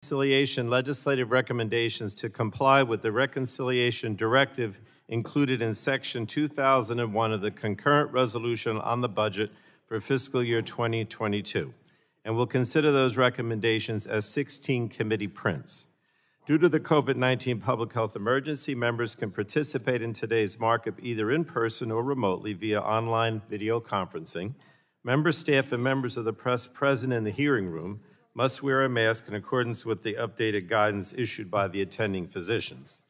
Reconciliation legislative recommendations to comply with the reconciliation directive included in Section 2001 of the concurrent resolution on the budget for fiscal year 2022, and will consider those recommendations as 16 committee prints. Due to the COVID-19 public health emergency, members can participate in today's markup either in person or remotely via online video conferencing. Member staff and members of the press present in the hearing room must wear a mask in accordance with the updated guidance issued by the attending physicians.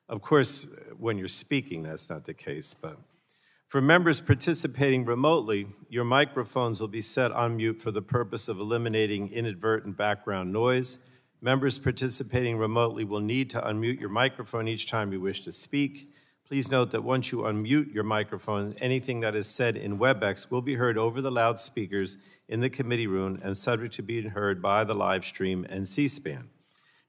Of course, when you're speaking, that's not the case, but for members participating remotely, your microphones will be set on mute for the purpose of eliminating inadvertent background noise. Members participating remotely will need to unmute your microphone each time you wish to speak. Please note that once you unmute your microphone, anything that is said in WebEx will be heard over the loudspeakers in the committee room and subject to being heard by the live stream and C-SPAN.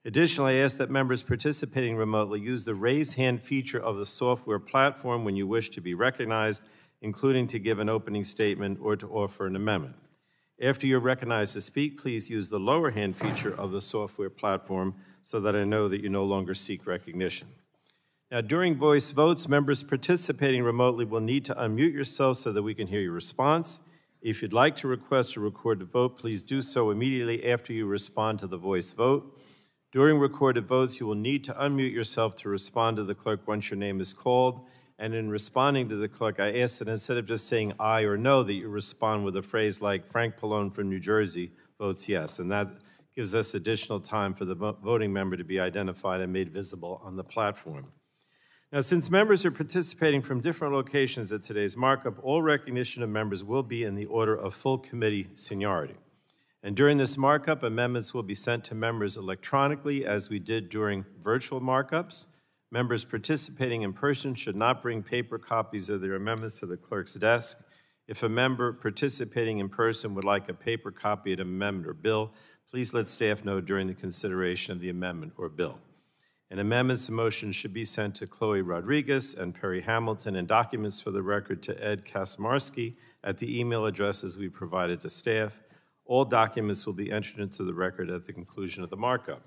Additionally, I ask that members participating remotely use the raise hand feature of the software platform when you wish to be recognized, including to give an opening statement or to offer an amendment. After you're recognized to speak, please use the lower hand feature of the software platform so that I know that you no longer seek recognition. Now, during voice votes, members participating remotely will need to unmute yourself so that we can hear your response. If you'd like to request a recorded vote, please do so immediately after you respond to the voice vote. During recorded votes, you will need to unmute yourself to respond to the clerk once your name is called. And in responding to the clerk, I ask that instead of just saying aye or no, that you respond with a phrase like Frank Pallone from New Jersey votes yes. And that gives us additional time for the voting member to be identified and made visible on the platform. Now, since members are participating from different locations at today's markup, all recognition of members will be in the order of full committee seniority. And during this markup, amendments will be sent to members electronically, as we did during virtual markups. Members participating in person should not bring paper copies of their amendments to the clerk's desk. If a member participating in person would like a paper copy of an amendment or bill, please let staff know during the consideration of the amendment or bill. And amendments to motions should be sent to Chloe Rodriguez and Perry Hamilton, and documents for the record to Ed Kasmarsky at the email addresses we provided to staff. All documents will be entered into the record at the conclusion of the markup.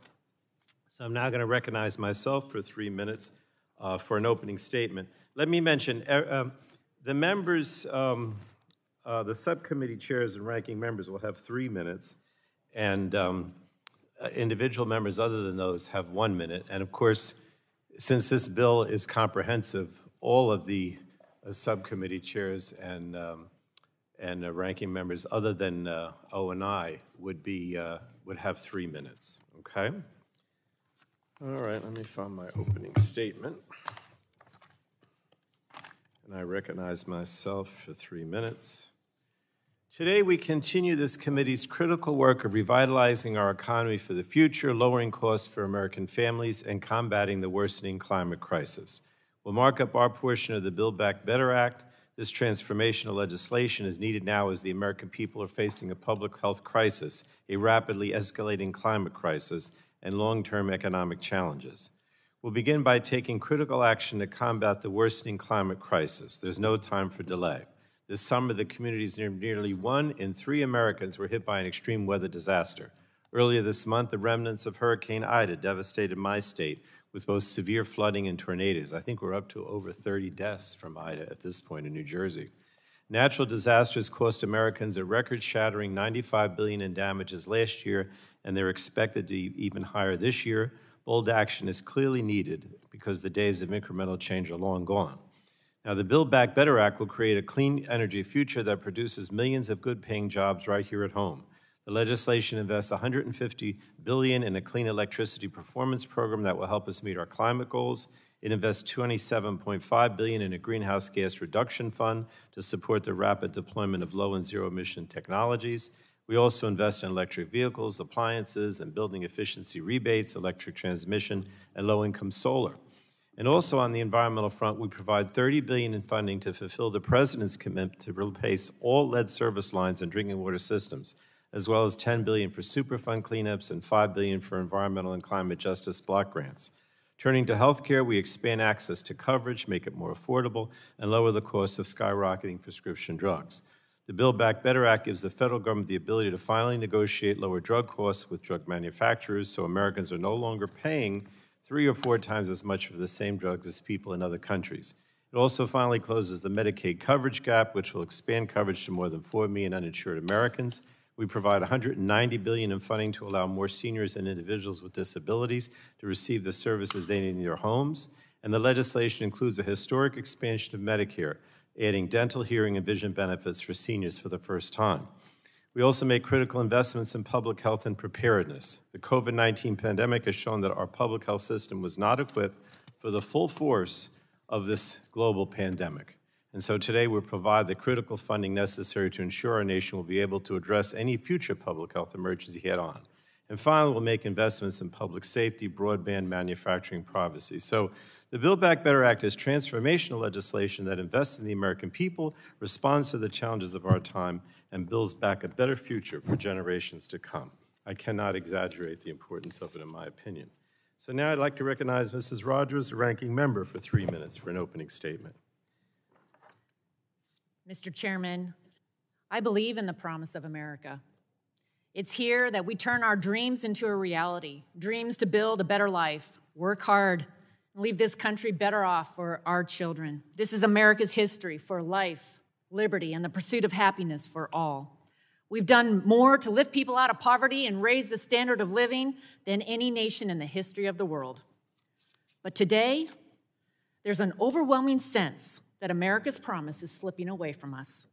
So I'm now going to recognize myself for 3 minutes for an opening statement. Let me mention, the members, the subcommittee chairs and ranking members will have 3 minutes, and individual members other than those have 1 minute. And of course, since this bill is comprehensive, all of the subcommittee chairs and ranking members other than O and I would have 3 minutes. Okay. All right. Let me find my opening statement. And I recognize myself for 3 minutes. Today, we continue this committee's critical work of revitalizing our economy for the future, lowering costs for American families, and combating the worsening climate crisis. We'll mark up our portion of the Build Back Better Act. This transformational legislation is needed now as the American people are facing a public health crisis, a rapidly escalating climate crisis, and long-term economic challenges. We'll begin by taking critical action to combat the worsening climate crisis. There's no time for delay. This summer, the communities nearly 1 in 3 Americans were hit by an extreme weather disaster. Earlier this month, the remnants of Hurricane Ida devastated my state with both severe flooding and tornadoes. I think we're up to over 30 deaths from Ida at this point in New Jersey. Natural disasters cost Americans a record-shattering $95 billion in damages last year, and they're expected to be even higher this year. Bold action is clearly needed because the days of incremental change are long gone. Now, the Build Back Better Act will create a clean energy future that produces millions of good-paying jobs right here at home. The legislation invests $150 billion in a clean electricity performance program that will help us meet our climate goals. It invests $27.5 billion in a greenhouse gas reduction fund to support the rapid deployment of low and zero-emission technologies. We also invest in electric vehicles, appliances, and building efficiency rebates, electric transmission, and low-income solar. And also on the environmental front, we provide $30 billion in funding to fulfill the President's commitment to replace all lead service lines and drinking water systems, as well as $10 billion for Superfund cleanups and $5 billion for environmental and climate justice block grants. Turning to health care, we expand access to coverage, make it more affordable, and lower the cost of skyrocketing prescription drugs. The Build Back Better Act gives the federal government the ability to finally negotiate lower drug costs with drug manufacturers so Americans are no longer paying 3 or 4 times as much for the same drugs as people in other countries. It also finally closes the Medicaid coverage gap, which will expand coverage to more than 4 million uninsured Americans. We provide $190 billion in funding to allow more seniors and individuals with disabilities to receive the services they need in their homes. And the legislation includes a historic expansion of Medicare, adding dental, hearing, and vision benefits for seniors for the first time. We also make critical investments in public health and preparedness. The COVID-19 pandemic has shown that our public health system was not equipped for the full force of this global pandemic. And so today we provide the critical funding necessary to ensure our nation will be able to address any future public health emergency head-on. And finally, we'll make investments in public safety, broadband, manufacturing, privacy. So the Build Back Better Act is transformational legislation that invests in the American people, responds to the challenges of our time, and builds back a better future for generations to come. I cannot exaggerate the importance of it, in my opinion. So now I'd like to recognize Mrs. Rogers, the ranking member, for 3 minutes for an opening statement. Mr. Chairman, I believe in the promise of America. It's here that we turn our dreams into a reality, dreams to build a better life, work hard, and leave this country better off for our children. This is America's history for life, liberty, and the pursuit of happiness for all. We've done more to lift people out of poverty and raise the standard of living than any nation in the history of the world. But today, there's an overwhelming sense that America's promise is slipping away from us.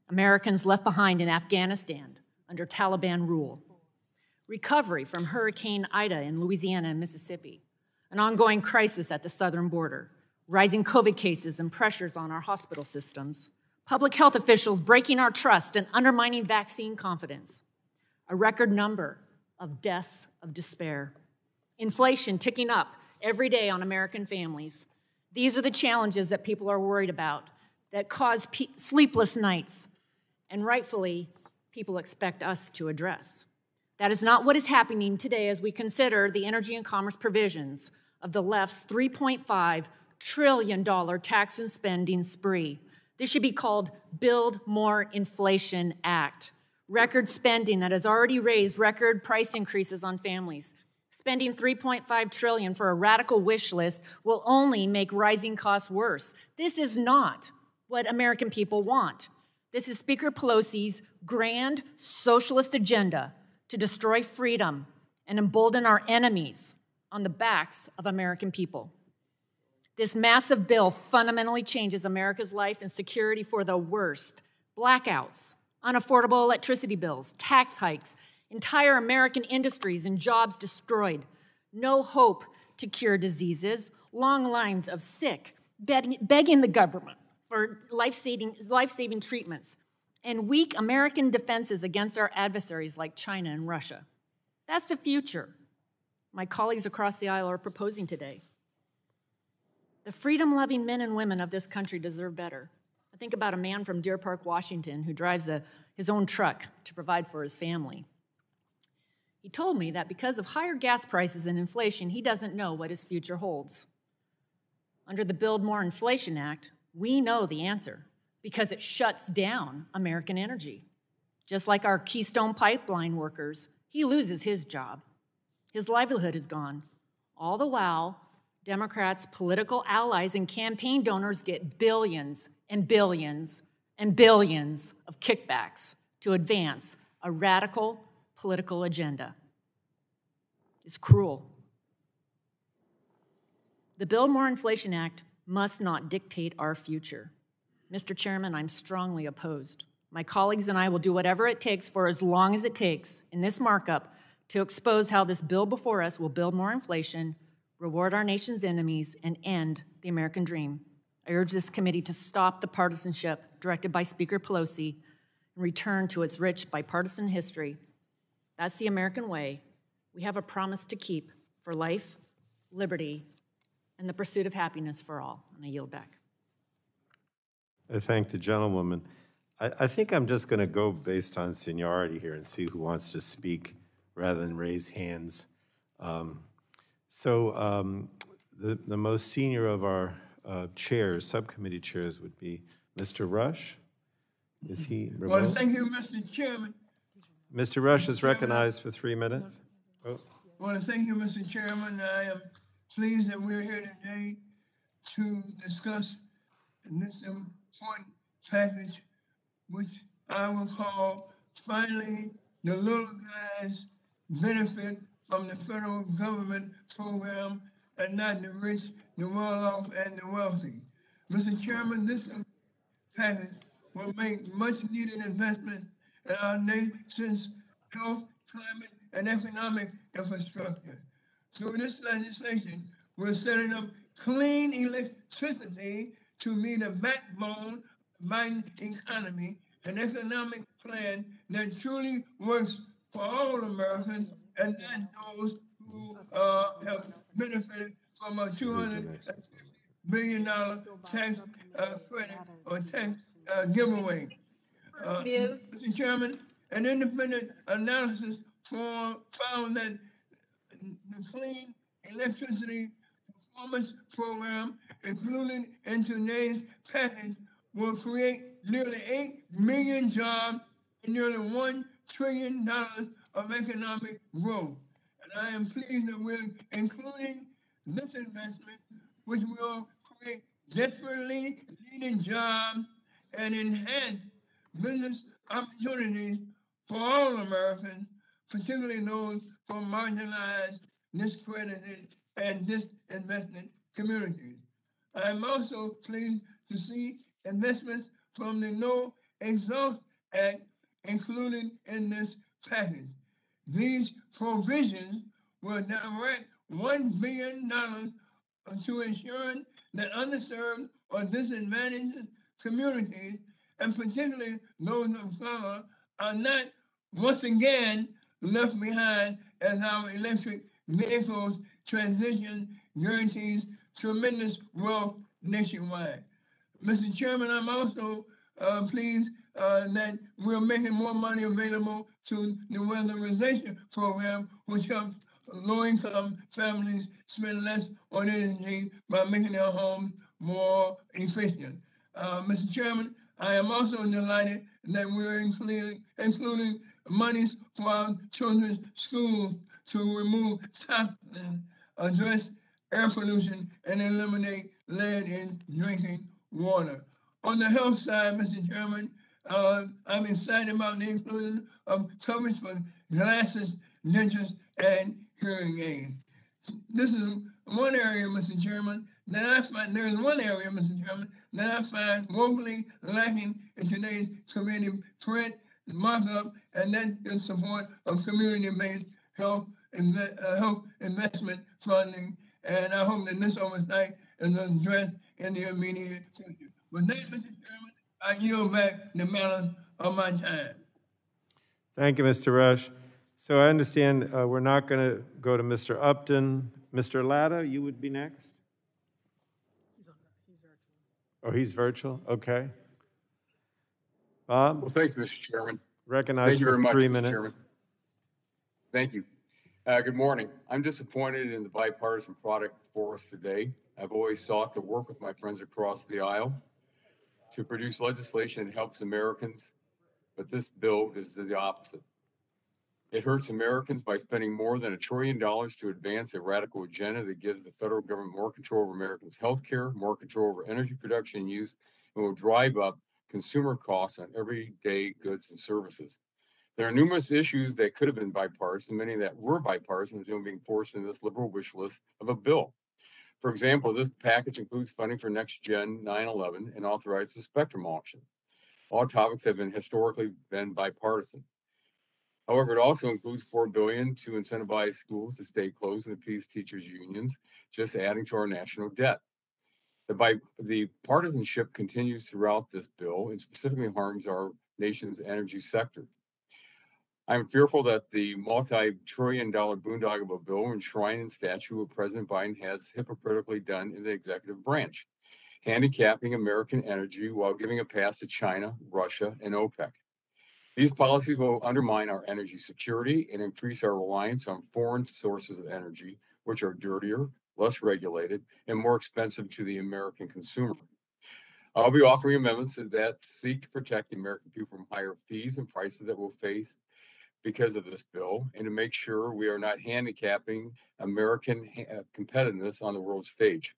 Americans left behind in Afghanistan under Taliban rule, recovery from Hurricane Ida in Louisiana and Mississippi, an ongoing crisis at the southern border, rising COVID cases and pressures on our hospital systems, public health officials breaking our trust and undermining vaccine confidence, a record number of deaths of despair, inflation ticking up every day on American families. These are the challenges that people are worried about, that cause sleepless nights, and rightfully, people expect us to address. That is not what is happening today as we consider the energy and commerce provisions of the left's $3.5 trillion tax and spending spree. This should be called Build More Inflation Act. Record spending that has already raised record price increases on families. Spending $3.5 trillion for a radical wish list will only make rising costs worse. This is not what American people want. This is Speaker Pelosi's grand socialist agenda to destroy freedom and embolden our enemies on the backs of American people. This massive bill fundamentally changes America's life and security for the worst. Blackouts, unaffordable electricity bills, tax hikes, entire American industries and jobs destroyed, no hope to cure diseases, long lines of sick, begging the government for life-saving treatments, and weak American defenses against our adversaries like China and Russia. That's the future my colleagues across the aisle are proposing today. The freedom-loving men and women of this country deserve better. I think about a man from Deer Park, Washington, who drives his own truck to provide for his family. He told me that because of higher gas prices and inflation, he doesn't know what his future holds. Under the Build More Inflation Act, we know the answer because it shuts down American energy. Just like our Keystone Pipeline workers, he loses his job. His livelihood is gone. All the while, Democrats, political allies, and campaign donors get billions and billions and billions of kickbacks to advance a radical political agenda. It's cruel. The Build More Inflation Act must not dictate our future. Mr. Chairman, I'm strongly opposed. My colleagues and I will do whatever it takes for as long as it takes in this markup to expose how this bill before us will build more inflation, reward our nation's enemies, and end the American dream. I urge this committee to stop the partisanship directed by Speaker Pelosi and return to its rich bipartisan history. That's the American way. We have a promise to keep for life, liberty, and the pursuit of happiness for all. And I yield back. I thank the gentlewoman. I think I'm just going to go based on seniority here and see who wants to speak rather than raise hands. The most senior of our chairs, subcommittee chairs, would be Mr. Rush. Is he Well, remote? thank you, Mr. Chairman. Mr. Rush is recognized for 3 minutes. Oh, Well, thank you, Mr. Chairman. I am pleased that we're here today to discuss this important package, which I will call finally the little guys benefit from the federal government program and not the rich, the well-off, and the wealthy. Mr. Chairman, this package will make much needed investment in our nation's health, climate, and economic infrastructure. Through this legislation, we're setting up clean electricity to be the backbone of the Biden economy, an economic plan that truly works for all Americans and not those who have benefited from a $250 billion tax credit or tax giveaway. Mr. Chairman, an independent analysis found that the Clean Electricity Performance Program, included in today's package, will create nearly 8 million jobs and nearly $1 trillion of economic growth. And I am pleased that we're including this investment, which will create desperately needed jobs and enhance business opportunities for all Americans, particularly those from marginalized, discredited, and disinvested communities. I'm also pleased to see investments from the No Exhaust Act included in this package. These provisions will direct $1 billion to ensuring that underserved or disadvantaged communities, and particularly those of color, are not once again left behind as our electric vehicles transition guarantees tremendous wealth nationwide. Mr. Chairman, I'm also pleased that we're making more money available to the weatherization program, which helps low-income families spend less on energy by making their homes more efficient. Mr. Chairman, I am also delighted that we're including monies for our children's schools to remove toxins, address air pollution, and eliminate lead in drinking water. On the health side, Mr. Chairman, I'm excited about the inclusion of coverage for glasses, dentures, and hearing aids. This is one area, Mr. Chairman, that I find, there's one area, Mr. Chairman, that I find woefully lacking in today's committee print, markup, and that is support of community-based health investment funding. And I hope that this oversight is addressed in the immediate future. With that, Mr. Chairman, I yield back the balance of my time. thank you, Mr. Rush. So I understand we're not going to go to Mr. Upton. Mr. Latta, you would be next? Oh, he's virtual? Okay. Bob? Well, thanks, Mr. Chairman. Recognized Thank you for very much, 3 Mr. minutes. Chairman. Thank you. Good morning. I'm disappointed in the bipartisan product before us today. I've always sought to work with my friends across the aisle to produce legislation that helps Americans, but this bill does the opposite. It hurts Americans by spending more than $1 trillion to advance a radical agenda that gives the federal government more control over Americans' health care, more control over energy production and use, and will drive up consumer costs on everyday goods and services. There are numerous issues that could have been bipartisan, many that were bipartisan, being forced into this liberal wish list of a bill. For example, this package includes funding for Next Gen 9/11 and authorizes the spectrum auction. All topics have historically been bipartisan. However, it also includes $4 billion to incentivize schools to stay closed and appease teachers' unions, just adding to our national debt. The partisanship continues throughout this bill and specifically harms our nation's energy sector. I'm fearful that the multi-trillion-dollar boondoggle of a bill enshrined in statute what President Biden has hypocritically done in the executive branch, handicapping American energy while giving a pass to China, Russia, and OPEC. These policies will undermine our energy security and increase our reliance on foreign sources of energy, which are dirtier, less regulated, and more expensive to the American consumer. I'll be offering amendments that seek to protect the American people from higher fees and prices that we'll face because of this bill, and to make sure we are not handicapping American competitiveness on the world stage.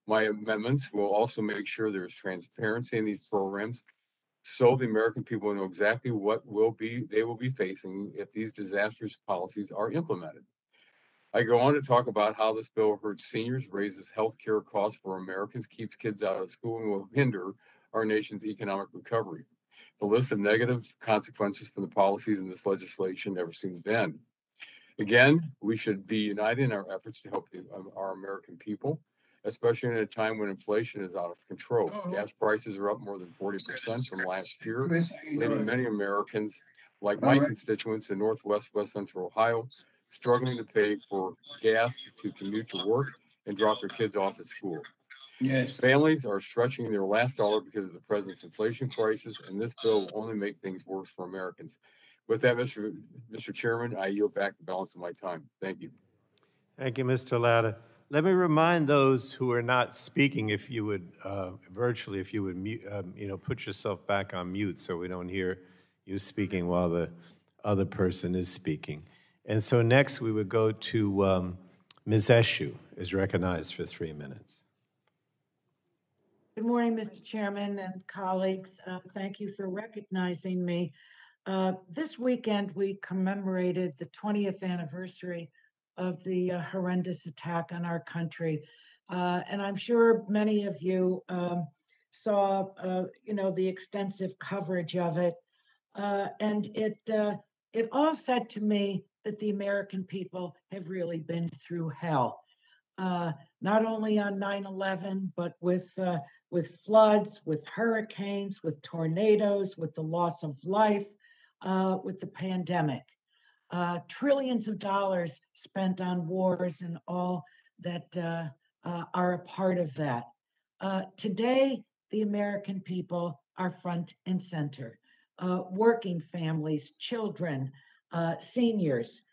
My amendments will also make sure there's transparency in these programs so the American people know exactly what they will be facing if these disastrous policies are implemented. I go on to talk about how this bill hurts seniors, raises health care costs for Americans, keeps kids out of school, and will hinder our nation's economic recovery. The list of negative consequences from the policies in this legislation never seems to end. Again, we should be united in our efforts to help our American people, especially in a time when inflation is out of control. Gas prices are up more than 40% from last year, leaving many Americans, like my constituents in Northwest, West Central Ohio, struggling to pay for gas to commute to work and drop their kids off at school. Yes. Families are stretching their last dollar because of the president's inflation crisis, and this bill will only make things worse for Americans. With that, Mr. Chairman, I yield back the balance of my time. Thank you. Thank you, Mr. Latta. Let me remind those who are not speaking, if you would, virtually, if you would, put yourself back on mute so we don't hear you speaking while the other person is speaking. And so next we would go to Ms. Eshoo, is recognized for 3 minutes. Good morning, Mr. Chairman and colleagues. Thank you for recognizing me. This weekend, we commemorated the 20th anniversary of the horrendous attack on our country. And I'm sure many of you saw, the extensive coverage of it. And it all said to me that the American people have really been through hell. Not only on 9/11, but with floods, with hurricanes, with tornadoes, with the loss of life, with the pandemic. Trillions of dollars spent on wars and all that are a part of that. Today, the American people are front and center. Working families, children, seniors.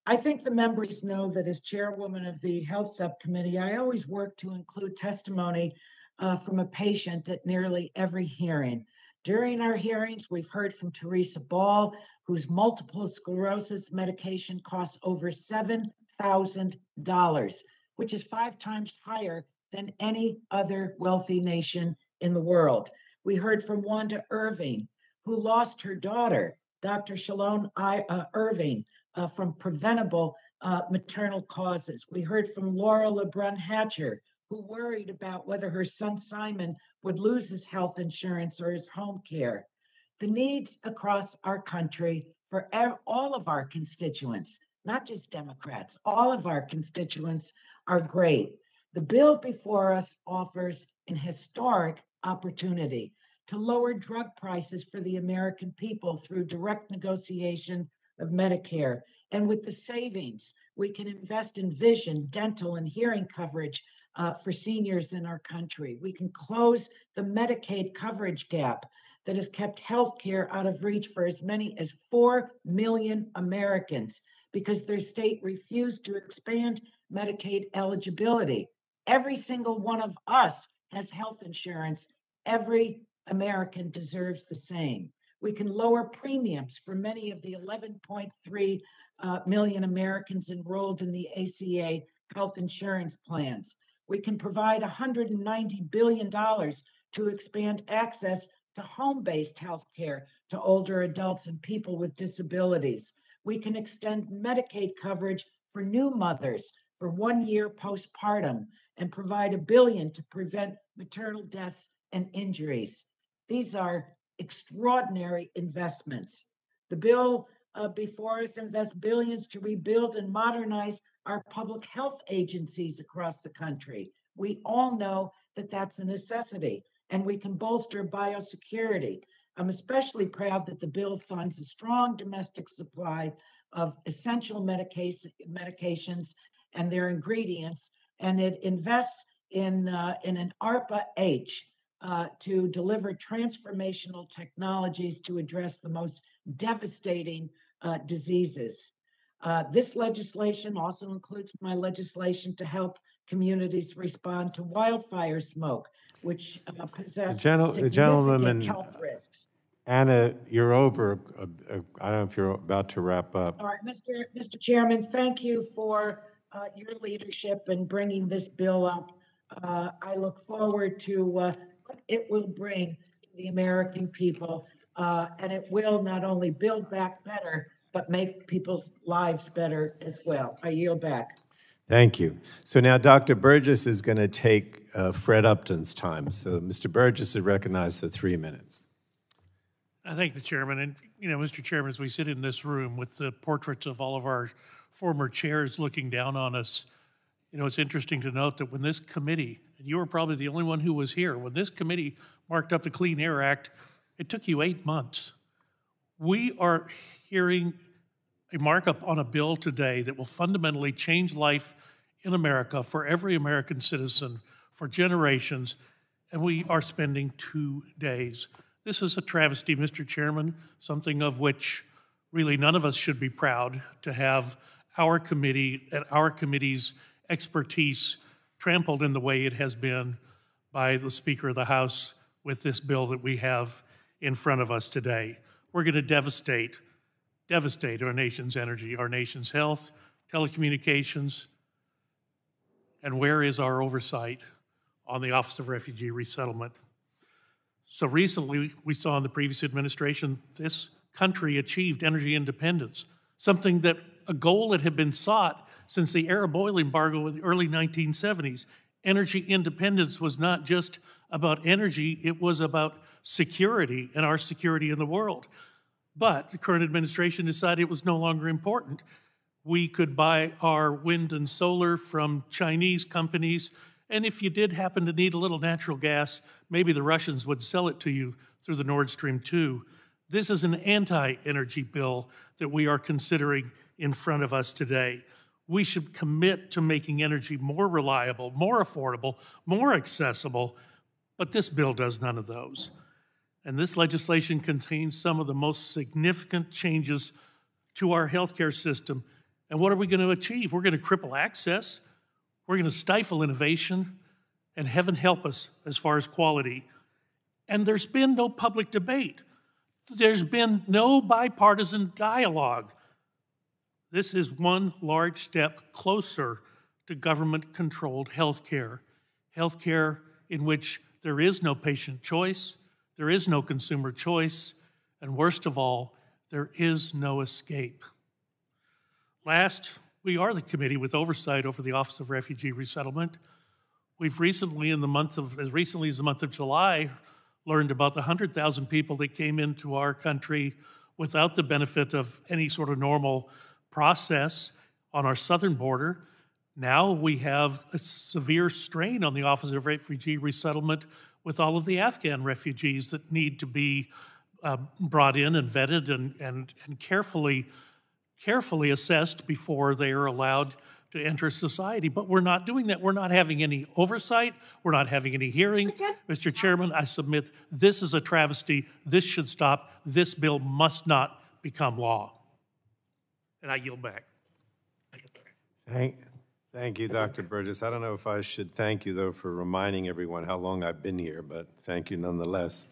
I think the members know that as chairwoman of the Health Subcommittee, I always work to include testimony from a patient at nearly every hearing. During our hearings, we've heard from Teresa Ball, whose multiple sclerosis medication costs over $7,000, which is 5 times higher than any other wealthy nation in the world. We heard from Wanda Irving, who lost her daughter, Dr. Shalon Irving, from preventable maternal causes. We heard from Laura LeBrun Hatcher, who worried about whether her son Simon would lose his health insurance or his home care. The needs across our country for all of our constituents, not just Democrats, all of our constituents are great. The bill before us offers an historic opportunity to lower drug prices for the American people through direct negotiation of Medicare. And with the savings, we can invest in vision, dental, and hearing coverage for seniors in our country. We can close the Medicaid coverage gap that has kept health care out of reach for as many as 4 million Americans because their state refused to expand Medicaid eligibility. Every single one of us has health insurance. Every American deserves the same. We can lower premiums for many of the 11.3 million Americans enrolled in the ACA health insurance plans. We can provide $190 billion to expand access to home-based health care to older adults and people with disabilities. We can extend Medicaid coverage for new mothers for 1 year postpartum and provide $1 billion to prevent maternal deaths and injuries. These are extraordinary investments. The bill before us invests billions to rebuild and modernize our public health agencies across the country. We all know that that's a necessity, and we can bolster biosecurity. I'm especially proud that the bill funds a strong domestic supply of essential medications and their ingredients, and it invests in an ARPA-H to deliver transformational technologies to address the most devastating diseases. This legislation also includes my legislation to help communities respond to wildfire smoke. which possess Gentlewoman, significant health risks. Anna, you're over. I don't know if you're about to wrap up. All right, Mr. Chairman, thank you for your leadership in bringing this bill up. I look forward to what it will bring to the American people, and it will not only build back better, but make people's lives better as well. I yield back. Thank you. So now Dr. Burgess is going to take Fred Upton's time. So Mr. Burgess is recognized for 3 minutes. I thank the chairman. And, Mr. Chairman, as we sit in this room with the portraits of all of our former chairs looking down on us, it's interesting to note that when this committee, and you were probably the only one who was here, when this committee marked up the Clean Air Act, it took you 8 months. We are hearing a markup on a bill today that will fundamentally change life in America for every American citizen for generations, and we are spending 2 days. This is a travesty, Mr. Chairman, something of which really none of us should be proud to have our committee and our committee's expertise trampled in the way it has been by the Speaker of the House with this bill that we have in front of us today. We're going to devastate our nation's energy, our nation's health, telecommunications, and where is our oversight on the Office of Refugee Resettlement? So recently, we saw in the previous administration, this country achieved energy independence, something that a goal that had been sought since the Arab oil embargo in the early 1970s. Energy independence was not just about energy, it was about security and our security in the world. But the current administration decided it was no longer important. We could buy our wind and solar from Chinese companies, and if you did happen to need a little natural gas, maybe the Russians would sell it to you through the Nord Stream 2. This is an anti-energy bill that we are considering in front of us today. We should commit to making energy more reliable, more affordable, more accessible, but this bill does none of those. And this legislation contains some of the most significant changes to our healthcare system. And what are we going to achieve? We're going to cripple access, we're going to stifle innovation, and heaven help us as far as quality. And there's been no public debate. There's been no bipartisan dialogue. This is one large step closer to government-controlled healthcare, healthcare in which there is no patient choice, there is no consumer choice, and worst of all, there is no escape. Last, we are the committee with oversight over the Office of Refugee Resettlement. We've recently, as recently as the month of July, learned about the 100,000 people that came into our country without the benefit of any sort of normal process on our southern border. Now we have a severe strain on the Office of Refugee Resettlement with all of the Afghan refugees that need to be brought in and vetted and carefully assessed before they are allowed to enter society. But we're not doing that. We're not having any oversight. We're not having any hearing. Mr. Chairman, I submit this is a travesty. This should stop. This bill must not become law. And I yield back. Thank you, Dr. Burgess. I don't know if I should thank you, though, for reminding everyone how long I've been here, but thank you nonetheless.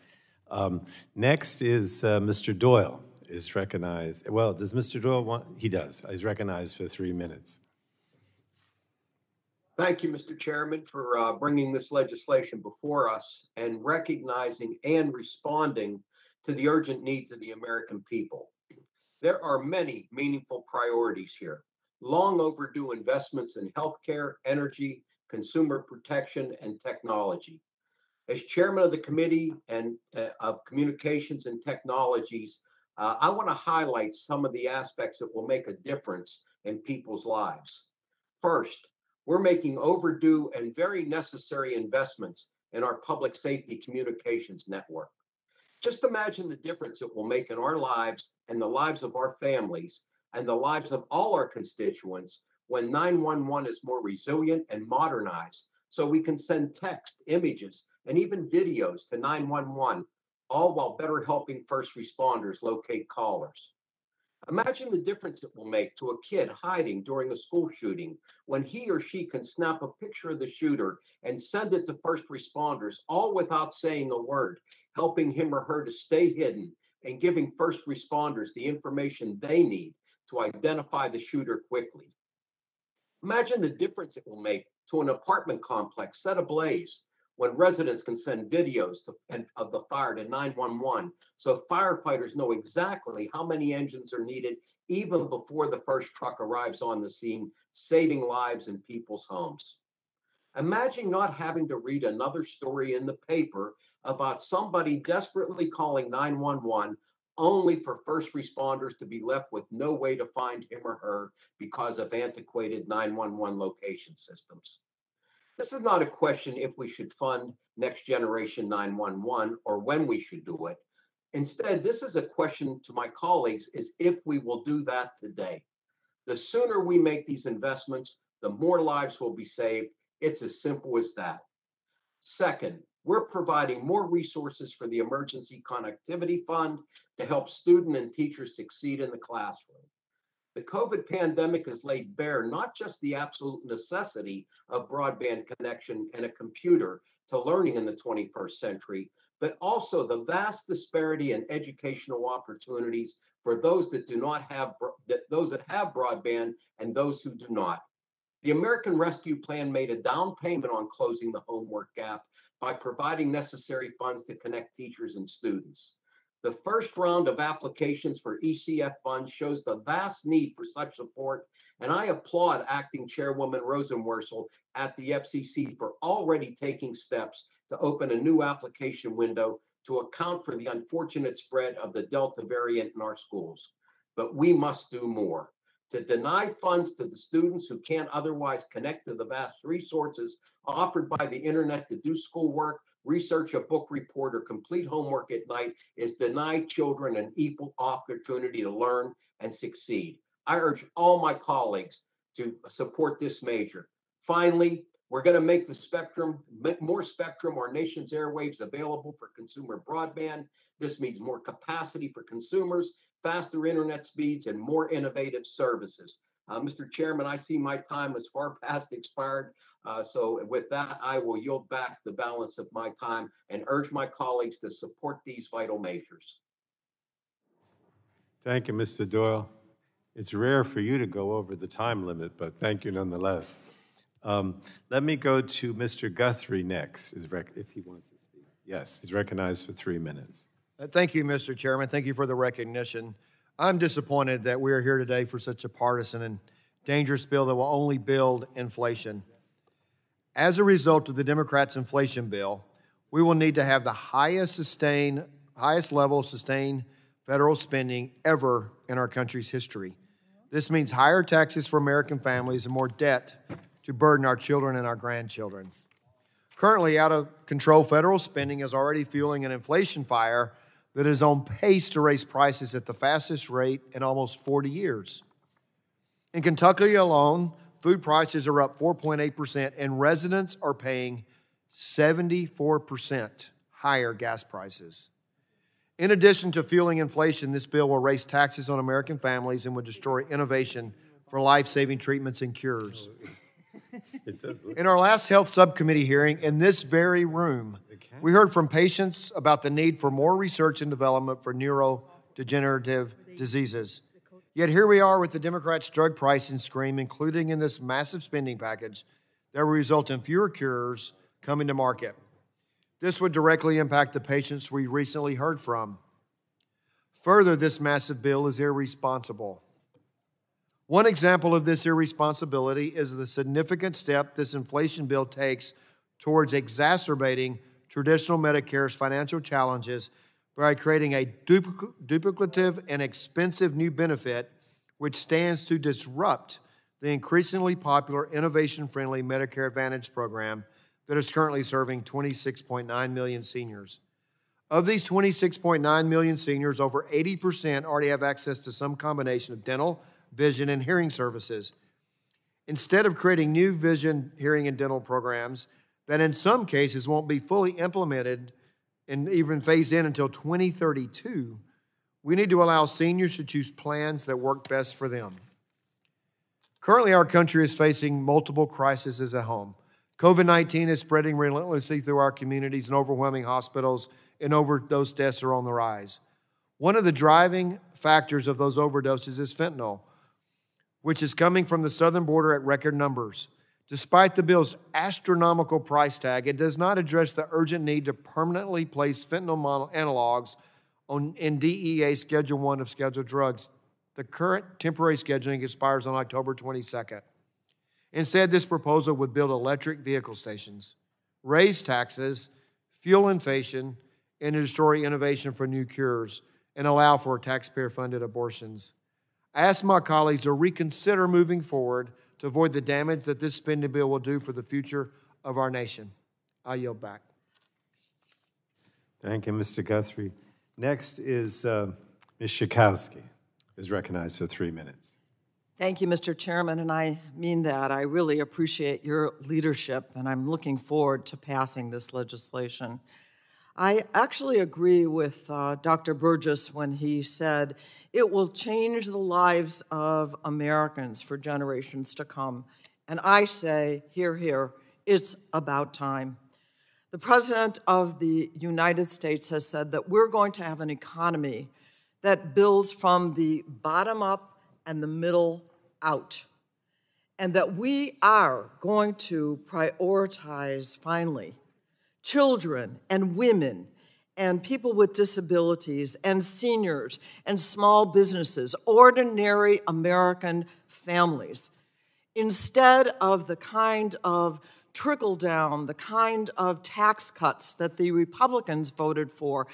Next is Mr. Doyle is recognized. Well, does Mr. Doyle want? He does. He's recognized for 3 minutes. Thank you, Mr. Chairman, for bringing this legislation before us and recognizing and responding to the urgent needs of the American people. There are many meaningful priorities here. Long overdue investments in healthcare, energy, consumer protection, and technology. As chairman of the Committee of Communications and Technologies, I want to highlight some of the aspects that will make a difference in people's lives. First, we're making overdue and very necessary investments in our public safety communications network. Just imagine the difference it will make in our lives and the lives of our families and the lives of all our constituents when 911 is more resilient and modernized, so we can send text, images, and even videos to 911, all while better helping first responders locate callers. Imagine the difference it will make to a kid hiding during a school shooting when he or she can snap a picture of the shooter and send it to first responders, all without saying a word, helping him or her to stay hidden and giving first responders the information they need to identify the shooter quickly. Imagine the difference it will make to an apartment complex set ablaze when residents can send videos of the fire to 911 so firefighters know exactly how many engines are needed even before the first truck arrives on the scene, saving lives in people's homes. Imagine not having to read another story in the paper about somebody desperately calling 911 only for first responders to be left with no way to find him or her because of antiquated 911 location systems. This is not a question if we should fund next generation 911 or when we should do it. Instead, this is a question to my colleagues is if we will do that today. The sooner we make these investments, the more lives will be saved. It's as simple as that. Second, we're providing more resources for the Emergency Connectivity Fund to help students and teachers succeed in the classroom. The COVID pandemic has laid bare not just the absolute necessity of broadband connection and a computer to learning in the 21st century, but also the vast disparity in educational opportunities for those that have broadband and those who do not. The American Rescue Plan made a down payment on closing the homework gap by providing necessary funds to connect teachers and students. The first round of applications for ECF funds shows the vast need for such support, and I applaud Acting Chairwoman Rosenworcel at the FCC for already taking steps to open a new application window to account for the unfortunate spread of the Delta variant in our schools. But we must do more. To deny funds to the students who can't otherwise connect to the vast resources offered by the internet to do schoolwork, research a book report, or complete homework at night is deny children an equal opportunity to learn and succeed. I urge all my colleagues to support this measure. Finally, we're going to make more spectrum, our nation's airwaves available for consumer broadband. This means more capacity for consumers, faster internet speeds, and more innovative services. Mr. Chairman, I see my time is far past expired. So with that, I will yield back the balance of my time and urge my colleagues to support these vital measures. Thank you, Mr. Doyle. It's rare for you to go over the time limit, but thank you nonetheless. Let me go to Mr. Guthrie next, if he wants to speak. Yes, he's recognized for 3 minutes. Thank you, Mr. Chairman. Thank you for the recognition. I'm disappointed that we are here today for such a partisan and dangerous bill that will only build inflation. As a result of the Democrats' inflation bill, we will need to have the highest level of sustained federal spending ever in our country's history. This means higher taxes for American families and more debt to burden our children and our grandchildren. Currently, out-of-control federal spending is already fueling an inflation fire that is on pace to raise prices at the fastest rate in almost 40 years. In Kentucky alone, food prices are up 4.8%, and residents are paying 74% higher gas prices. In addition to fueling inflation, this bill will raise taxes on American families and will destroy innovation for life-saving treatments and cures. In our last health subcommittee hearing in this very room, we heard from patients about the need for more research and development for neurodegenerative diseases. Yet here we are with the Democrats' drug pricing scream, including in this massive spending package that will result in fewer cures coming to market. This would directly impact the patients we recently heard from. Further, this massive bill is irresponsible. One example of this irresponsibility is the significant step this inflation bill takes towards exacerbating traditional Medicare's financial challenges by creating a duplicative and expensive new benefit which stands to disrupt the increasingly popular innovation-friendly Medicare Advantage program that is currently serving 26.9 million seniors. Of these 26.9 million seniors, over 80% already have access to some combination of dental, vision, and hearing services. Instead of creating new vision, hearing, and dental programs that in some cases won't be fully implemented and even phased in until 2032, We need to allow seniors to choose plans that work best for them. Currently, our country is facing multiple crises at home. COVID-19 is spreading relentlessly through our communities, and overwhelming hospitals and overdose deaths are on the rise. One of the driving factors of those overdoses is fentanyl, which is coming from the southern border at record numbers. Despite the bill's astronomical price tag, it does not address the urgent need to permanently place fentanyl analogs in DEA Schedule 1 of scheduled drugs. The current temporary scheduling expires on October 22nd. Instead, this proposal would build electric vehicle stations, raise taxes, fuel inflation, and destroy innovation for new cures, and allow for taxpayer-funded abortions. I ask my colleagues to reconsider moving forward to avoid the damage that this spending bill will do for the future of our nation. I yield back. Thank you, Mr. Guthrie. Next is Ms. Schakowsky, is recognized for 3 minutes. Thank you, Mr. Chairman, and I mean that. I really appreciate your leadership, and I'm looking forward to passing this legislation. I actually agree with Dr. Burgess when he said it will change the lives of Americans for generations to come. And I say, hear, hear, it's about time. The President of the United States has said that we're going to have an economy that builds from the bottom up and the middle out, and that we are going to prioritize, finally, children and women and people with disabilities and seniors and small businesses, ordinary American families, instead of the kind of trickle down, the kind of tax cuts that the Republicans voted for,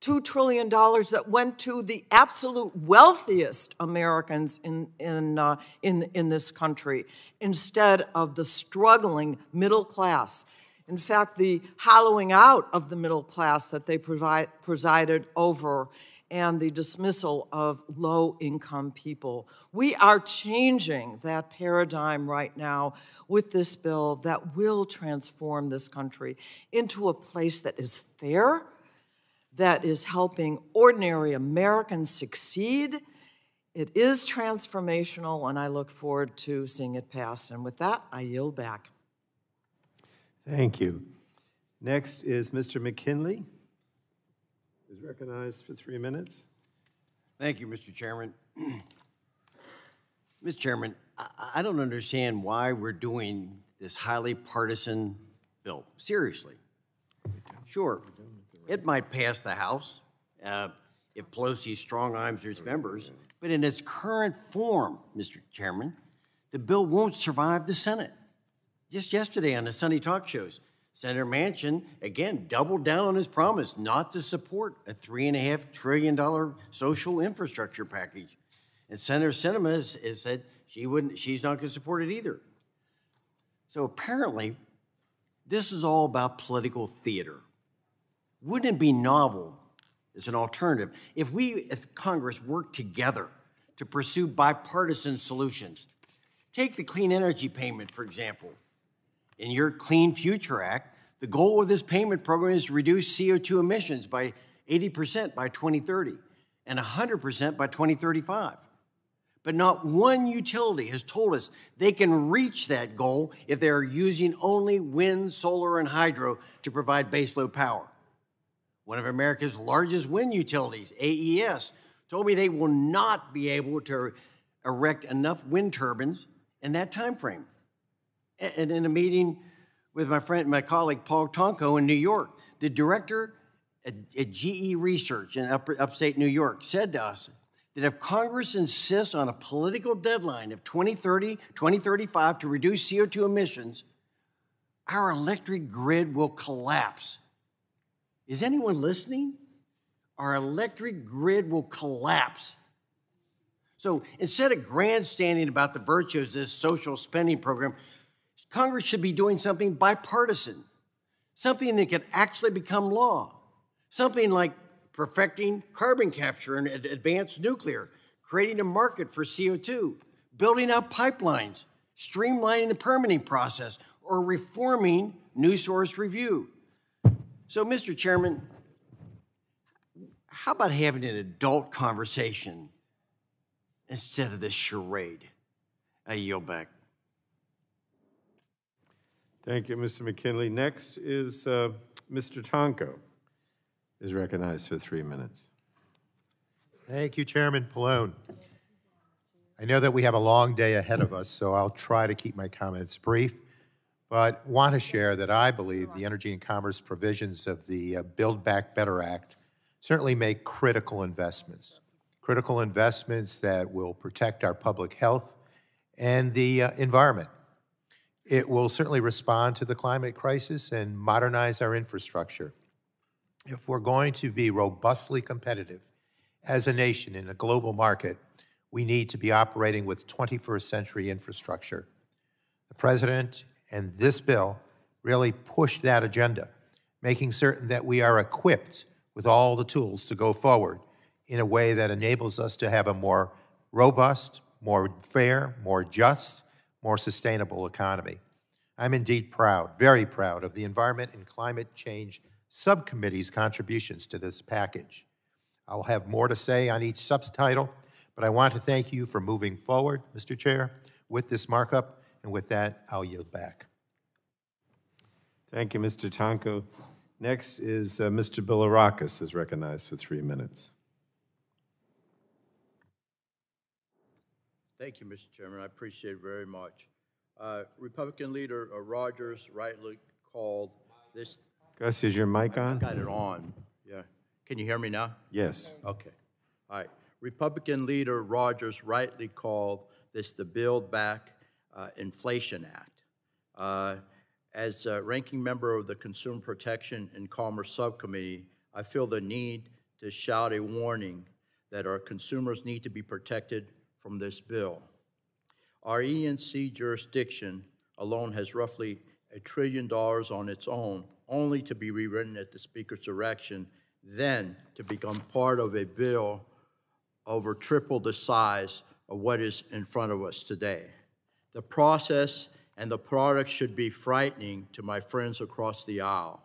$2 trillion that went to the absolute wealthiest Americans in this country, instead of the struggling middle class. In fact, the hollowing out of the middle class that they presided over, and the dismissal of low-income people. We are changing that paradigm right now with this bill that will transform this country into a place that is fair, that is helping ordinary Americans succeed. It is transformational, and I look forward to seeing it pass. And with that, I yield back. Thank you. Next is Mr. McKinley, who's recognized for 3 minutes. Thank you, Mr. Chairman. Mr. Chairman, I don't understand why we're doing this highly partisan bill. Seriously. Sure, it might pass the House if Pelosi's strong arms its members, but in its current form, Mr. Chairman, the bill won't survive the Senate. Just yesterday on the Sunday talk shows, Senator Manchin, again, doubled down on his promise not to support a $3.5 trillion social infrastructure package. And Senator Sinema has said she's not going to support it either. So apparently, this is all about political theater. Wouldn't it be novel as an alternative if Congress worked together to pursue bipartisan solutions? Take the clean energy payment, for example. In your Clean Future Act, the goal of this payment program is to reduce CO2 emissions by 80% by 2030 and 100% by 2035. But not one utility has told us they can reach that goal if they are using only wind, solar, and hydro to provide baseload power. One of America's largest wind utilities, AES, told me they will not be able to erect enough wind turbines in that time frame. And in a meeting with my colleague Paul Tonko in New York, the director at GE Research in upstate New York said to us that if Congress insists on a political deadline of 2030, 2035 to reduce CO2 emissions, our electric grid will collapse. Is anyone listening? Our electric grid will collapse. So instead of grandstanding about the virtues of this social spending program, Congress should be doing something bipartisan, something that could actually become law, something like perfecting carbon capture and advanced nuclear, creating a market for CO2, building out pipelines, streamlining the permitting process, or reforming new source review. So, Mr. Chairman, how about having an adult conversation instead of this charade? I yield back. Thank you, Mr. McKinley. Next is Mr. Tonko is recognized for 3 minutes. Thank you, Chairman Pallone. I know that we have a long day ahead of us, so I'll try to keep my comments brief, but want to share that I believe the energy and commerce provisions of the Build Back Better Act certainly make critical investments that will protect our public health and the environment. It will certainly respond to the climate crisis and modernize our infrastructure. If we're going to be robustly competitive as a nation in a global market, we need to be operating with 21st century infrastructure. The President and this bill really push that agenda, making certain that we are equipped with all the tools to go forward in a way that enables us to have a more robust, more fair, more just, more sustainable economy. I'm indeed proud, very proud, of the Environment and Climate Change Subcommittee's contributions to this package. I'll have more to say on each subtitle, but I want to thank you for moving forward, Mr. Chair, with this markup, and with that, I'll yield back. Thank you, Mr. Tonko. Next is Mr. Bilirakis is recognized for 3 minutes. Thank you, Mr. Chairman. I appreciate it very much. Republican leader Rogers rightly called this. Gus, is your mic on? I got it on. Yeah. Can you hear me now? Yes. Okay. All right. Republican leader Rogers rightly called this the Build Back Inflation Act. As a ranking member of the Consumer Protection and Commerce Subcommittee, I feel the need to shout a warning that our consumers need to be protected from this bill. Our E&C jurisdiction alone has roughly $1 trillion on its own, only to be rewritten at the Speaker's direction, then to become part of a bill over triple the size of what is in front of us today. The process and the product should be frightening to my friends across the aisle.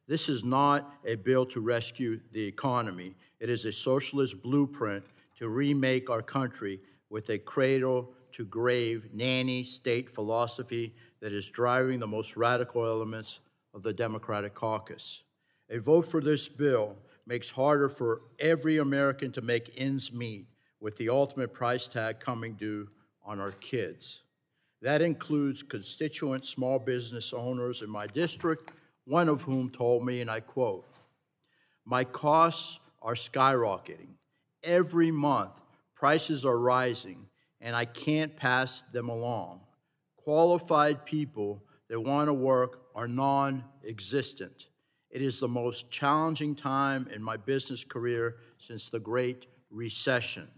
This is not a bill to rescue the economy. It is a socialist blueprint to remake our country with a cradle-to-grave nanny state philosophy that is driving the most radical elements of the Democratic caucus. A vote for this bill makes harder for every American to make ends meet, with the ultimate price tag coming due on our kids. That includes constituent small business owners in my district, one of whom told me, and I quote, "My costs are skyrocketing. Every month, prices are rising, and I can't pass them along. Qualified people that want to work are non-existent. It is the most challenging time in my business career since the Great Recession.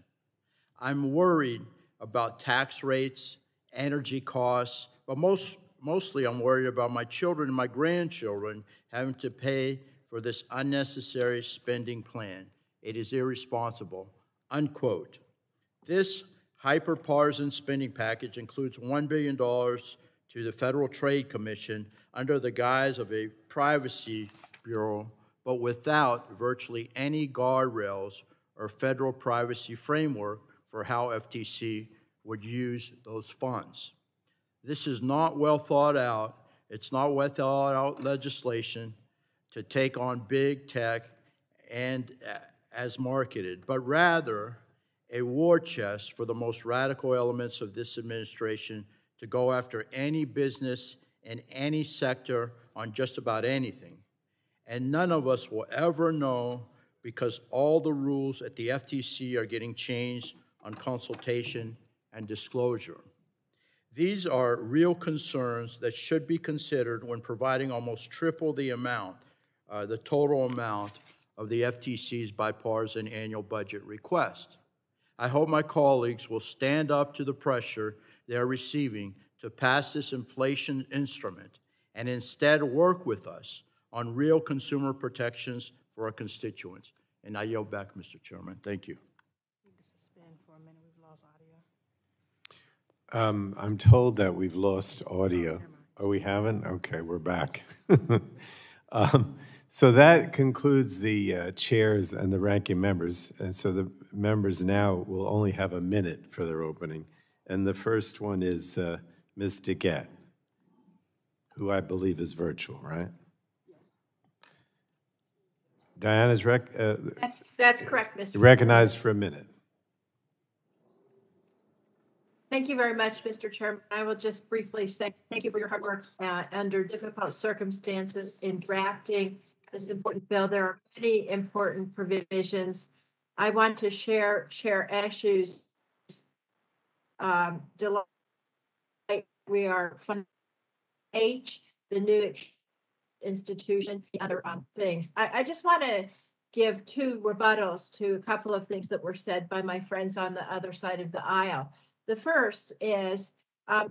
I'm worried about tax rates, energy costs, but mostly I'm worried about my children and my grandchildren having to pay for this unnecessary spending plan. It is irresponsible," unquote. This hyper-partisan spending package includes $1 billion to the Federal Trade Commission under the guise of a privacy bureau, but without virtually any guardrails or federal privacy framework for how FTC would use those funds. This is not well thought out. It's not well thought out legislation to take on big tech and as marketed, but rather a war chest for the most radical elements of this administration to go after any business in any sector on just about anything. And none of us will ever know because all the rules at the FTC are getting changed on consultation and disclosure. These are real concerns that should be considered when providing almost triple the amount, the total amount of the FTC's bipartisan annual budget request. I hope my colleagues will stand up to the pressure they are receiving to pass this inflation instrument and instead work with us on real consumer protections for our constituents. And I yield back, Mr. Chairman. Thank you. I'm told that we've lost audio. Oh, we haven't? Okay, we're back. So that concludes the chairs and the ranking members. And so the members now will only have a minute for their opening. And the first one is Ms. DeGette, who I believe is virtual, right? Diana's That's correct, Mr. recognized for a minute. Thank you very much, Mr. Chairman. I will just briefly say thank you for your hard work under difficult circumstances in drafting this important bill. There are many important provisions. I want to share Ashu's delight. We are funding the new institution, the other things. I just want to give two rebuttals to a couple of things that were said by my friends on the other side of the aisle. The first is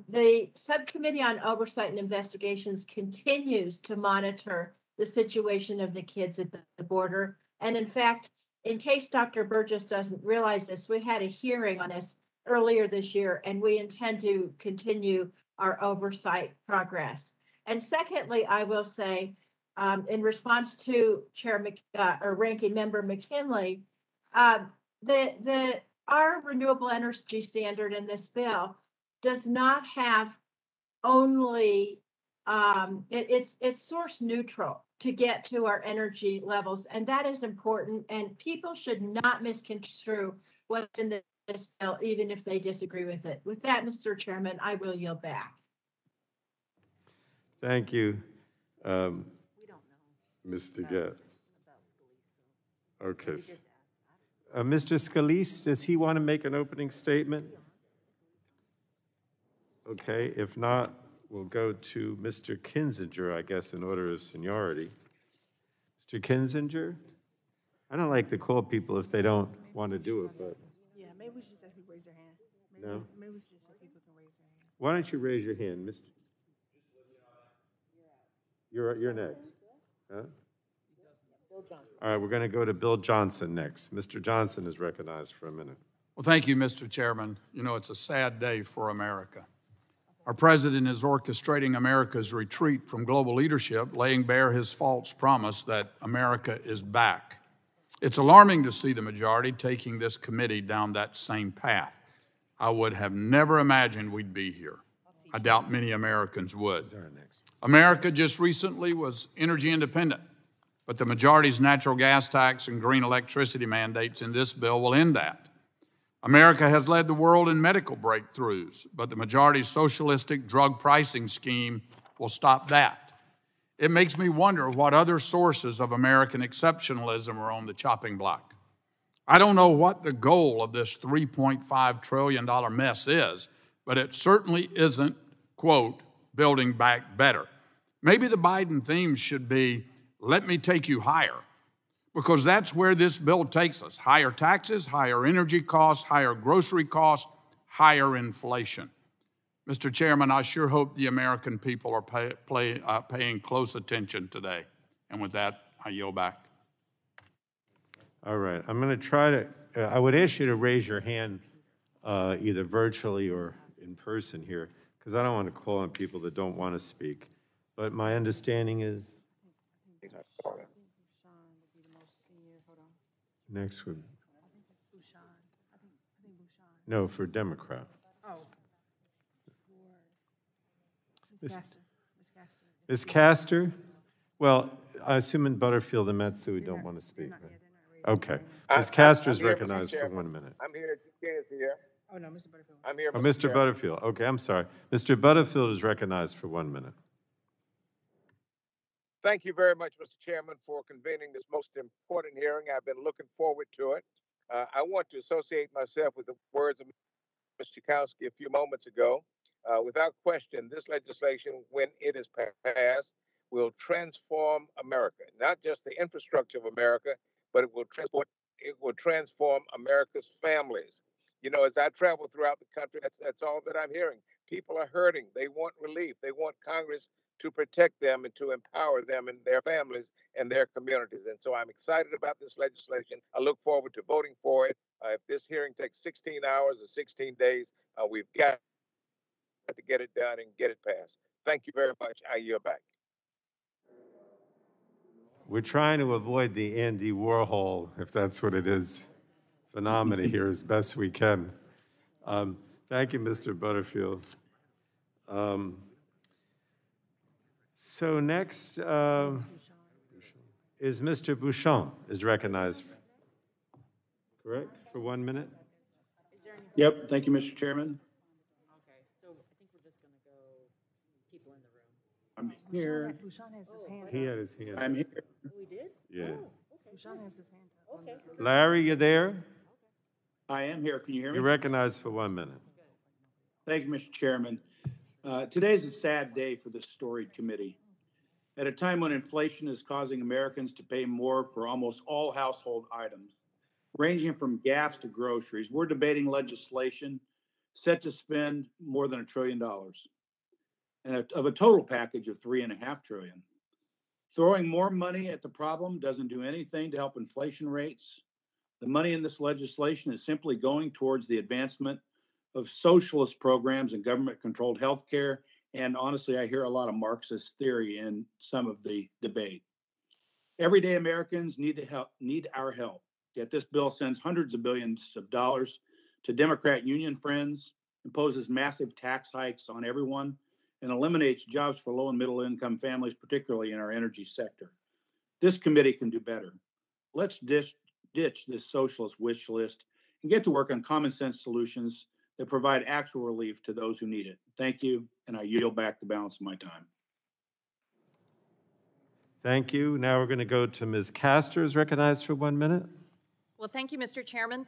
the Subcommittee on Oversight and Investigations continues to monitor the situation of the kids at the border. And in fact, in case Dr. Burgess doesn't realize this, we had a hearing on this earlier this year, and we intend to continue our oversight progress. And secondly, I will say, in response to or Ranking Member McKinley, our renewable energy standard in this bill does not have only it's source neutral to get to our energy levels, and that is important. And people should not misconstrue what's in this bill, even if they disagree with it. With that, Mr. Chairman, I will yield back. Thank you, Ms. DeGette. Okay. Mr. Scalise, does he want to make an opening statement? Okay, if not, we'll go to Mr. Kinzinger, I guess, in order of seniority. Mr. Kinzinger? I don't like to call people if they don't want to do it, but. Yeah, maybe we should just have people raise their hand. Maybe we should just have people can raise their hand. Why don't you raise your hand, Mr. You're next. Huh? All right, we're going to go to Bill Johnson next. Mr. Johnson is recognized for a minute. Well, thank you, Mr. Chairman. You know, it's a sad day for America. Our president is orchestrating America's retreat from global leadership, laying bare his false promise that America is back. It's alarming to see the majority taking this committee down that same path. I would have never imagined we'd be here. I doubt many Americans would. America just recently was energy independent, but the majority's natural gas tax and green electricity mandates in this bill will end that. America has led the world in medical breakthroughs, but the majority's socialistic drug pricing scheme will stop that. It makes me wonder what other sources of American exceptionalism are on the chopping block. I don't know what the goal of this $3.5 trillion mess is, but it certainly isn't, quote, building back better. Maybe the Biden theme should be, let me take you higher, because that's where this bill takes us. Higher taxes, higher energy costs, higher grocery costs, higher inflation. Mr. Chairman, I sure hope the American people are paying close attention today. And with that, I yield back. All right, I'm going to try to, I would ask you to raise your hand either virtually or in person here, because I don't want to call on people that don't want to speak. But my understanding is next would no for Democrat. Oh, Ms. Castor? Well, I assume in Butterfield and Matsui don't want to speak. Right? Okay. Ms. Castor is recognized for 1 minute. I'm here. Is here. Oh, no, Mr. Butterfield. I'm here. Oh, Mr. Butterfield. Okay, I'm sorry. Mr. Butterfield is recognized for 1 minute. Thank you very much, Mr. Chairman, for convening this most important hearing. I've been looking forward to it. I want to associate myself with the words of Mr. Chakowski a few moments ago. Without question, this legislation, when it is passed, will transform America, not just the infrastructure of America, but it will transform America's families. You know, as I travel throughout the country, that's all that I'm hearing. People are hurting. They want relief. They want Congress to protect them and to empower them and their families and their communities. And so I'm excited about this legislation. I look forward to voting for it. If this hearing takes 16 hours or 16 days, we've got to get it done and get it passed. Thank you very much. I yield back. We're trying to avoid the Andy Warhol, if that's what it is, phenomena here as best we can. Thank you, Mr. Butterfield. So next is Mr. Bouchon is recognized. Correct? For 1 minute? Yep, thank you, Mr. Chairman. Okay, so I think we're just going to go people in the room. I'm here. Bouchon has his hand He had his hand. I'm here. Oh, he did? Yeah. Okay. Bouchon has his hand up. Okay. Larry, you there? I am here. Can you hear me? You're recognized for 1 minute. Thank you, Mr. Chairman. Today's a sad day for this storied committee. At a time when inflation is causing Americans to pay more for almost all household items, ranging from gas to groceries, we're debating legislation set to spend more than $1 trillion, and of a total package of $3.5 trillion. Throwing more money at the problem doesn't do anything to help inflation rates. The money in this legislation is simply going towards the advancement of socialist programs and government-controlled healthcare. And honestly, I hear a lot of Marxist theory in some of the debate. Everyday Americans need our help. Yet this bill sends hundreds of billions of dollars to Democrat union friends, imposes massive tax hikes on everyone, and eliminates jobs for low and middle income families, particularly in our energy sector. This committee can do better. Let's ditch this socialist wish list and get to work on common sense solutions that provide actual relief to those who need it. Thank you, and I yield back the balance of my time. Thank you. Now we're going to go to Ms. Castor, is recognized for 1 minute. Well, thank you, Mr. Chairman.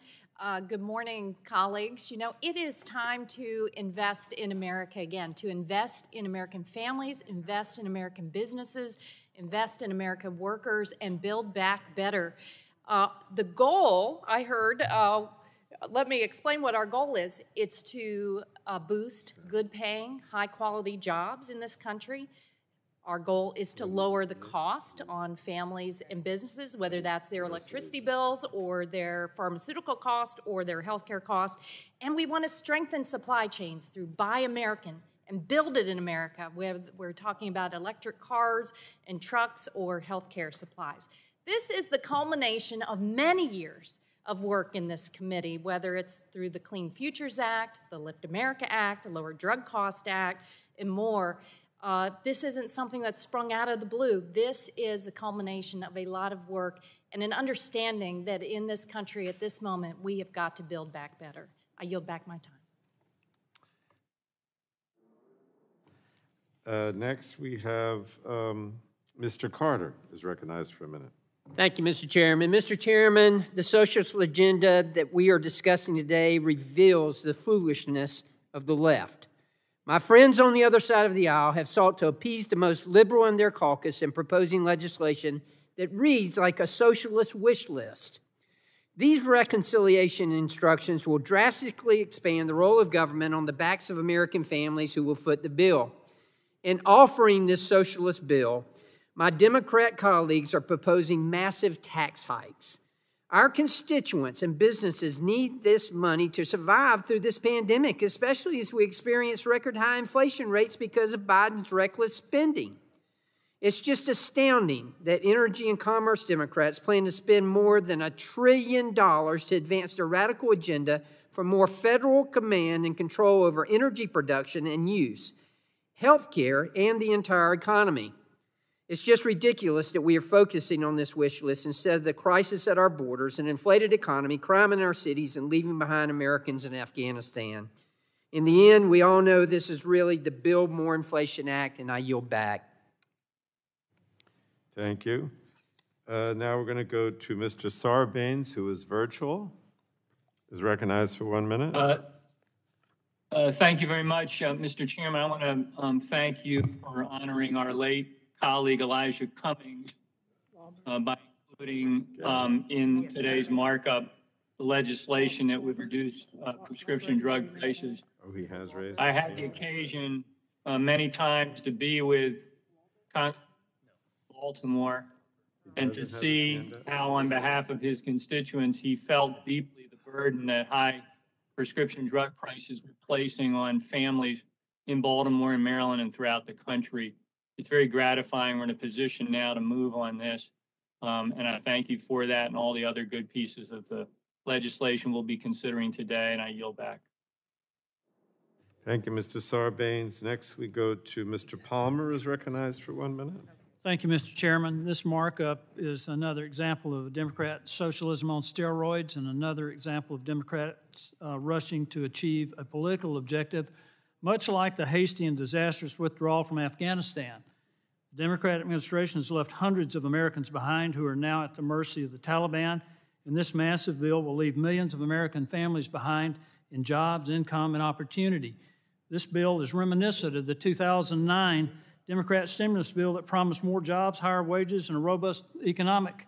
Good morning, colleagues. You know, it is time to invest in America again, to invest in American families, invest in American businesses, invest in American workers, and build back better. The goal, I heard, let me explain what our goal is. It's to boost good-paying, high-quality jobs in this country. Our goal is to lower the cost on families and businesses, whether that's their electricity bills or their pharmaceutical cost or their healthcare cost. And we want to strengthen supply chains through Buy American and Build It in America. We're talking about electric cars and trucks or healthcare supplies. This is the culmination of many years of work in this committee, whether it's through the Clean Futures Act, the Lift America Act, the Lower Drug Cost Act, and more. This isn't something that's sprung out of the blue. This is a culmination of a lot of work and an understanding that in this country at this moment, we have got to build back better. I yield back my time. Next, we have Mr. Carter is recognized for a minute. Thank you, Mr. Chairman. Mr. Chairman, the socialist agenda that we are discussing today reveals the foolishness of the left. My friends on the other side of the aisle have sought to appease the most liberal in their caucus in proposing legislation that reads like a socialist wish list. These reconciliation instructions will drastically expand the role of government on the backs of American families who will foot the bill. In offering this socialist bill, my Democrat colleagues are proposing massive tax hikes. Our constituents and businesses need this money to survive through this pandemic, especially as we experience record high inflation rates because of Biden's reckless spending. It's just astounding that Energy and Commerce Democrats plan to spend more than $1 trillion to advance their radical agenda for more federal command and control over energy production and use, healthcare, and the entire economy. It's just ridiculous that we are focusing on this wish list instead of the crisis at our borders, an inflated economy, crime in our cities, and leaving behind Americans in Afghanistan. In the end, we all know this is really the Build More Inflation Act, and I yield back. Thank you. Now we're going to go to Mr. Sarbanes, who is virtual, is recognized for 1 minute. Thank you very much, Mr. Chairman. I want to thank you for honoring our late colleague Elijah Cummings by including in today's markup the legislation that would reduce prescription drug prices. Oh, he has raised. I had the occasion many times to be with Baltimore and to see how, on behalf of his constituents, he felt deeply the burden that high prescription drug prices were placing on families in Baltimore and Maryland and throughout the country. It's very gratifying. We're in a position now to move on this. And I thank you for that and all the other good pieces of the legislation we'll be considering today, and I yield back. Thank you, Mr. Sarbanes. Next, we go to Mr. Palmer, is recognized for 1 minute. Thank you, Mr. Chairman. This markup is another example of Democrat socialism on steroids and another example of Democrats rushing to achieve a political objective, much like the hasty and disastrous withdrawal from Afghanistan. The Democrat administration has left hundreds of Americans behind who are now at the mercy of the Taliban, and this massive bill will leave millions of American families behind in jobs, income, and opportunity. This bill is reminiscent of the 2009 Democrat stimulus bill that promised more jobs, higher wages, and a robust economic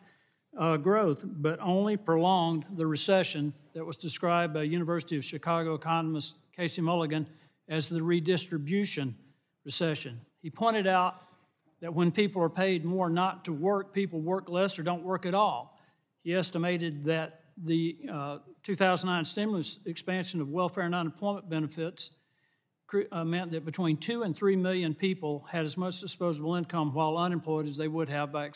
growth, but only prolonged the recession that was described by University of Chicago economist Casey Mulligan as the redistribution recession. He pointed out that when people are paid more not to work, people work less or don't work at all. He estimated that the 2009 stimulus expansion of welfare and unemployment benefits meant that between 2 and 3 million people had as much disposable income while unemployed as they would have by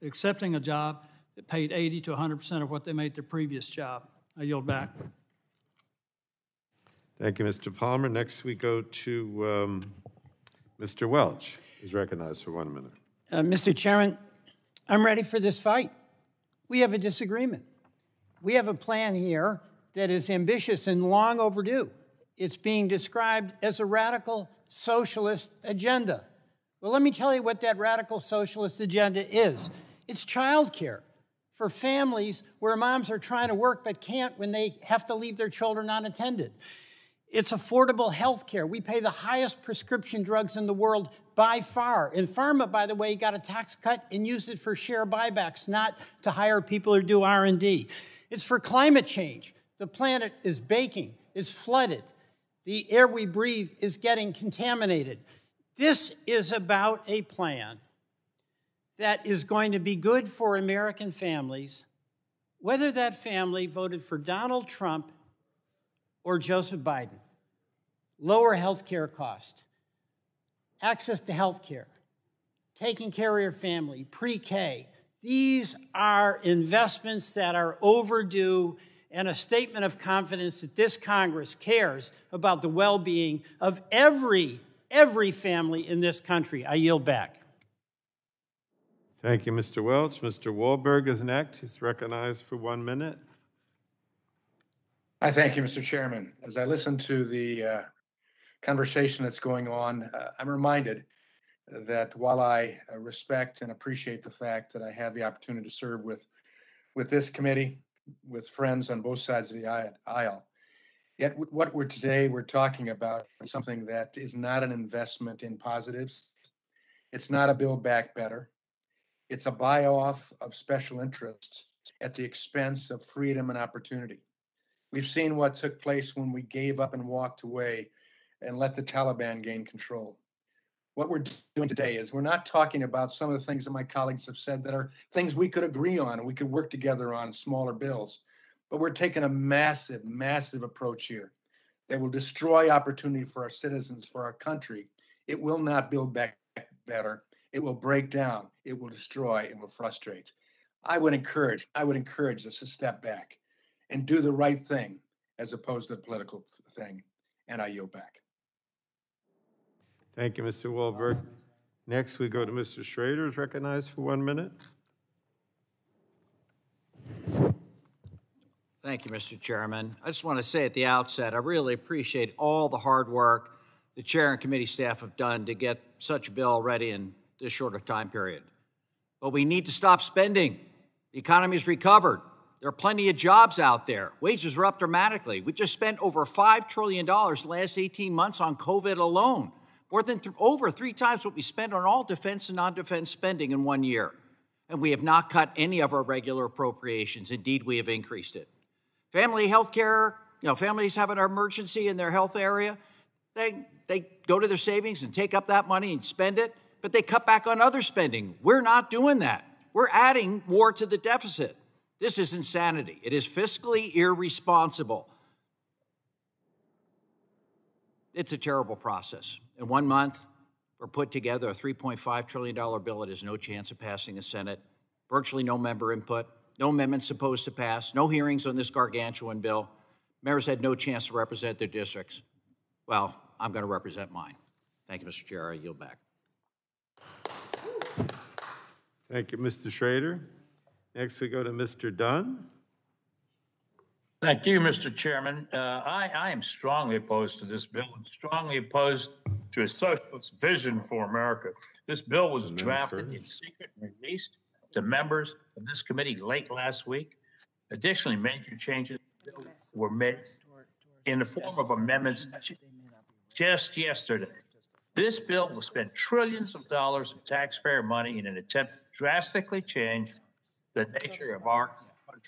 accepting a job that paid 80 to 100% of what they made their previous job. I yield back. Thank you, Mr. Palmer. Next, we go to Mr. Welch, who's recognized for 1 minute. Mr. Chairman, I'm ready for this fight. We have a disagreement. We have a plan here that is ambitious and long overdue. It's being described as a radical socialist agenda. Well, let me tell you what that radical socialist agenda is. It's childcare for families where moms are trying to work but can't when they have to leave their children unattended. It's affordable health care. We pay the highest prescription drugs in the world by far. And pharma, by the way, got a tax cut and used it for share buybacks, not to hire people or do R&D. It's for climate change. The planet is baking, it's flooded. The air we breathe is getting contaminated. This is about a plan that is going to be good for American families, whether that family voted for Donald Trump or Joseph Biden. Lower health care costs, access to health care, taking care of your family, pre-K. These are investments that are overdue and a statement of confidence that this Congress cares about the well-being of every family in this country. I yield back. Thank you, Mr. Welch. Mr. Wahlberg is next. He's recognized for 1 minute. I thank you, Mr. Chairman. As I listen to the conversation that's going on, I'm reminded that while I respect and appreciate the fact that I have the opportunity to serve with this committee, with friends on both sides of the aisle, yet what we're talking about is something that is not an investment in positives. It's not a Build Back Better. It's a buy-off of special interests at the expense of freedom and opportunity. We've seen what took place when we gave up and walked away and let the Taliban gain control. What we're doing today is we're not talking about some of the things that my colleagues have said that are things we could agree on and we could work together on smaller bills. But we're taking a massive, massive approach here that will destroy opportunity for our citizens, for our country. It will not build back better. It will break down. It will destroy. It will frustrate. I would encourage us to step back and do the right thing as opposed to the political thing. And I yield back. Thank you, Mr. Wahlberg. Next, we go to Mr. Schrader, who's recognized for 1 minute. Thank you, Mr. Chairman. I just want to say at the outset, I really appreciate all the hard work the chair and committee staff have done to get such a bill ready in this short a time period. But we need to stop spending. The economy's recovered. There are plenty of jobs out there. Wages are up dramatically. We just spent over $5 trillion the last 18 months on COVID alone, more than over 3 times what we spent on all defense and non-defense spending in 1 year. And we have not cut any of our regular appropriations. Indeed, we have increased it. Family health care, families have an emergency in their health area. They go to their savings and take up that money and spend it, but they cut back on other spending. We're not doing that. We're adding more to the deficit. This is insanity. It is fiscally irresponsible. It's a terrible process. In 1 month, we're put together a $3.5 trillion bill that has no chance of passing the Senate. virtually no member input, no amendments supposed to pass, no hearings on this gargantuan bill. Mayors had no chance to represent their districts. Well, I'm going to represent mine. Thank you, Mr. Chair. I yield back. Thank you, Mr. Schrader. Next, we go to Mr. Dunn. Thank you, Mr. Chairman. I am strongly opposed to this bill and strongly opposed to a socialist vision for America. This bill was drafted in secret and released to members of this committee late last week. Additionally, major changes were made in the form of amendments just yesterday. This bill will spend trillions of dollars of taxpayer money in an attempt to drastically change the nature of our country.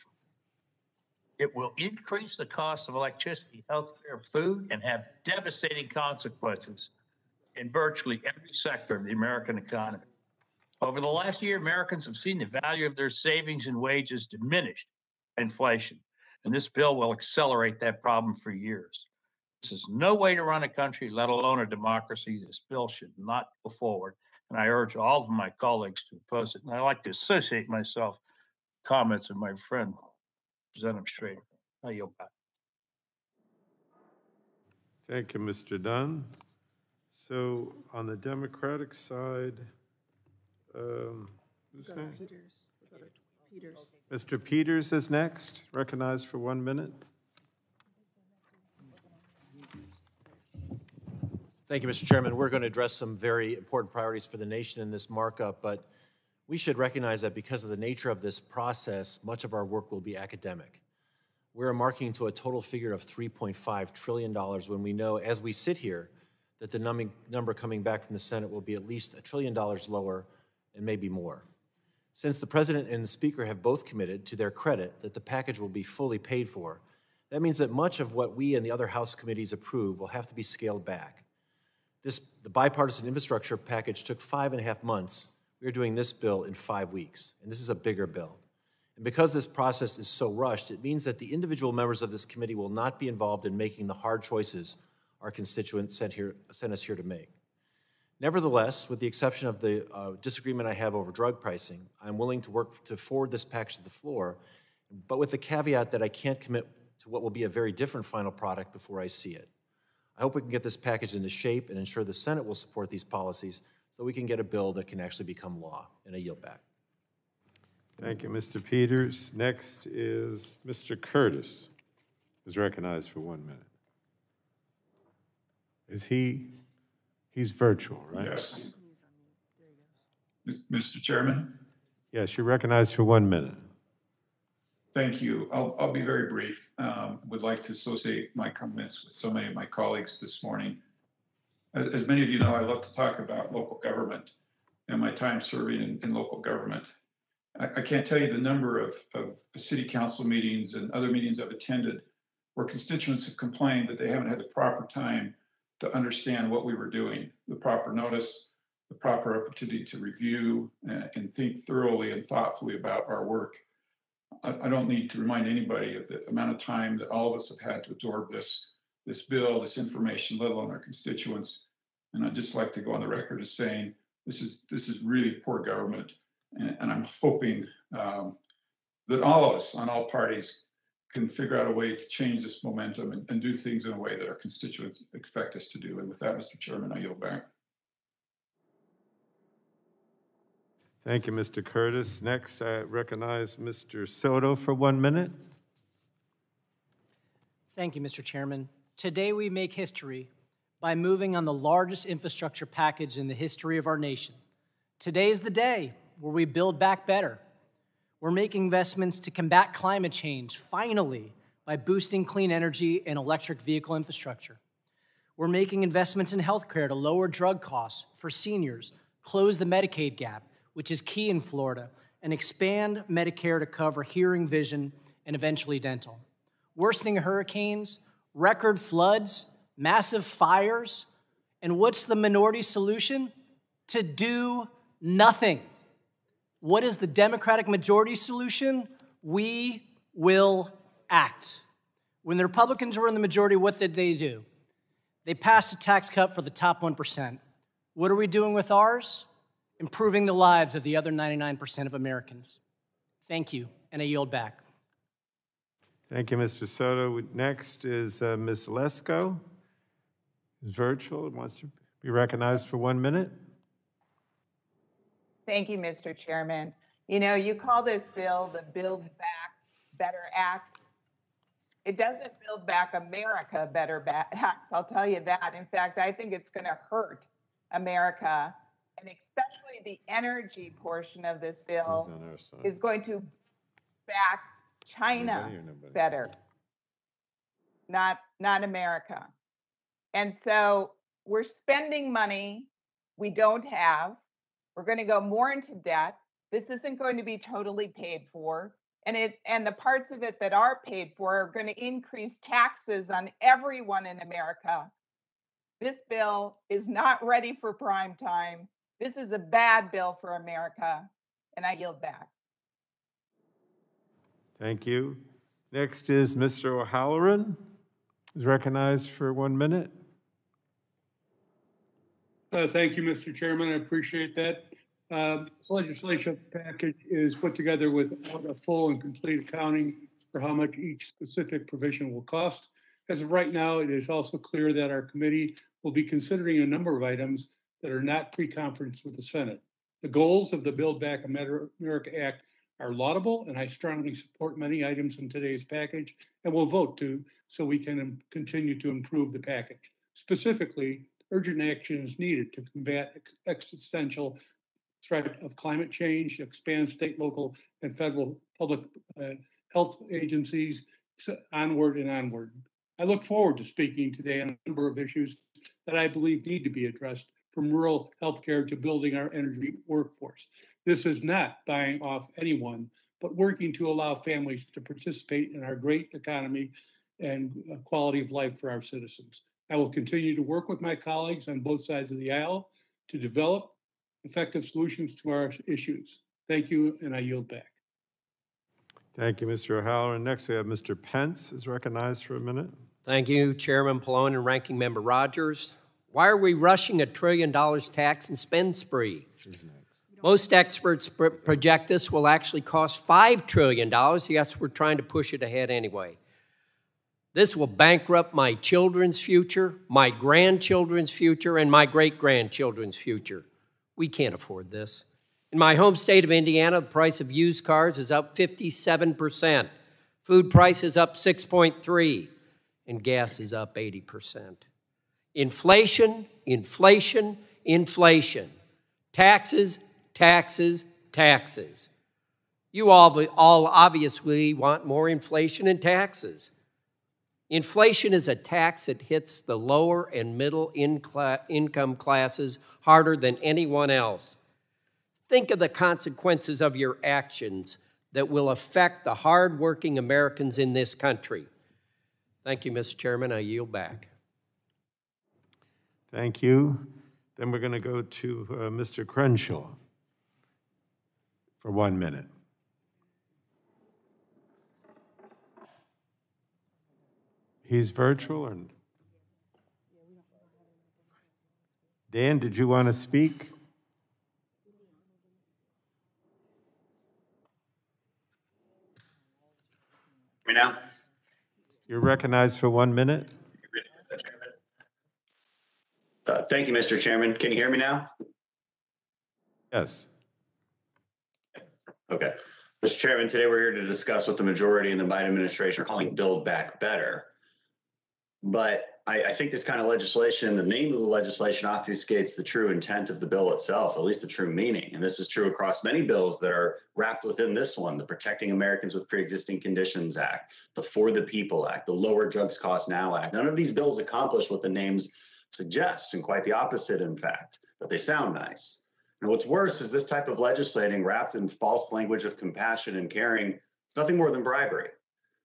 It will increase the cost of electricity, healthcare, food, and have devastating consequences in virtually every sector of the American economy. Over the last year, Americans have seen the value of their savings and wages diminish by inflation, and this bill will accelerate that problem for years. This is no way to run a country, let alone a democracy. This bill should not go forward, and I urge all of my colleagues to oppose it. And I'd like to associate myself with comments of my friend, Representative Schrader. I yield back. Thank you, Mr. Dunn. So on the Democratic side, who's next? Peters. Mr. Peters is next, recognized for 1 minute. Thank you, Mr. Chairman. We're going to address some very important priorities for the nation in this markup, but we should recognize that because of the nature of this process, much of our work will be academic. We're marking to a total figure of $3.5 trillion when we know, as we sit here, that the number coming back from the Senate will be at least $1 trillion lower and maybe more. Since the President and the Speaker have both committed, to their credit, that the package will be fully paid for, that means that much of what we and the other House committees approve will have to be scaled back. The bipartisan infrastructure package took 5.5 months. We are doing this bill in 5 weeks, and this is a bigger bill. And because this process is so rushed, it means that the individual members of this committee will not be involved in making the hard choices our constituents sent us here to make. Nevertheless, with the exception of the disagreement I have over drug pricing, I'm willing to work to forward this package to the floor, but with the caveat that I can't commit to what will be a very different final product before I see it. I hope we can get this package into shape and ensure the Senate will support these policies so we can get a bill that can actually become law. And I yield back. Thank you, Mr. Peters. Next is Mr. Curtis, who's recognized for 1 minute. Is he's virtual, right? Yes. Mr. Chairman? Yes, you're recognized for 1 minute. Thank you. I'll be very brief. Would like to associate my comments with so many of my colleagues this morning. As many of you know, I love to talk about local government and my time serving in local government. I can't tell you the number of city council meetings and other meetings I've attended where constituents have complained that they haven't had the proper time to understand what we were doing, the proper notice, the proper opportunity to review and think thoroughly and thoughtfully about our work. I don't need to remind anybody of the amount of time that all of us have had to absorb this bill, this information, let alone our constituents. And I'd just like to go on the record as saying this is really poor government. And I'm hoping that all of us on all parties can figure out a way to change this momentum and do things in a way that our constituents expect us to do. And with that, Mr. Chairman, I yield back. Thank you, Mr. Curtis. Next, I recognize Mr. Soto for 1 minute. Thank you, Mr. Chairman. Today we make history by moving on the largest infrastructure package in the history of our nation. Today is the day where we build back better. We're making investments to combat climate change, finally, by boosting clean energy and electric vehicle infrastructure. We're making investments in healthcare to lower drug costs for seniors, close the Medicaid gap, which is key in Florida, and expand Medicare to cover hearing, vision, and eventually dental. Worsening hurricanes, record floods, massive fires, and what's the minority solution? To do nothing. What is the Democratic majority solution? We will act. When the Republicans were in the majority, what did they do? They passed a tax cut for the top 1%. What are we doing with ours? Improving the lives of the other 99% of Americans. Thank you, and I yield back. Thank you, Mr. Soto. Next is Ms. Lesko. Is virtual and wants to be recognized for 1 minute. Thank you, Mr. Chairman. You know, you call this bill the Build Back Better Act. It doesn't build back America better act, I'll tell you that. In fact, I think it's going to hurt America, and especially the energy portion of this bill is going to back China better, not America. And so we're spending money we don't have. We're going to go more into debt. This isn't going to be totally paid for. And the parts of it that are paid for are going to increase taxes on everyone in America. This bill is not ready for prime time. This is a bad bill for America, and I yield back. Thank you. Next is Mr. O'Halloran. Is recognized for 1 minute. Thank you, Mr. Chairman. I appreciate that. This legislation package is put together with a full and complete accounting for how much each specific provision will cost. As of right now, it is also clear that our committee will be considering a number of items that are not pre-conference with the Senate. The goals of the Build Back America Act are laudable, and I strongly support many items in today's package and will vote to so we can continue to improve the package. Specifically, urgent action is needed to combat existential threat of climate change, expand state, local, and federal public health agencies, onward and onward. I look forward to speaking today on a number of issues that I believe need to be addressed, from rural healthcare to building our energy workforce. This is not buying off anyone, but working to allow families to participate in our great economy and quality of life for our citizens. I will continue to work with my colleagues on both sides of the aisle to develop effective solutions to our issues. Thank you, and I yield back. Thank you, Mr. O'Halloran. Next, we have Mr. Pence is recognized for 1 minute. Thank you, Chairman Pallone and Ranking Member Rogers. Why are we rushing $1 trillion tax and spend spree? Most experts project this will actually cost $5 trillion, yes, we're trying to push it ahead anyway. This will bankrupt my children's future, my grandchildren's future, and my great-grandchildren's future. We can't afford this. In my home state of Indiana, the price of used cars is up 57%. Food prices up 6.3%, and gas is up 80%. Inflation, inflation, inflation. Taxes, taxes, taxes. You all obviously want more inflation and taxes. Inflation is a tax that hits the lower and middle income classes harder than anyone else. Think of the consequences of your actions that will affect the hardworking Americans in this country. Thank you, Mr. Chairman. I yield back. Thank you. Then we're going to go to Mr. Crenshaw for 1 minute. He's virtual, or Dan, did you want to speak? Me now? You're recognized for 1 minute. Thank you, Mr. Chairman. Can you hear me now? Yes. Okay. Mr. Chairman, today we're here to discuss what the majority and the Biden administration are calling Build Back Better. But I think this kind of legislation, the name of the legislation obfuscates the true intent of the bill itself, at least the true meaning. And this is true across many bills that are wrapped within this one: the Protecting Americans with Pre-Existing Conditions Act, the For the People Act, the Lower Drugs Cost Now Act. None of these bills accomplish what the names suggest, and quite the opposite, in fact, but they sound nice. And what's worse is this type of legislating wrapped in false language of compassion and caring. It's nothing more than bribery.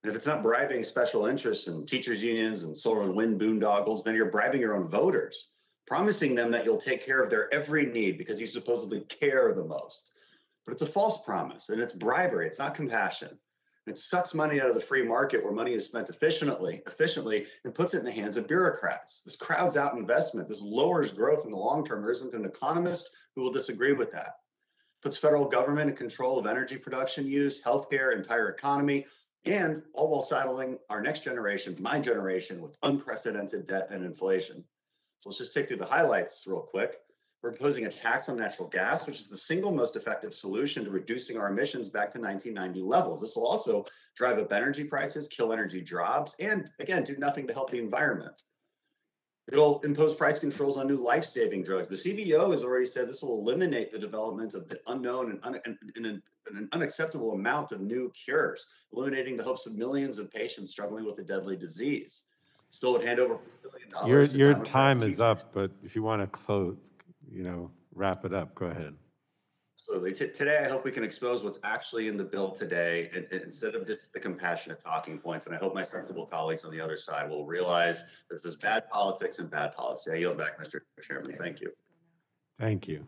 And if it's not bribing special interests and teachers unions and solar and wind boondoggles, then you're bribing your own voters, promising them that you'll take care of their every need because you supposedly care the most. But it's a false promise, and it's bribery. It's not compassion. It sucks money out of the free market where money is spent efficiently, and puts it in the hands of bureaucrats. This crowds out investment. This lowers growth in the long term. There isn't an economist who will disagree with that. puts federal government in control of energy production use, healthcare, entire economy, and all while saddling our next generation, my generation, with unprecedented debt and inflation. So let's just take through the highlights real quick. We're proposing a tax on natural gas, which is the single most effective solution to reducing our emissions back to 1990 levels. This will also drive up energy prices, kill energy jobs, and again, do nothing to help the environment. It'll impose price controls on new life-saving drugs. The CBO has already said this will eliminate the development of the unknown and an unacceptable amount of new cures, eliminating the hopes of millions of patients struggling with a deadly disease. Still would hand over $4 billion. Your time is up, but if you want to close, wrap it up, go ahead. Absolutely. Today, I hope we can expose what's actually in the bill today instead of just the compassionate talking points. And I hope my sensible colleagues on the other side will realize this is bad politics and bad policy. I yield back, Mr. Chairman. Thank you. Thank you.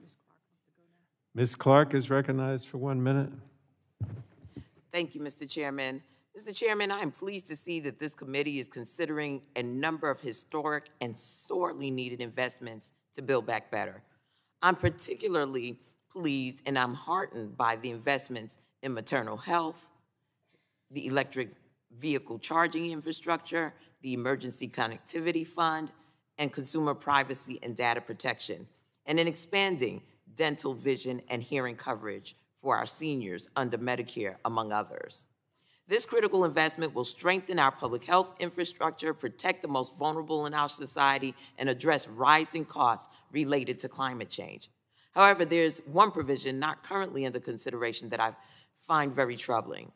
Ms. Clark is recognized for 1 minute. Thank you, Mr. Chairman. Mr. Chairman, I am pleased to see that this committee is considering a number of historic and sorely needed investments to build back better. I'm particularly pleased and I'm heartened by the investments in maternal health, the electric vehicle charging infrastructure, the emergency connectivity fund, and consumer privacy and data protection, and in expanding dental, vision, and hearing coverage for our seniors under Medicare, among others. This critical investment will strengthen our public health infrastructure, protect the most vulnerable in our society, and address rising costs related to climate change. However, there's one provision not currently under consideration that I find very troubling.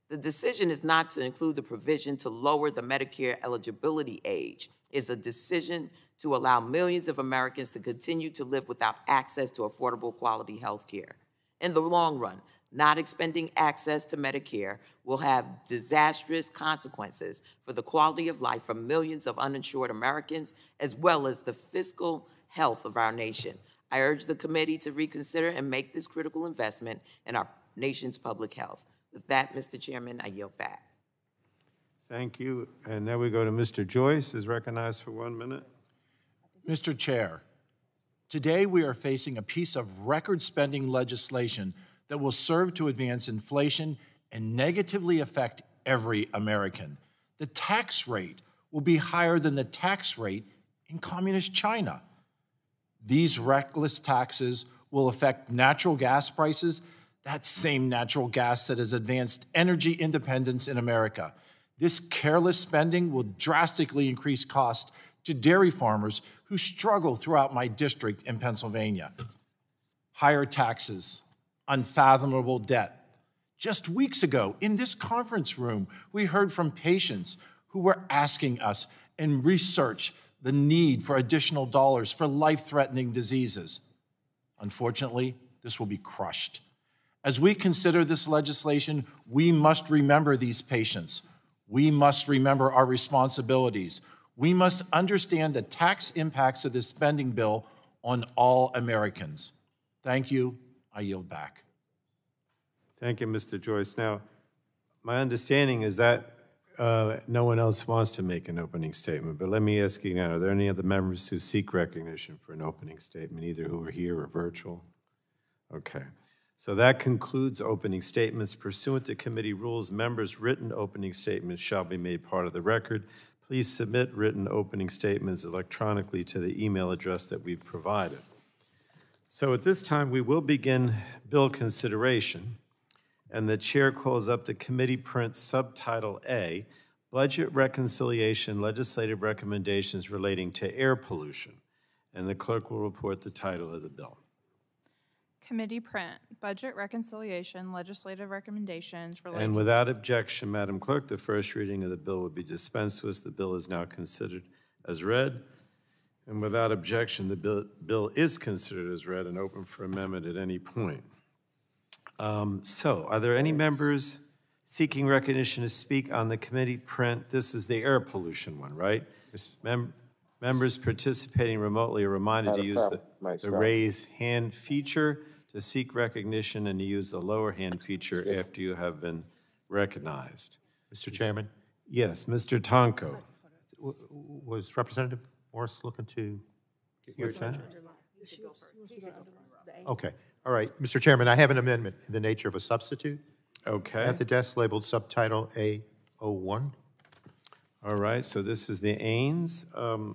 The decision is not to include the provision to lower the Medicare eligibility age. It's a decision to allow millions of Americans to continue to live without access to affordable quality health care. In the long run, not expanding access to Medicare will have disastrous consequences for the quality of life for millions of uninsured Americans, as well as the fiscal health of our nation. I urge the committee to reconsider and make this critical investment in our nation's public health. With that, Mr. Chairman, I yield back. Thank you. And now we go to Mr. Joyce, is recognized for 1 minute. Mr. Chair, today we are facing a piece of record-spending legislation that will serve to advance inflation and negatively affect every American. The tax rate will be higher than the tax rate in communist China. These reckless taxes will affect natural gas prices, that same natural gas that has advanced energy independence in America. This careless spending will drastically increase costs to dairy farmers who struggle throughout my district in Pennsylvania. Higher taxes, unfathomable debt. Just weeks ago, in this conference room, we heard from patients who were asking us and research the need for additional dollars for life-threatening diseases. Unfortunately, this will be crushed. As we consider this legislation, we must remember these patients. We must remember our responsibilities. We must understand the tax impacts of this spending bill on all Americans. Thank you. I yield back. Thank you, Mr. Joyce. Now, my understanding is that no one else wants to make an opening statement, but let me ask you now, are there any other members who seek recognition for an opening statement, either who are here or virtual? Okay. So that concludes opening statements. Pursuant to committee rules, members' written opening statements shall be made part of the record. Please submit written opening statements electronically to the email address that we've provided. So at this time, we will begin bill consideration, and the chair calls up the committee print subtitle A, Budget Reconciliation Legislative Recommendations Relating to Air Pollution, and the clerk will report the title of the bill. Committee print, Budget Reconciliation Legislative Recommendations Relating. And without objection, Madam Clerk, the first reading of the bill would be dispensed with. The bill is now considered as read. And without objection, the bill is considered as read and open for amendment at any point. So, are there any members seeking recognition to speak on the committee print? This is the air pollution one, right? Members participating remotely are reminded to use the raise hand feature to seek recognition and to use the lower hand feature after you have been recognized. Mr. Chairman? Yes, Mr. Tonko. Was Representative Morris looking to get your time? Okay. All right, Mr. Chairman, I have an amendment in the nature of a substitute. Okay. At the desk labeled subtitle A01. All right, so this is the Ains.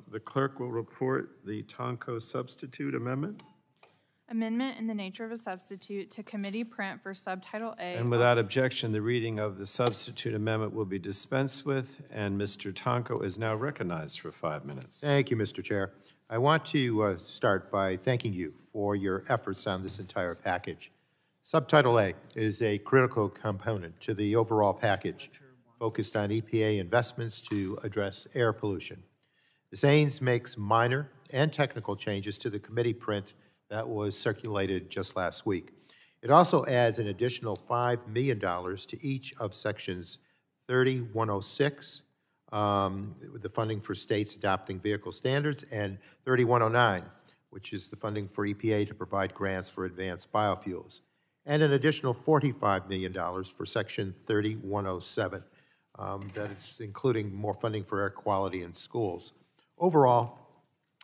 The clerk will report the Tonko substitute amendment. Amendment in the nature of a substitute to committee print for subtitle A. And without objection, the reading of the substitute amendment will be dispensed with, and Mr. Tonko is now recognized for 5 minutes. Thank you, Mr. Chair. I want to start by thanking you for your efforts on this entire package. Subtitle A is a critical component to the overall package focused on EPA investments to address air pollution. This Ains makes minor and technical changes to the committee print that was circulated just last week. It also adds an additional $5 million to each of sections 3106, the funding for states adopting vehicle standards, and 3109, which is the funding for EPA to provide grants for advanced biofuels, and an additional $45 million for section 3107. That is including more funding for air quality in schools. Overall,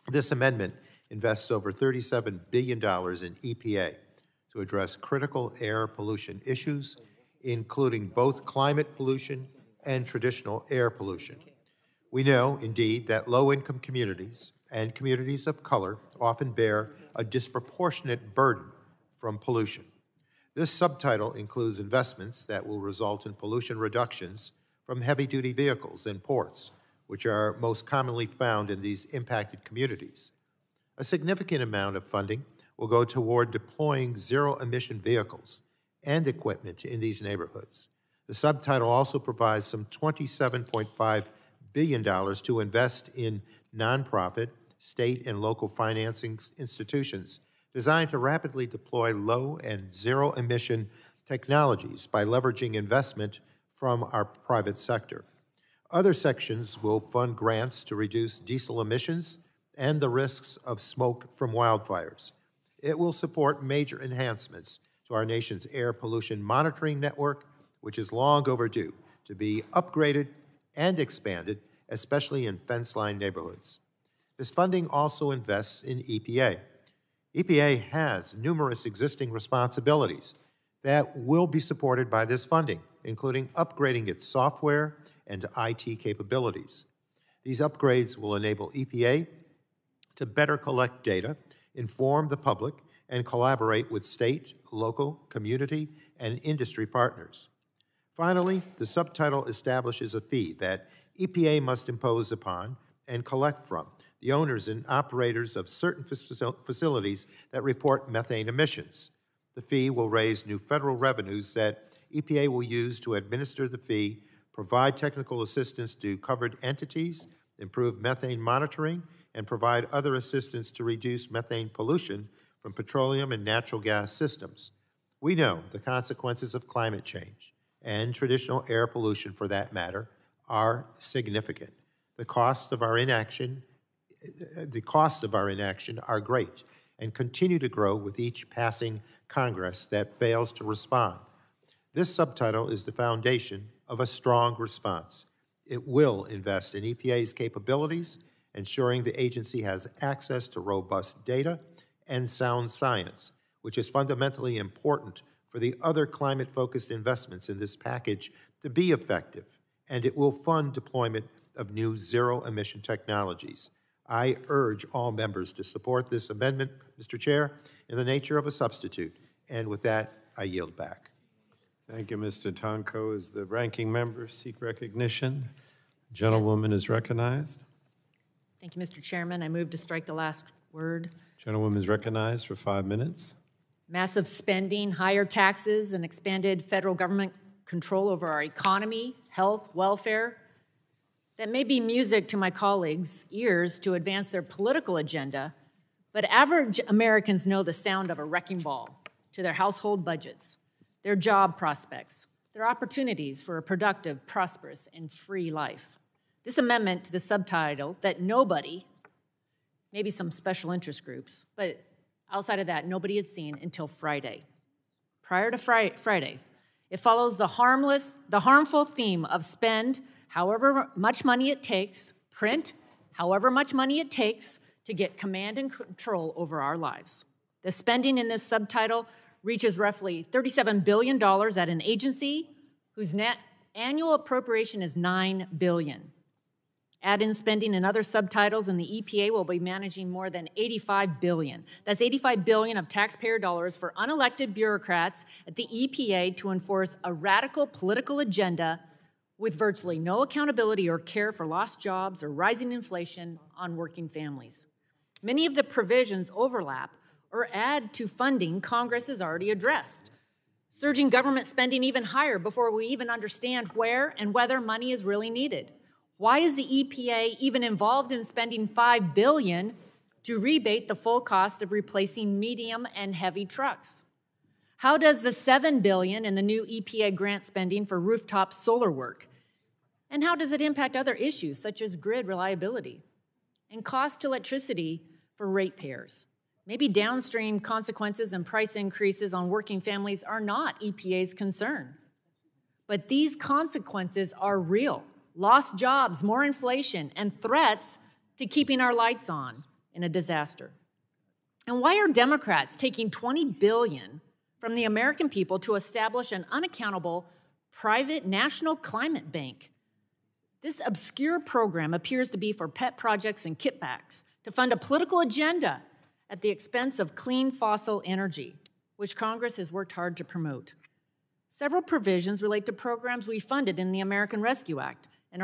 this amendment invests over $37 billion in EPA to address critical air pollution issues, including both climate pollution and traditional air pollution. We know, indeed, that low-income communities and communities of color often bear a disproportionate burden from pollution. This subtitle includes investments that will result in pollution reductions from heavy-duty vehicles and ports, which are most commonly found in these impacted communities. A significant amount of funding will go toward deploying zero-emission vehicles and equipment in these neighborhoods. The subtitle also provides some $27.5 billion to invest in nonprofit, state, and local financing institutions designed to rapidly deploy low and zero-emission technologies by leveraging investment from our private sector. Other sections will fund grants to reduce diesel emissions and the risks of smoke from wildfires. It will support major enhancements to our nation's air pollution monitoring network, which is long overdue to be upgraded and expanded, especially in fence-line neighborhoods. This funding also invests in EPA. EPA has numerous existing responsibilities that will be supported by this funding, including upgrading its software and IT capabilities. These upgrades will enable EPA to better collect data, inform the public, and collaborate with state, local, community, and industry partners. Finally, the subtitle establishes a fee that EPA must impose upon and collect from the owners and operators of certain facilities that report methane emissions. The fee will raise new federal revenues that EPA will use to administer the fee, provide technical assistance to covered entities, improve methane monitoring, and provide other assistance to reduce methane pollution from petroleum and natural gas systems. We know the consequences of climate change and traditional air pollution, for that matter, are significant. The costs of our inaction are great and continue to grow with each passing Congress that fails to respond. This subtitle is the foundation of a strong response. It will invest in EPA's capabilities, ensuring the agency has access to robust data and sound science, which is fundamentally important for the other climate-focused investments in this package to be effective, and it will fund deployment of new zero-emission technologies. I urge all members to support this amendment, Mr. Chair, in the nature of a substitute, and with that, I yield back. Thank you, Mr. Tonko. As the ranking member seek recognition, the gentlewoman is recognized. Thank you, Mr. Chairman. I move to strike the last word. Gentlewoman is recognized for 5 minutes. Massive spending, higher taxes, and expanded federal government control over our economy, health, welfare. That may be music to my colleagues' ears to advance their political agenda, but average Americans know the sound of a wrecking ball to their household budgets, their job prospects, their opportunities for a productive, prosperous, and free life. This amendment to the subtitle that nobody, maybe some special interest groups, but outside of that, nobody had seen until Friday. Prior to Friday, it follows the harmful theme of spend however much money it takes, print however much money it takes to get command and control over our lives. The spending in this subtitle reaches roughly $37 billion at an agency whose net annual appropriation is $9 billion. Add in spending in other subtitles, and the EPA will be managing more than $85 billion. That's $85 billion of taxpayer dollars for unelected bureaucrats at the EPA to enforce a radical political agenda with virtually no accountability or care for lost jobs or rising inflation on working families. Many of the provisions overlap or add to funding Congress has already addressed, surging government spending even higher before we even understand where and whether money is really needed. Why is the EPA even involved in spending $5 billion to rebate the full cost of replacing medium and heavy trucks? How does the $7 billion in the new EPA grant spending for rooftop solar work? And how does it impact other issues such as grid reliability and cost to electricity for ratepayers? Maybe downstream consequences and price increases on working families are not EPA's concern. But these consequences are real. Lost jobs, more inflation, and threats to keeping our lights on in a disaster. And why are Democrats taking $20 billion from the American people to establish an unaccountable private national climate bank? This obscure program appears to be for pet projects and kickbacks to fund a political agenda at the expense of clean fossil energy, which Congress has worked hard to promote. Several provisions relate to programs we funded in the American Rescue Act and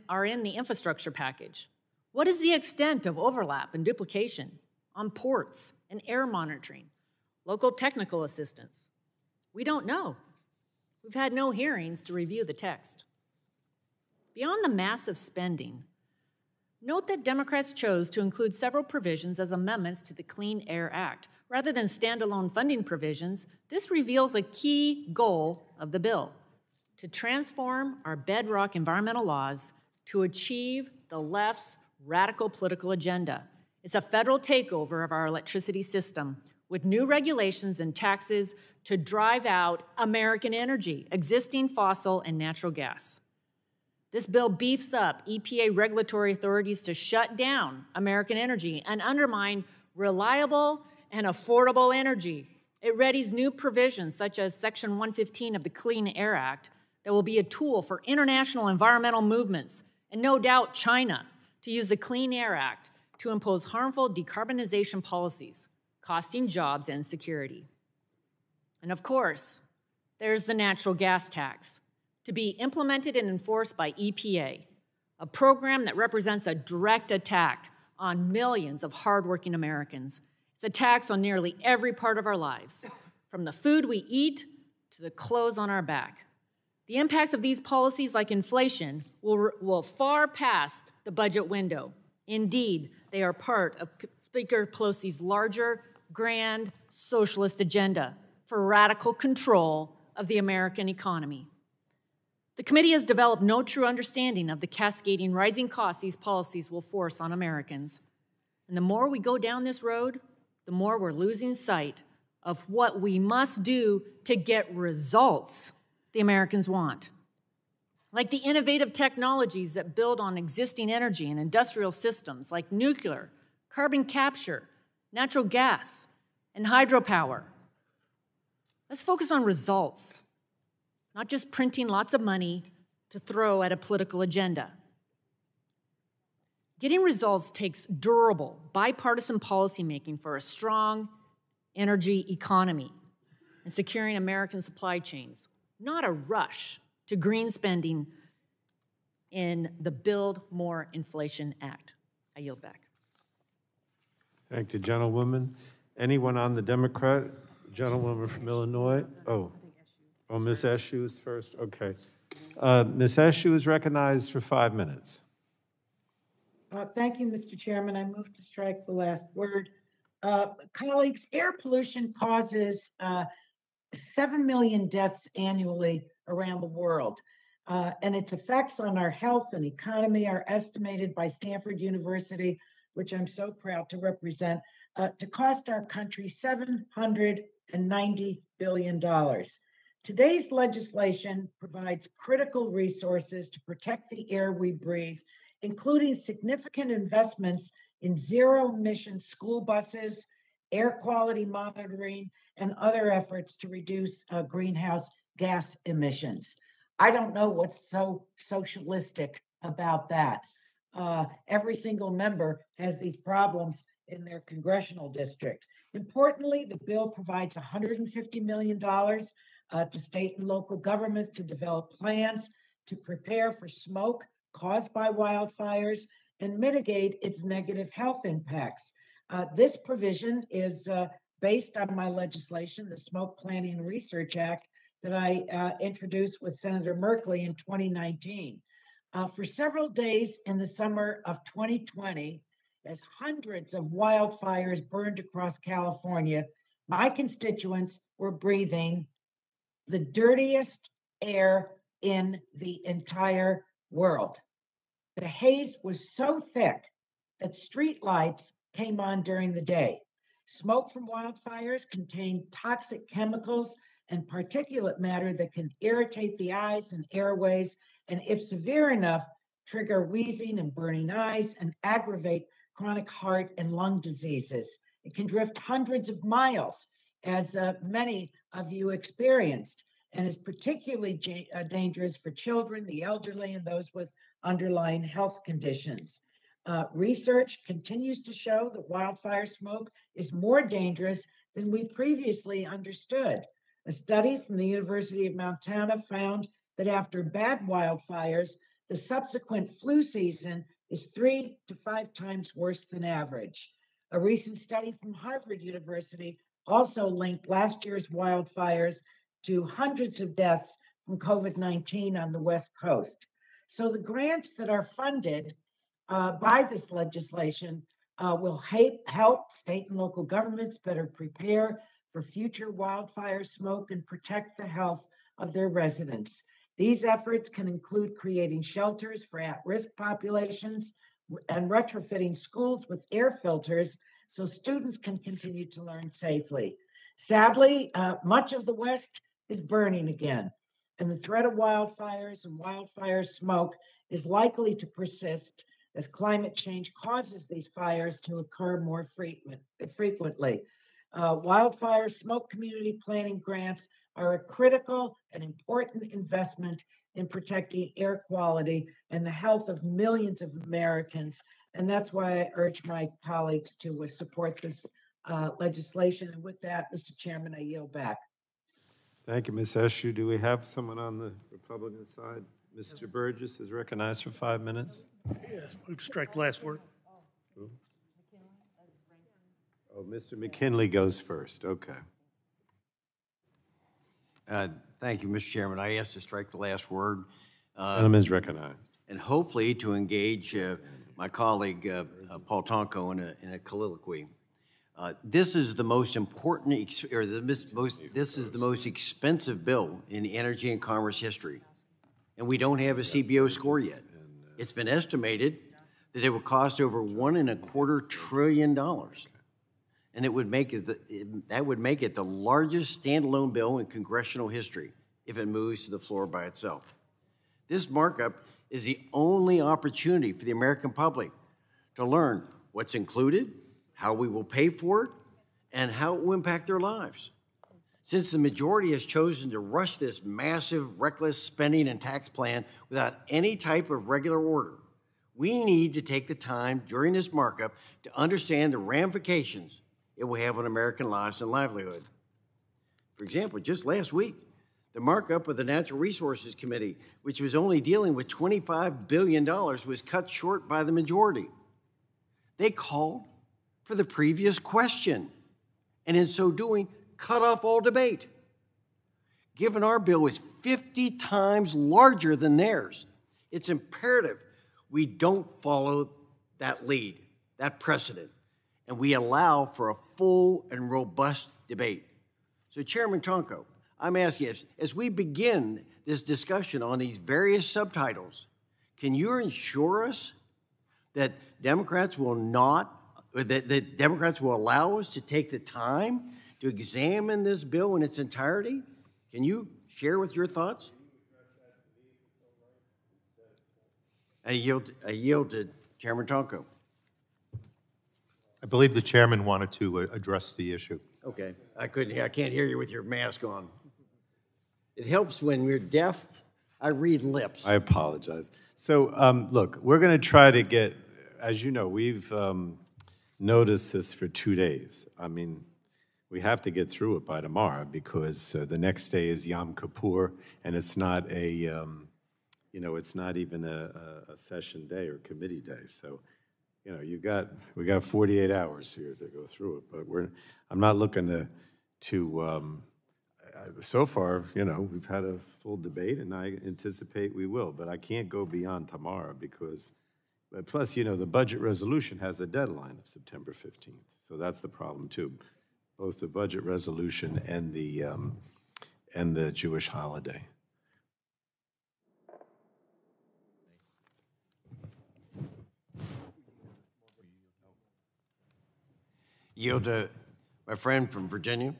are in the infrastructure package. What is the extent of overlap and duplication on ports and air monitoring, local technical assistance? We don't know. We've had no hearings to review the text. Beyond the massive spending, note that Democrats chose to include several provisions as amendments to the Clean Air Act. Rather than standalone funding provisions, this reveals a key goal of the bill: to transform our bedrock environmental laws to achieve the left's radical political agenda. It's a federal takeover of our electricity system with new regulations and taxes to drive out American energy, existing fossil and natural gas. This bill beefs up EPA regulatory authorities to shut down American energy and undermine reliable and affordable energy. It readies new provisions such as Section 115 of the Clean Air Act that will be a tool for international environmental movements, and no doubt China, to use the Clean Air Act to impose harmful decarbonization policies, costing jobs and security. And of course, there's the natural gas tax, to be implemented and enforced by EPA, a program that represents a direct attack on millions of hardworking Americans. It's a tax on nearly every part of our lives, from the food we eat to the clothes on our back. The impacts of these policies, like inflation, will far past the budget window. Indeed, they are part of Speaker Pelosi's larger, grand socialist agenda for radical control of the American economy. The committee has developed no true understanding of the cascading rising costs these policies will force on Americans. And the more we go down this road, the more we're losing sight of what we must do to get results the Americans want. Like the innovative technologies that build on existing energy and industrial systems like nuclear, carbon capture, natural gas, and hydropower. Let's focus on results, not just printing lots of money to throw at a political agenda. Getting results takes durable, bipartisan policymaking for a strong energy economy and securing American supply chains, not a rush to green spending in the Build More Inflation Act. I yield back. Thank you, gentlewoman. Anyone on the Democrat? Gentlewoman from Illinois? Oh, Ms. Eshoo is first. Okay. Ms. Eshoo is recognized for 5 minutes. Thank you, Mr. Chairman. I move to strike the last word. Colleagues, air pollution causes 7 million deaths annually around the world, and its effects on our health and economy are estimated by Stanford University, which I'm so proud to represent, to cost our country $790 billion. Today's legislation provides critical resources to protect the air we breathe, including significant investments in zero-emission school buses, air quality monitoring, and other efforts to reduce greenhouse gas emissions. I don't know what's so socialistic about that. Every single member has these problems in their congressional district. Importantly, the bill provides $150 million to state and local governments to develop plans to prepare for smoke caused by wildfires and mitigate its negative health impacts. This provision is based on my legislation, the Smoke Planning and Research Act, that I introduced with Senator Merkley in 2019. For several days in the summer of 2020, as hundreds of wildfires burned across California, my constituents were breathing the dirtiest air in the entire world. The haze was so thick that street lights came on during the day. Smoke from wildfires contained toxic chemicals and particulate matter that can irritate the eyes and airways, and if severe enough, trigger wheezing and burning eyes and aggravate chronic heart and lung diseases. It can drift hundreds of miles, as many of you experienced, and is particularly dangerous for children, the elderly, and those with underlying health conditions. Research continues to show that wildfire smoke is more dangerous than we previously understood. A study from the University of Montana found that after bad wildfires, the subsequent flu season is 3 to 5 times worse than average. A recent study from Harvard University also linked last year's wildfires to hundreds of deaths from COVID-19 on the West Coast. So the grants that are funded by this legislation will help state and local governments better prepare for future wildfire smoke and protect the health of their residents. These efforts can include creating shelters for at-risk populations and retrofitting schools with air filters so students can continue to learn safely. Sadly, much of the West is burning again, and the threat of wildfires and wildfire smoke is likely to persist as climate change causes these fires to occur more frequently. Wildfire smoke community planning grants are a critical and important investment in protecting air quality and the health of millions of Americans. And that's why I urge my colleagues to support this legislation. And with that, Mr. Chairman, I yield back. Thank you, Ms. Eshoo. Do we have someone on the Republican side? Mr. Burgess is recognized for 5 minutes. Yes, move to strike the last word. Oh, Mr. McKinley goes first. Okay. Thank you, Mr. Chairman. I asked to strike the last word. Gentleman is recognized. And hopefully to engage my colleague, Paul Tonko, in a colloquy. This is the most important, this is the most expensive bill in energy and commerce history. And we don't have a CBO score yet. It's been estimated that it would cost over $1.25 trillion. And it would make it, that would make it the largest standalone bill in congressional history if it moves to the floor by itself. This markup is the only opportunity for the American public to learn what's included, how we will pay for it, and how it will impact their lives. Since the majority has chosen to rush this massive, reckless spending and tax plan without any type of regular order, we need to take the time during this markup to understand the ramifications it will have on American lives and livelihood. For example, just last week, the markup of the Natural Resources Committee, which was only dealing with $25 billion, was cut short by the majority. They called for the previous question, and in so doing, cut off all debate. Given our bill is 50 times larger than theirs, it's imperative we don't follow that lead, that precedent, and we allow for a full and robust debate. So, Chairman Tonko, I'm asking, as we begin this discussion on these various subtitles, can you ensure us that Democrats will allow us to take the time to examine this bill in its entirety? Can you share with your thoughts? I yield to Chairman Tonko. I believe the chairman wanted to address the issue. Okay, I can't hear you with your mask on. It helps when we're deaf. I read lips. I apologize. So, look, we're going to try to get, as you know, we've noticed this for 2 days. I mean, we have to get through it by tomorrow because the next day is Yom Kippur, and it's not a, it's not even a session day or committee day. So, we got 48 hours here to go through it. But I'm not looking to so far, we've had a full debate, and I anticipate we will. But I can't go beyond tomorrow because, plus, the budget resolution has a deadline of September 15th. So that's the problem too, both the budget resolution and the Jewish holiday. Yield to my friend from Virginia.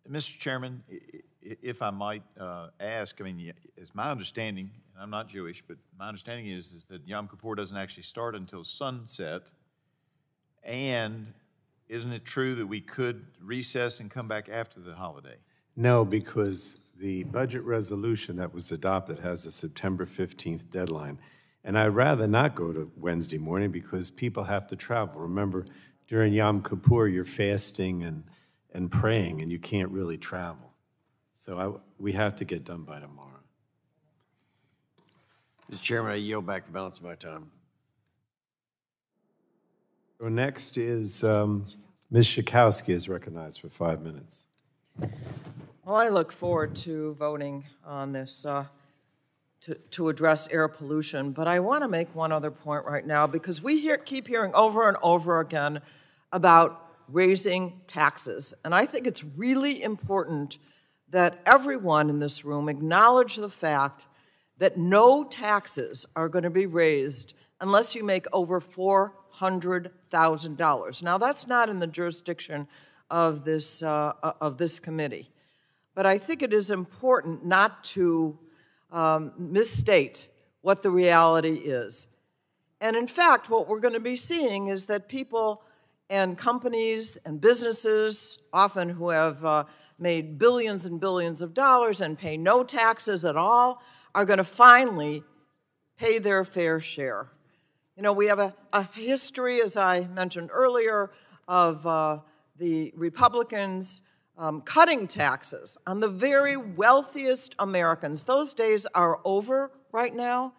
Mr. Chairman, if I might ask, I mean, it's my understanding, and I'm not Jewish, but my understanding is that Yom Kippur doesn't actually start until sunset. And isn't it true that we could recess and come back after the holiday? No, because the budget resolution that was adopted has a September 15th deadline. And I'd rather not go to Wednesday morning because people have to travel. Remember, during Yom Kippur, you're fasting and praying, and you can't really travel. So we have to get done by tomorrow. Mr. Chairman, I yield back the balance of my time. So next is Ms. Schakowsky is recognized for 5 minutes. Well, I look forward to voting on this to address air pollution, but I want to make one other point right now because we keep hearing over and over again about raising taxes. And I think it's really important that everyone in this room acknowledge the fact that no taxes are going to be raised unless you make over $400,000. Now, that's not in the jurisdiction of this committee. But I think it is important not to misstate what the reality is. And in fact, what we're going to be seeing is that people and companies and businesses, often who have made billions and billions of dollars and pay no taxes at all, are going to finally pay their fair share. We have a history, as I mentioned earlier, of the Republicans cutting taxes on the very wealthiest Americans. Those days are over right now,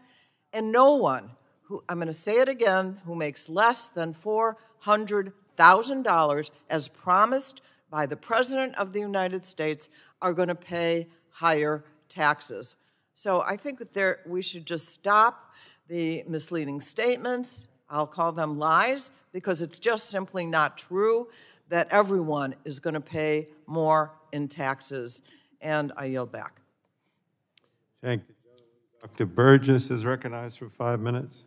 and no one who, I'm going to say it again, who makes less than $400,000, as promised by the President of the United States, are going to pay higher taxes. So I think that we should just stop the misleading statements. I'll call them lies, because it's just simply not true that everyone is going to pay more in taxes. And I yield back. Thank you. Dr. Burgess is recognized for 5 minutes.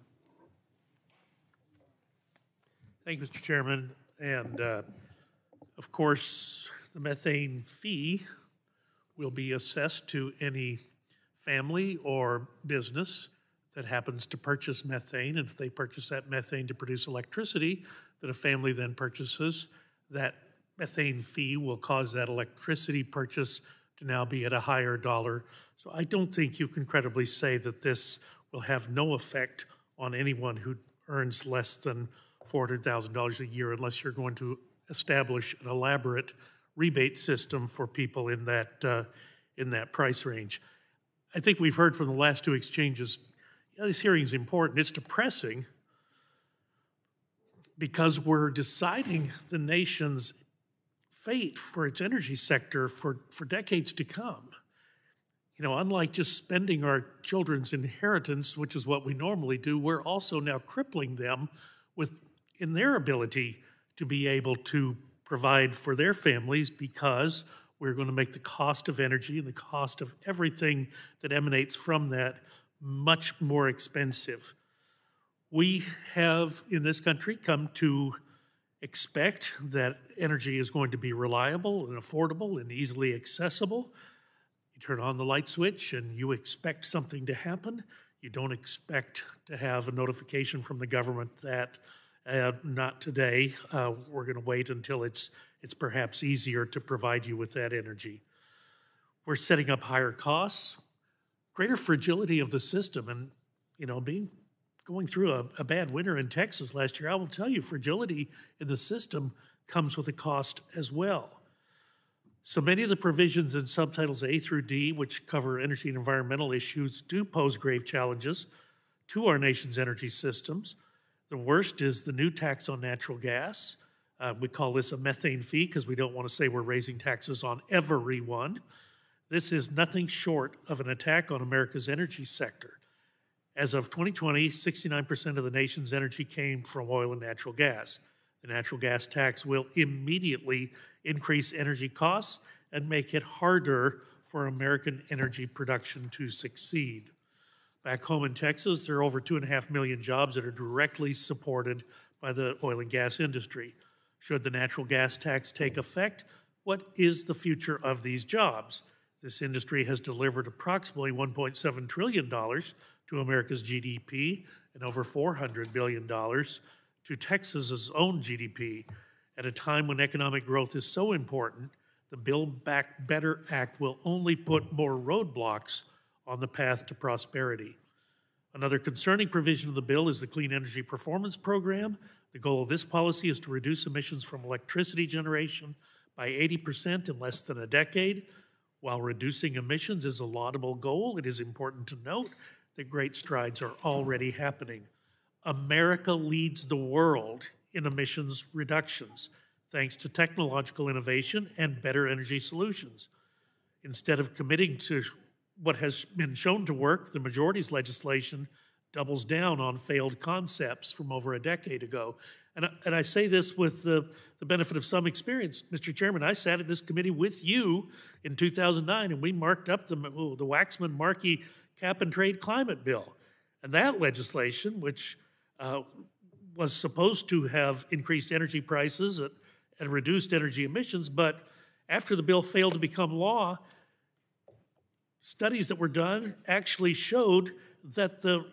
Thank you, Mr. Chairman. And of course, the methane fee will be assessed to any family or business that happens to purchase methane. And if they purchase that methane to produce electricity that a family then purchases, that methane fee will cause that electricity purchase to now be at a higher dollar. So I don't think you can credibly say that this will have no effect on anyone who earns less than $400,000 a year, unless you're going to establish an elaborate rebate system for people in that price range. I think we've heard from the last two exchanges, this hearing is important. It's depressing because we're deciding the nation's fate for its energy sector for decades to come. Unlike just spending our children's inheritance, which is what we normally do, we're also now crippling them in their ability to be able to provide for their families, because we're going to make the cost of energy and the cost of everything that emanates from that much more expensive. We have, in this country, come to expect that energy is going to be reliable and affordable and easily accessible. You turn on the light switch and you expect something to happen. You don't expect to have a notification from the government that Not today. We're going to wait until it's perhaps easier to provide you with that energy. We're setting up higher costs, greater fragility of the system, and going through a bad winter in Texas last year. I will tell you, fragility in the system comes with a cost as well. So many of the provisions in subtitles A through D, which cover energy and environmental issues, do pose grave challenges to our nation's energy systems. The worst is the new tax on natural gas. We call this a methane fee because we don't want to say we're raising taxes on everyone. This is nothing short of an attack on America's energy sector. As of 2020, 69% of the nation's energy came from oil and natural gas. The natural gas tax will immediately increase energy costs and make it harder for American energy production to succeed. Back home in Texas, there are over 2.5 million jobs that are directly supported by the oil and gas industry. Should the natural gas tax take effect, what is the future of these jobs? This industry has delivered approximately $1.7 trillion to America's GDP and over $400 billion to Texas's own GDP. At a time when economic growth is so important, the Build Back Better Act will only put more roadblocks on the path to prosperity. Another concerning provision of the bill is the Clean Energy Performance Program. The goal of this policy is to reduce emissions from electricity generation by 80% in less than a decade. While reducing emissions is a laudable goal, it is important to note that great strides are already happening. America leads the world in emissions reductions, thanks to technological innovation and better energy solutions. Instead of committing to what has been shown to work, the majority's legislation doubles down on failed concepts from over a decade ago. And I say this with the benefit of some experience. Mr. Chairman, I sat at this committee with you in 2009, and we marked up the Waxman-Markey cap and trade climate bill. And that legislation, which was supposed to have increased energy prices and reduced energy emissions, but after the bill failed to become law, studies that were done actually showed that the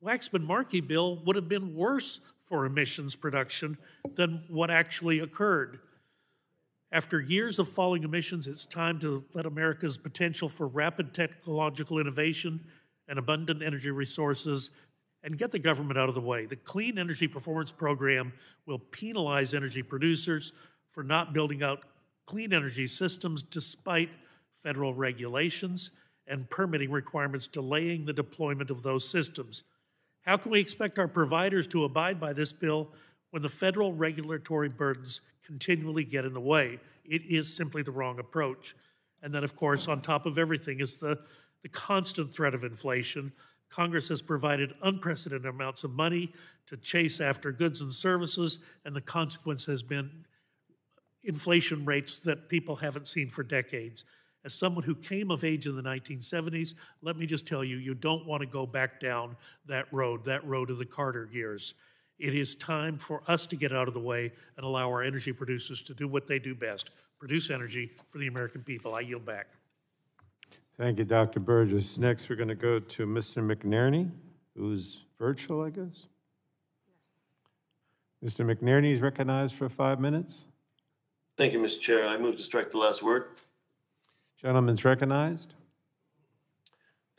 Waxman-Markey bill would have been worse for emissions production than what actually occurred. After years of falling emissions, it's time to let America's potential for rapid technological innovation and abundant energy resources and get the government out of the way. The Clean Energy Performance Program will penalize energy producers for not building out clean energy systems despite federal regulations and permitting requirements delaying the deployment of those systems. How can we expect our providers to abide by this bill when the federal regulatory burdens continually get in the way? It is simply the wrong approach. And then, of course, on top of everything is the constant threat of inflation. Congress has provided unprecedented amounts of money to chase after goods and services, and the consequence has been inflation rates that people haven't seen for decades. As someone who came of age in the 1970s, let me just tell you, you don't want to go back down that road of the Carter years. It is time for us to get out of the way and allow our energy producers to do what they do best, produce energy for the American people. I yield back. Thank you, Dr. Burgess. Next, we're going to go to Mr. McNerney, who's virtual, I guess. Mr. McNerney is recognized for 5 minutes. Thank you, Mr. Chair. I move to strike the last word. Gentleman's recognized.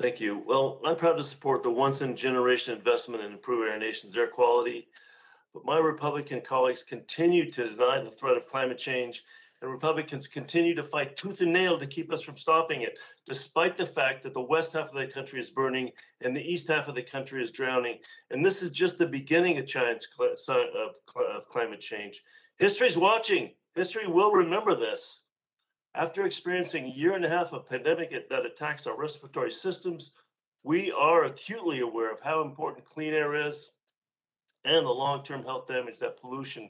Thank you. Well, I'm proud to support the once-in-a-generation investment in improving our nation's air quality, but my Republican colleagues continue to deny the threat of climate change, and Republicans continue to fight tooth and nail to keep us from stopping it, despite the fact that the west half of the country is burning and the east half of the country is drowning. And this is just the beginning of climate change. History's watching. History will remember this. After experiencing a year and a half of pandemic that attacks our respiratory systems, we are acutely aware of how important clean air is and the long-term health damage that pollution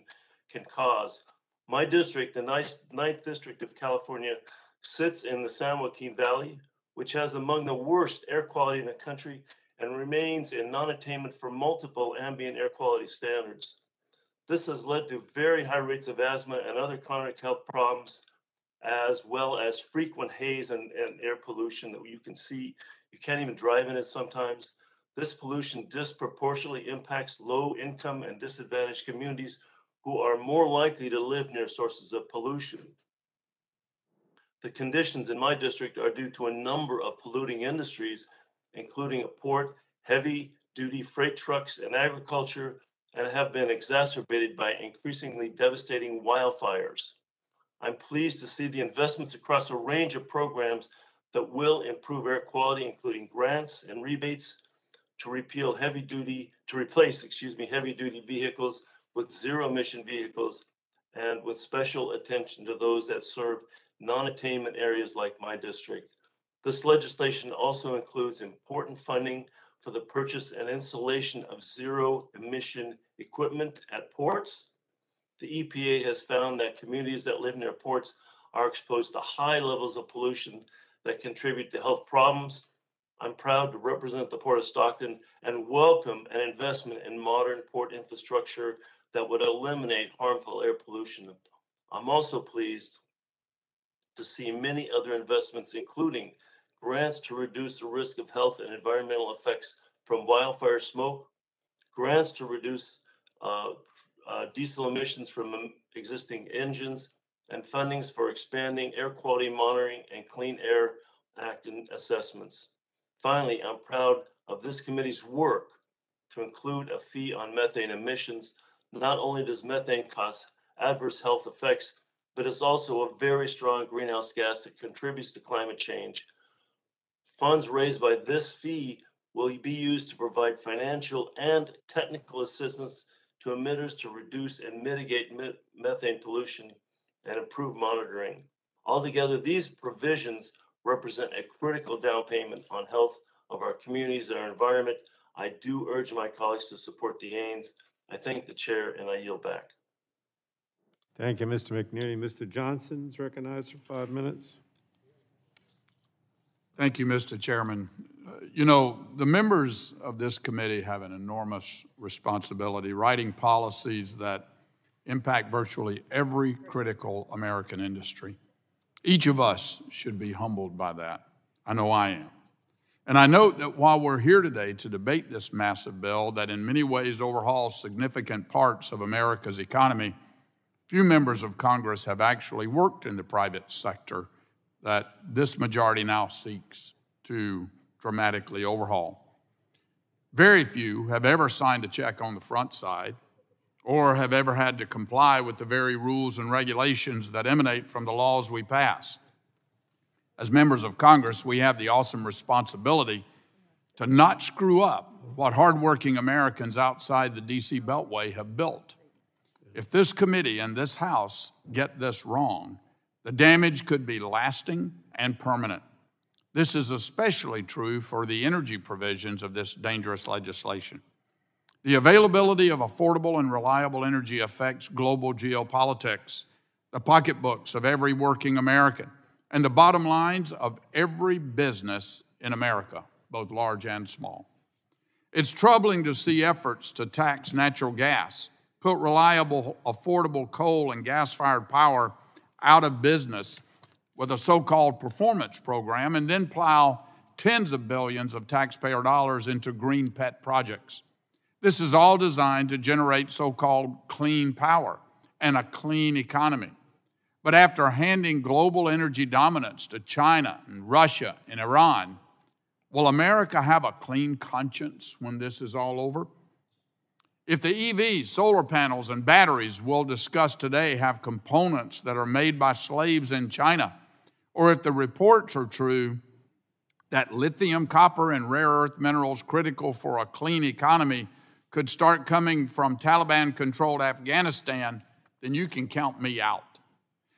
can cause. My district, the 9th District of California, sits in the San Joaquin Valley, which has among the worst air quality in the country and remains in non-attainment for multiple ambient air quality standards. This has led to very high rates of asthma and other chronic health problems, as well as frequent haze and air pollution that you can see. You can't even drive in it sometimes. This pollution disproportionately impacts low-income and disadvantaged communities who are more likely to live near sources of pollution. The conditions in my district are due to a number of polluting industries, including a port, heavy-duty freight trucks, and agriculture, and have been exacerbated by increasingly devastating wildfires. I'm pleased to see the investments across a range of programs that will improve air quality, including grants and rebates to replace heavy-duty vehicles with zero-emission vehicles, and with special attention to those that serve non-attainment areas like my district. This legislation also includes important funding for the purchase and installation of zero-emission equipment at ports. The EPA has found that communities that live near ports are exposed to high levels of pollution that contribute to health problems. I'm proud to represent the Port of Stockton and welcome an investment in modern port infrastructure that would eliminate harmful air pollution. I'm also pleased to see many other investments, including grants to reduce the risk of health and environmental effects from wildfire smoke, grants to reduce diesel emissions from existing engines, and fundings for expanding air quality monitoring and Clean Air Act assessments. Finally, I'm proud of this committee's work to include a fee on methane emissions. Not only does methane cause adverse health effects, but it's also a very strong greenhouse gas that contributes to climate change. Funds raised by this fee will be used to provide financial and technical assistance to emitters to reduce and mitigate methane pollution and improve monitoring. Altogether, these provisions represent a critical down payment on health of our communities and our environment. I do urge my colleagues to support the aims. I thank the chair and I yield back. Thank you, Mr. McNerney. Mr. Johnson is recognized for 5 minutes. Thank you, Mr. Chairman. You know, the members of this committee have an enormous responsibility writing policies that impact virtually every critical American industry. Each of us should be humbled by that. I know I am. And I note that while we're here today to debate this massive bill that in many ways overhauls significant parts of America's economy, few members of Congress have actually worked in the private sector that this majority now seeks to dramatically overhaul. Very few have ever signed a check on the front side or have ever had to comply with the very rules and regulations that emanate from the laws we pass. As members of Congress, we have the awesome responsibility to not screw up what hardworking Americans outside the D.C. Beltway have built. If this committee and this House get this wrong, the damage could be lasting and permanent. This is especially true for the energy provisions of this dangerous legislation. The availability of affordable and reliable energy affects global geopolitics, the pocketbooks of every working American, and the bottom lines of every business in America, both large and small. It's troubling to see efforts to tax natural gas, put reliable, affordable coal and gas-fired power out of business with a so-called performance program, and then plow tens of billions of taxpayer dollars into green pet projects. This is all designed to generate so-called clean power and a clean economy. But after handing global energy dominance to China and Russia and Iran, will America have a clean conscience when this is all over? If the EVs, solar panels, and batteries we'll discuss today have components that are made by slaves in China, or if the reports are true that lithium, copper, and rare earth minerals critical for a clean economy could start coming from Taliban-controlled Afghanistan, then you can count me out.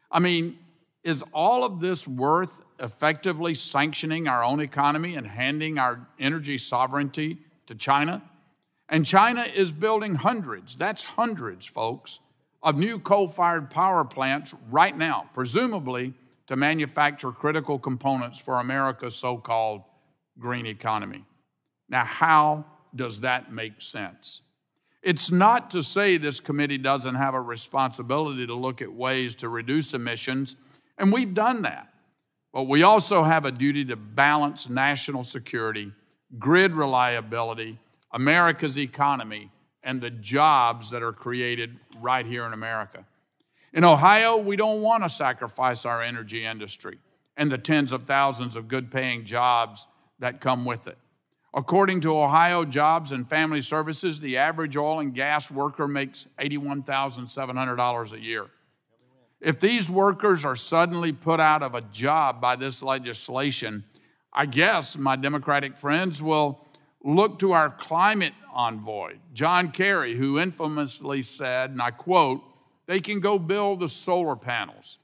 I mean, is all of this worth effectively sanctioning our own economy and handing our energy sovereignty to China? And China is building hundreds, that's hundreds, folks, of new coal-fired power plants right now, presumably to manufacture critical components for America's so-called green economy. Now, how does that make sense? It's not to say this committee doesn't have a responsibility to look at ways to reduce emissions, and we've done that. But we also have a duty to balance national security grid reliability, America's economy, and the jobs that are created right here in America. In Ohio, we don't want to sacrifice our energy industry and the tens of thousands of good-paying jobs that come with it. According to Ohio Jobs and Family Services, the average oil and gas worker makes $81,700 a year. If these workers are suddenly put out of a job by this legislation, I guess my Democratic friends will look to our climate envoy, John Kerry, who infamously said, and I quote, "They can go build the solar panels."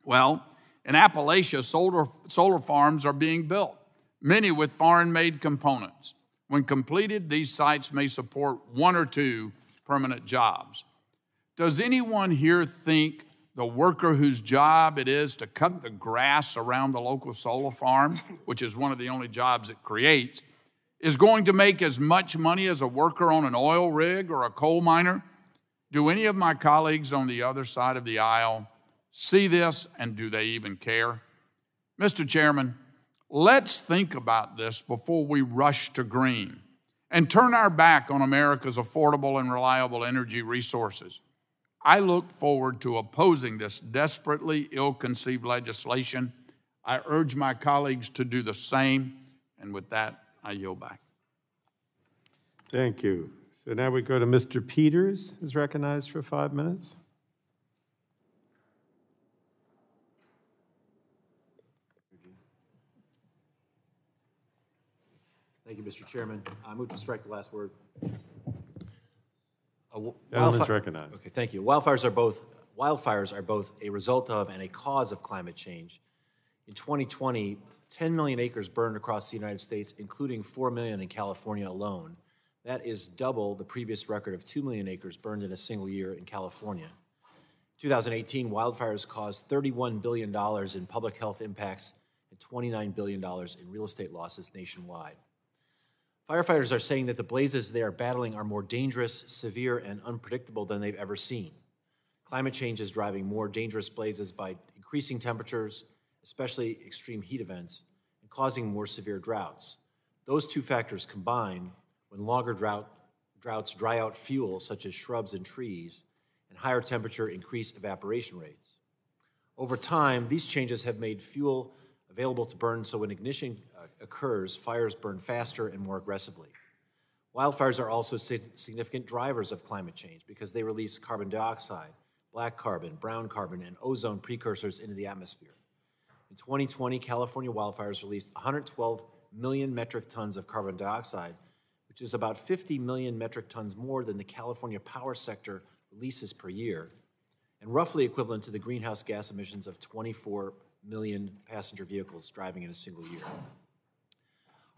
Well, in Appalachia, solar farms are being built, many with foreign-made components. When completed, these sites may support 1 or 2 permanent jobs. Does anyone here think the worker whose job it is to cut the grass around the local solar farm, which is one of the only jobs it creates, is going to make as much money as a worker on an oil rig or a coal miner? Do any of my colleagues on the other side of the aisle see this, and do they even care? Mr. Chairman, let's think about this before we rush to green and turn our back on America's affordable and reliable energy resources. I look forward to opposing this desperately ill-conceived legislation. I urge my colleagues to do the same, and with that, I yield back. Thank you. So now we go to Mr. Peters, who's recognized for 5 minutes. Thank you, Mr. Chairman. I move to strike the last word. Gentleman's recognized. Okay, thank you. Wildfires are both a result of and a cause of climate change. In 2020, 10 million acres burned across the United States, including 4 million in California alone. That is double the previous record of 2 million acres burned in a single year in California. In 2018, wildfires caused $31 billion in public health impacts and $29 billion in real estate losses nationwide. Firefighters are saying that the blazes they are battling are more dangerous, severe, and unpredictable than they've ever seen. Climate change is driving more dangerous blazes by increasing temperatures, especially extreme heat events, and causing more severe droughts. Those two factors combine when longer droughts dry out fuel such as shrubs and trees, and higher temperature increase evaporation rates. Over time, these changes have made fuel available to burn, so when ignition occurs, fires burn faster and more aggressively. Wildfires are also significant drivers of climate change because they release carbon dioxide, black carbon, brown carbon, and ozone precursors into the atmosphere. In 2020, California wildfires released 112 million metric tons of carbon dioxide, which is about 50 million metric tons more than the California power sector releases per year, and roughly equivalent to the greenhouse gas emissions of 24 million passenger vehicles driving in a single year.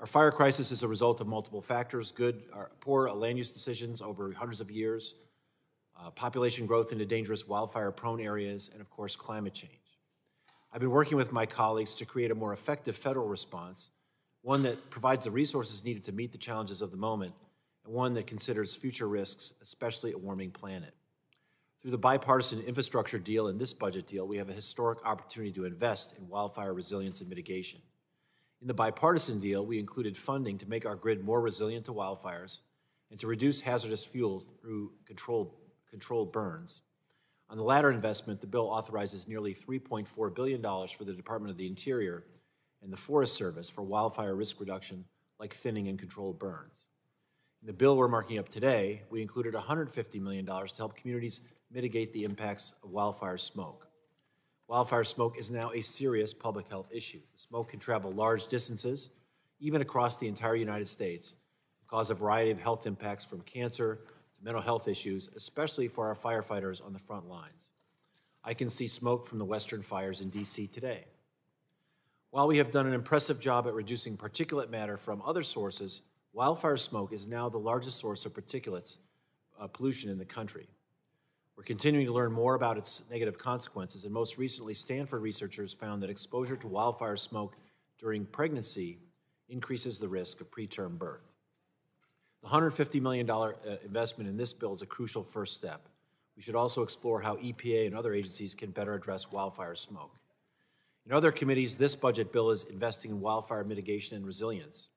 Our fire crisis is a result of multiple factors: poor land use decisions over hundreds of years, population growth into dangerous wildfire-prone areas, and of course, climate change. I've been working with my colleagues to create a more effective federal response, one that provides the resources needed to meet the challenges of the moment, and one that considers future risks, especially a warming planet. Through the bipartisan infrastructure deal and this budget deal, we have a historic opportunity to invest in wildfire resilience and mitigation. In the bipartisan deal, we included funding to make our grid more resilient to wildfires and to reduce hazardous fuels through controlled burns. On the latter investment, the bill authorizes nearly $3.4 billion for the Department of the Interior and the Forest Service for wildfire risk reduction, like thinning and controlled burns. In the bill we're marking up today, we included $150 million to help communities mitigate the impacts of wildfire smoke. Wildfire smoke is now a serious public health issue. The smoke can travel large distances, even across the entire United States, and cause a variety of health impacts from cancer to mental health issues, especially for our firefighters on the front lines. I can see smoke from the western fires in DC today. While we have done an impressive job at reducing particulate matter from other sources, wildfire smoke is now the largest source of particulates pollution in the country. We're continuing to learn more about its negative consequences, and most recently, Stanford researchers found that exposure to wildfire smoke during pregnancy increases the risk of preterm birth. The $150 million investment in this bill is a crucial first step. We should also explore how EPA and other agencies can better address wildfire smoke. In other committees, this budget bill is investing in wildfire mitigation and resilience.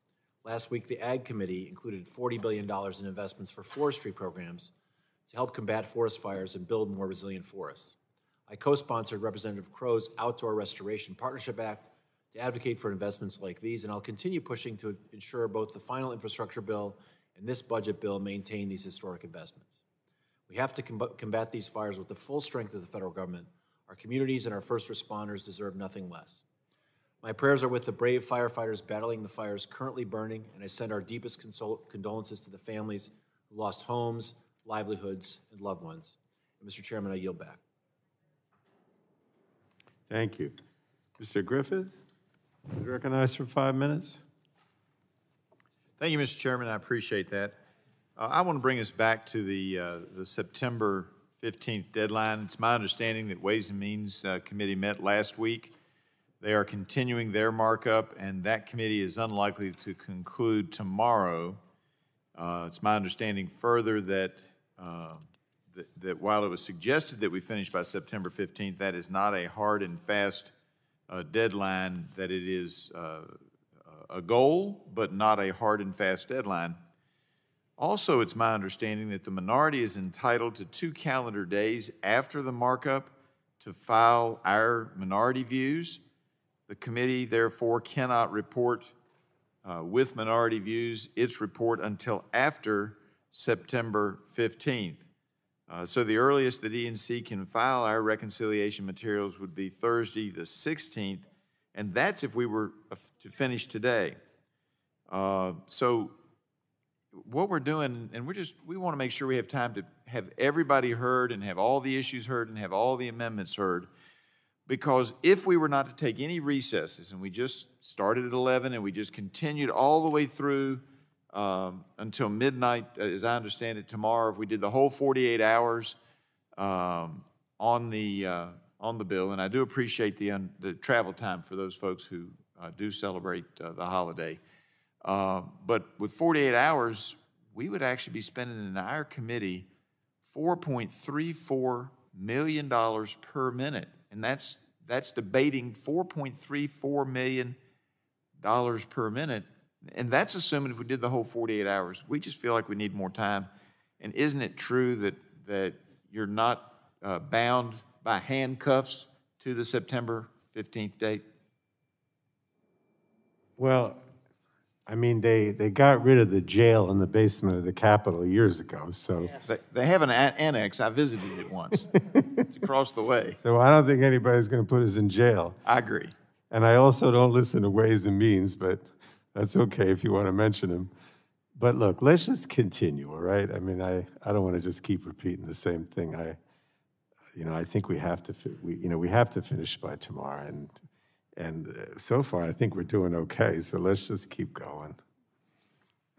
Last week, the Ag Committee included $40 billion in investments for forestry programs to help combat forest fires and build more resilient forests. I co-sponsored Representative Crow's Outdoor Restoration Partnership Act to advocate for investments like these, and I'll continue pushing to ensure both the final infrastructure bill and this budget bill maintain these historic investments. We have to combat these fires with the full strength of the federal government. Our communities and our first responders deserve nothing less. My prayers are with the brave firefighters battling the fires currently burning, and I send our deepest condolences to the families who lost homes, livelihoods, and loved ones. And Mr. Chairman, I yield back. Thank you. Mr. Griffith, is recognized for 5 minutes. Thank you, Mr. Chairman. I appreciate that. I want to bring us back to the September 15th deadline. It's my understanding that Ways and Means Committee met last week. They are continuing their markup, and that committee is unlikely to conclude tomorrow. It's my understanding further that that while it was suggested that we finish by September 15th, that is not a hard and fast deadline, that it is a goal, but not a hard and fast deadline. Also, it's my understanding that the minority is entitled to 2 calendar days after the markup to file our minority views. The committee, therefore, cannot report with minority views its report until after September 15th. So the earliest the DNC can file our reconciliation materials would be Thursday the 16th, and that's if we were to finish today. So what we're doing, and we want to make sure we have time to have everybody heard and have all the issues heard and have all the amendments heard, because if we were not to take any recesses and we just started at 11 and we just continued all the way through until midnight, as I understand it, tomorrow, if we did the whole 48 hours on the bill, and I do appreciate the travel time for those folks who do celebrate the holiday. But with 48 hours, we would actually be spending in our committee $4.34 million per minute, and that's debating $4.34 million per minute. And that's assuming if we did the whole 48 hours. We just feel like we need more time. And isn't it true that you're not bound by handcuffs to the September 15th date? Well, I mean, they got rid of the jail in the basement of the Capitol years ago, so. They have an annex. I visited it once. It's across the way. So I don't think anybody's going to put us in jail. I agree. And I also don't listen to Ways and Means, but that's okay if you want to mention them. But look, let's just continue, all right? I mean, I don't want to just keep repeating the same thing. I think we have to finish by tomorrow, and so far I think we're doing okay. So let's just keep going.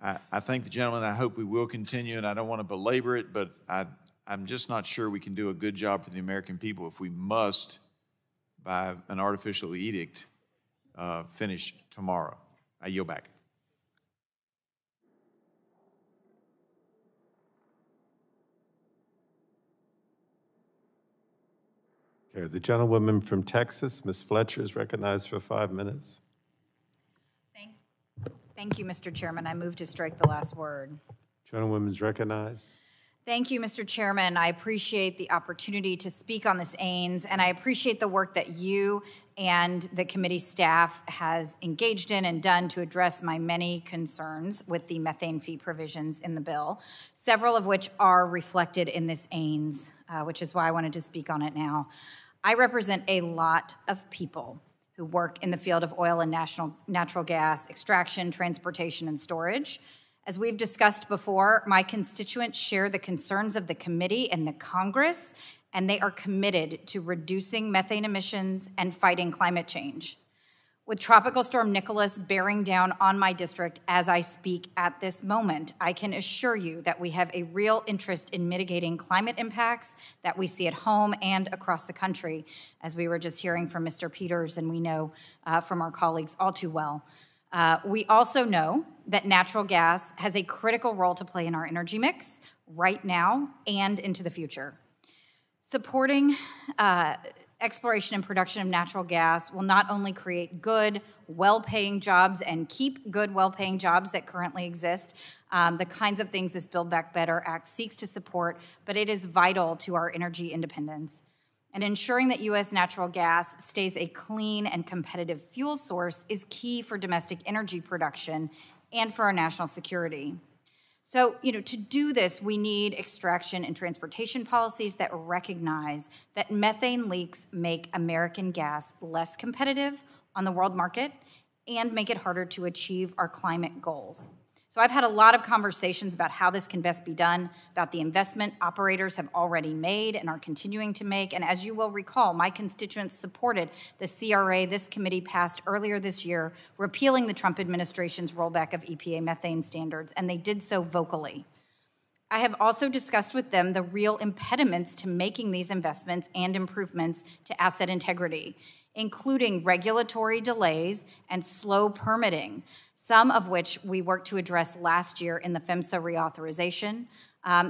I thank the gentleman. I hope we will continue, and I don't want to belabor it, but I'm just not sure we can do a good job for the American people if we must, by an artificial edict, finish tomorrow. I yield back. Okay, the gentlewoman from Texas, Ms. Fletcher, is recognized for 5 minutes. Thank you, Mr. Chairman. I move to strike the last word. Gentlewoman's recognized. Thank you, Mr. Chairman. I appreciate the opportunity to speak on this AINS, and I appreciate the work that you and the committee staff has engaged in and done to address my many concerns with the methane fee provisions in the bill, several of which are reflected in this AINS, which is why I wanted to speak on it now. I represent a lot of people who work in the field of oil and natural gas extraction, transportation, and storage. As we've discussed before, my constituents share the concerns of the committee and the Congress, and they are committed to reducing methane emissions and fighting climate change. With Tropical Storm Nicholas bearing down on my district as I speak at this moment, I can assure you that we have a real interest in mitigating climate impacts that we see at home and across the country, as we were just hearing from Mr. Peters, and we know from our colleagues all too well. We also know that natural gas has a critical role to play in our energy mix right now and into the future. Supporting exploration and production of natural gas will not only create good, well-paying jobs and keep good, well-paying jobs that currently exist, the kinds of things this Build Back Better Act seeks to support, but it is vital to our energy independence. And ensuring that U.S. natural gas stays a clean and competitive fuel source is key for domestic energy production and for our national security. So, to do this, we need extraction and transportation policies that recognize that methane leaks make American gas less competitive on the world market and make it harder to achieve our climate goals. So I've had a lot of conversations about how this can best be done, about the investment operators have already made and are continuing to make. And as you will recall, my constituents supported the CRA this committee passed earlier this year, repealing the Trump administration's rollback of EPA methane standards, and they did so vocally. I have also discussed with them the real impediments to making these investments and improvements to asset integrity, including regulatory delays and slow permitting, some of which we worked to address last year in the PHMSA reauthorization.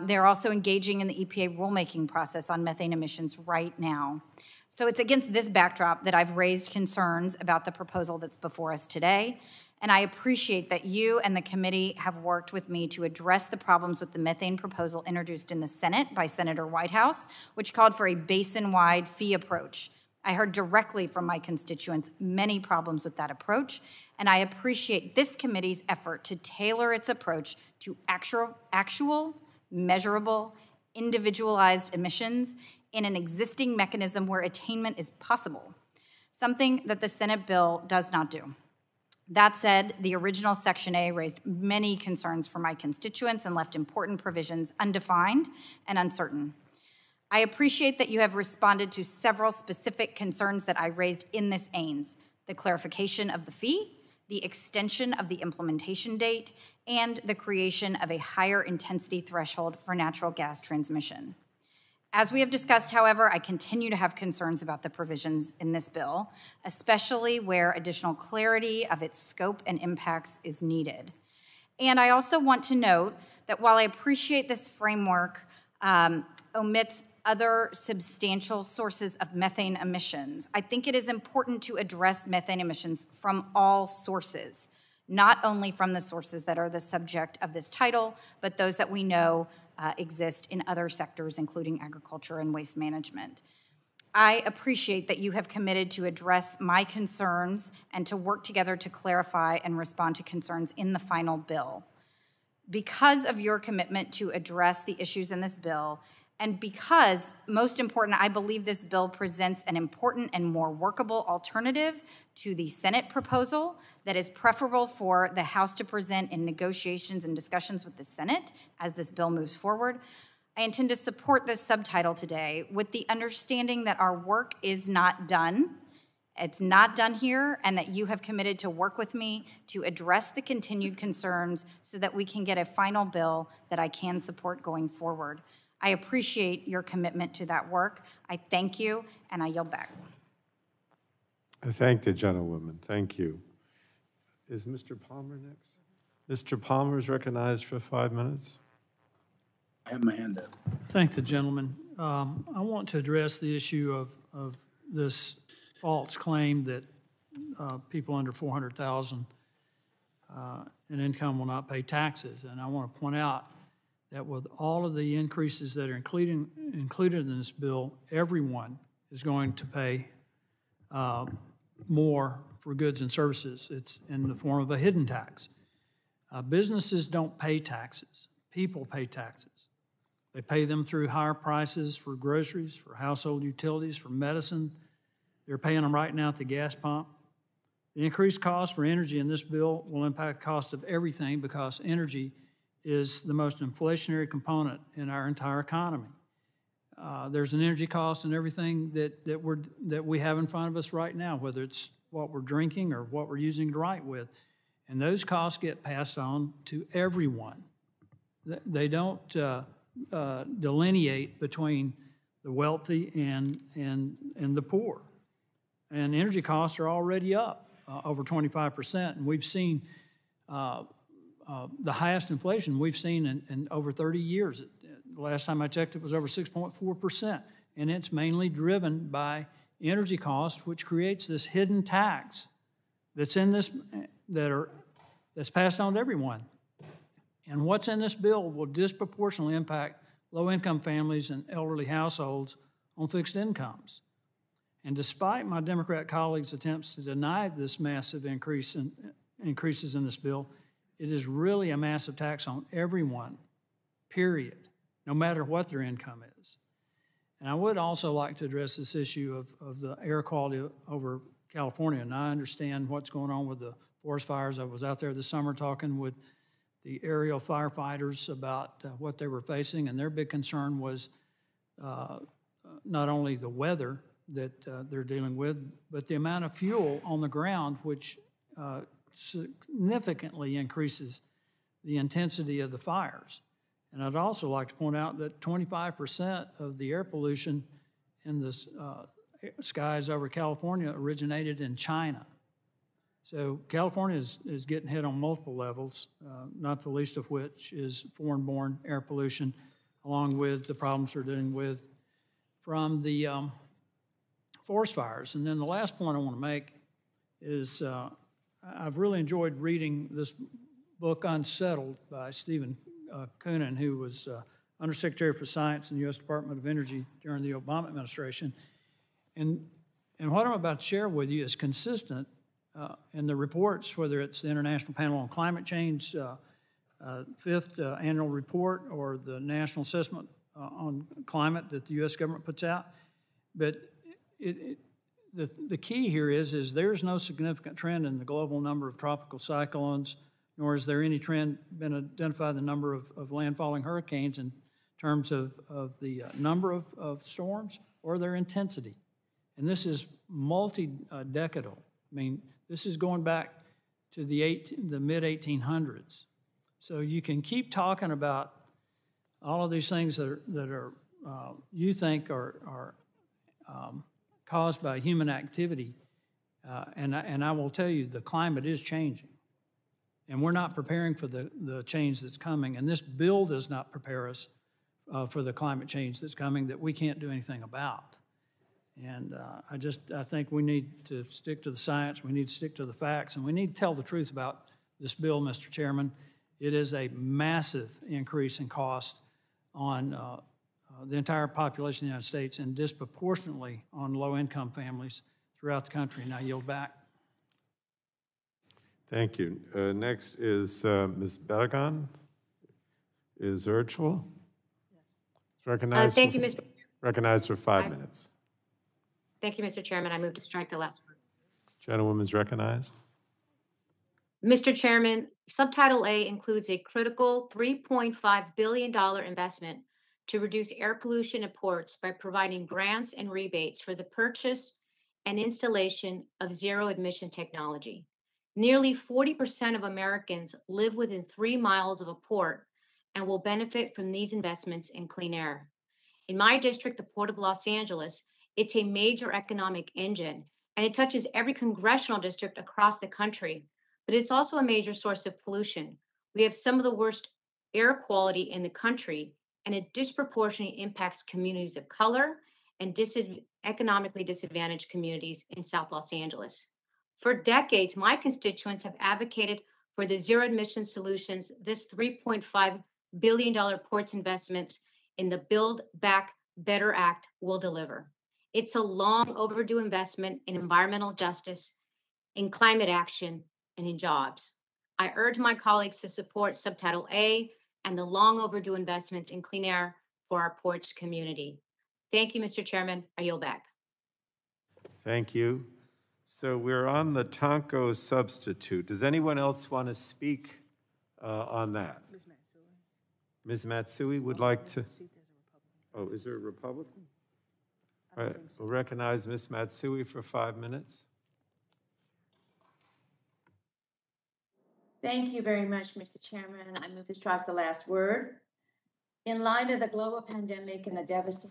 They're also engaging in the EPA rulemaking process on methane emissions right now. So it's against this backdrop that I've raised concerns about the proposal that's before us today. And I appreciate that you and the committee have worked with me to address the problems with the methane proposal introduced in the Senate by Senator Whitehouse, which called for a basin-wide fee approach. I heard directly from my constituents many problems with that approach, and I appreciate this committee's effort to tailor its approach to actual, measurable, individualized emissions in an existing mechanism where attainment is possible, something that the Senate bill does not do. That said, the original Section A raised many concerns for my constituents and left important provisions undefined and uncertain. I appreciate that you have responded to several specific concerns that I raised in this AINS: the clarification of the fee, the extension of the implementation date, and the creation of a higher intensity threshold for natural gas transmission. As we have discussed, however, I continue to have concerns about the provisions in this bill, especially where additional clarity of its scope and impacts is needed. And I also want to note that while I appreciate this framework omits other substantial sources of methane emissions, I think it is important to address methane emissions from all sources, not only from the sources that are the subject of this title, but those that we know exist in other sectors, including agriculture and waste management. I appreciate that you have committed to address my concerns and to work together to clarify and respond to concerns in the final bill. Because of your commitment to address the issues in this bill, and because, most important, I believe this bill presents an important and more workable alternative to the Senate proposal that is preferable for the House to present in negotiations and discussions with the Senate as this bill moves forward, I intend to support this subtitle today with the understanding that our work is not done. It's not done here, and that you have committed to work with me to address the continued concerns so that we can get a final bill that I can support going forward. I appreciate your commitment to that work. I thank you, and I yield back. I thank the gentlewoman. Thank you. Is Mr. Palmer next? Mr. Palmer is recognized for 5 minutes. I have my hand up. Thank the gentleman. I want to address the issue of this false claim that people under $400,000 in income will not pay taxes. And I want to point out that with all of the increases that are included in this bill, everyone is going to pay more for goods and services. It's in the form of a hidden tax. Businesses don't pay taxes. People pay taxes. They pay them through higher prices for groceries, for household utilities, for medicine. They're paying them right now at the gas pump. The increased cost for energy in this bill will impact the cost of everything because energy is the most inflationary component in our entire economy. There's an energy cost in everything that we have in front of us right now, whether it's what we're drinking or what we're using to write with. And those costs get passed on to everyone. They don't delineate between the wealthy and the poor. And energy costs are already up over 25%, and we've seen the highest inflation we've seen in over 30 years. The last time I checked, it was over 6.4%, and it's mainly driven by energy costs, which creates this hidden tax that's in this, that's passed on to everyone. And what's in this bill will disproportionately impact low-income families and elderly households on fixed incomes. And despite my Democrat colleagues' attempts to deny this massive increases in this bill, it is really a massive tax on everyone, period, no matter what their income is. And I would also like to address this issue of the air quality over California. And I understand what's going on with the forest fires. I was out there this summer talking with the aerial firefighters about what they were facing, and their big concern was not only the weather that they're dealing with, but the amount of fuel on the ground, which significantly increases the intensity of the fires. And I'd also like to point out that 25% of the air pollution in the skies over California originated in China. So California is getting hit on multiple levels, not the least of which is foreign-born air pollution, along with the problems we're dealing with from the forest fires. And then the last point I want to make is I've really enjoyed reading this book, Unsettled, by Stephen Koonin, who was Undersecretary for Science in the U.S. Department of Energy during the Obama administration. And what I'm about to share with you is consistent in the reports, whether it's the International Panel on Climate Change, fifth annual report, or the National Assessment on Climate that the U.S. government puts out. But the key here is there's no significant trend in the global number of tropical cyclones, nor is there any trend been identified in the number of landfalling hurricanes in terms of the number of storms or their intensity. And this is multi-decadal. I mean, this is going back to the mid-1800s. So you can keep talking about all of these things that are you think are caused by human activity, and I will tell you the climate is changing, and we're not preparing for the change that's coming. And this bill does not prepare us for the climate change that's coming that we can't do anything about. And I think we need to stick to the science, we need to stick to the facts, and we need to tell the truth about this bill, Mr. Chairman. It is a massive increase in cost on the entire population of the United States and disproportionately on low-income families throughout the country. And I yield back. Thank you. Next is Ms. Bergan. Is virtual? Yes. Recognized. Thank you, Mr. Recognized for 5 minutes. Thank you, Mr. Chairman. I move to strike the last word. Gentlewoman's recognized. Mr. Chairman, Subtitle A includes a critical $3.5 billion investment to reduce air pollution at ports by providing grants and rebates for the purchase and installation of zero-emission technology. Nearly 40% of Americans live within 3 miles of a port and will benefit from these investments in clean air. In my district, the Port of Los Angeles, it's a major economic engine, and it touches every congressional district across the country, but it's also a major source of pollution. We have some of the worst air quality in the country, and it disproportionately impacts communities of color and economically disadvantaged communities in South Los Angeles. For decades, my constituents have advocated for the zero emission solutions this $3.5 billion ports investments in the Build Back Better Act will deliver. It's a long overdue investment in environmental justice, in climate action, and in jobs. I urge my colleagues to support Subtitle A and the long overdue investments in clean air for our ports community. Thank you, Mr. Chairman. I yield back. Thank you. So we're on the Tonko substitute. Does anyone else want to speak on that? Ms. Matsui would like to. Oh, is there a Republican? All right, we'll recognize Ms. Matsui for 5 minutes. Thank you very much, Mr. Chairman. I move to strike the last word. In light of the global pandemic and the devastation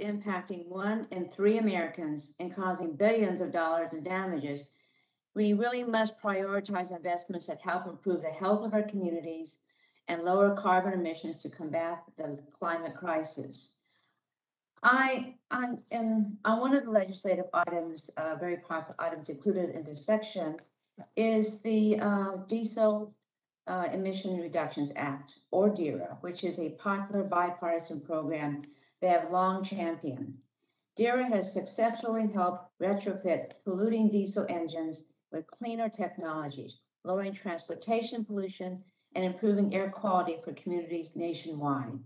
impacting 1 in 3 Americans and causing billions of dollars in damages, we really must prioritize investments that help improve the health of our communities and lower carbon emissions to combat the climate crisis. On one of the legislative items, very popular items included in this section, is the Diesel Emission Reductions Act, or DERA, which is a popular bipartisan program they have long championed. DERA has successfully helped retrofit polluting diesel engines with cleaner technologies, lowering transportation pollution and improving air quality for communities nationwide.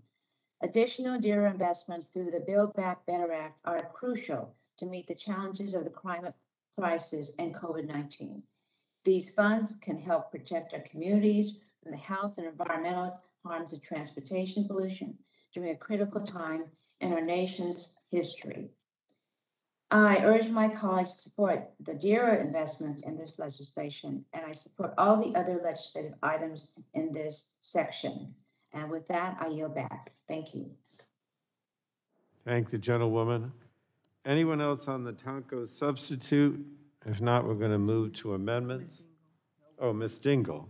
Additional DERA investments through the Build Back Better Act are crucial to meet the challenges of the climate crisis and COVID-19. These funds can help protect our communities from the health and environmental harms of transportation pollution during a critical time in our nation's history. I urge my colleagues to support the DERA investment in this legislation, and I support all the other legislative items in this section. And with that, I yield back. Thank you. Thank the gentlewoman. Anyone else on the Tonko substitute? If not, we're going to move to amendments. Oh, Ms. Dingle.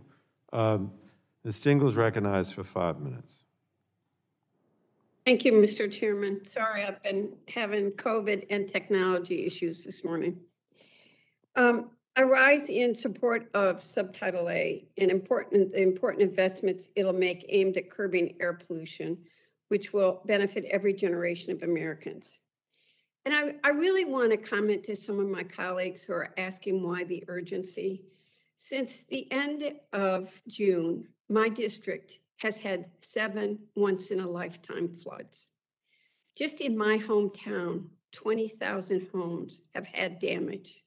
Ms. Dingle's recognized for 5 minutes. Thank you, Mr. Chairman. Sorry, I've been having COVID and technology issues this morning. I rise in support of Subtitle A and the important investments it'll make aimed at curbing air pollution, which will benefit every generation of Americans. And I really want to comment to some of my colleagues who are asking why the urgency. Since the end of June, my district has had 7 once-in-a-lifetime floods. Just in my hometown, 20,000 homes have had damage.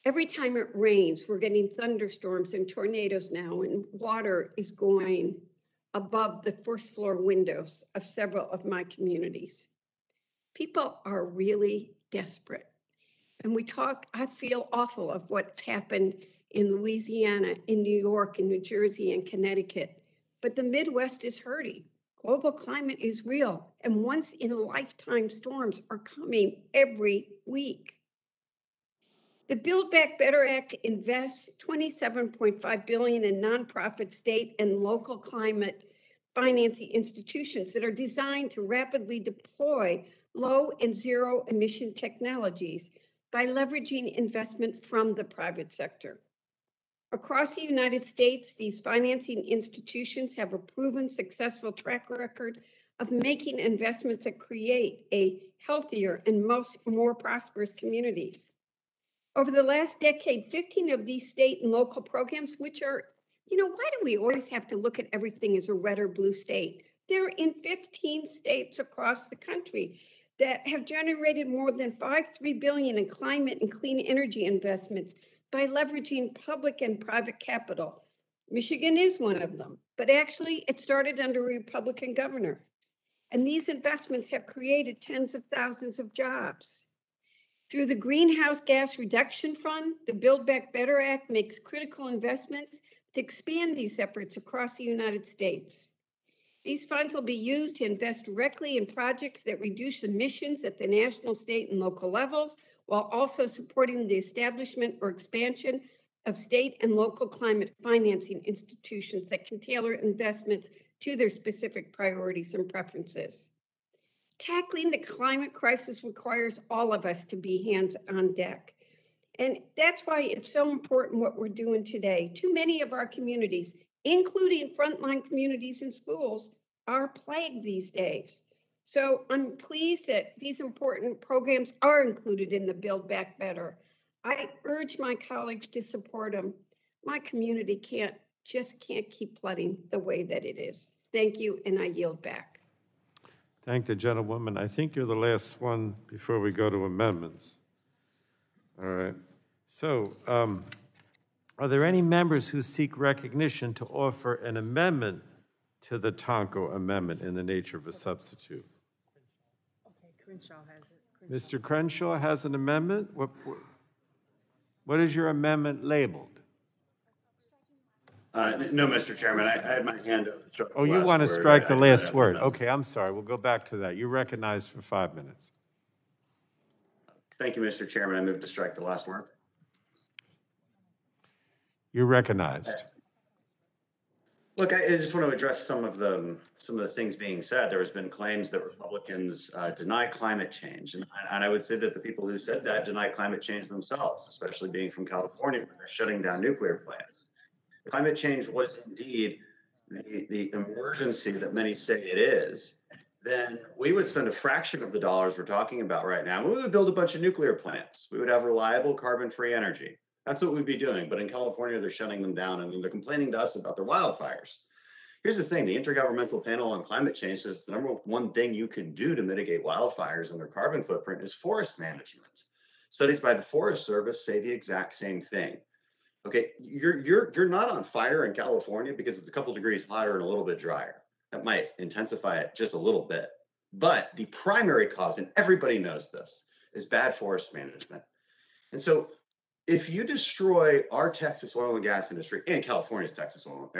Every time it rains, we're getting thunderstorms and tornadoes now, and water is going above the first floor windows of several of my communities. People are really desperate. And I feel awful of what's happened in Louisiana, in New York, in New Jersey, and Connecticut. But the Midwest is hurting. Global climate is real, and once-in-a-lifetime storms are coming every week. The Build Back Better Act invests $27.5 billion in nonprofit, state, and local climate financing institutions that are designed to rapidly deploy low and zero emission technologies by leveraging investment from the private sector. Across the United States, these financing institutions have a proven successful track record of making investments that create a healthier and more prosperous communities. Over the last decade, 15 of these state and local programs, which are, why do we always have to look at everything as a red or blue state? They're in 15 states across the country that have generated more than $3 billion in climate and clean energy investments by leveraging public and private capital. Michigan is one of them, but actually it started under a Republican governor. And these investments have created tens of thousands of jobs. Through the Greenhouse Gas Reduction Fund, the Build Back Better Act makes critical investments to expand these efforts across the United States. These funds will be used to invest directly in projects that reduce emissions at the national, state, and local levels, while also supporting the establishment or expansion of state and local climate financing institutions that can tailor investments to their specific priorities and preferences. Tackling the climate crisis requires all of us to be hands on deck. And that's why it's so important what we're doing today. Too many of our communities, including frontline communities and schools, are plagued these days. So I'm pleased that these important programs are included in the Build Back Better. I urge my colleagues to support them. My community can't keep flooding the way that it is. Thank you, and I yield back. Thank the gentlewoman. I think you're the last one before we go to amendments. All right. So, are there any members who seek recognition to offer an amendment to the Tonko amendment in the nature of a substitute? Okay, Crenshaw has it. Mr. Crenshaw has an amendment? What is your amendment labeled? No, Mr. Chairman, I had my hand up. Oh, you want to strike the last word. Okay, I'm sorry. We'll go back to that. You're recognized for 5 minutes. Thank you, Mr. Chairman. I move to strike the last word. You're recognized. Look, I just want to address some of the things being said. There has been claims that Republicans deny climate change, and I would say that the people who said that deny climate change themselves, especially being from California, where they're shutting down nuclear plants. If climate change was indeed the emergency that many say it is, then we would spend a fraction of the dollars we're talking about right now. We would build a bunch of nuclear plants. We would have reliable carbon-free energy. That's what we'd be doing. But in California, they're shutting them down, and they're complaining to us about their wildfires. Here's the thing. The Intergovernmental Panel on Climate Change says the number one thing you can do to mitigate wildfires and their carbon footprint is forest management. Studies by the Forest Service say the exact same thing. Okay, you're not on fire in California because it's a couple degrees hotter and a little bit drier. That might intensify it just a little bit. But the primary cause, and everybody knows this, is bad forest management. And so if you destroy our Texas oil and gas industry, and California's Texas oil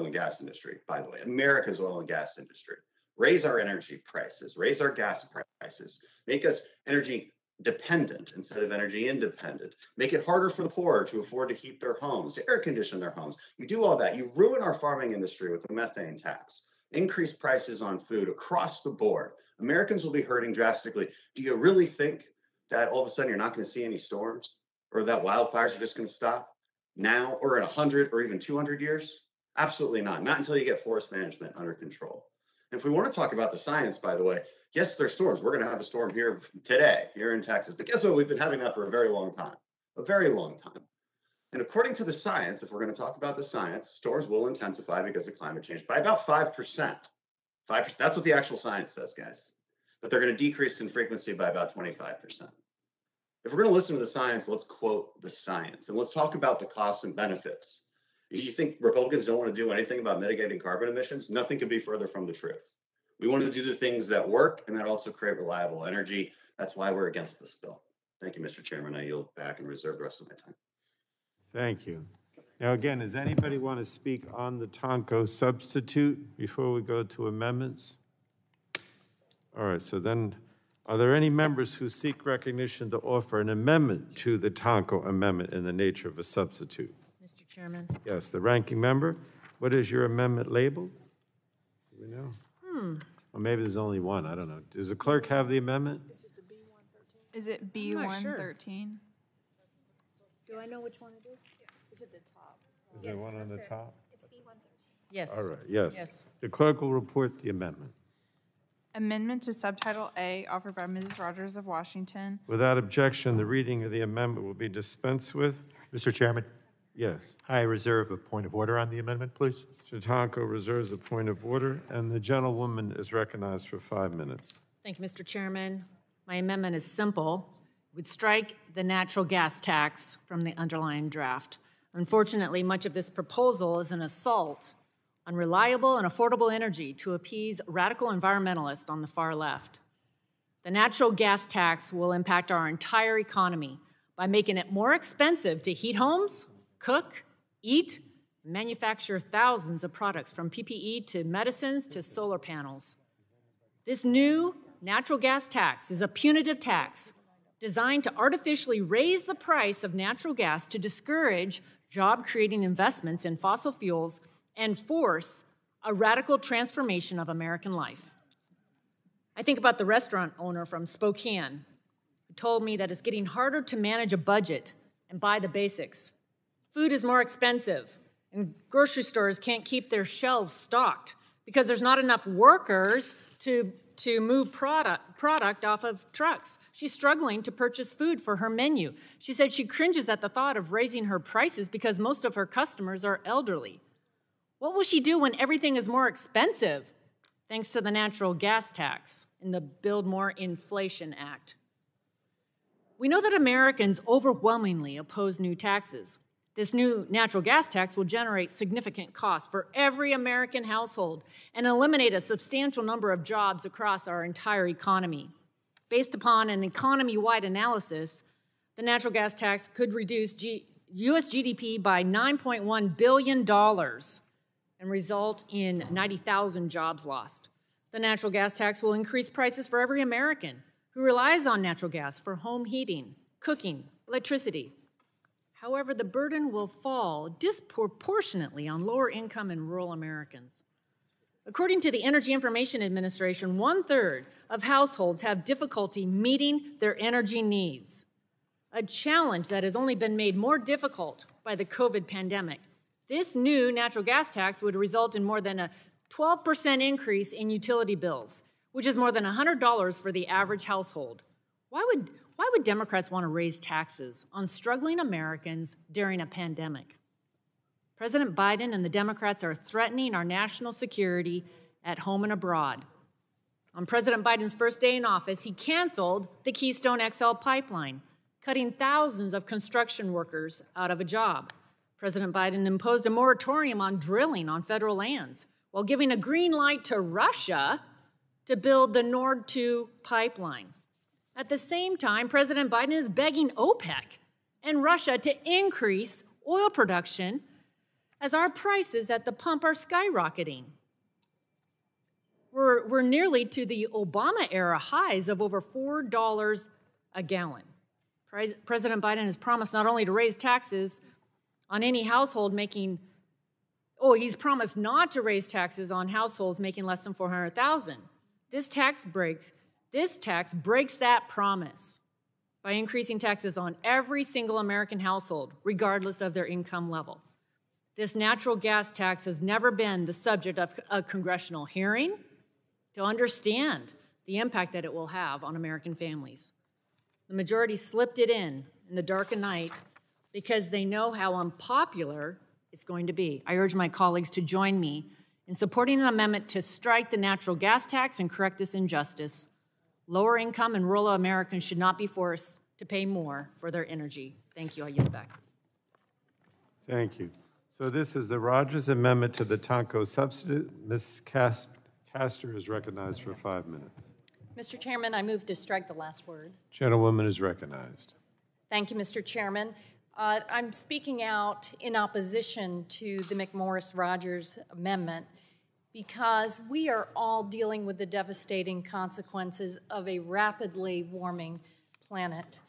and gas industry, by the way, America's oil and gas industry, raise our energy prices, raise our gas prices, make us energy dependent instead of energy independent, make it harder for the poor to afford to heat their homes, to air condition their homes. You do all that, you ruin our farming industry with the methane tax, increase prices on food across the board. Americans will be hurting drastically. Do you really think that all of a sudden you're not going to see any storms, or that wildfires are just going to stop now or in 100 or even 200 years? Absolutely not. Not until you get forest management under control. And if we want to talk about the science, by the way, yes, there's storms. We're going to have a storm here today, here in Texas. But guess what? We've been having that for a very long time, a very long time. And according to the science, if we're going to talk about the science, storms will intensify because of climate change by about 5%. 5%. That's what the actual science says, guys. But they're going to decrease in frequency by about 25%. If we're going to listen to the science, let's quote the science, and let's talk about the costs and benefits. If you think Republicans don't want to do anything about mitigating carbon emissions, nothing could be further from the truth. We want to do the things that work and that also create reliable energy. That's why we're against this bill. Thank you, Mr. Chairman. I yield back and reserve the rest of my time. Thank you. Now, again, does anybody want to speak on the Tonko substitute before we go to amendments? All right, so then, are there any members who seek recognition to offer an amendment to the Tonko amendment in the nature of a substitute? Mr. Chairman. Yes, the ranking member. What is your amendment labeled? Do we know? Or maybe there's only one. I don't know. Does the clerk have the amendment? Is it B113? Do I know which one it is? Is it the top? Is there one on the top? It's B113. Yes. All right, yes. Yes. The clerk will report the amendment. Amendment to Subtitle A offered by Mrs. Rogers of Washington. Without objection, the reading of the amendment will be dispensed with. Mr. Chairman, Yes. I reserve a point of order on the amendment, please. Mr. Tonko reserves a point of order, and the gentlewoman is recognized for 5 minutes. Thank you, Mr. Chairman. My amendment is simple. It would strike the natural gas tax from the underlying draft. Unfortunately, much of this proposal is an assault on reliable and affordable energy to appease radical environmentalists on the far left. The natural gas tax will impact our entire economy by making it more expensive to heat homes, cook, eat, and manufacture thousands of products from PPE to medicines to solar panels. This new natural gas tax is a punitive tax designed to artificially raise the price of natural gas to discourage job-creating investments in fossil fuels and force a radical transformation of American life. I think about the restaurant owner from Spokane who told me that it's getting harder to manage a budget and buy the basics. Food is more expensive, and grocery stores can't keep their shelves stocked because there's not enough workers to move product off of trucks. She's struggling to purchase food for her menu. She said she cringes at the thought of raising her prices because most of her customers are elderly. What will she do when everything is more expensive, thanks to the natural gas tax and the Build More Inflation Act? We know that Americans overwhelmingly oppose new taxes. This new natural gas tax will generate significant costs for every American household and eliminate a substantial number of jobs across our entire economy. Based upon an economy-wide analysis, the natural gas tax could reduce U.S. GDP by $9.1 billion and result in 90,000 jobs lost. The natural gas tax will increase prices for every American who relies on natural gas for home heating, cooking, electricity. However, the burden will fall disproportionately on lower income and rural Americans. According to the Energy Information Administration, 1/3 of households have difficulty meeting their energy needs, a challenge that has only been made more difficult by the COVID pandemic. This new natural gas tax would result in more than a 12% increase in utility bills, which is more than $100 for the average household. Why would Democrats want to raise taxes on struggling Americans during a pandemic? President Biden and the Democrats are threatening our national security at home and abroad. On President Biden's first day in office, he canceled the Keystone XL pipeline, cutting thousands of construction workers out of a job. President Biden imposed a moratorium on drilling on federal lands while giving a green light to Russia to build the Nord 2 pipeline. At the same time, President Biden is begging OPEC and Russia to increase oil production as our prices at the pump are skyrocketing. We're nearly to the Obama-era highs of over $4 a gallon. President Biden has promised not only to raise taxes on any household making, he's promised not to raise taxes on households making less than $400,000. This tax breaks that promise by increasing taxes on every single American household, regardless of their income level. This natural gas tax has never been the subject of a congressional hearing to understand the impact that it will have on American families. The majority slipped it in the dark of night because they know how unpopular it's going to be. I urge my colleagues to join me in supporting an amendment to strike the natural gas tax and correct this injustice. Lower income and rural Americans should not be forced to pay more for their energy. Thank you. I yield back. Thank you. So this is the Rogers Amendment to the Tonko substitute. Ms. Castor is recognized for 5 minutes. Mr. Chairman, I move to strike the last word. Gentlewoman is recognized. Thank you, Mr. Chairman. I'm speaking out in opposition to the McMorris-Rogers Amendment because we are all dealing with the devastating consequences of a rapidly warming planet.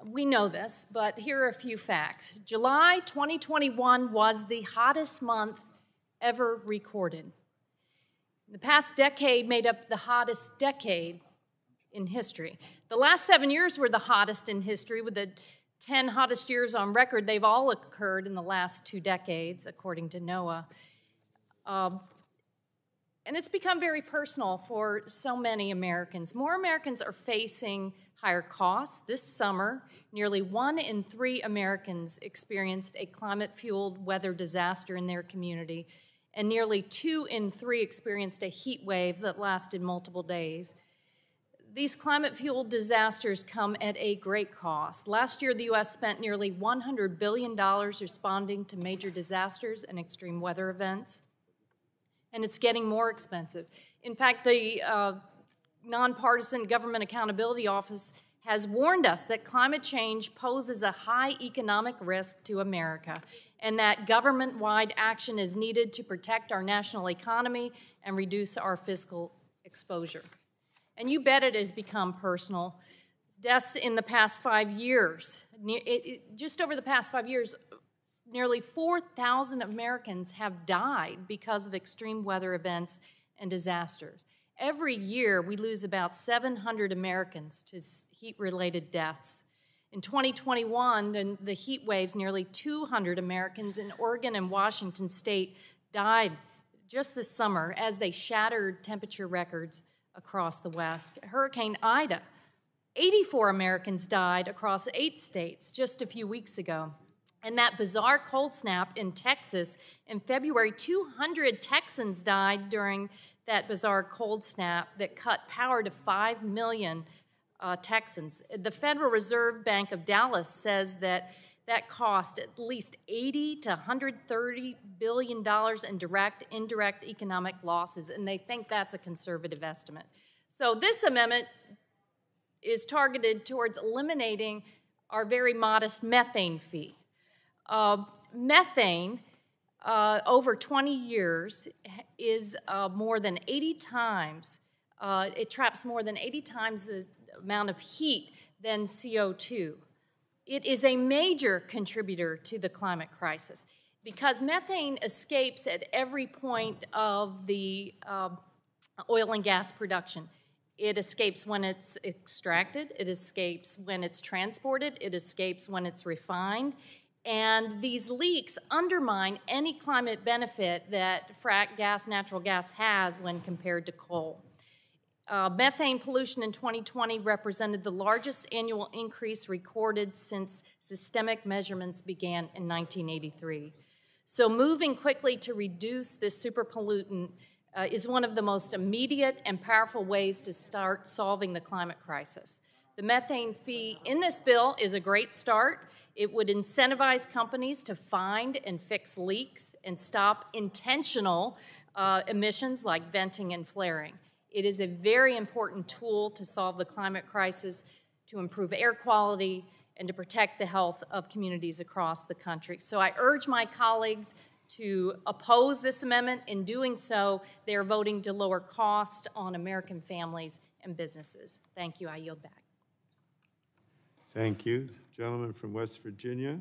We know this, but here are a few facts. July 2021 was the hottest month ever recorded. The past decade made up the hottest decade in history. The last 7 years were the hottest in history, with the 10 hottest years on record. They've all occurred in the last 2 decades, according to NOAA. And it's become very personal for so many Americans. More Americans are facing higher costs. This summer, nearly 1 in 3 Americans experienced a climate-fueled weather disaster in their community, and nearly 2 in 3 experienced a heat wave that lasted multiple days. These climate-fueled disasters come at a great cost. Last year, the U.S. spent nearly $100 billion responding to major disasters and extreme weather events, and it's getting more expensive. In fact, the Nonpartisan Government Accountability Office has warned us that climate change poses a high economic risk to America and that government-wide action is needed to protect our national economy and reduce our fiscal exposure. And you bet it has become personal. Deaths in the past 5 years, just over the past 5 years, nearly 4,000 Americans have died because of extreme weather events and disasters. Every year, we lose about 700 Americans to heat-related deaths. In 2021, the heat waves, nearly 200 Americans in Oregon and Washington state died just this summer as they shattered temperature records across the West. Hurricane Ida, 84 Americans died across 8 states just a few weeks ago. And that bizarre cold snap in Texas in February, 200 Texans died during that bizarre cold snap that cut power to 5 million Texans. The Federal Reserve Bank of Dallas says that cost at least $80 to $130 billion in direct, indirect economic losses, and they think that's a conservative estimate. So this amendment is targeted towards eliminating our very modest methane fee. Methane, over 20 years, is more than 80 times, it traps more than 80 times the amount of heat than CO2. It is a major contributor to the climate crisis because methane escapes at every point of the oil and gas production. It escapes when it's extracted, it escapes when it's transported, it escapes when it's refined, and these leaks undermine any climate benefit that frack gas, natural gas has when compared to coal. Methane pollution in 2020 represented the largest annual increase recorded since systemic measurements began in 1983. So moving quickly to reduce this super pollutant is one of the most immediate and powerful ways to start solving the climate crisis. The methane fee in this bill is a great start. It would incentivize companies to find and fix leaks and stop intentional emissions like venting and flaring. It is a very important tool to solve the climate crisis, to improve air quality, and to protect the health of communities across the country. So I urge my colleagues to oppose this amendment. In doing so, they are voting to lower cost on American families and businesses. Thank you. I yield back. Thank you. Gentleman from West Virginia.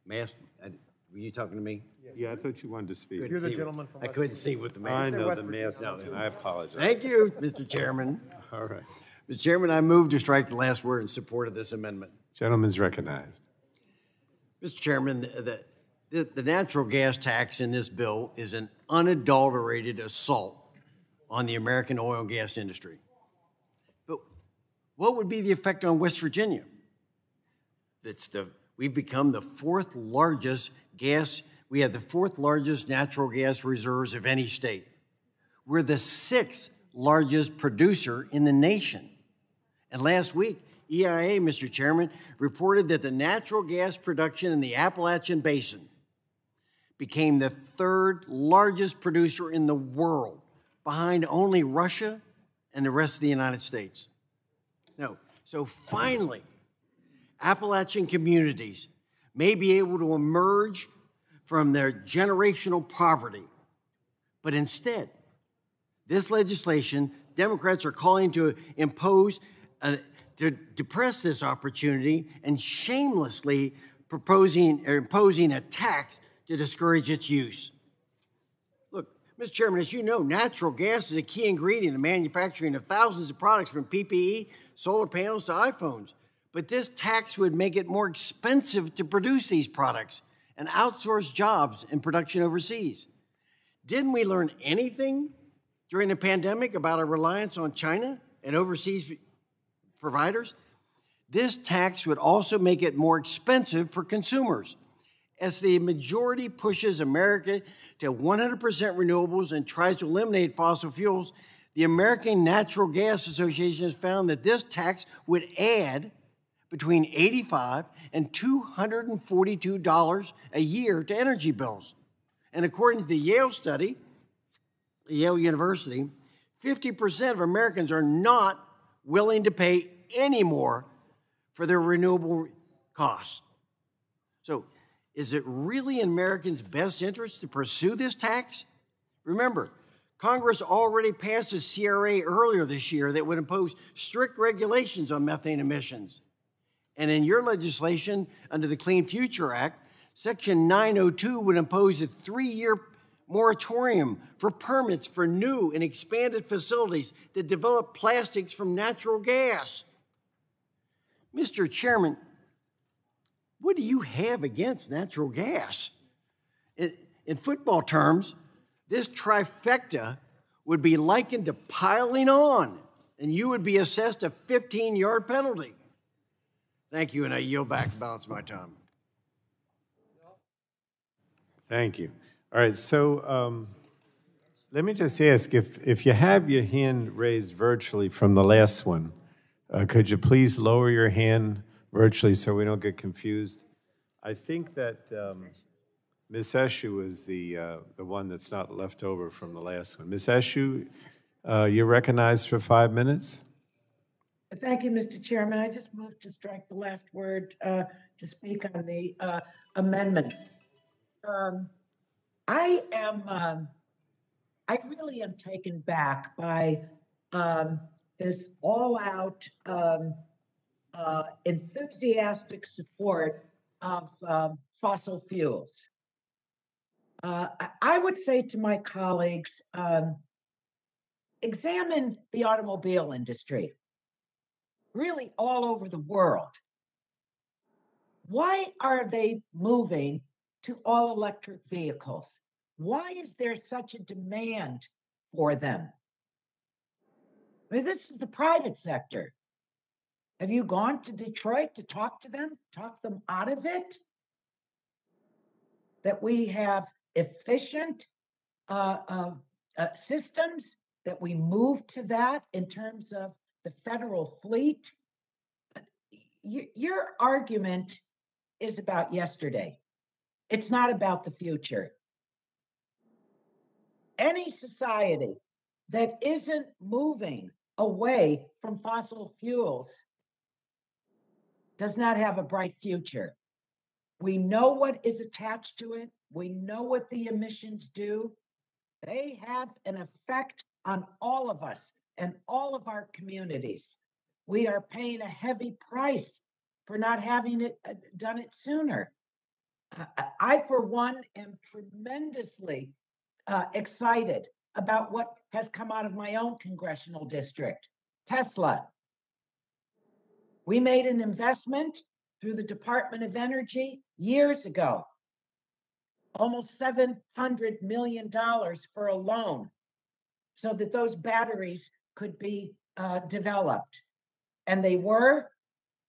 Mask, were you talking to me? Yeah, I thought you wanted to speak. You're the gentleman from West Virginia. I couldn't see with the mask. I know the mask, and I apologize. Thank you, Mr. Chairman. All right. Mr. Chairman, I move to strike the last word in support of this amendment. Gentleman's recognized. Mr. Chairman, the natural gas tax in this bill is an unadulterated assault on the American oil and gas industry. But what would be the effect on West Virginia? We've become the fourth largest we have the fourth largest natural gas reserves of any state. We're the sixth largest producer in the nation. And last week, EIA, Mr. Chairman, reported that the natural gas production in the Appalachian Basin became the third largest producer in the world, behind only Russia and the rest of the United States. So finally, Appalachian communities may be able to emerge from their generational poverty. But instead, this legislation, Democrats are calling to to depress this opportunity and shamelessly imposing a tax to discourage its use. Look, Mr. Chairman, as you know, natural gas is a key ingredient in the manufacturing of thousands of products from PPE, solar panels to iPhones. But this tax would make it more expensive to produce these products and outsource jobs in production overseas. Didn't we learn anything during the pandemic about our reliance on China and overseas providers? This tax would also make it more expensive for consumers. As the majority pushes America to 100% renewables and tries to eliminate fossil fuels, the American Natural Gas Association has found that this tax would add between $85 and $242 a year to energy bills. And according to the Yale study, Yale University, 50% of Americans are not willing to pay any more for their renewable costs. So, is it really in Americans' best interest to pursue this tax? Remember, Congress already passed a CRA earlier this year that would impose strict regulations on methane emissions. And in your legislation, under the Clean Future Act, Section 902 would impose a 3-year moratorium for permits for new and expanded facilities that develop plastics from natural gas. Mr. Chairman, what do you have against natural gas? In football terms, this trifecta would be likened to piling on, and you would be assessed a 15-yard penalty. Thank you, and I yield back the balance of my time. Thank you. All right, so let me just ask, if you have your hand raised virtually from the last one, could you please lower your hand virtually so we don't get confused? I think that Ms. Eshu is the one that's not left over from the last one. Ms. Eshu, you're recognized for 5 minutes. Thank you, Mr. Chairman. I just moved to strike the last word to speak on the amendment. I really am taken back by this all-out enthusiastic support of fossil fuels. I would say to my colleagues, examine the automobile industry, really all over the world. Why are they moving to all electric vehicles? Why is there such a demand for them? I mean, this is the private sector. Have you gone to Detroit to talk to them, talk them out of it? That we have efficient systems, that we move to that in terms of the federal fleet. Your argument is about yesterday. It's not about the future. Any society that isn't moving away from fossil fuels does not have a bright future. We know what is attached to it. We know what the emissions do. They have an effect on all of us and all of our communities. We are paying a heavy price for not having done it sooner. I, for one, am tremendously excited about what has come out of my own congressional district, Tesla. We made an investment through the Department of Energy years ago, almost $700 million for a loan so that those batteries could be developed. And they were,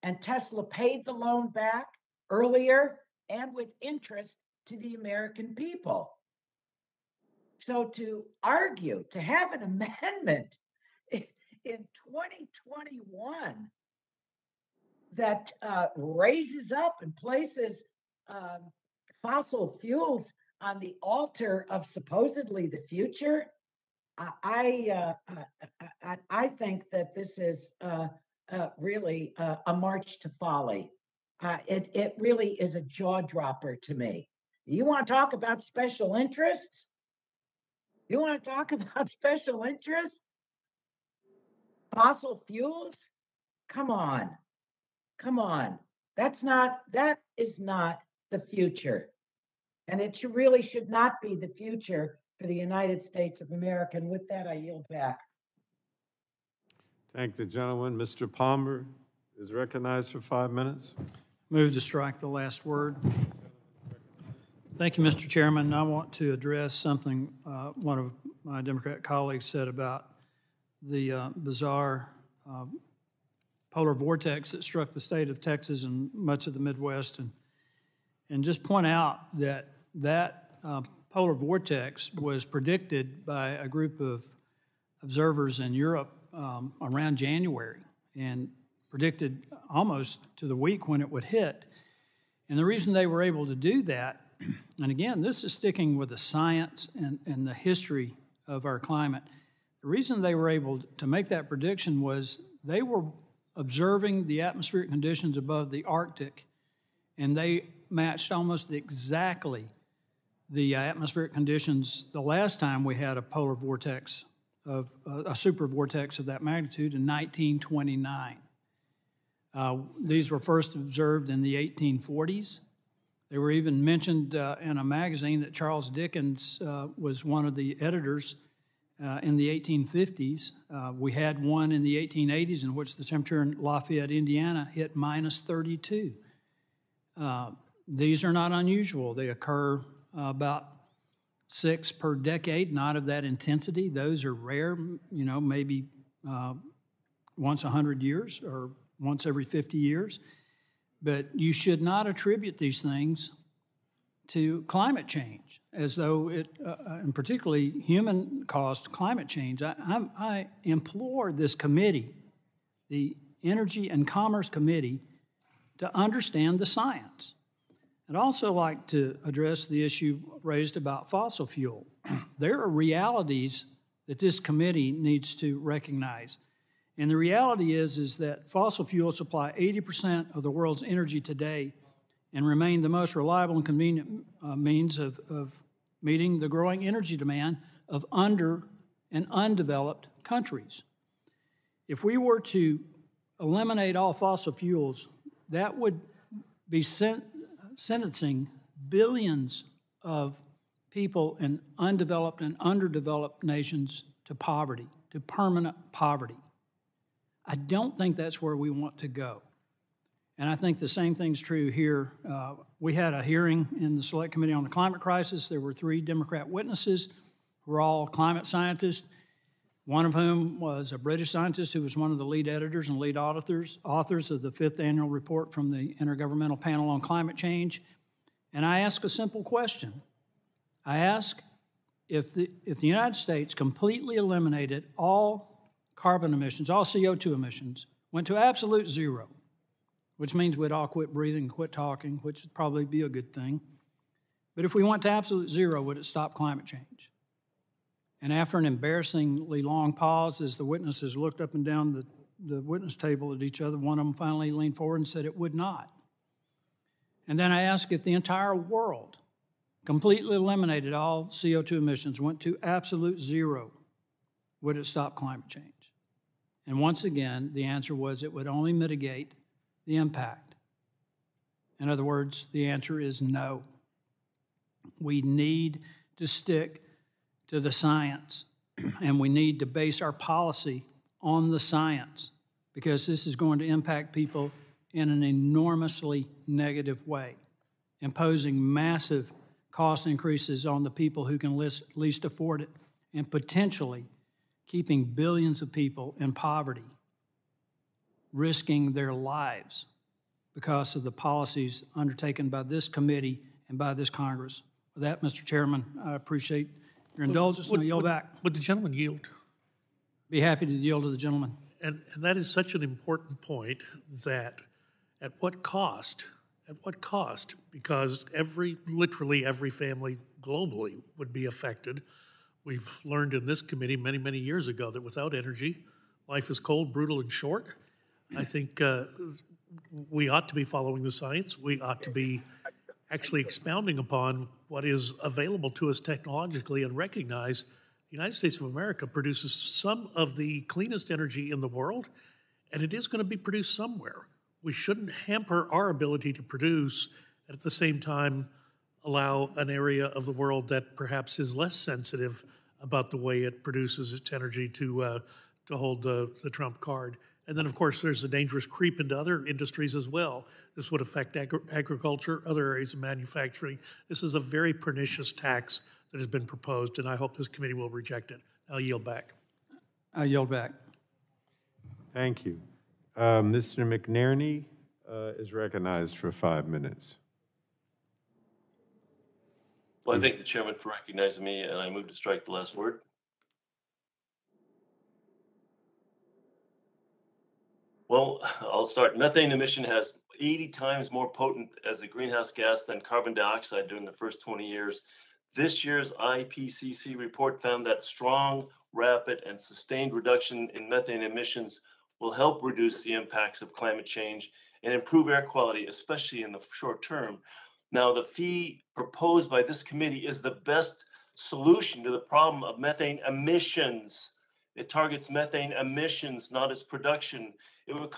and Tesla paid the loan back earlier and with interest to the American people. So to argue, to have an amendment in 2021 that raises up and places fossil fuels on the altar of supposedly the future, I think that this is really a march to folly. It really is a jaw dropper to me. You want to talk about special interests? You want to talk about special interests? Fossil fuels? Come on. Come on. That is not the future. And it really should not be the future for the United States of America. And with that, I yield back. Thank the gentleman. Mr. Palmer is recognized for 5 minutes. Move to strike the last word. Thank you, Mr. Chairman. I want to address something one of my Democrat colleagues said about the bizarre polar vortex that struck the state of Texas and much of the Midwest, and just point out that polar vortex was predicted by a group of observers in Europe around January, and predicted almost to the week when it would hit. And the reason they were able to do that, and again, this is sticking with the science and the history of our climate, the reason they were able to make that prediction was they were observing the atmospheric conditions above the Arctic, and they matched almost exactly the atmospheric conditions the last time we had a polar vortex, of a super vortex of that magnitude, in 1929. These were first observed in the 1840s. They were even mentioned in a magazine that Charles Dickens was one of the editors in the 1850s. We had one in the 1880s in which the temperature in Lafayette, Indiana hit minus 32. These are not unusual. They occur about 6 per decade, not of that intensity. Those are rare, maybe once 100 years or once every 50 years. But you should not attribute these things to climate change, as though it, and particularly human-caused climate change. I implore this committee, the Energy and Commerce Committee, to understand the science. I'd also like to address the issue raised about fossil fuel. There are realities that this committee needs to recognize. And the reality is that fossil fuels supply 80% of the world's energy today and remain the most reliable and convenient means of meeting the growing energy demand of under and undeveloped countries. If we were to eliminate all fossil fuels, that would be sentencing billions of people in undeveloped and underdeveloped nations to poverty, to permanent poverty. I don't think that's where we want to go. And I think the same thing's true here. We had a hearing in the Select Committee on the Climate Crisis. There were 3 Democrat witnesses who were all climate scientists, one of whom was a British scientist who was one of the lead editors and lead authors of the 5th annual report from the Intergovernmental Panel on Climate Change. And I asked a simple question. I asked if the United States completely eliminated all carbon emissions, all CO2 emissions, went to absolute zero, which means we'd all quit breathing and quit talking, which would probably be a good thing. But if we went to absolute zero, would it stop climate change? And after an embarrassingly long pause, as the witnesses looked up and down the witness table at each other, one of them finally leaned forward and said it would not. And then I asked if the entire world completely eliminated all CO2 emissions, went to absolute zero, would it stop climate change? And once again, the answer was it would only mitigate the impact. In other words, the answer is no. We need to stick to the science, and we need to base our policy on the science, because this is going to impact people in an enormously negative way, imposing massive cost increases on the people who can least afford it, and potentially keeping billions of people in poverty, risking their lives because of the policies undertaken by this committee and by this Congress. With that, Mr. Chairman, I appreciate your indulgence, and I yield back. Would the gentleman yield? Be happy to yield to the gentleman. And that is such an important point, that at what cost? At what cost? Because literally every family globally would be affected. We've learned in this committee many, many years ago that without energy, life is cold, brutal, and short. I think we ought to be following the science. We ought to be actually expounding upon what is available to us technologically, and recognize the United States of America produces some of the cleanest energy in the world, and it is going to be produced somewhere. We shouldn't hamper our ability to produce, and at the same time allow an area of the world that perhaps is less sensitive about the way it produces its energy to hold the trump card. And then, of course, there's a dangerous creep into other industries as well. This would affect agriculture, other areas of manufacturing. This is a very pernicious tax that has been proposed, and I hope this committee will reject it. I'll yield back. I yield back. Thank you. Mr. McNerney is recognized for 5 minutes. Well, I thank the chairman for recognizing me, and I move to strike the last word. Well, I'll start. Methane emission has 80 times more potent as a greenhouse gas than carbon dioxide during the first 20 years. This year's IPCC report found that strong, rapid, and sustained reduction in methane emissions will help reduce the impacts of climate change and improve air quality, especially in the short term. Now, the fee proposed by this committee is the best solution to the problem of methane emissions. It targets methane emissions, not its production. It would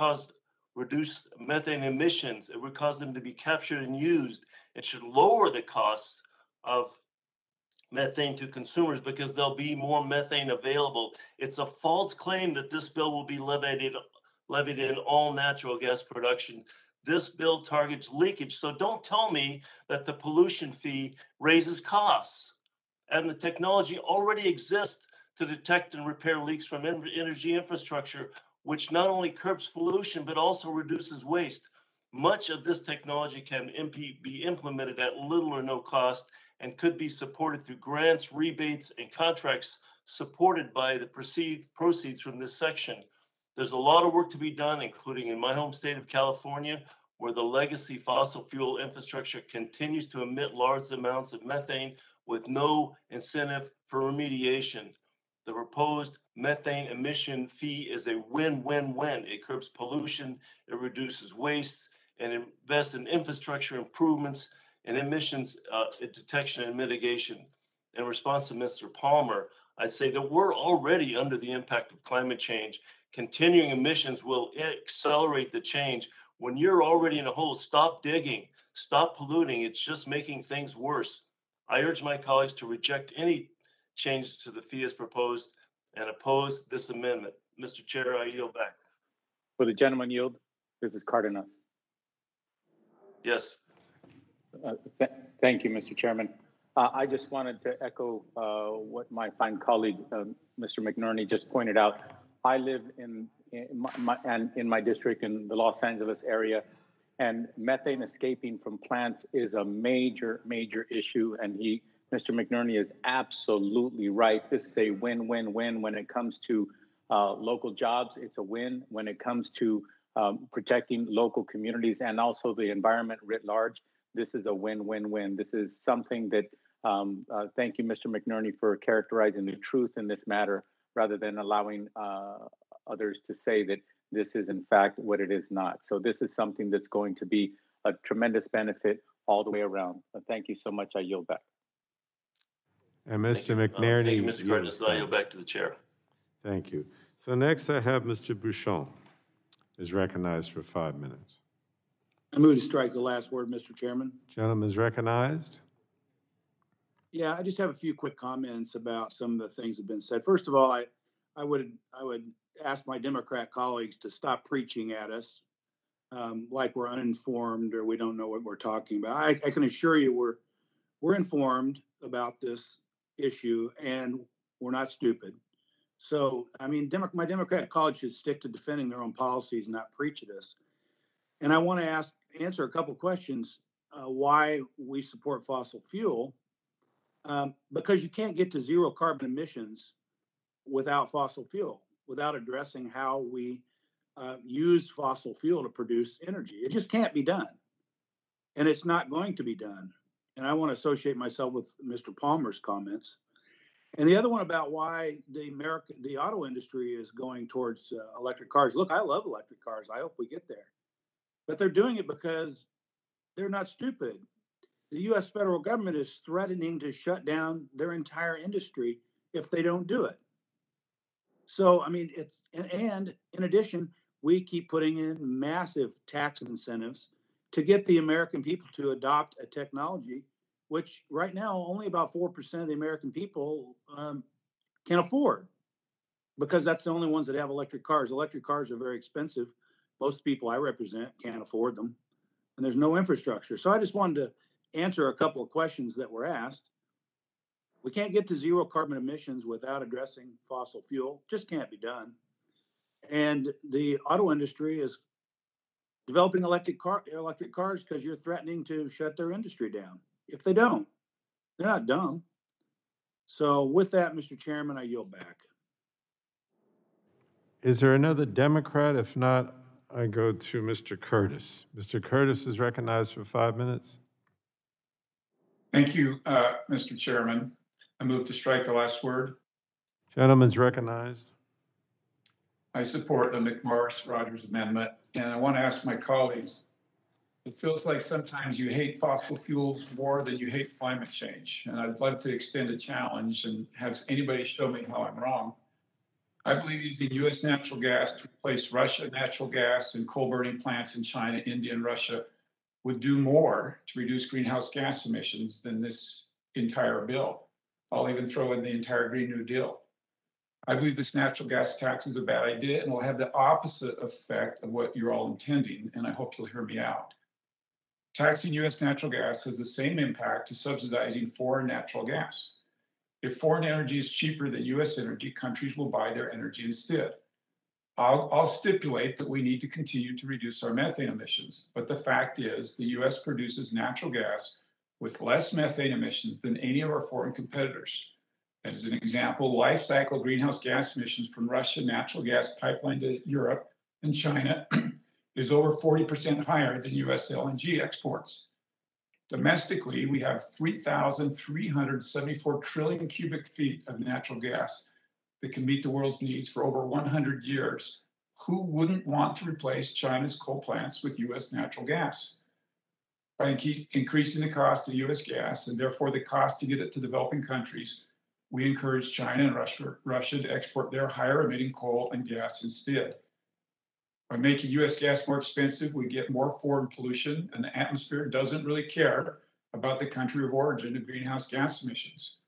reduce methane emissions. It would cause them to be captured and used. It should lower the costs of methane to consumers because there'll be more methane available. It's a false claim that this bill will be levied in all natural gas production. This bill targets leakage. So don't tell me that the pollution fee raises costs. And the technology already exists to detect and repair leaks from energy infrastructure, which not only curbs pollution, but also reduces waste. Much of this technology can be implemented at little or no cost and could be supported through grants, rebates, and contracts supported by the proceeds from this section. There's a lot of work to be done, including in my home state of California, where the legacy fossil fuel infrastructure continues to emit large amounts of methane with no incentive for remediation. The proposed methane emission fee is a win-win-win. It curbs pollution, it reduces waste, and invests in infrastructure improvements and emissions detection and mitigation. In response to Mr. Palmer, I'd say that we're already under the impact of climate change. Continuing emissions will accelerate the change. When you're already in a hole, stop digging, stop polluting. It's just making things worse. I urge my colleagues to reject any changes to the fee as proposed and oppose this amendment. Mr. Chair, I yield back. Will the gentleman yield? This is Cardenas. Yes. Thank you, Mr. Chairman. I just wanted to echo what my fine colleague, Mr. McNerney, just pointed out. I live in my district in the Los Angeles area, and methane escaping from plants is a major, major issue. And Mr. McNerney is absolutely right. This is a win-win-win when it comes to local jobs. It's a win when it comes to protecting local communities and also the environment writ large. This is a win-win-win. This is something that, thank you, Mr. McNerney, for characterizing the truth in this matter rather than allowing others to say that this is in fact what it is not. So this is something that's going to be a tremendous benefit all the way around. Thank you so much. I yield back. And Mr. McNerney. Thank you, Mr. Cardenas. I yield back to the chair. Thank you. So next I have Mr. Bouchon is recognized for 5 minutes. I move to strike the last word, Mr. Chairman. Gentleman is recognized. Yeah, I just have a few quick comments about some of the things that have been said. First of all, I would ask my Democrat colleagues to stop preaching at us like we're uninformed or we don't know what we're talking about. I can assure you we're informed about this issue and we're not stupid. So, I mean, my Democratic colleagues should stick to defending their own policies and not preach at us. And I want to answer a couple of questions why we support fossil fuel. Because you can't get to zero carbon emissions without fossil fuel, without addressing how we use fossil fuel to produce energy. It just can't be done. And it's not going to be done. And I want to associate myself with Mr. Palmer's comments. And the other one about why the auto industry is going towards electric cars. Look, I love electric cars. I hope we get there. But they're doing it because they're not stupid. The U.S. federal government is threatening to shut down their entire industry if they don't do it. So, I mean, and in addition, we keep putting in massive tax incentives to get the American people to adopt a technology, which right now only about 4% of the American people can afford, because that's the only ones that have electric cars. Electric cars are very expensive. Most people I represent can't afford them, and there's no infrastructure. So I just wanted to answer a couple of questions that were asked. We can't get to zero carbon emissions without addressing fossil fuel. Just can't be done. And the auto industry is developing electric cars because you're threatening to shut their industry down. If they don't, they're not dumb. So with that, Mr. Chairman, I yield back. Is there another Democrat? If not, I go to Mr. Curtis. Mr. Curtis is recognized for 5 minutes. Thank you, Mr. Chairman. I move to strike the last word. Gentleman's recognized. I support the McMorris-Rogers amendment, and I want to ask my colleagues, it feels like sometimes you hate fossil fuels more than you hate climate change, and I'd love to extend a challenge and have anybody show me how I'm wrong. I believe using U.S. natural gas to replace Russian natural gas and coal-burning plants in China, India, and Russia would do more to reduce greenhouse gas emissions than this entire bill. I'll even throw in the entire Green New Deal. I believe this natural gas tax is a bad idea and will have the opposite effect of what you're all intending, and I hope you'll hear me out. Taxing U.S. natural gas has the same impact to subsidizing foreign natural gas. If foreign energy is cheaper than U.S. energy, countries will buy their energy instead. I'll stipulate that we need to continue to reduce our methane emissions, but the fact is the U.S. produces natural gas with less methane emissions than any of our foreign competitors. As an example, life cycle greenhouse gas emissions from Russian natural gas pipeline to Europe and China is over 40% higher than U.S. LNG exports. Domestically, we have 3,374 trillion cubic feet of natural gas that can meet the world's needs for over 100 years. Who wouldn't want to replace China's coal plants with U.S. natural gas? By increasing the cost of U.S. gas and therefore the cost to get it to developing countries, We encourage China and Russia to export their higher emitting coal and gas instead. By making US gas more expensive, we get more foreign pollution, and the atmosphere doesn't really care about the country of origin of greenhouse gas emissions.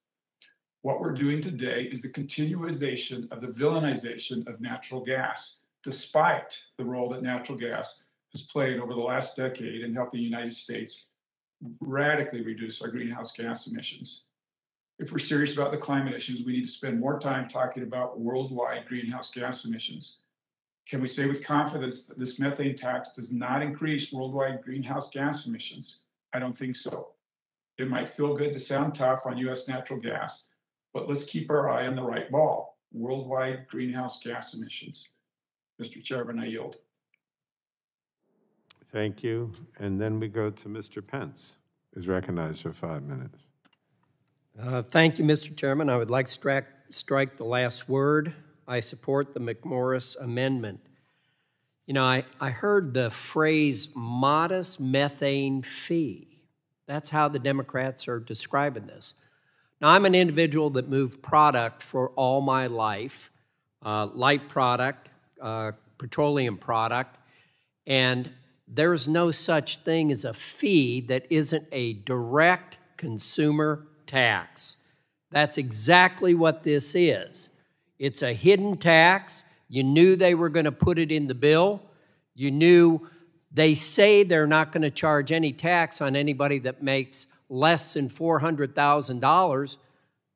What we're doing today is the continuation of the villainization of natural gas, despite the role that natural gas has played over the last decade in helping the United States radically reduce our greenhouse gas emissions. If we're serious about the climate issues, we need to spend more time talking about worldwide greenhouse gas emissions. Can we say with confidence that this methane tax does not increase worldwide greenhouse gas emissions? I don't think so. It might feel good to sound tough on US natural gas, but let's keep our eye on the right ball, worldwide greenhouse gas emissions. Mr. Chairman, I yield. Thank you. And then we go to Mr. Pence, who's recognized for 5 minutes. Thank you, Mr. Chairman. I would like to strike the last word. I support the McMorris amendment. You know, I heard the phrase modest methane fee. That's how the Democrats are describing this. Now, I'm an individual that moved product for all my life, light product, petroleum product, and there's no such thing as a fee that isn't a direct consumer tax. That's exactly what this is. It's a hidden tax. You knew they were going to put it in the bill. You knew they say they're not going to charge any tax on anybody that makes less than $400,000.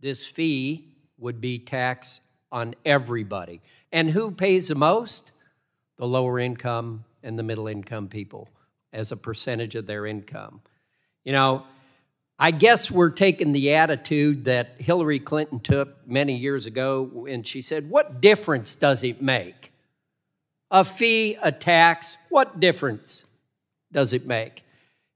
This fee would be taxed on everybody. And who pays the most? The lower income and the middle income people as a percentage of their income. You know, I guess we're taking the attitude that Hillary Clinton took many years ago when she said, what difference does it make? A fee, a tax, what difference does it make?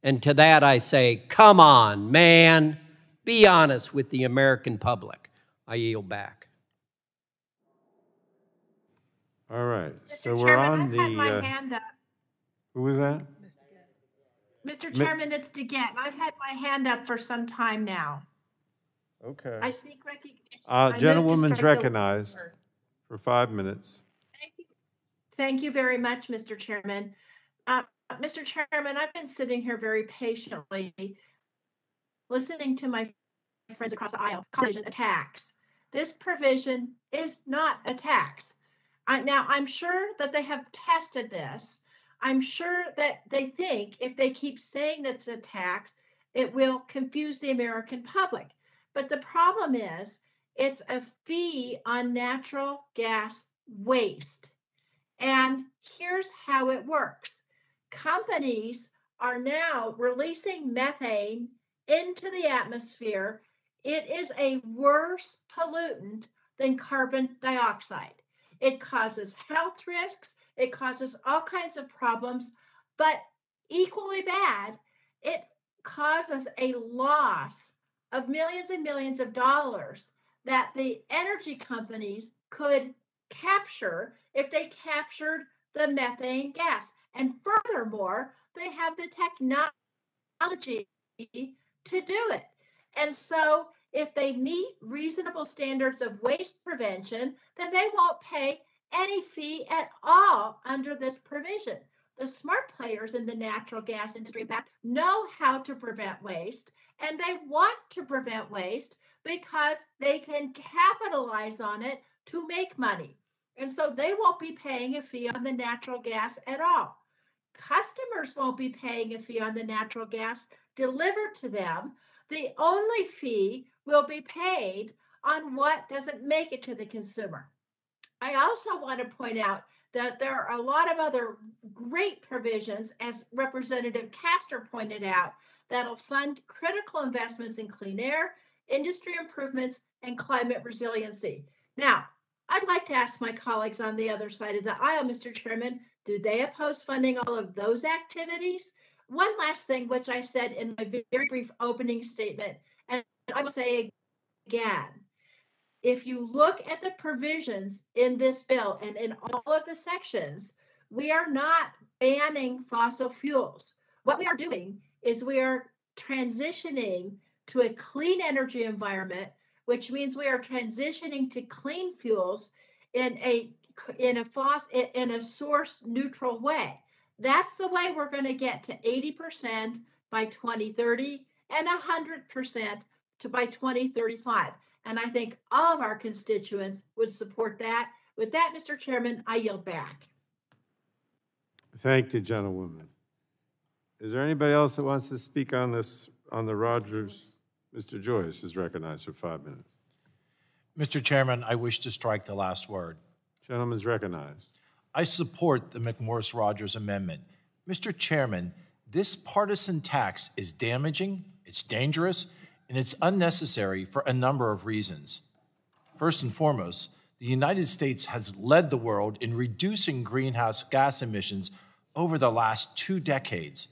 And to that I say, come on, man, be honest with the American public. I yield back. All right, so Mr. we're Chairman, on I've the... had my hand up. Who was that? Mr. Chairman, it's DeGette. I've had my hand up for some time now. Okay. I seek recognition. Gentlewoman's recognized for 5 minutes. Thank you very much, Mr. Chairman. Mr. Chairman, I've been sitting here very patiently listening to my friends across the aisle call it a tax. This provision is not a tax. Now, I'm sure that they have tested this. I'm sure that they think if they keep saying that it's a tax, it will confuse the American public. But the problem is, it's a fee on natural gas waste. And here's how it works. Companies are now releasing methane into the atmosphere. It is a worse pollutant than carbon dioxide. It causes health risks. It causes all kinds of problems, but equally bad, it causes a loss of millions and millions of dollars that the energy companies could capture if they captured the methane gas. And furthermore, they have the technology to do it. And so if they meet reasonable standards of waste prevention, then they won't pay any fee at all under this provision. The smart players in the natural gas industry, in fact, know how to prevent waste, and they want to prevent waste because they can capitalize on it to make money. And so they won't be paying a fee on the natural gas at all. Customers won't be paying a fee on the natural gas delivered to them. The only fee will be paid on what doesn't make it to the consumer. I also want to point out that there are a lot of other great provisions, as Representative Castor pointed out, that'll fund critical investments in clean air, industry improvements, and climate resiliency. Now, I'd like to ask my colleagues on the other side of the aisle, Mr. Chairman, do they oppose funding all of those activities? One last thing, which I said in my very brief opening statement, and I will say again, if you look at the provisions in this bill and in all of the sections, we are not banning fossil fuels. What we are doing is we are transitioning to a clean energy environment which means we are transitioning to clean fuels in a source neutral way. That's the way we're going to get to 80% by 2030 and 100% by 2035. And I think all of our constituents would support that. With that, Mr. Chairman, I yield back. Thank you, gentlewoman. Is there anybody else that wants to speak on this, on the Rogers? Mr. Joyce is recognized for 5 minutes. Mr. Chairman, I wish to strike the last word. Gentleman's recognized. I support the McMorris-Rogers amendment. Mr. Chairman, this partisan tax is damaging, it's dangerous, and it's unnecessary for a number of reasons. First and foremost, the United States has led the world in reducing greenhouse gas emissions over the last 2 decades,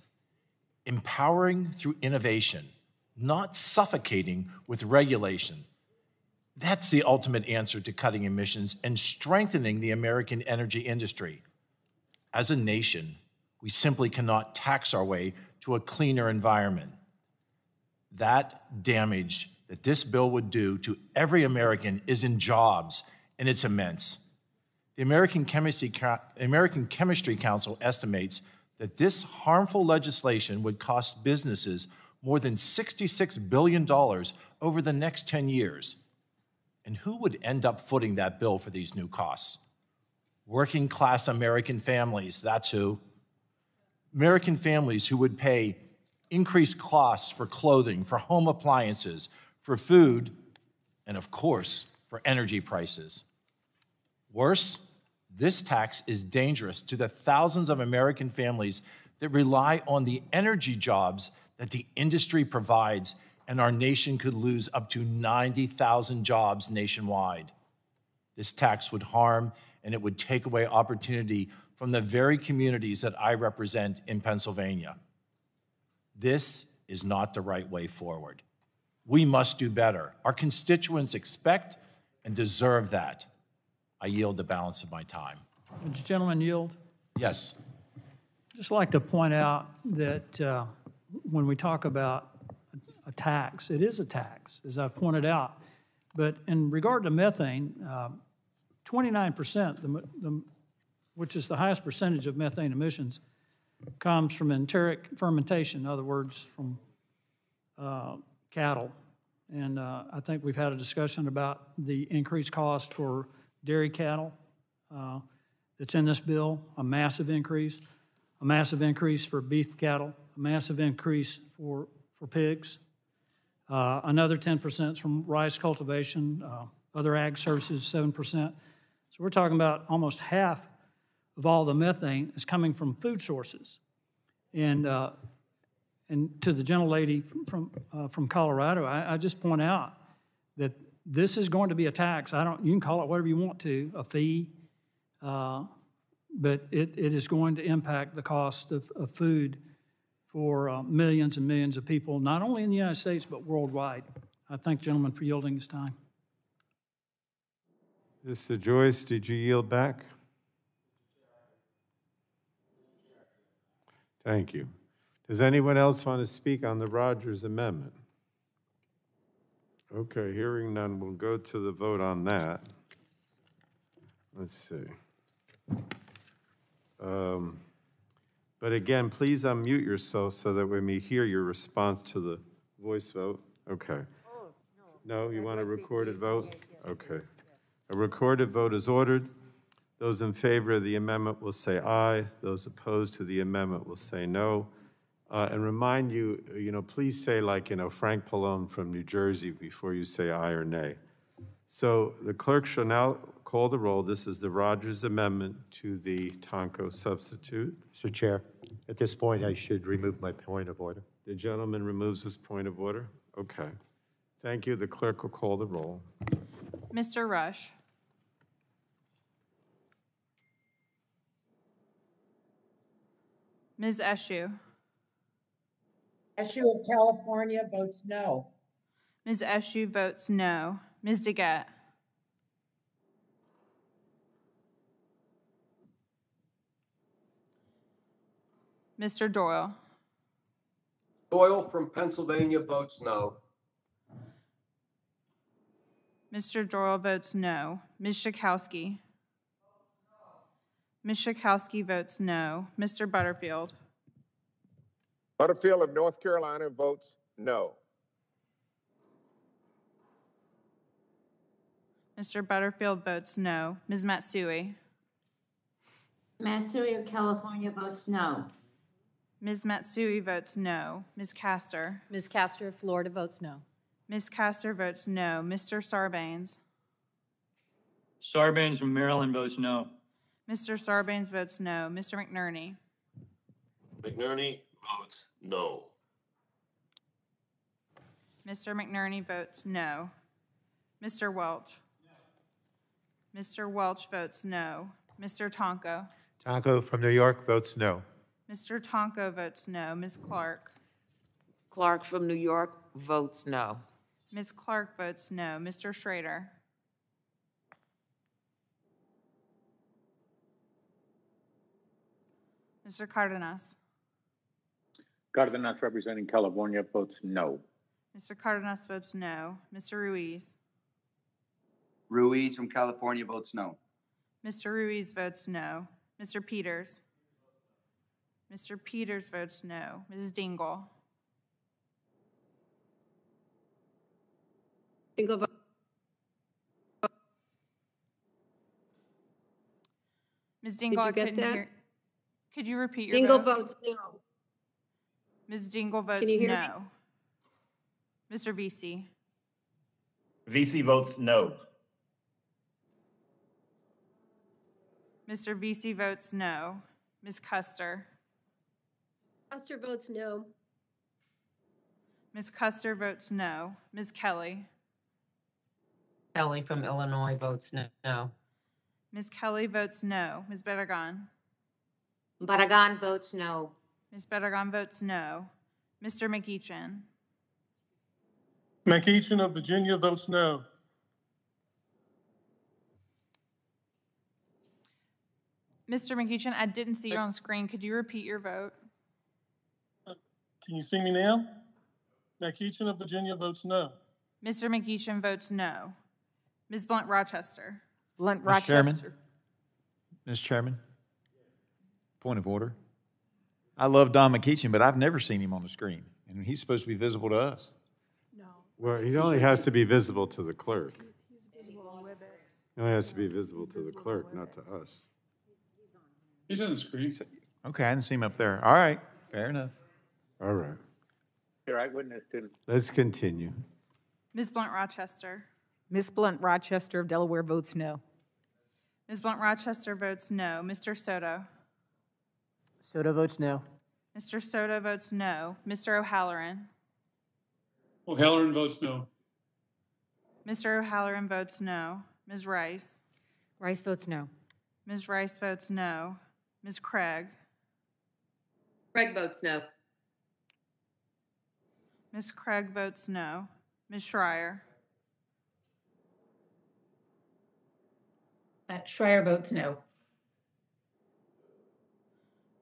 empowering through innovation, not suffocating with regulation. That's the ultimate answer to cutting emissions and strengthening the American energy industry. As a nation, we simply cannot tax our way to a cleaner environment. That damage that this bill would do to every American is in jobs, and it's immense. The American Chemistry Council estimates that this harmful legislation would cost businesses more than $66 billion over the next 10 years. And who would end up footing that bill for these new costs? Working class American families, that's who. American families who would pay increased costs for clothing, for home appliances, for food, and of course, for energy prices. Worse, this tax is dangerous to the thousands of American families that rely on the energy jobs that the industry provides, and our nation could lose up to 90,000 jobs nationwide. This tax would harm and it would take away opportunity from the very communities that I represent in Pennsylvania. This is not the right way forward. We must do better. Our constituents expect and deserve that. I yield the balance of my time. Would the gentleman yield? Yes. I'd just like to point out that when we talk about a tax, it is a tax, as I pointed out. But in regard to methane, 29%, which is the highest percentage of methane emissions, comes from enteric fermentation, in other words, from cattle. And I think we've had a discussion about the increased cost for dairy cattle that's in this bill, a massive increase for beef cattle, a massive increase for pigs. Another 10% from rice cultivation, other ag services, 7%. So we're talking about almost half of all the methane is coming from food sources. And to the gentlelady from Colorado, I just point out that this is going to be a tax. You can call it whatever you want to, a fee, but it is going to impact the cost of food for millions and millions of people, not only in the United States, but worldwide. I thank the gentleman for yielding his time. Mr. Joyce, did you yield back? Thank you. Does anyone else want to speak on the Rogers Amendment? Okay, hearing none, we'll go to the vote on that. Let's see. But again, please unmute yourself so that we may hear your response to the voice vote. Okay. No, you want a recorded vote? Okay. A recorded vote is ordered. Those in favor of the amendment will say aye. Those opposed to the amendment will say no. And remind you, please say Frank Pallone from New Jersey before you say aye or nay. So the clerk shall now call the roll. This is the Rogers Amendment to the Tonko substitute. Mr. Chair, at this point, I should remove my point of order. The gentleman removes his point of order? Okay. Thank you. The clerk will call the roll. Mr. Rush. Ms. Eshoo. Eshoo of California votes no. Ms. Eshoo votes no. Ms. DeGette. Mr. Doyle. Doyle from Pennsylvania votes no. Mr. Doyle votes no. Ms. Schakowsky. Ms. Schakowsky votes no. Mr. Butterfield. Butterfield of North Carolina votes no. Mr. Butterfield votes no. Ms. Matsui. Matsui of California votes no. Ms. Matsui votes no. Ms. Castor. Ms. Castor of Florida votes no. Ms. Castor votes no. Mr. Sarbanes. Sarbanes from Maryland votes no. Mr. Sarbanes votes no. Mr. McNerney. McNerney votes no. Mr. McNerney votes no. Mr. Welch. Mr. Welch votes no. Mr. Tonko. Tonko from New York votes no. Mr. Tonko votes no. Ms. Clark. Clark from New York votes no. Ms. Clark votes no. Mr. Schrader. Mr. Cardenas. Cardenas representing California votes no. Mr. Cardenas votes no. Mr. Ruiz. Ruiz from California votes no. Mr. Ruiz votes no. Mr. Peters. Mr. Peters votes no. Mrs. Dingle. Dingle votes. Ms. Dingle, I Did you get couldn't that? hear. Could you repeat your Dingle vote? votes no. Ms. Dingle votes you hear me? no. Mr. VC. VC votes no. Mr. VC votes no. Ms. Custer. Custer votes no. Ms. Custer votes no. Ms. Kelly. Kelly from Illinois votes no. Ms. Kelly votes no. Ms. Barragan. Barragan votes no. Ms. Barragan votes no. Mr. McEachin. McEachin of Virginia votes no. Mr. McEachin, I didn't see you on screen. Could you repeat your vote? Can you see me now? McEachin of Virginia votes no. Mr. McEachin votes no. Ms. Blunt Rochester. Blunt Mr. Chairman. Rochester. Mr. Chairman, point of order. I love Don McEachin, but I've never seen him on the screen, and he's supposed to be visible to us. Well, he only has to be visible to the clerk. He's visible on WebEx. He only has to be visible to the clerk, not to us. He's on the screen. Okay, I didn't see him up there. All right, fair enough. All right, Your eyewitness to let's continue. Ms. Blunt Rochester. Ms. Blunt Rochester of Delaware votes no. Ms. Blunt Rochester votes no. Mr. Soto. Soto votes no. Mr. Soto votes no. Mr. O'Halloran. O'Halloran votes no. Mr. O'Halloran votes no. Ms. Rice. Rice votes no. Ms. Rice votes no. Ms. Craig. Craig votes no. Ms. Craig votes no. Ms. Schreier. Schreier votes no.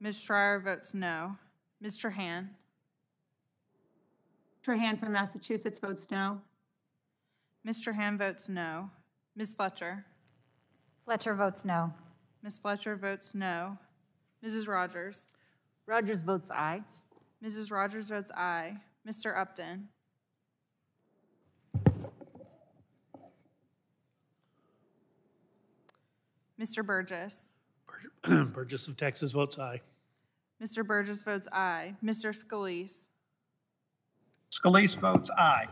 Ms. Schreier votes no. Ms. Trahan. Trahan from Massachusetts votes no. Ms. Trahan votes no. Ms. Fletcher. Fletcher votes no. Ms. Fletcher votes no. Mrs. Rogers. Rogers votes aye. Mrs. Rogers votes aye. Mr. Upton. Mr. Burgess. Burgess of Texas votes aye. Mr. Burgess votes aye. Mr. Scalise. Scalise votes aye.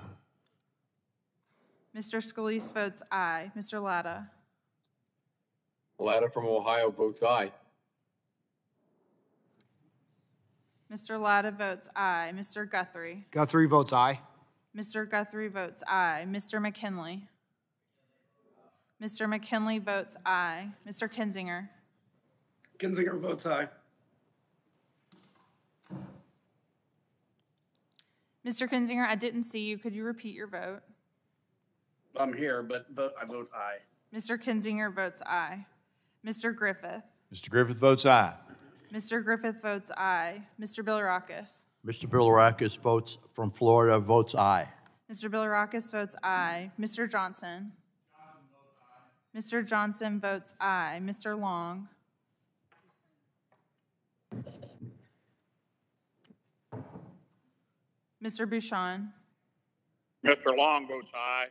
Mr. Scalise votes aye. Mr. Latta. Latta from Ohio votes aye. Mr. Latta votes aye. Mr. Guthrie. Guthrie votes aye. Mr. Guthrie votes aye. Mr. McKinley. Mr. McKinley votes aye. Mr. Kinzinger. Kinzinger votes aye. Mr. Kinzinger, I didn't see you. Could you repeat your vote? I'm here, but I vote aye. Mr. Kinzinger votes aye. Mr. Griffith. Mr. Griffith votes aye. Mr. Griffith votes aye. Mr. Bilirakis. Mr. Bilirakis votes from Florida votes aye. Mr. Bilirakis votes aye. Mr. Johnson. Mr. Johnson votes aye. Mr. Long. Mr. Bouchon. Mr. Long votes aye.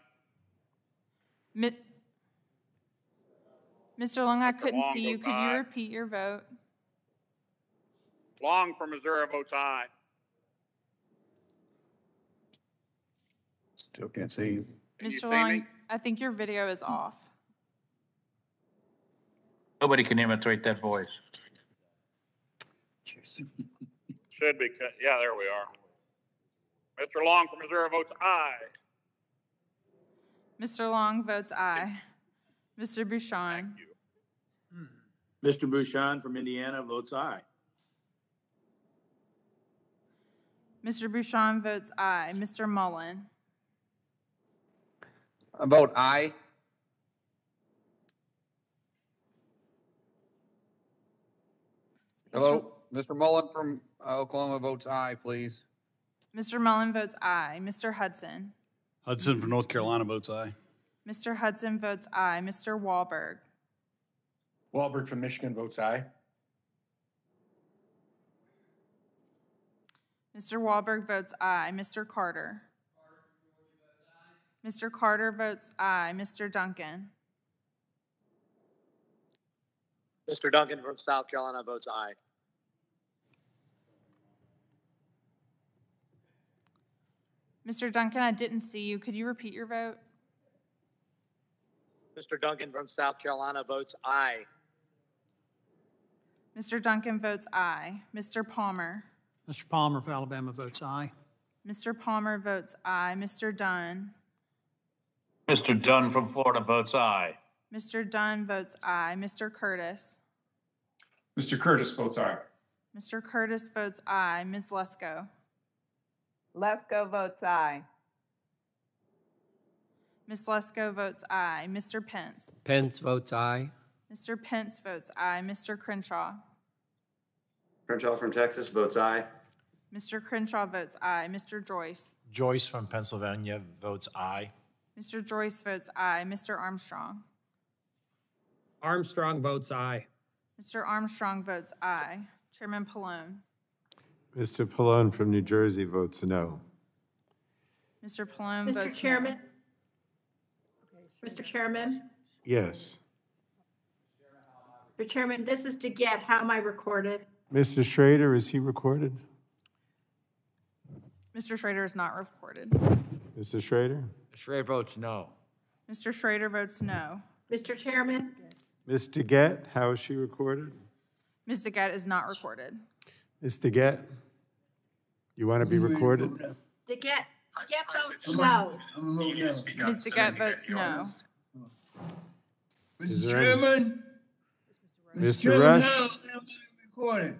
Mr. Long, I couldn't Long see you. votes Could you aye. repeat your vote? Long from Missouri votes aye. Still can't see you. Can you Mr. see Long, me? I think your video is off. Nobody can imitate that voice. Should be. Yeah, there we are. Mr. Long from Missouri votes aye. Mr. Long votes aye. Mr. Bouchon. Mr. Bouchon from Indiana votes aye. Mr. Bouchon votes aye. Mr. Mullen. I vote aye. Hello, Mr. Mullen from Oklahoma votes aye, please. Mr. Mullen votes aye. Mr. Hudson. Hudson from North Carolina votes aye. Mr. Hudson votes aye. Mr. Wahlberg. Wahlberg from Michigan votes aye. Mr. Wahlberg votes aye. Mr. Carter. Mr. Carter votes aye. Mr. Duncan. Mr. Duncan from South Carolina votes aye. Mr. Duncan, I didn't see you. Could you repeat your vote? Mr. Duncan from South Carolina votes aye. Mr. Duncan votes aye. Mr. Palmer. Mr. Palmer of Alabama votes aye. Mr. Palmer votes aye. Mr. Dunn. Mr. Dunn from Florida votes aye. Mr. Dunn votes aye. Mr. Curtis. Mr. Curtis votes aye. Mr. Curtis votes aye. Ms. Lesko. Lesko votes aye. Ms. Lesko votes aye. Mr. Pence. Pence votes aye. Mr. Pence votes aye. Mr. Crenshaw. Crenshaw from Texas votes aye. Mr. Crenshaw votes aye. Mr. Joyce. Joyce from Pennsylvania votes aye. Mr. Joyce votes aye. Mr. Armstrong. Armstrong votes aye. Mr. Armstrong votes aye. Chairman Pallone. Mr. Pallone from New Jersey votes no. Mr. Pallone Mr. votes Chairman? Mr. Chairman? Yes. Mr. Chairman, this is to get, how am I recorded? Mr. Schrader, is he recorded? no. Mr. Schrader is not recorded. Mr. Schrader? Schrader votes no. Mr. Schrader votes no. Mr. Chairman? Ms. DeGette, how is she recorded? Ms. DeGette is not recorded. Ms. DeGette, you want to be recorded? To get votes no. Ms. DeGette votes no. Is Mr. there any- Chairman. Mr. Rush? How am I recorded?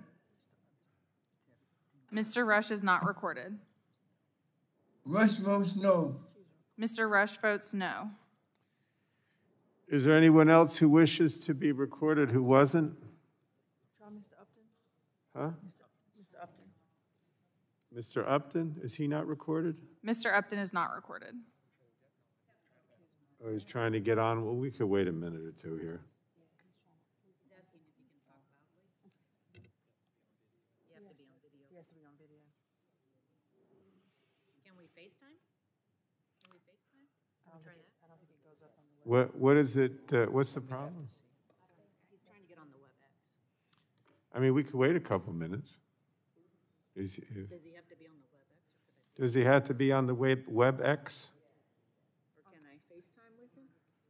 Mr. Rush is not recorded. Rush votes no. Mr. Rush votes no. Is there anyone else who wishes to be recorded who wasn't? Huh? Mr. Upton. Mr. Upton, is he not recorded? Mr. Upton is not recorded. Oh, he's trying to get on. Well, we could wait a minute or two here. Can we FaceTime? Can we FaceTime? Can we try that? I don't think it goes up on the What is it, what's the problem? He's trying to get on the WebEx. I mean, we could wait a couple minutes. Does he have to be on the WebEx? Does he have to be on the WebEx? Or can I FaceTime with him?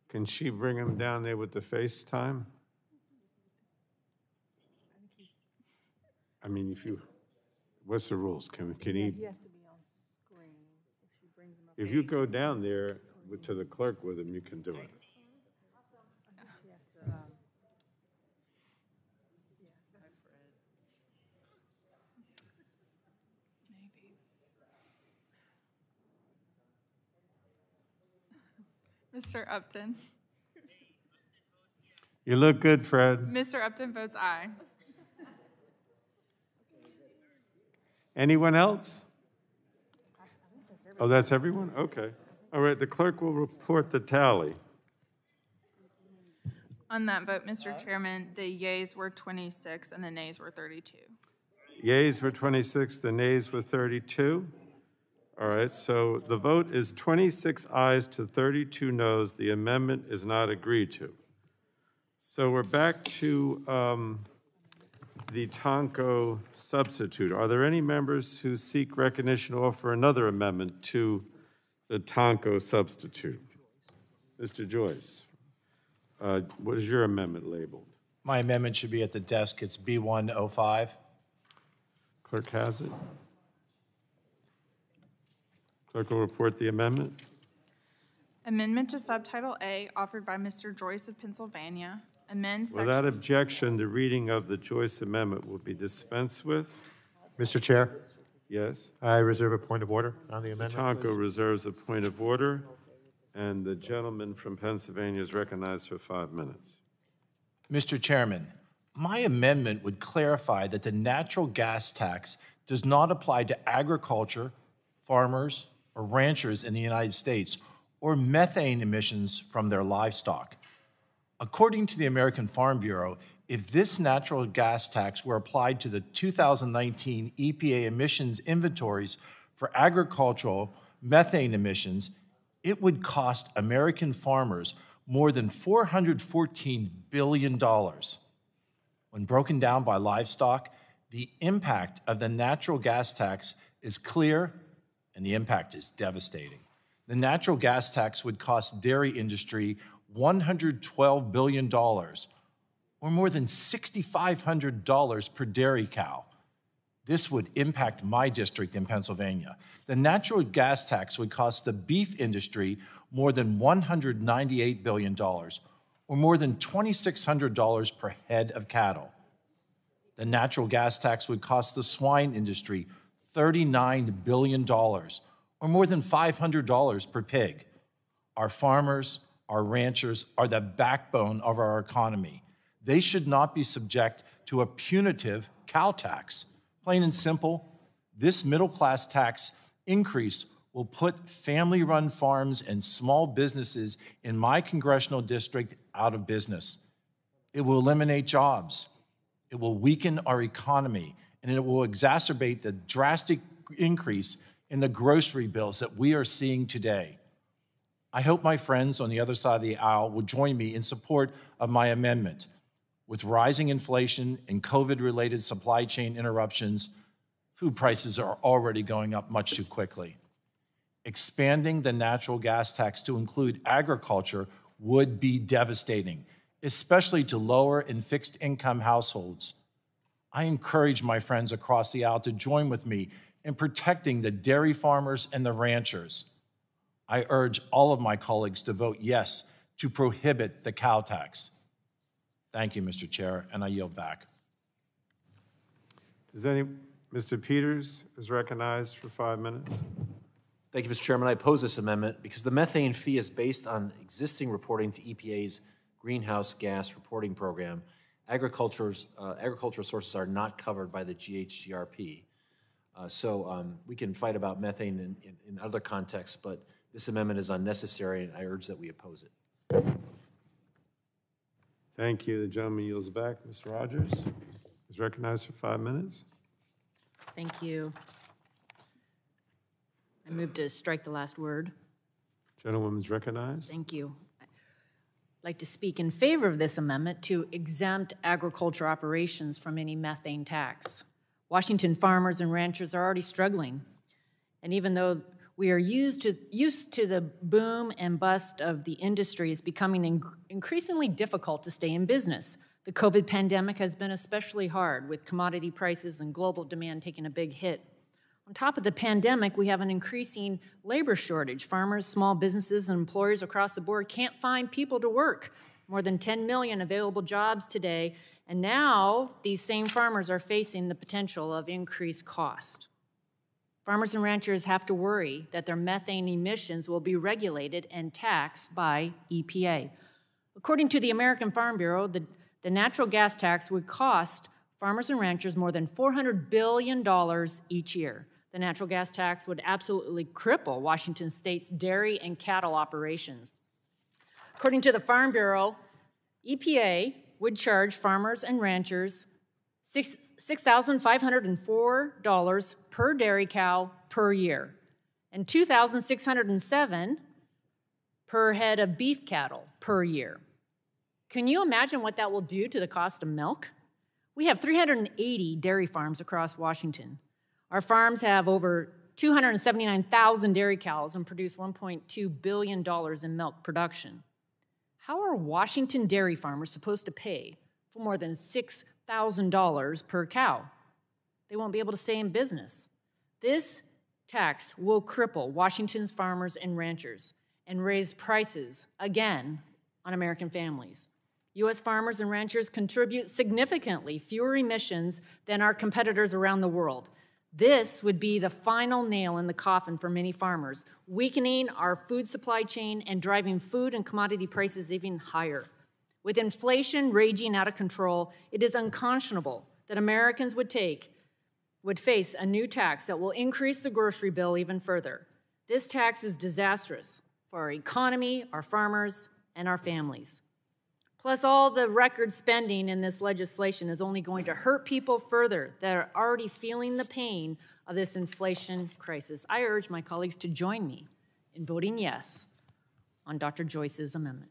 Can she bring him down there with the FaceTime? I mean, if you, what's the rules? Can he, He has to be on screen. If she brings him up. if you go down there to the clerk with him, you can do it. She has to, Mr. Upton. You look good, Fred. Mr. Upton votes aye. Anyone else? Oh, that's everyone? Okay. All right, the clerk will report the tally. On that vote, Mr. Chairman, the yeas were 26 and the nays were 32. Yeas were 26, the nays were 32. All right, so the vote is 26 ayes to 32 noes. The amendment is not agreed to. So we're back to the Tonko substitute. Are there any members who seek recognition or offer another amendment to the Tonko substitute? Mr. Joyce, what is your amendment labeled? My amendment should be at the desk. It's B105. Clerk has it. Clerk will report the amendment. Amendment to Subtitle A offered by Mr. Joyce of Pennsylvania. Amend section. Without objection, the reading of the Joyce amendment will be dispensed with. Mr. Chair, Yes. I reserve a point of order on the amendment. Tonko reserves a point of order, and the gentleman from Pennsylvania is recognized for 5 minutes. Mr. Chairman, my amendment would clarify that the natural gas tax does not apply to agriculture, farmers, or ranchers in the United States, or methane emissions from their livestock. According to the American Farm Bureau, if this natural gas tax were applied to the 2019 EPA emissions inventories for agricultural methane emissions, it would cost American farmers more than $414 billion. When broken down by livestock, the impact of the natural gas tax is clear, and the impact is devastating. The natural gas tax would cost dairy industry $112 billion, or more than $6,500 per dairy cow. This would impact my district in Pennsylvania. The natural gas tax would cost the beef industry more than $198 billion, or more than $2,600 per head of cattle. The natural gas tax would cost the swine industry $39 billion, or more than $500 per pig. Our farmers, our ranchers are the backbone of our economy. They should not be subject to a punitive cow tax. Plain and simple, this middle-class tax increase will put family-run farms and small businesses in my congressional district out of business. It will eliminate jobs. It will weaken our economy, and it will exacerbate the drastic increase in the grocery bills that we are seeing today. I hope my friends on the other side of the aisle will join me in support of my amendment. With rising inflation and COVID-related supply chain interruptions, food prices are already going up much too quickly. Expanding the natural gas tax to include agriculture would be devastating, especially to lower and fixed income households. I encourage my friends across the aisle to join with me in protecting the dairy farmers and the ranchers. I urge all of my colleagues to vote yes to prohibit the cow tax. Thank you, Mr. Chair, and I yield back. Mr. Peters is recognized for 5 minutes. Thank you, Mr. Chairman. I oppose this amendment because the methane fee is based on existing reporting to EPA's greenhouse gas reporting program. Agricultural sources are not covered by the GHGRP. So we can fight about methane in other contexts, but this amendment is unnecessary, and I urge that we oppose it. Thank you. The gentleman yields back. Mr. Rogers is recognized for 5 minutes. Thank you. I move to strike the last word. Gentlewoman's recognized. Thank you. I'd like to speak in favor of this amendment to exempt agriculture operations from any methane tax. Washington farmers and ranchers are already struggling. And even though we are used to the boom and bust of the industry, it's becoming increasingly difficult to stay in business. The COVID pandemic has been especially hard, with commodity prices and global demand taking a big hit. On top of the pandemic, we have an increasing labor shortage. Farmers, small businesses, and employers across the board can't find people to work. More than 10 million available jobs today, and now these same farmers are facing the potential of increased cost. Farmers and ranchers have to worry that their methane emissions will be regulated and taxed by EPA. According to the American Farm Bureau, the natural gas tax would cost farmers and ranchers more than $400 billion each year. The natural gas tax would absolutely cripple Washington State's dairy and cattle operations. According to the Farm Bureau, EPA would charge farmers and ranchers $6,504 per dairy cow per year and $2,607 per head of beef cattle per year. Can you imagine what that will do to the cost of milk? We have 380 dairy farms across Washington. Our farms have over 279,000 dairy cows and produce $1.2 billion in milk production. How are Washington dairy farmers supposed to pay for more than $6,000 per cow? They won't be able to stay in business. This tax will cripple Washington's farmers and ranchers and raise prices again on American families. U.S. farmers and ranchers contribute significantly fewer emissions than our competitors around the world. This would be the final nail in the coffin for many farmers, weakening our food supply chain and driving food and commodity prices even higher. With inflation raging out of control, it is unconscionable that Americans would face a new tax that will increase the grocery bill even further. This tax is disastrous for our economy, our farmers, and our families. Plus, all the record spending in this legislation is only going to hurt people further that are already feeling the pain of this inflation crisis. I urge my colleagues to join me in voting yes on Dr. Joyce's amendment.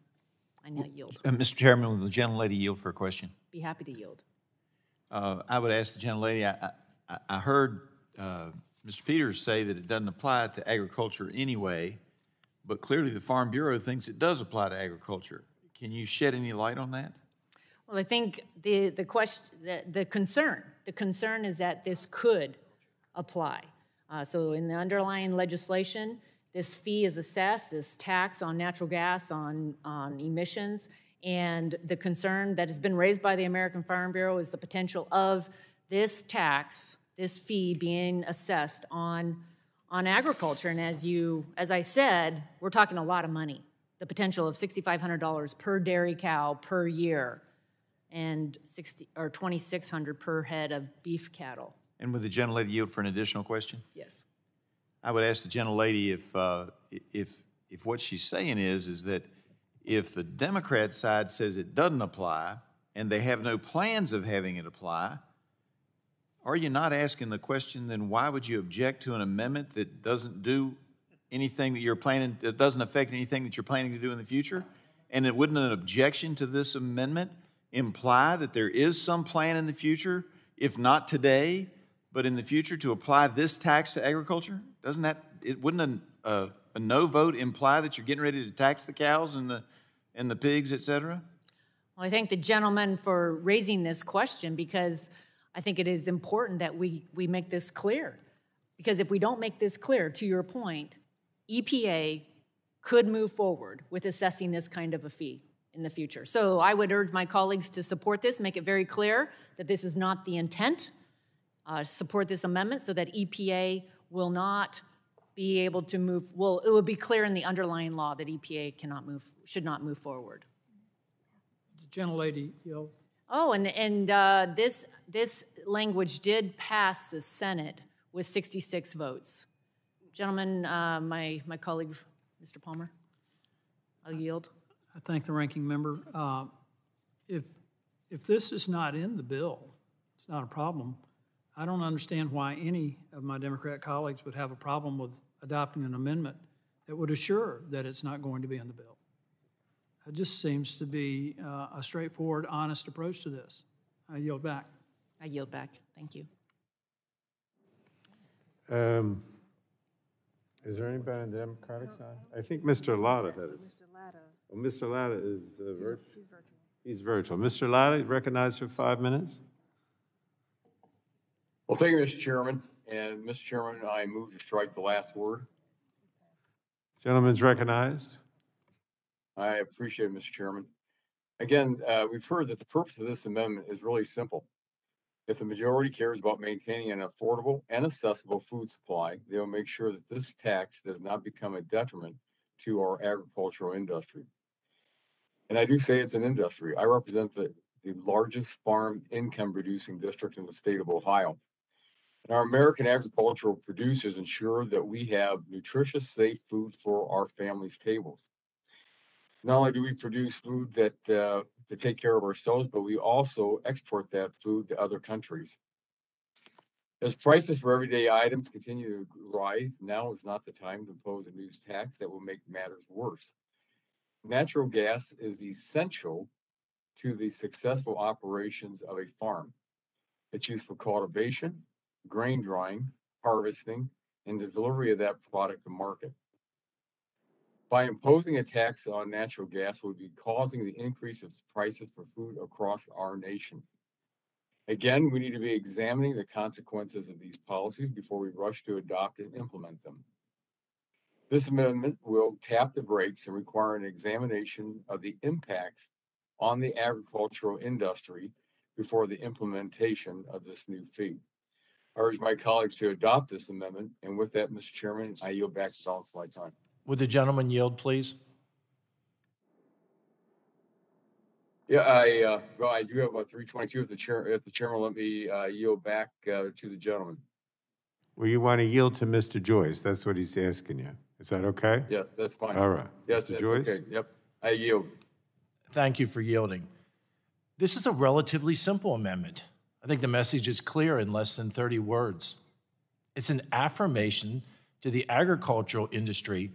I now yield. Mr. Chairman, will the gentlelady yield for a question? Be happy to yield. I would ask the gentlelady, I heard Mr. Peters say that it doesn't apply to agriculture anyway, but clearly the Farm Bureau thinks it does apply to agriculture. Can you shed any light on that? Well, I think the concern is that this could apply. So in the underlying legislation, this fee is assessed, this tax on natural gas, on emissions, and the concern that has been raised by the American Farm Bureau is the potential of this tax, this fee being assessed on agriculture. And as I said, we're talking a lot of money. The potential of $6,500 per dairy cow per year and $2,600 per head of beef cattle. And would the gentlelady yield for an additional question? Yes. I would ask the gentlelady if what she's saying is that if the Democrat side says it doesn't apply and they have no plans of having it apply, are you not asking the question, then why would you object to an amendment that doesn't do anything that you're planning, that doesn't affect anything that you're planning to do in the future? And it wouldn't an objection to this amendment imply that there is some plan in the future, if not today, but in the future, to apply this tax to agriculture? Wouldn't a no vote imply that you're getting ready to tax the cows and the pigs, et cetera? Well, I thank the gentleman for raising this question because I think it is important that we make this clear. Because if we don't make this clear, to your point, EPA could move forward with assessing this kind of a fee in the future. So I would urge my colleagues to support this, make it very clear that this is not the intent. Support this amendment so that EPA will not be able to move, well, it would be clear in the underlying law that EPA should not move forward. The gentlelady yield. Oh, and this language did pass the Senate with 66 votes. Gentlemen, my colleague, Mr. Palmer, I'll yield. I thank the ranking member. If this is not in the bill, it's not a problem. I don't understand why any of my Democrat colleagues would have a problem with adopting an amendment that would assure that it's not going to be in the bill. It just seems to be a straightforward, honest approach to this. I yield back. I yield back. Thank you. Is there anybody on the Democratic side? I think Mr. Latta had it. Mr. Latta. Well, Mr. Latta is virtual. He's virtual. He's virtual. Mr. Latta, recognized for 5 minutes. Well, thank you, Mr. Chairman. And Mr. Chairman, I move to strike the last word. Gentleman's recognized. I appreciate it, Mr. Chairman. Again, we've heard that the purpose of this amendment is really simple. If the majority cares about maintaining an affordable and accessible food supply, they will make sure that this tax does not become a detriment to our agricultural industry. And I do say it's an industry. I represent the largest farm income producing district in the state of Ohio. And our American agricultural producers ensure that we have nutritious, safe food for our families' tables. Not only do we produce food that to take care of ourselves, but we also export that food to other countries. As prices for everyday items continue to rise, now is not the time to impose a new tax that will make matters worse. Natural gas is essential to the successful operations of a farm. It's used for cultivation, grain drying, harvesting, and the delivery of that product to market. By imposing a tax on natural gas, we'll be causing the increase of prices for food across our nation. Again, we need to be examining the consequences of these policies before we rush to adopt and implement them. This amendment will tap the brakes and require an examination of the impacts on the agricultural industry before the implementation of this new fee. I urge my colleagues to adopt this amendment, and with that, Mr. Chairman, I yield back the balance of my time. Would the gentleman yield, please? Yeah, I do have a 322. If the chairman let me yield back to the gentleman. Well, you want to yield to Mr. Joyce. That's what he's asking you. Is that okay? Yes, that's fine. All right. Yes, Mr. that's Joyce? okay. Yep, I yield. Thank you for yielding. This is a relatively simple amendment. I think the message is clear in less than 30 words. It's an affirmation to the agricultural industry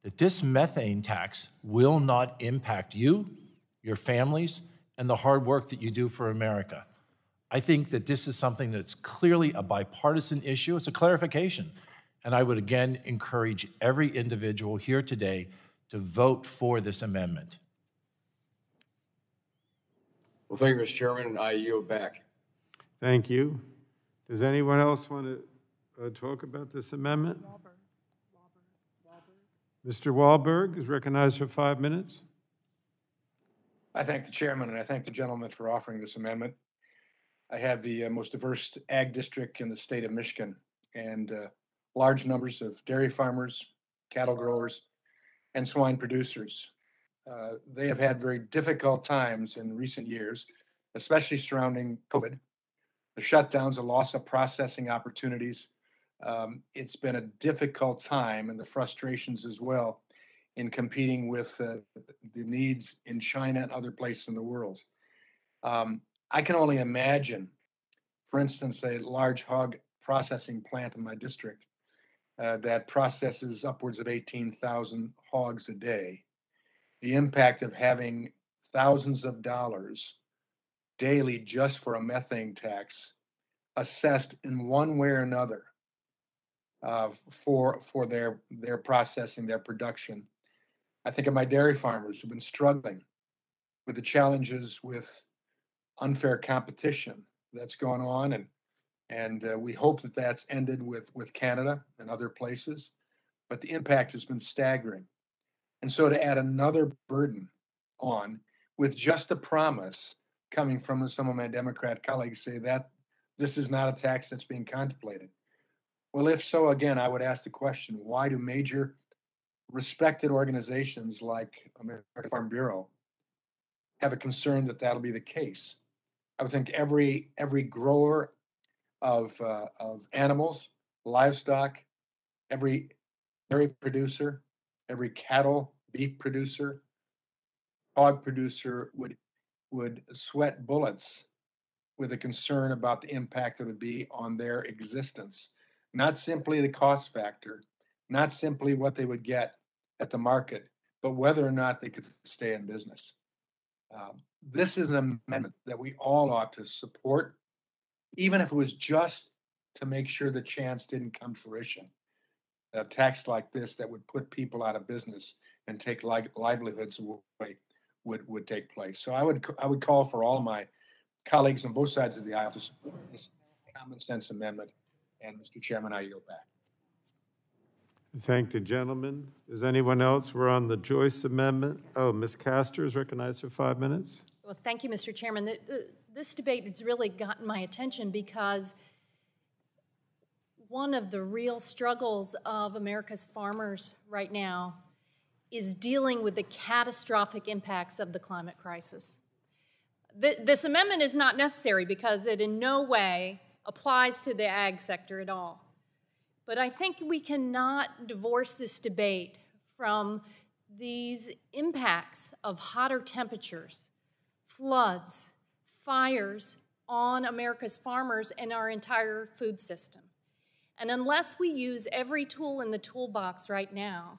that this methane tax will not impact you, your families, and the hard work that you do for America. I think that this is something that's clearly a bipartisan issue. It's a clarification. And I would again encourage every individual here today to vote for this amendment. Well, thank you, Mr. Chairman, and I yield back. Thank you. Does anyone else want to talk about this amendment? Mr. Wahlberg is recognized for 5 minutes. I thank the chairman and I thank the gentleman for offering this amendment. I have the most diverse ag district in the state of Michigan and large numbers of dairy farmers, cattle growers, and swine producers. They have had very difficult times in recent years, especially surrounding COVID, the shutdowns, the loss of processing opportunities. It's been a difficult time and the frustrations as well in competing with the needs in China and other places in the world. I can only imagine, for instance, a large hog processing plant in my district that processes upwards of 18,000 hogs a day. The impact of having thousands of dollars daily just for a methane tax assessed in one way or another for their processing, their production. I think of my dairy farmers who've been struggling with the challenges with unfair competition that's going on, and we hope that that's ended with Canada and other places, but the impact has been staggering. And so to add another burden on with just a promise coming from some of my Democrat colleagues say that this is not a tax that's being contemplated. Well, if so, again, I would ask the question, why do major respected organizations like American Farm Bureau have a concern that that'll be the case? I would think every grower of animals, livestock, every dairy producer, every cattle, beef producer, hog producer would sweat bullets with a concern about the impact that would be on their existence. Not simply the cost factor, not simply what they would get at the market, but whether or not they could stay in business. This is an amendment that we all ought to support, even if it was just to make sure the chance didn't come to fruition. A tax like this that would put people out of business and take livelihoods away would take place. So I would call for all of my colleagues on both sides of the aisle to support this common sense amendment. And Mr. Chairman, I yield back. Thank the gentleman. Is anyone else? We're on the Joyce amendment. Oh, Ms. Castor is recognized for 5 minutes. Well, thank you, Mr. Chairman. This debate has really gotten my attention because one of the real struggles of America's farmers right now is dealing with the catastrophic impacts of the climate crisis. This amendment is not necessary because it in no way applies to the ag sector at all. But I think we cannot divorce this debate from these impacts of hotter temperatures, floods, fires on America's farmers and our entire food system. And unless we use every tool in the toolbox right now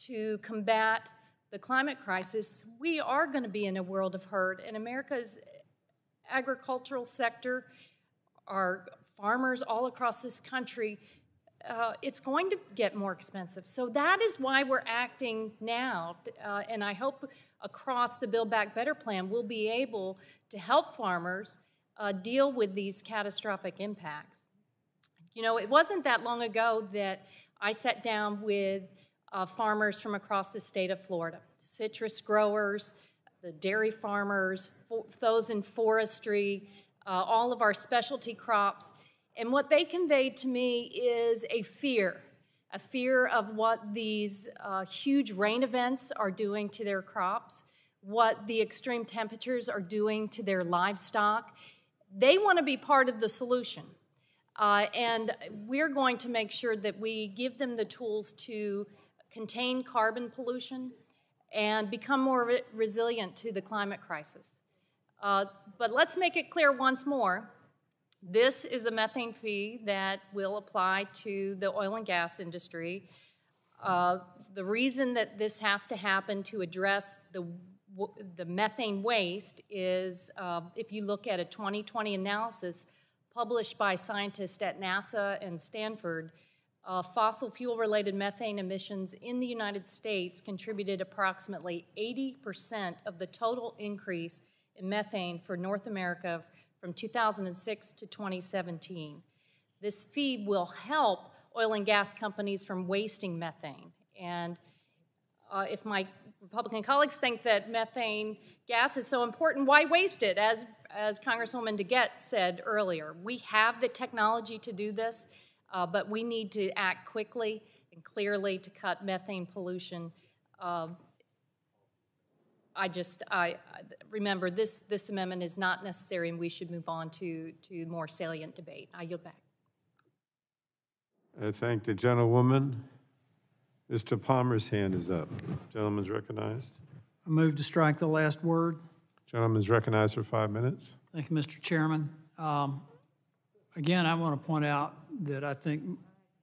to combat the climate crisis, we are going to be in a world of hurt. And America's agricultural sector, our farmers all across this country, it's going to get more expensive. So that is why we're acting now. And I hope across the Build Back Better plan, we'll be able to help farmers deal with these catastrophic impacts. You know, it wasn't that long ago that I sat down with farmers from across the state of Florida, citrus growers, the dairy farmers, those in forestry, all of our specialty crops. And what they conveyed to me is a fear of what these huge rain events are doing to their crops, what the extreme temperatures are doing to their livestock. They want to be part of the solution. And we're going to make sure that we give them the tools to contain carbon pollution and become more resilient to the climate crisis. But let's make it clear once more, this is a methane fee that will apply to the oil and gas industry. The reason that this has to happen to address the methane waste is if you look at a 2020 analysis published by scientists at NASA and Stanford, fossil fuel-related methane emissions in the United States contributed approximately 80% of the total increase in methane for North America from 2006 to 2017. This fee will help oil and gas companies from wasting methane. And if my Republican colleagues think that methane gas is so important, why waste it? As Congresswoman DeGette said earlier, we have the technology to do this, but we need to act quickly and clearly to cut methane pollution. I remember this amendment is not necessary, and we should move on to more salient debate. I yield back. I thank the gentlewoman. Mr. Palmer's hand is up. Gentleman's recognized. I move to strike the last word. Gentleman's recognized for 5 minutes. Thank you, Mr. Chairman. Again, I want to point out that I think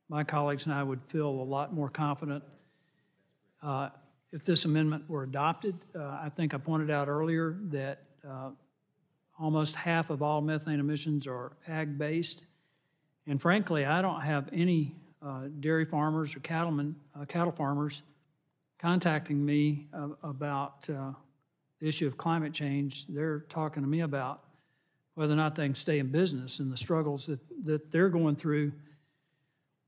my colleagues and I would feel a lot more confident if this amendment were adopted. I think I pointed out earlier that almost half of all methane emissions are ag-based. And frankly, I don't have any dairy farmers or cattle farmers contacting me about the issue of climate change. They're talking to me about whether or not they can stay in business and the struggles that they're going through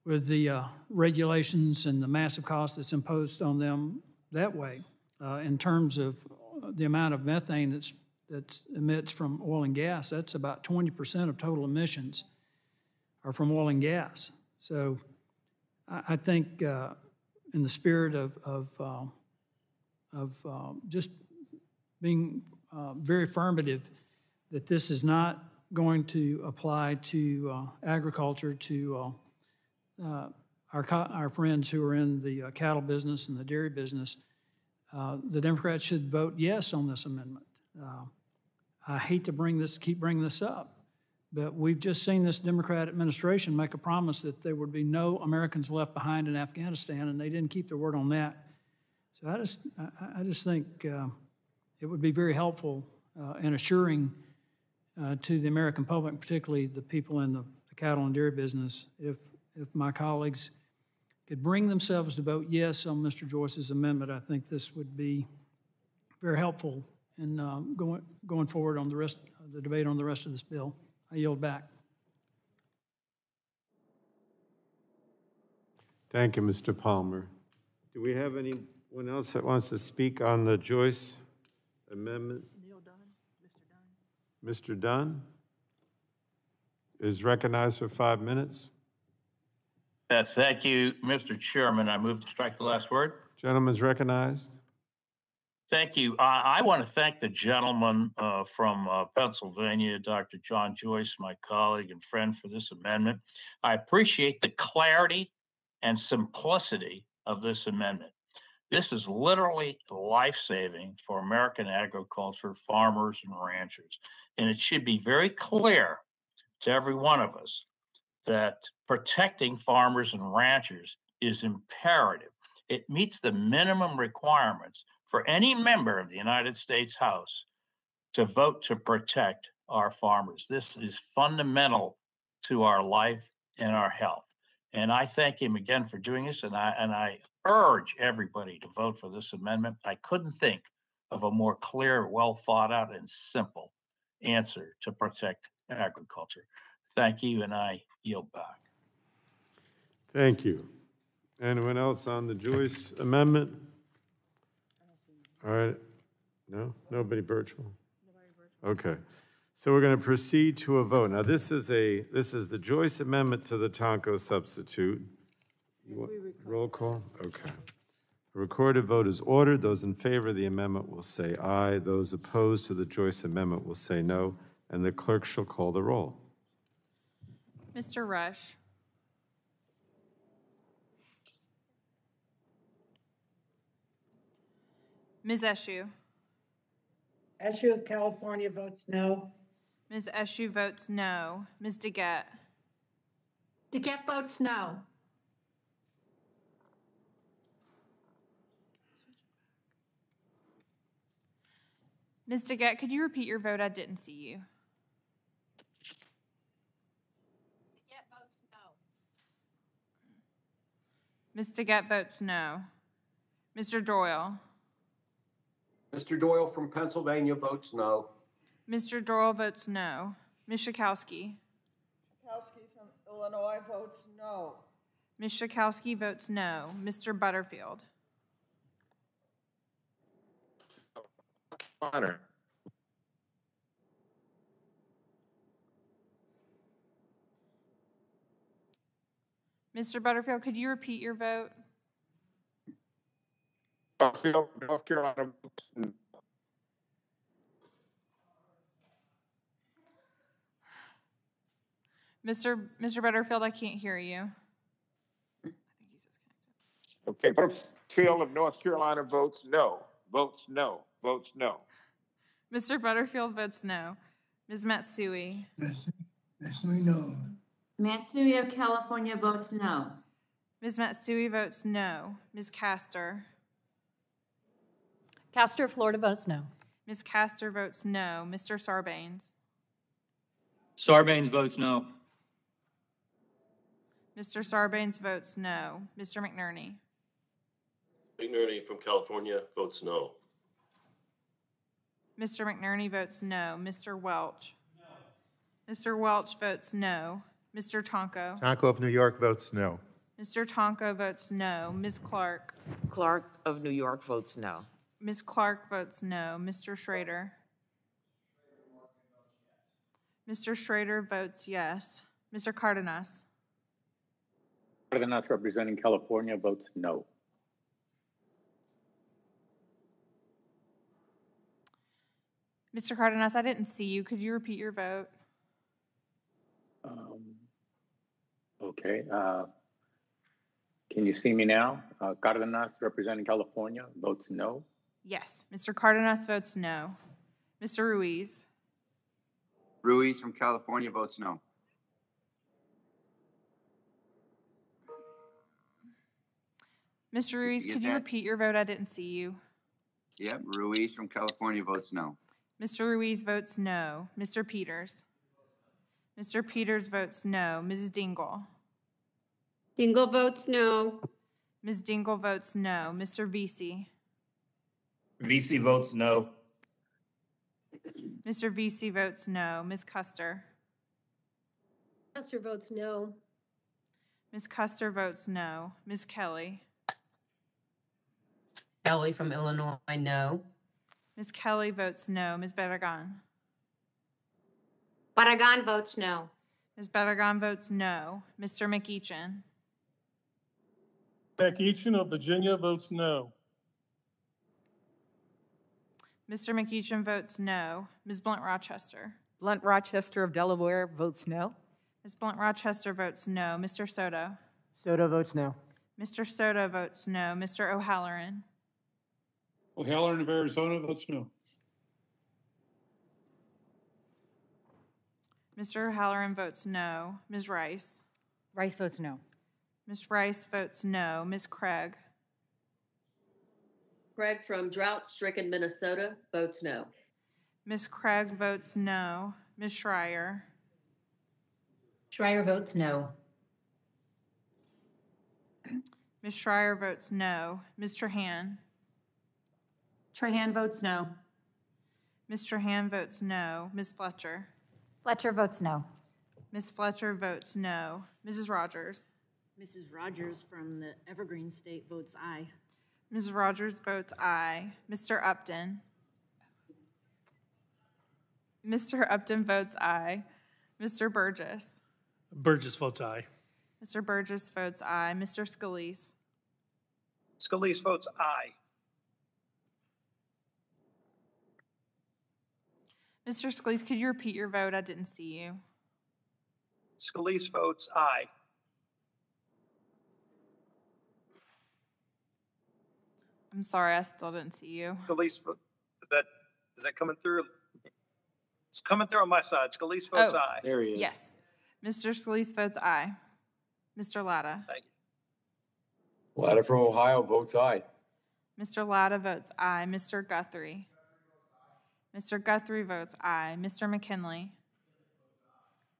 with the regulations and the massive cost that's imposed on them that way. In terms of the amount of methane that emits from oil and gas, that's about 20% of total emissions are from oil and gas. So I think in the spirit of just being very affirmative that this is not going to apply to agriculture, to our friends who are in the cattle business and the dairy business, the Democrats should vote yes on this amendment. I hate to keep bringing this up, but we've just seen this Democrat administration make a promise that there would be no Americans left behind in Afghanistan, and they didn't keep their word on that. So I just think it would be very helpful and assuring to the American public, particularly the people in the cattle and dairy business, if my colleagues could bring themselves to vote yes on Mr. Joyce's amendment. I think this would be very helpful in going forward on the debate on the rest of this bill. I yield back. Thank you, Mr. Palmer. Do we have anyone else that wants to speak on the Joyce amendment? Mr. Dunn is recognized for 5 minutes. Yes, thank you, Mr. Chairman. I move to strike the last word. Gentleman's recognized. Thank you. I want to thank the gentleman from Pennsylvania, Dr. John Joyce, my colleague and friend, for this amendment. I appreciate the clarity and simplicity of this amendment. This is literally life-saving for American agriculture, farmers, and ranchers. And it should be very clear to every one of us that protecting farmers and ranchers is imperative. It meets the minimum requirements for any member of the United States House to vote to protect our farmers. This is fundamental to our life and our health. And I thank him again for doing this, and I urge everybody to vote for this amendment. I couldn't think of a more clear, well thought out, and simple answer to protect agriculture. Thank you, and I yield back. Thank you. Anyone else on the Joyce amendment? All right. No? Nobody virtual? Okay. So we're going to proceed to a vote. Now, this is the Joyce amendment to the Tonko substitute. Roll call? Okay. A recorded vote is ordered. Those in favor of the amendment will say aye. Those opposed to the Joyce amendment will say no, and the clerk shall call the roll. Mr. Rush. Ms. Eshoo. Eshoo of California votes no. Ms. Eshoo votes no. Ms. DeGette. DeGette votes no. Ms. DeGette, could you repeat your vote? I didn't see you. DeGette votes no. Ms. DeGette votes no. Mr. Doyle. Mr. Doyle from Pennsylvania votes no. Mr. Doyle votes no. Ms. Schakowsky. Schakowsky from Illinois votes no. Ms. Schakowsky votes no. Mr. Butterfield. Honor. Mr. Butterfield, could you repeat your vote? Butterfield, North Carolina votes no. Mr. Butterfield, I can't hear you. Okay, Butterfield of North Carolina votes no. Votes no. Votes no. Mr. Butterfield votes no. Ms. Matsui. Matsui no. Matsui of California votes no. Ms. Matsui votes no. Ms. Castor. Castor, Florida votes no. Ms. Castor votes no. Mr. Sarbanes. Sarbanes votes no. Mr. Sarbanes votes no. Mr. McNerney. McNerney from California votes no. Mr. McNerney votes no. Mr. Welch. No. Mr. Welch votes no. Mr. Tonko. Tonko of New York votes no. Mr. Tonko votes no. Ms. Clark. Clark of New York votes no. Ms. Clark votes no. Mr. Schrader. Mr. Schrader votes yes. Mr. Cardenas. Cardenas representing California votes no. Mr. Cardenas, I didn't see you. Could you repeat your vote? Okay. Can you see me now? Cardenas representing California votes no. Yes. Mr. Cardenas votes no. Mr. Ruiz. Ruiz from California votes no. Mr. Ruiz, could you repeat your vote? I didn't see you. Yep, Ruiz from California votes no. Mr. Ruiz votes no. Mr. Peters. Mr. Peters votes no. Mrs. Dingle. Dingle votes no. Ms. Dingle votes no. Mr. Vesey. Vesey votes no. Mr. Vesey votes no. Ms. Custer. Custer votes no. Ms. Custer votes no. Ms. Kelly. Kelly from Illinois, no. Ms. Kelly votes no. Ms. Barragan. Barragan votes no. Ms. Barragan votes no. Mr. McEachin. McEachin of Virginia votes no. Mr. McEachin votes no. Ms. Blunt Rochester. Blunt Rochester of Delaware votes no. Ms. Blunt Rochester votes no. Mr. Soto. Soto votes no. Mr. Soto votes no. Mr. O'Halloran. O'Halloran of Arizona votes no. Mr. Halloran votes no. Ms. Rice? Rice votes no. Ms. Rice votes no. Ms. Craig? Craig from drought-stricken Minnesota votes no. Ms. Craig votes no. Ms. Schreier? Schreier votes no. Ms. Schreier votes no. Ms. Trahan? Trahan votes no. Ms. Trahan votes no. Ms. Fletcher? Fletcher votes no. Ms. Fletcher votes no. Mrs. Rogers? Mrs. Rogers from the Evergreen State votes aye. Ms. Rogers votes aye. Mr. Upton? Mr. Upton votes aye. Mr. Burgess? Burgess votes aye. Mr. Burgess votes aye. Mr. Scalise? Scalise votes aye. Mr. Scalise, could you repeat your vote? I didn't see you. Scalise votes aye. I'm sorry, I still didn't see you. Scalise, is that coming through? It's coming through on my side. Scalise votes aye. There he is. Yes. Mr. Scalise votes aye. Mr. Latta? Thank you. Latta from Ohio votes aye. Mr. Latta votes aye. Mr. Guthrie? Mr. Guthrie votes aye. Mr. McKinley?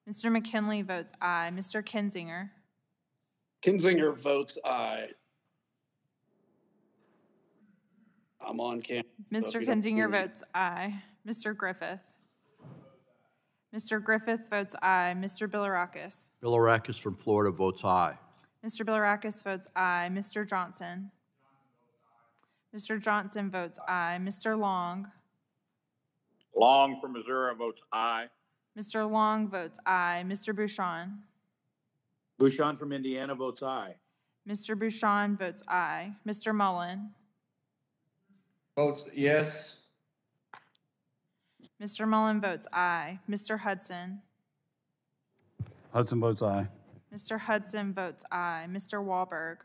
Mr. McKinley votes aye. Mr. Kinzinger? Kinzinger votes aye. I'm on camera. Mr. Kinzinger votes aye. Mr. Griffith? Mr. Griffith votes aye. Mr. Bilirakis? Bilirakis from Florida votes aye. Mr. Bilirakis votes aye. Mr. Johnson? Mr. Johnson votes aye. Mr. Long? Long from Missouri votes aye. Mr. Long votes aye. Mr. Bouchon? Bouchon from Indiana votes aye. Mr. Bouchon votes aye. Mr. Mullen? Votes yes. Mr. Mullen votes aye. Mr. Hudson? Hudson votes aye. Mr. Hudson votes aye. Mr. Wahlberg?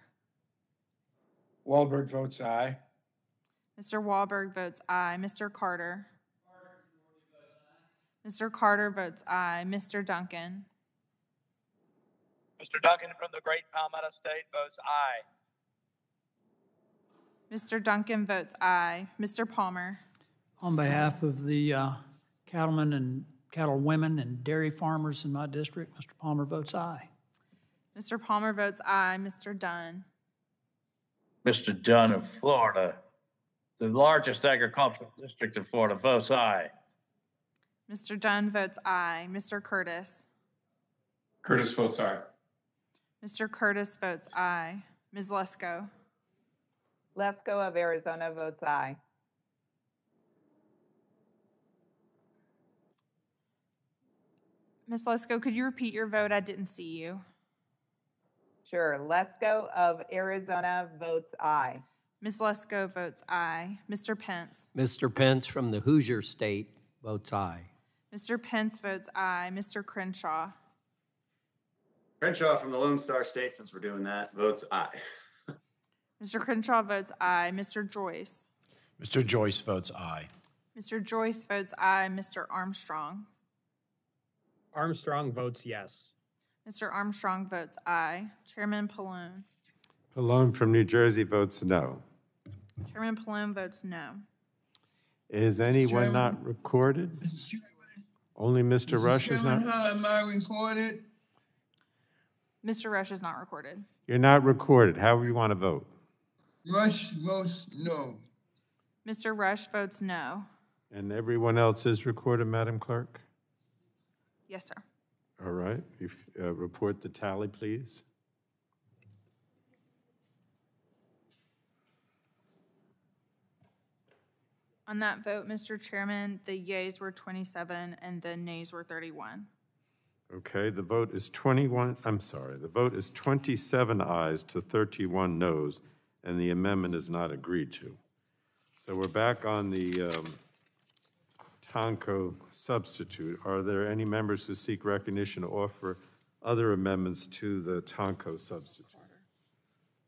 Wahlberg votes aye. Mr. Wahlberg votes aye. Mr. Carter? Mr. Carter votes aye. Mr. Duncan? Mr. Duncan from the Great Palmetto State votes aye. Mr. Duncan votes aye. Mr. Palmer? On behalf of the cattlemen and cattlewomen and dairy farmers in my district, Mr. Palmer votes aye. Mr. Palmer votes aye. Mr. Dunn? Mr. Dunn of Florida, the largest agricultural district of Florida, votes aye. Mr. Dunn votes aye. Mr. Curtis? Curtis votes aye. Mr. Curtis votes aye. Ms. Lesko? Lesko of Arizona votes aye. Ms. Lesko, could you repeat your vote? I didn't see you. Sure. Lesko of Arizona votes aye. Ms. Lesko votes aye. Mr. Pence? Mr. Pence from the Hoosier State votes aye. Mr. Pence votes aye. Mr. Crenshaw? Crenshaw from the Lone Star State, since we're doing that, votes aye. Mr. Crenshaw votes aye. Mr. Joyce? Mr. Joyce votes aye. Mr. Joyce votes aye. Mr. Armstrong? Armstrong votes yes. Mr. Armstrong votes aye. Chairman Pallone? Pallone from New Jersey votes no. Chairman Pallone votes no. Is anyone not recorded? Only Mr. Rush is not? How am I recorded? Mr. Rush is not recorded. You're not recorded. How do you want to vote? Rush votes no. Mr. Rush votes no. And everyone else is recorded, Madam Clerk? Yes, sir. All right. You report the tally, please. On that vote, Mr. Chairman, the yeas were 27 and the nays were 31. Okay, the vote is 27 ayes to 31 noes, and the amendment is not agreed to. So we're back on the Tonko substitute. Are there any members who seek recognition or offer other amendments to the Tonko substitute?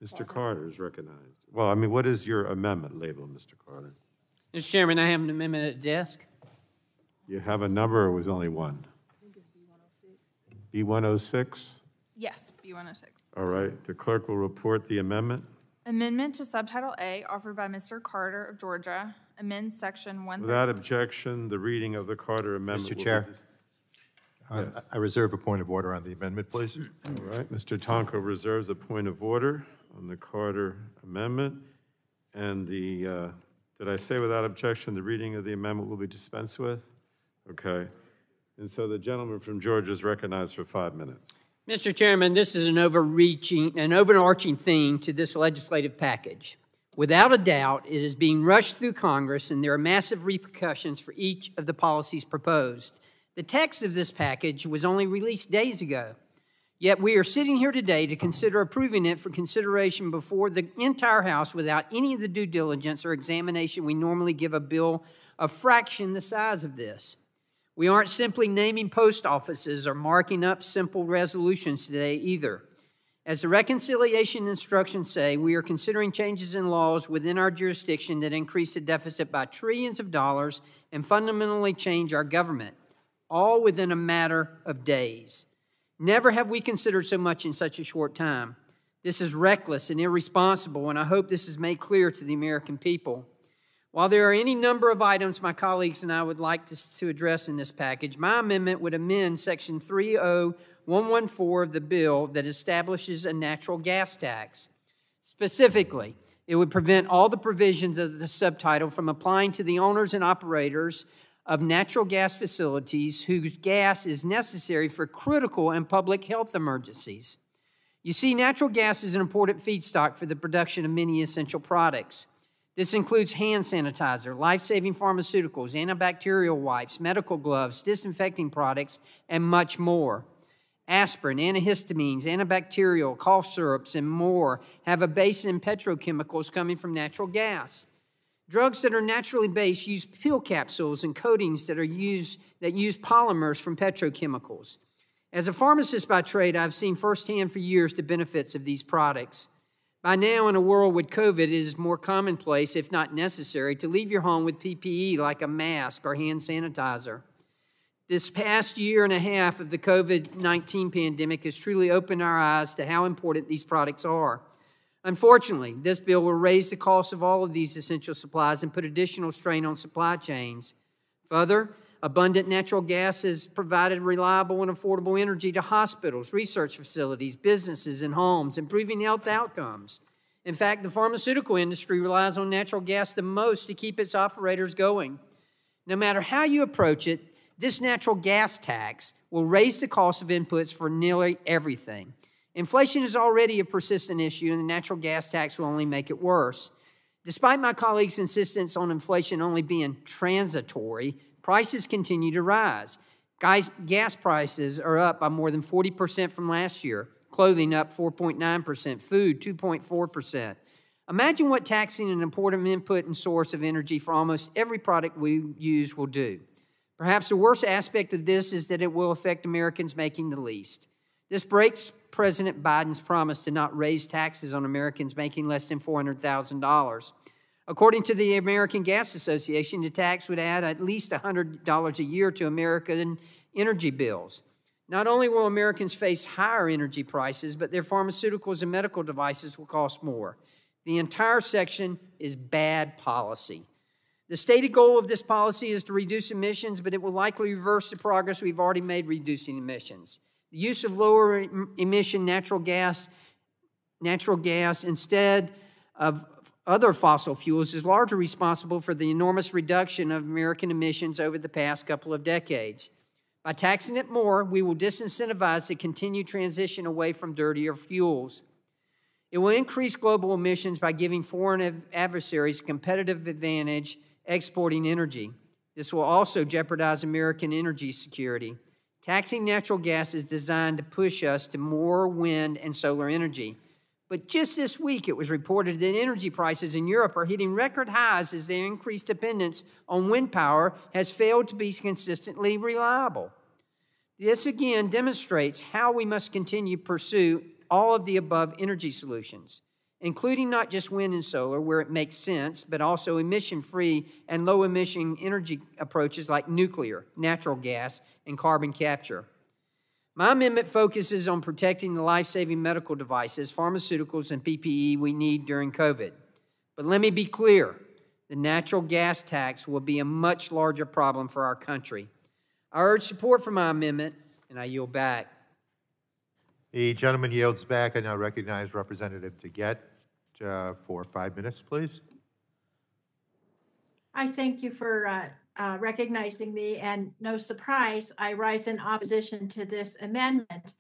Mr. Carter is recognized. Well, I mean, what is your amendment label, Mr. Carter? Mr. Chairman, I have an amendment at the desk. You have a number or was only one? B106? Yes, B106. All right, the clerk will report the amendment. Amendment to Subtitle A offered by Mr. Carter of Georgia, amends Section 1. Without objection, the reading of the Carter amendment. Mr. Chair, Yes. I reserve a point of order on the amendment, please. All right, Mr. Tonko reserves a point of order on the Carter amendment. And the, did I say without objection, the reading of the amendment will be dispensed with? Okay. And so the gentleman from Georgia is recognized for 5 minutes. Mr. Chairman, this is an overarching theme to this legislative package. Without a doubt, it is being rushed through Congress, and there are massive repercussions for each of the policies proposed. The text of this package was only released days ago, yet we are sitting here today to consider approving it for consideration before the entire House without any of the due diligence or examination we normally give a bill a fraction the size of this. We aren't simply naming post offices or marking up simple resolutions today either. As the reconciliation instructions say, we are considering changes in laws within our jurisdiction that increase the deficit by trillions of dollars and fundamentally change our government, all within a matter of days. Never have we considered so much in such a short time. This is reckless and irresponsible, and I hope this is made clear to the American people. While there are any number of items my colleagues and I would like to address in this package, my amendment would amend Section 30114 of the bill that establishes a natural gas tax. Specifically, it would prevent all the provisions of the subtitle from applying to the owners and operators of natural gas facilities whose gas is necessary for critical and public health emergencies. You see, natural gas is an important feedstock for the production of many essential products. This includes hand sanitizer, life-saving pharmaceuticals, antibacterial wipes, medical gloves, disinfecting products, and much more. Aspirin, antihistamines, antibacterial, cough syrups, and more have a base in petrochemicals coming from natural gas. Drugs that are naturally based use pill capsules and coatings that use polymers from petrochemicals. As a pharmacist by trade, I've seen firsthand for years the benefits of these products. By now, in a world with COVID, it is more commonplace, if not necessary, to leave your home with PPE like a mask or hand sanitizer. This past year and a half of the COVID-19 pandemic has truly opened our eyes to how important these products are. Unfortunately, this bill will raise the cost of all of these essential supplies and put additional strain on supply chains. Further, abundant natural gas has provided reliable and affordable energy to hospitals, research facilities, businesses, and homes, improving health outcomes. In fact, the pharmaceutical industry relies on natural gas the most to keep its operators going. No matter how you approach it, this natural gas tax will raise the cost of inputs for nearly everything. Inflation is already a persistent issue, and the natural gas tax will only make it worse. Despite my colleagues' insistence on inflation only being transitory, prices continue to rise. Gas prices are up by more than 40% from last year, clothing up 4.9%, food 2.4%. Imagine what taxing an important input and source of energy for almost every product we use will do. Perhaps the worst aspect of this is that it will affect Americans making the least. This breaks President Biden's promise to not raise taxes on Americans making less than $400,000. According to the American Gas Association, the tax would add at least $100 a year to American energy bills. Not only will Americans face higher energy prices, but their pharmaceuticals and medical devices will cost more. The entire section is bad policy. The stated goal of this policy is to reduce emissions, but it will likely reverse the progress we've already made reducing emissions. The use of lower emission natural gas instead of other fossil fuels is largely responsible for the enormous reduction of American emissions over the past couple of decades. By taxing it more, we will disincentivize the continued transition away from dirtier fuels. It will increase global emissions by giving foreign adversaries a competitive advantage exporting energy. This will also jeopardize American energy security. Taxing natural gas is designed to push us to more wind and solar energy. But just this week, it was reported that energy prices in Europe are hitting record highs as their increased dependence on wind power has failed to be consistently reliable. This again demonstrates how we must continue to pursue all of the above energy solutions. including not just wind and solar where it makes sense, but also emission-free and low-emission energy approaches like nuclear, natural gas, and carbon capture. My amendment focuses on protecting the life-saving medical devices, pharmaceuticals, and PPE we need during COVID. But let me be clear, the natural gas tax will be a much larger problem for our country. I urge support for my amendment, and I yield back. The gentleman yields back. I now recognize Representative DeGette for 5 minutes, please. I thank you for recognizing me, and no surprise, I rise in opposition to this amendment.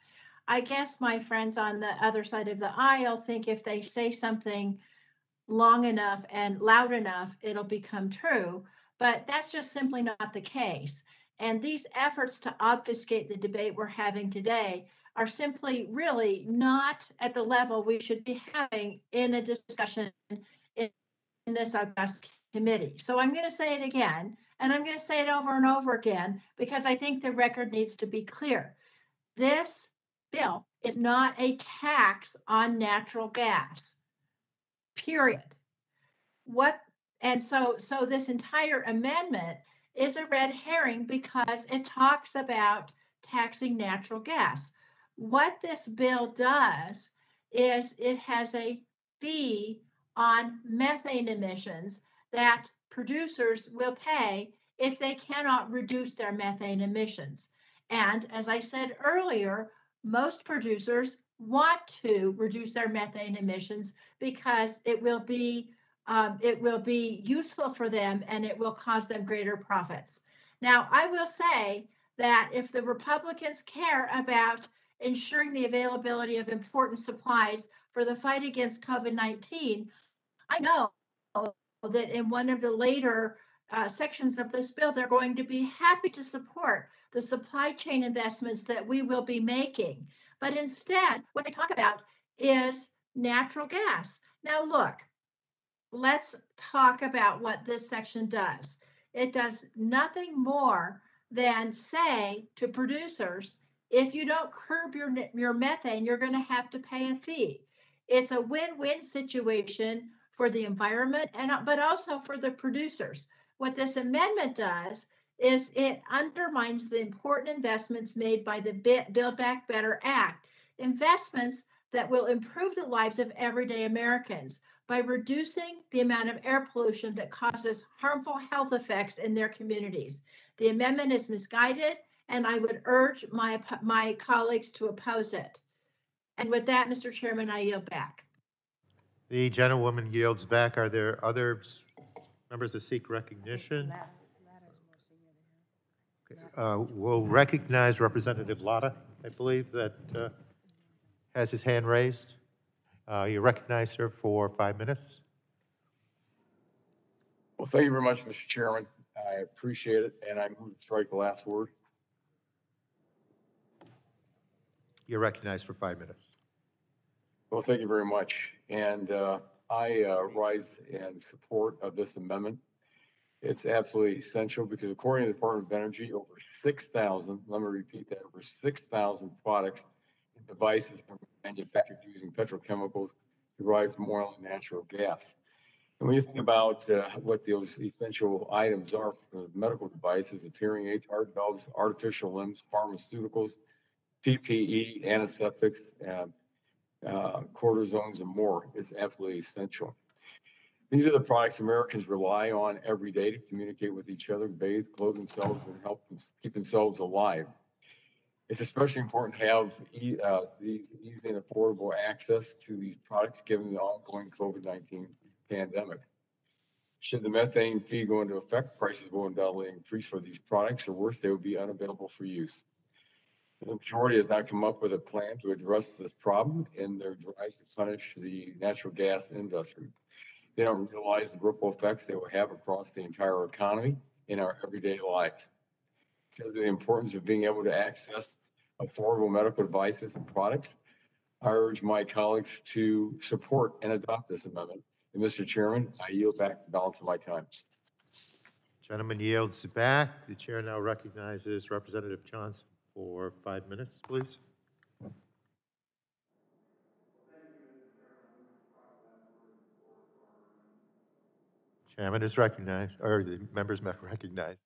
I guess my friends on the other side of the aisle think if they say something long enough and loud enough, it'll become true, but that's just simply not the case. And these efforts to obfuscate the debate we're having today are simply really not at the level we should be having in a discussion in this august committee. So I'm going to say it again, and I'm going to say it over and over again, because I think the record needs to be clear. This bill is not a tax on natural gas, period. So this entire amendment is a red herring because it talks about taxing natural gas. What this bill does is it has a fee on methane emissions that producers will pay if they cannot reduce their methane emissions. And as I said earlier, most producers want to reduce their methane emissions because it will be useful for them and it will cause them greater profits. Now, I will say that if the Republicans care about ensuring the availability of important supplies for the fight against COVID-19, I know that in one of the later sections of this bill, they're going to be happy to support the supply chain investments that we will be making. But instead, what they talk about is natural gas. Now, look, let's talk about what this section does. It does nothing more than say to producers, if you don't curb your methane, you're going to have to pay a fee. It's a win-win situation for the environment, but also for the producers. What this amendment does is it undermines the important investments made by the Build Back Better Act, investments that will improve the lives of everyday Americans by reducing the amount of air pollution that causes harmful health effects in their communities. The amendment is misguided, and I would urge my colleagues to oppose it. And with that, Mr. Chairman, I yield back. The gentlewoman yields back. Are there other members that seek recognition? We'll recognize Representative Latta, I believe, that has his hand raised. You recognize her for 5 minutes. Well, thank you very much, Mr. Chairman. I appreciate it, and I move to strike the last word. You're recognized for 5 minutes. Well, thank you very much. And I rise in support of this amendment. It's absolutely essential because according to the Department of Energy, over 6,000, let me repeat that, over 6,000 products and devices are manufactured using petrochemicals derived from oil and natural gas. And when you think about what those essential items are for medical devices, hearing aids, heart valves, artificial limbs, pharmaceuticals, PPE, antiseptics, cortisones, and more, it's absolutely essential. These are the products Americans rely on every day to communicate with each other, bathe, clothe themselves, and help them keep themselves alive. It's especially important to have these easy and affordable access to these products given the ongoing COVID-19 pandemic. Should the methane fee go into effect, prices will undoubtedly increase for these products, or worse, they will be unavailable for use. The majority has not come up with a plan to address this problem in their drive to punish the natural gas industry. They don't realize the ripple effects they will have across the entire economy in our everyday lives. Because of the importance of being able to access affordable medical devices and products, I urge my colleagues to support and adopt this amendment. And Mr. Chairman, I yield back the balance of my time. Gentleman yields back. The chair now recognizes Representative Johnson for 5 minutes, please. Chairman is recognized, or the members may recognize.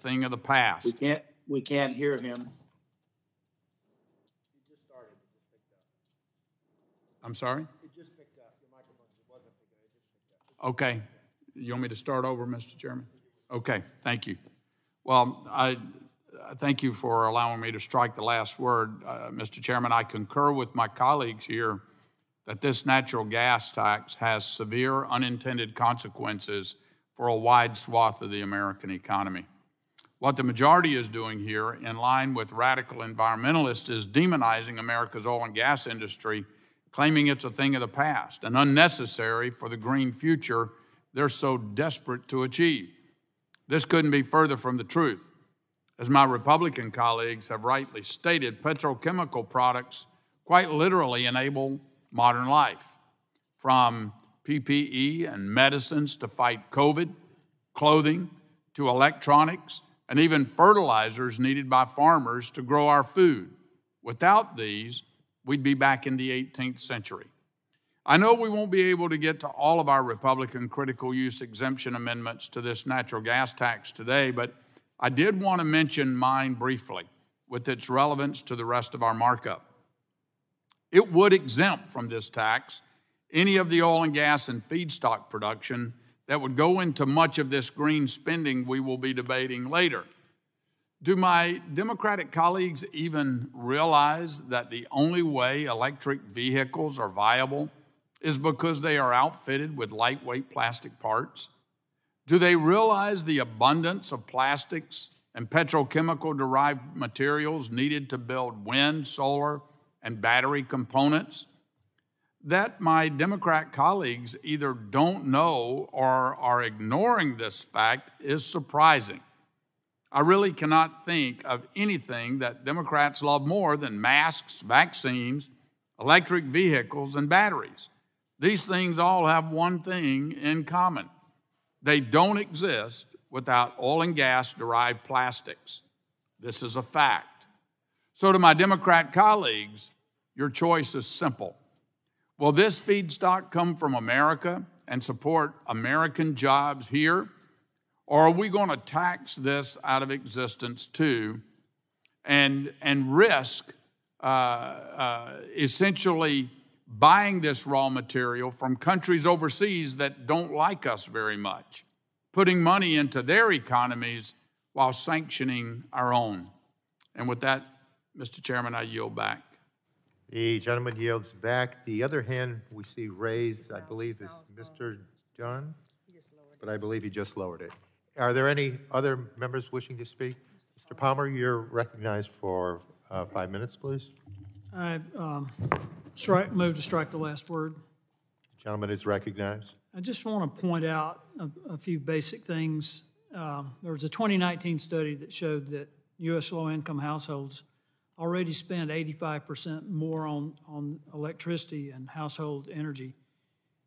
Thing of the past. We can't hear him. I'm sorry? Okay. You want me to start over, Mr. Chairman? Okay, thank you. Well, I thank you for allowing me to strike the last word. Mr. Chairman, I concur with my colleagues here that this natural gas tax has severe unintended consequences for a wide swath of the American economy. What the majority is doing here, in line with radical environmentalists, is demonizing America's oil and gas industry, claiming it's a thing of the past and unnecessary for the green future they're so desperate to achieve. This couldn't be further from the truth. As my Republican colleagues have rightly stated, petrochemical products quite literally enable modern life, from PPE and medicines to fight COVID, clothing to electronics, and even fertilizers needed by farmers to grow our food. Without these, we'd be back in the 18th century. I know we won't be able to get to all of our Republican critical use exemption amendments to this natural gas tax today, but I did want to mention mine briefly with its relevance to the rest of our markup. It would exempt from this tax any of the oil and gas and feedstock production that would go into much of this green spending we will be debating later. Do my Democratic colleagues even realize that the only way electric vehicles are viable is because they are outfitted with lightweight plastic parts? Do they realize the abundance of plastics and petrochemical-derived materials needed to build wind, solar, and battery components? That my Democrat colleagues either don't know or are ignoring this fact is surprising. I really cannot think of anything that Democrats love more than masks, vaccines, electric vehicles, and batteries. These things all have one thing in common. They don't exist without oil and gas-derived plastics. This is a fact. So to my Democrat colleagues, your choice is simple. Will this feedstock come from America and support American jobs here? Or are we going to tax this out of existence too and risk essentially buying this raw material from countries overseas that don't like us very much, putting money into their economies while sanctioning our own? And with that, Mr. Chairman, I yield back. The gentleman yields back. The other hand we see raised, I believe, is Mr. Dunn, but I believe he just lowered it. Are there any other members wishing to speak? Mr. Palmer, you're recognized for 5 minutes, please. I move to strike the last word. The gentleman is recognized. I just want to point out a few basic things. There was a 2019 study that showed that U.S. low-income households already spend 85% more on electricity and household energy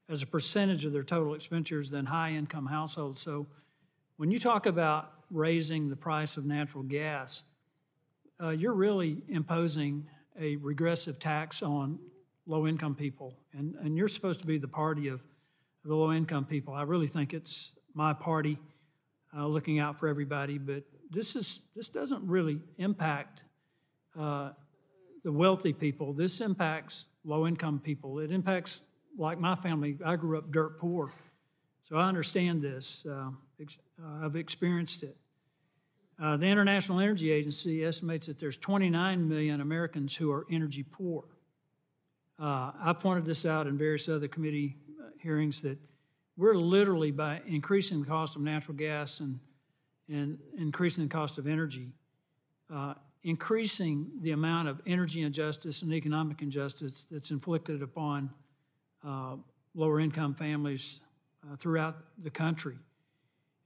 as a percentage of their total expenditures than high-income households. So when you talk about raising the price of natural gas, you're really imposing a regressive tax on low-income people, and you're supposed to be the party of the low-income people. I really think it's my party looking out for everybody, but this doesn't really impact the wealthy people. This impacts low-income people. It impacts, like my family, I grew up dirt poor, so I understand this. I've experienced it. The International Energy Agency estimates that there's 29 million Americans who are energy poor. I pointed this out in various other committee hearings that we're literally, by increasing the cost of natural gas and increasing the cost of energy, increasing the amount of energy injustice and economic injustice that's inflicted upon lower income families throughout the country.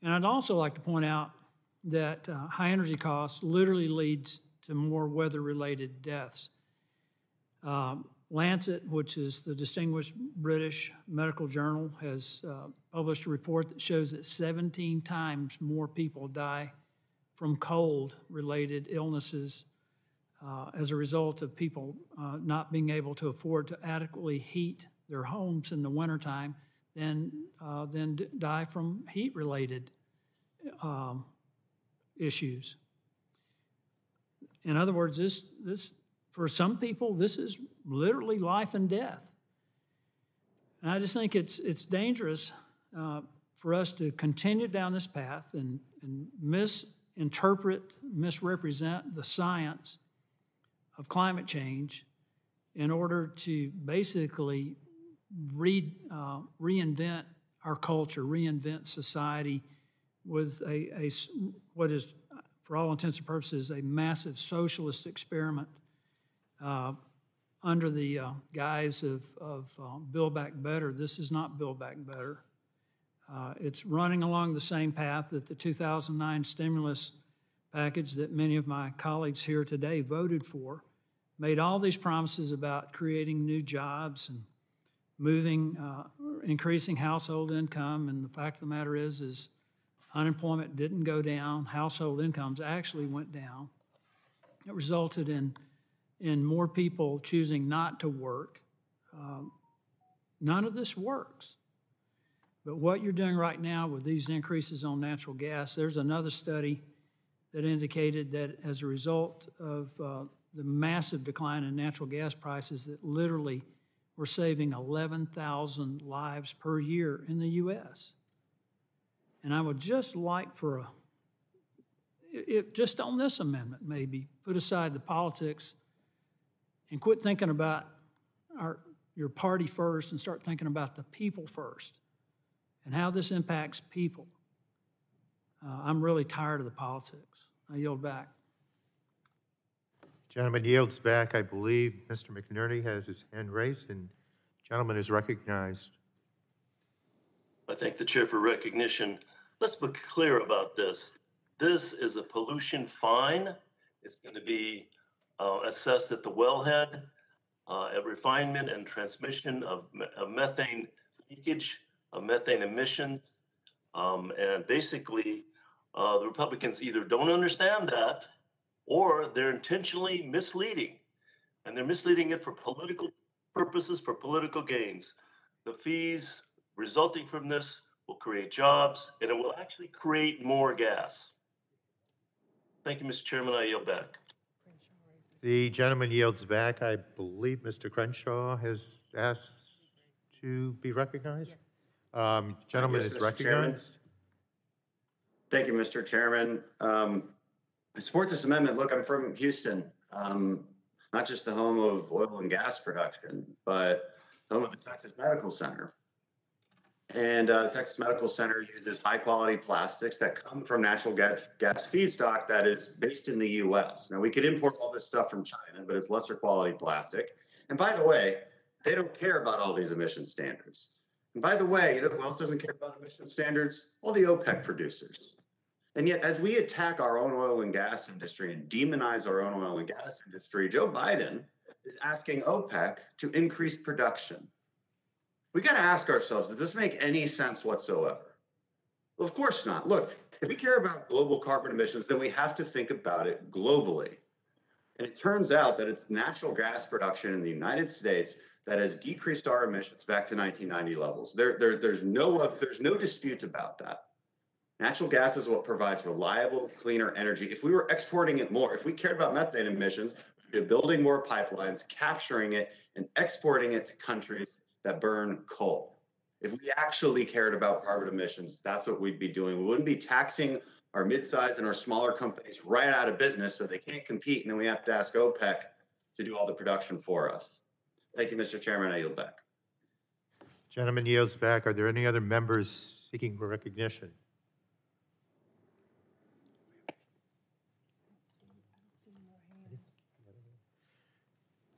And I'd also like to point out that high energy costs literally leads to more weather-related deaths. One Lancet, which is the distinguished British medical journal, has published a report that shows that 17 times more people die from cold-related illnesses as a result of people not being able to afford to adequately heat their homes in the wintertime than die from heat-related issues. In other words, this for some people, this is literally life and death. And I just think it's dangerous for us to continue down this path and misinterpret, misrepresent the science of climate change in order to basically reinvent our culture, reinvent society with what is, for all intents and purposes, a massive socialist experiment under the guise of Build Back Better. This is not Build Back Better. It's running along the same path that the 2009 stimulus package that many of my colleagues here today voted for made all these promises about creating new jobs and moving, increasing household income, and the fact of the matter is unemployment didn't go down, household incomes actually went down. It resulted in more people choosing not to work. None of this works. But what you're doing right now with these increases on natural gas, there's another study that indicated that as a result of the massive decline in natural gas prices, that literally we're saving 11,000 lives per year in the U.S. And I would just like for just on this amendment, maybe put aside the politics and quit thinking about your party first and start thinking about the people first and how this impacts people. I'm really tired of the politics. I yield back. Gentleman yields back. I believe Mr. McNerney has his hand raised, and gentleman is recognized. I thank the chair for recognition. Let's be clear about this. This is a pollution fine. It's going to be assessed at the wellhead, at refinement and transmission of methane leakage, of methane emissions. And basically, the Republicans either don't understand that or they're intentionally misleading. And they're misleading it for political purposes, for political gains. The fees resulting from this will create jobs, and it will actually create more gas. Thank you, Mr. Chairman. I yield back. The gentleman yields back. I believe Mr. Crenshaw has asked to be recognized. Yes. Gentleman is recognized. Chairman. Thank you, Mr. Chairman. I support this amendment. Look, I'm from Houston, not just the home of oil and gas production, but home of the Texas Medical Center. And the Texas Medical Center uses high quality plastics that come from natural gas feedstock that is based in the US. Now, we could import all this stuff from China, but it's lesser quality plastic. And by the way, they don't care about all these emission standards. And by the way, you know who else doesn't care about emission standards? All the OPEC producers. And yet, as we attack our own oil and gas industry and demonize our own oil and gas industry, Joe Biden is asking OPEC to increase production. We got to ask ourselves, does this make any sense whatsoever? Well, of course not. Look, if we care about global carbon emissions, then we have to think about it globally. And it turns out that it's natural gas production in the United States that has decreased our emissions back to 1990 levels. There's no dispute about that. Natural gas is what provides reliable, cleaner energy. If we were exporting it more, if we cared about methane emissions, we'd be building more pipelines, capturing it, and exporting it to countries that burn coal. If we actually cared about carbon emissions, that's what we'd be doing. We wouldn't be taxing our mid-sized and our smaller companies right out of business so they can't compete, and then we have to ask OPEC to do all the production for us. Thank you, Mr. Chairman. I yield back. Gentleman yields back. Are there any other members seeking recognition?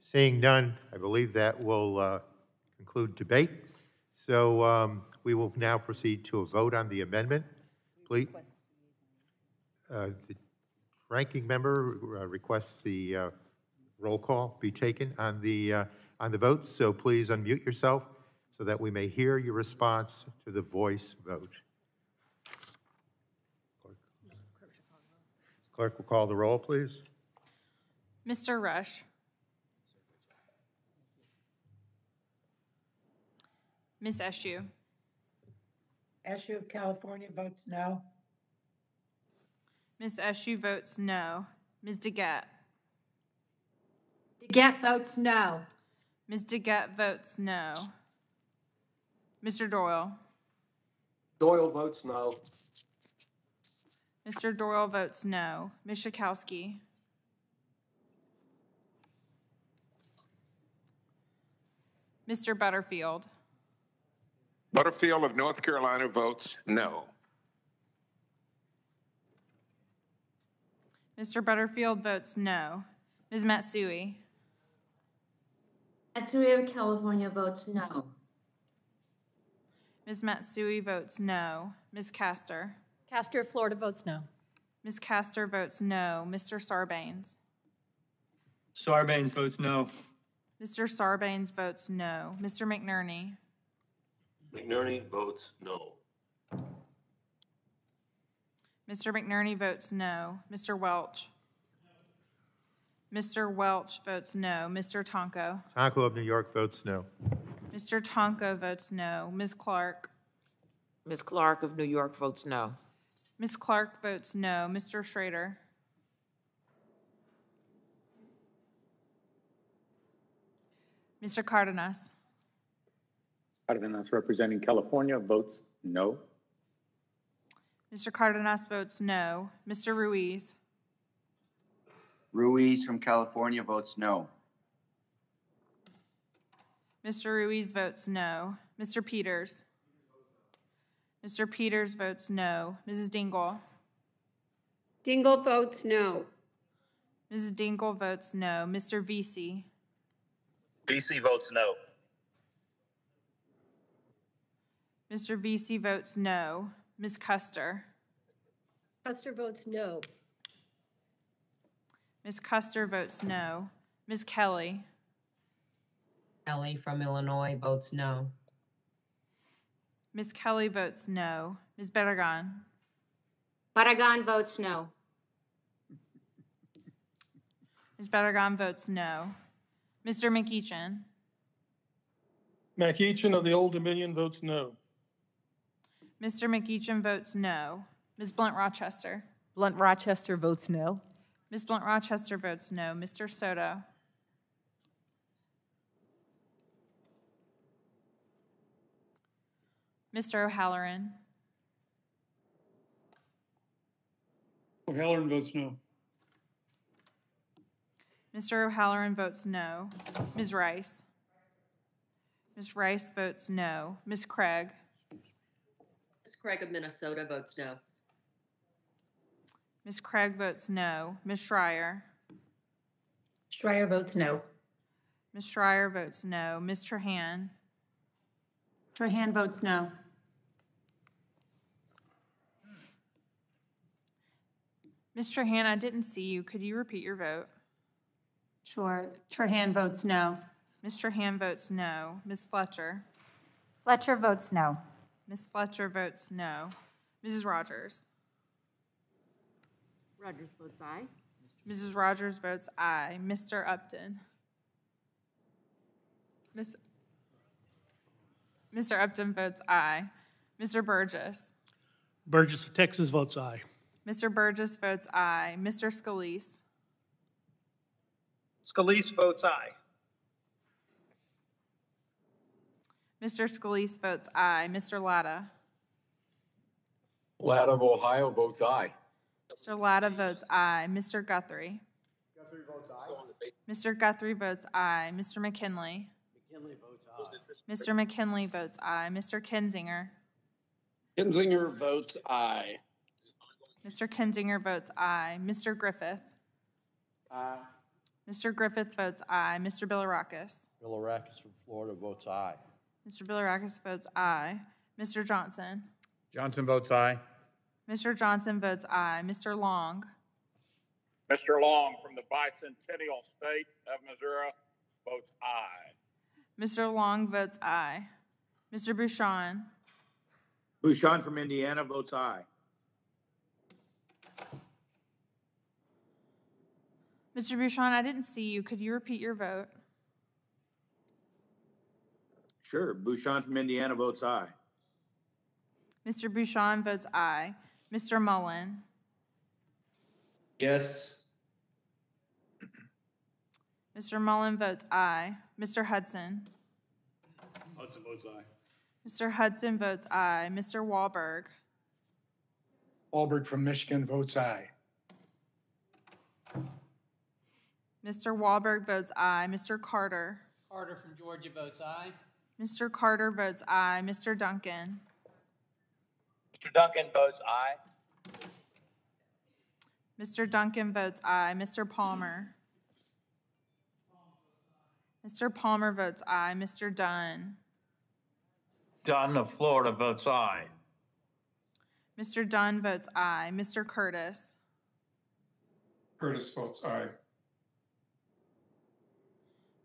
Seeing none, I believe that will conclude debate. So we will now proceed to a vote on the amendment. Please, the ranking member requests the roll call be taken on the on the vote, so please unmute yourself so that we may hear your response to the voice vote. Clerk will call the roll, please. Mr. Rush. Ms. Eshue. Eshue of California votes no. Ms. Eshue votes no. Ms. DeGette. DeGette votes no. Ms. DeGette votes no. Mr. Doyle. Doyle votes no. Mr. Doyle votes no. Ms. Schakowsky. Mr. Butterfield. Butterfield of North Carolina votes no. Mr. Butterfield votes no. Ms. Matsui. Matsui of California votes no. Ms. Matsui votes no. Ms. Castor. Castor of Florida votes no. Ms. Castor votes no. Mr. Sarbanes. Sarbanes votes no. Mr. Sarbanes votes no. Mr. McNerney. McNerney votes no. Mr. McNerney votes no. Mr. Welch. Mr. Welch votes no. Mr. Tonko. Tonko of New York votes no. Mr. Tonko votes no. Ms. Clark. Ms. Clark of New York votes no. Ms. Clark votes no. Mr. Schrader. Mr. Cardenas. Cardenas representing California votes no. Mr. Cardenas votes no. Mr. Ruiz. Ruiz from California votes no. Mr. Ruiz votes no. Mr. Peters. Mr. Peters votes no. Mrs. Dingle. Dingle votes no. Mrs. Dingle votes no. Mr. Vesey. Vesey votes no. Mr. Vesey votes no. Ms. Custer. Custer votes no. Ms. Custer votes no. Ms. Kelly. Kelly from Illinois votes no. Ms. Kelly votes no. Ms. Barragan. Barragan votes no. Ms. Barragan votes no. Mr. McEachin. McEachin of the Old Dominion votes no. Mr. McEachin votes no. Ms. Blunt Rochester. Blunt Rochester votes no. Ms. Blunt Rochester votes no. Mr. Soto. Mr. O'Halloran. O'Halloran votes no. Mr. O'Halloran votes no. Ms. Rice. Ms. Rice votes no. Ms. Craig. Ms. Craig of Minnesota votes no. Ms. Craig votes no. Ms. Schreier. Schreier votes no. Ms. Schreier votes no. Ms. Trahan. Trahan votes no. Ms. Trahan, I didn't see you. Could you repeat your vote? Sure. Trahan votes no. Ms. Trahan votes no. Ms. Fletcher. Fletcher votes no. Ms. Fletcher votes no. Mrs. Rogers. Rogers votes aye. Mrs. Rogers votes aye. Mr. Upton. Mr. Upton votes aye. Mr. Burgess. Burgess of Texas votes aye. Mr. Burgess votes aye. Mr. Scalise. Scalise votes aye. Mr. Scalise votes aye. Mr. Latta. Latta of Ohio votes aye. Mr. Latta votes aye. Mr. Guthrie. Guthrie votes aye. Mr. Guthrie votes aye. Mr. McKinley. McKinley votes aye. Mr. McKinley votes aye. Mr. Kinzinger. Kinzinger votes aye. Mr. Kinzinger votes aye. Mr. Griffith. Aye. Mr. Griffith votes aye. Mr. Bilirakis. Bilirakis from Florida votes aye. Mr. Bilirakis votes aye. Mr. Johnson. Johnson votes aye. Mr. Johnson votes aye. Mr. Long. Mr. Long from the bicentennial state of Missouri votes aye. Mr. Long votes aye. Mr. Bouchon. Bouchon from Indiana votes aye. Mr. Bouchon, I didn't see you. Could you repeat your vote? Sure. Bouchon from Indiana votes aye. Mr. Bouchon votes aye. Mr. Mullen. Yes. Mr. Mullen votes aye. Mr. Hudson. Hudson votes aye. Mr. Hudson votes aye. Mr. Wahlberg. Wahlberg from Michigan votes aye. Mr. Wahlberg votes aye. Mr. Carter. Carter from Georgia votes aye. Mr. Carter votes aye. Mr. Duncan. Mr. Duncan votes aye. Mr. Duncan votes aye. Mr. Palmer. Mr. Palmer votes aye. Mr. Dunn. Dunn of Florida votes aye. Mr. Dunn votes aye. Mr. Curtis. Curtis votes aye.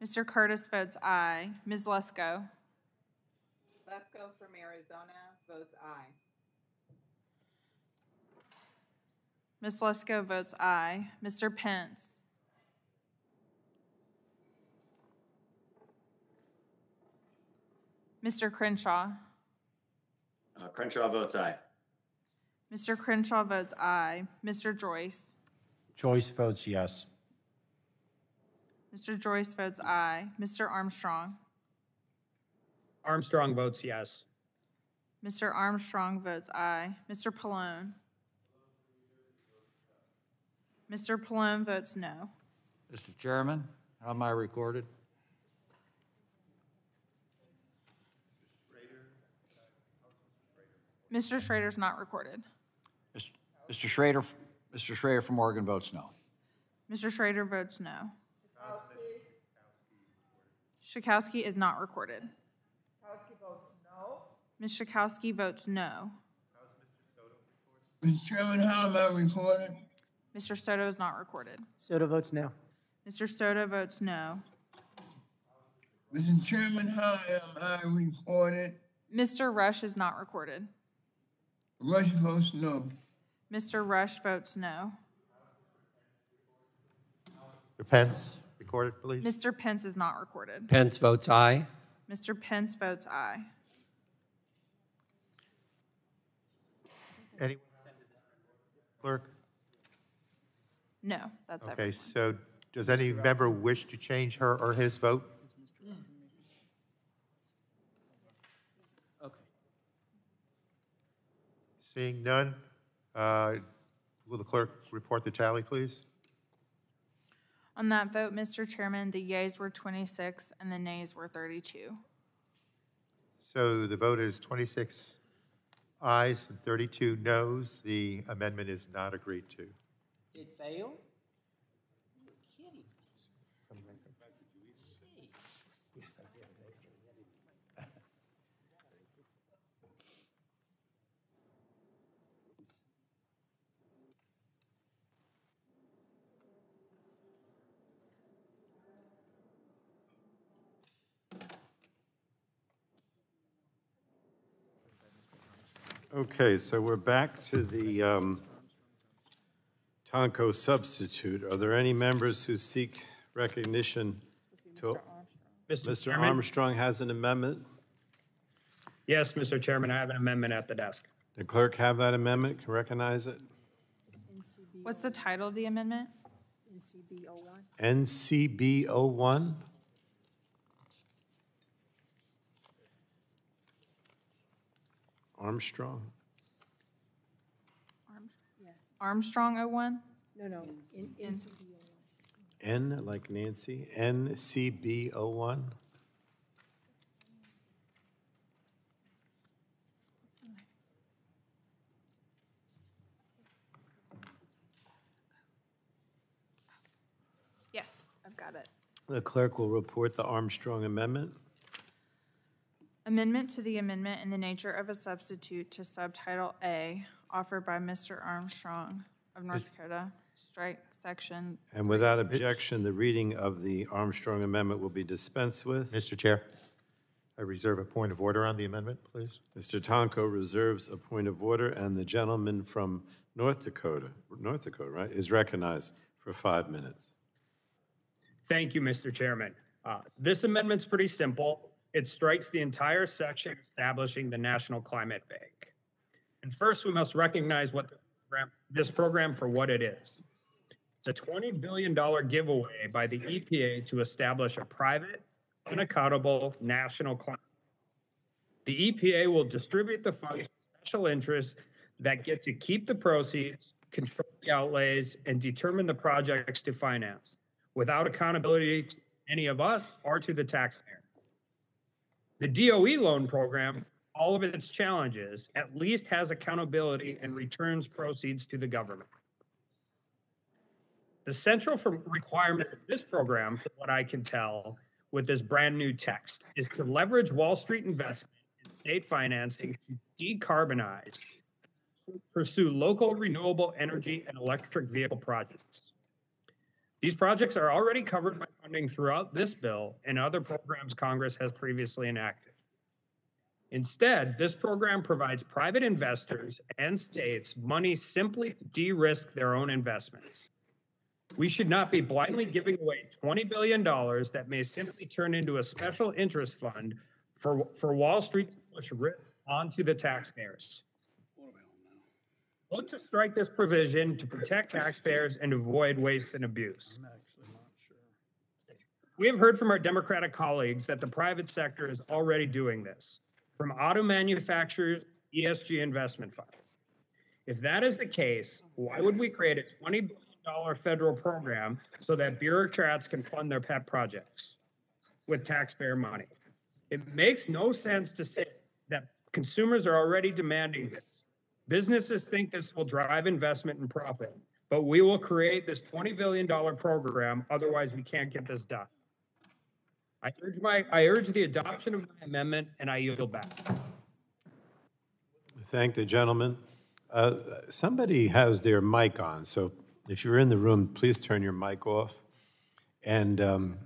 Mr. Curtis votes aye. Ms. Lesko. Lesko from Arizona votes aye. Ms. Lesko votes aye. Mr. Pence. Mr. Crenshaw. Crenshaw votes aye. Mr. Crenshaw votes aye. Mr. Joyce. Joyce votes yes. Mr. Joyce votes aye. Mr. Armstrong. Armstrong votes yes. Mr. Armstrong votes aye. Mr. Pallone. Mr. Pallone votes no. Mr. Chairman, how am I recorded? Mr. Schrader's not recorded. Mr. Schrader from Oregon votes no. Mr. Schrader votes no. Schakowsky is not recorded. Schakowsky votes no. Ms. Schakowsky votes no. Mr. Chairman, how am I recorded? Mr. Soto is not recorded. Soto votes no. Mr. Soto votes no. Mr. Chairman, how am I recorded? Mr. Rush is not recorded. Rush votes no. Mr. Rush votes no. Mr. Pence, recorded, please. Mr. Pence is not recorded. Pence votes aye. Mr. Pence votes aye. Anyone? Clerk? No, that's Okay, everyone. so does any member wish to change her or his vote? Okay. Seeing none, will the clerk report the tally, please? On that vote, Mr. Chairman, the yeas were 26 and the nays were 32. So the vote is 26 ayes and 32 noes. The amendment is not agreed to. It failed? Okay, so we're back to the Tonko substitute. Are there any members who seek recognition? Mr. Armstrong has an amendment. Yes, Mr. Chairman, I have an amendment at the desk. The clerk have that amendment, can recognize it? What's the title of the amendment? NCB 01. Armstrong. Armstrong 01? No. N like Nancy. NCB 01. Yes, I've got it. The clerk will report the Armstrong amendment. Amendment to the amendment in the nature of a substitute to subtitle A, offered by Mr. Armstrong of North Dakota, strikes section. And without objection, the reading of the Armstrong Amendment will be dispensed with. Mr. Chair, I reserve a point of order on the amendment, please. Mr. Tonko reserves a point of order, and the gentleman from North Dakota, right, is recognized for 5 minutes. Thank you, Mr. Chairman. This amendment's pretty simple. It strikes the entire section establishing the National Climate Bank. And first, we must recognize this program for what it is. It's a $20 billion giveaway by the EPA to establish a private, unaccountable national climate. The EPA will distribute the funds to special interests that get to keep the proceeds, control the outlays, and determine the projects to finance, without accountability to any of us or to the taxpayer. The DOE loan program, all of its challenges, at least has accountability and returns proceeds to the government. The central requirement of this program, from what I can tell with this brand new text, is to leverage Wall Street investment and state financing to decarbonize, pursue local renewable energy and electric vehicle projects. These projects are already covered by funding throughout this bill and other programs Congress has previously enacted. Instead, this program provides private investors and states money simply to de-risk their own investments. We should not be blindly giving away $20 billion that may simply turn into a special interest fund for Wall Street to push risk onto the taxpayers. Vote to strike this provision to protect taxpayers and avoid waste and abuse. We have heard from our Democratic colleagues that the private sector is already doing this, from auto manufacturers, ESG investment funds. If that is the case, why would we create a $20 billion federal program so that bureaucrats can fund their pet projects with taxpayer money? It makes no sense to say that consumers are already demanding this. Businesses think this will drive investment and profit, but we will create this $20 billion program, otherwise we can't get this done. I urge the adoption of my amendment, and I yield back. Thank the gentleman. Somebody has their mic on, so if you're in the room, please turn your mic off. And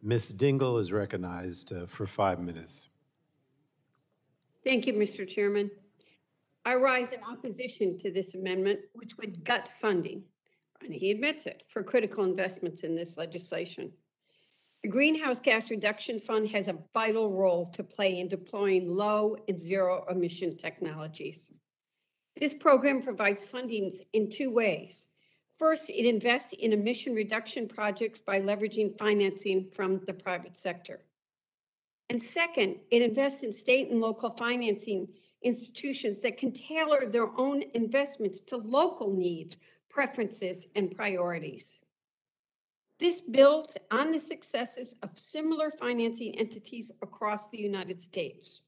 Ms. Dingle is recognized for 5 minutes. Thank you, Mr. Chairman. I rise in opposition to this amendment, which would gut funding, and he admits it, for critical investments in this legislation. The Greenhouse Gas Reduction Fund has a vital role to play in deploying low and zero emission technologies. This program provides funding in two ways. First, it invests in emission reduction projects by leveraging financing from the private sector. And second, it invests in state and local financing institutions that can tailor their own investments to local needs, preferences, and priorities. This builds on the successes of similar financing entities across the United States.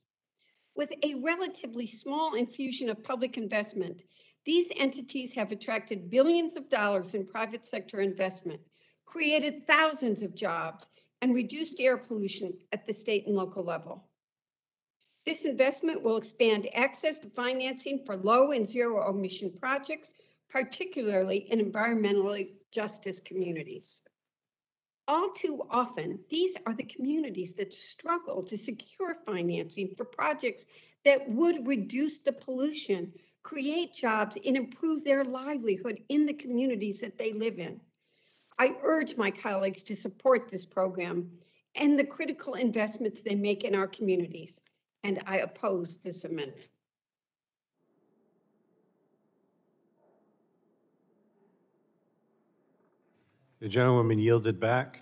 With a relatively small infusion of public investment, these entities have attracted billions of dollars in private sector investment, created thousands of jobs, and reduced air pollution at the state and local level. This investment will expand access to financing for low and zero emission projects, particularly in environmentally justice communities. All too often, these are the communities that struggle to secure financing for projects that would reduce the pollution, create jobs, and improve their livelihood in the communities that they live in. I urge my colleagues to support this program and the critical investments they make in our communities, and I oppose this amendment. The gentlewoman yielded back.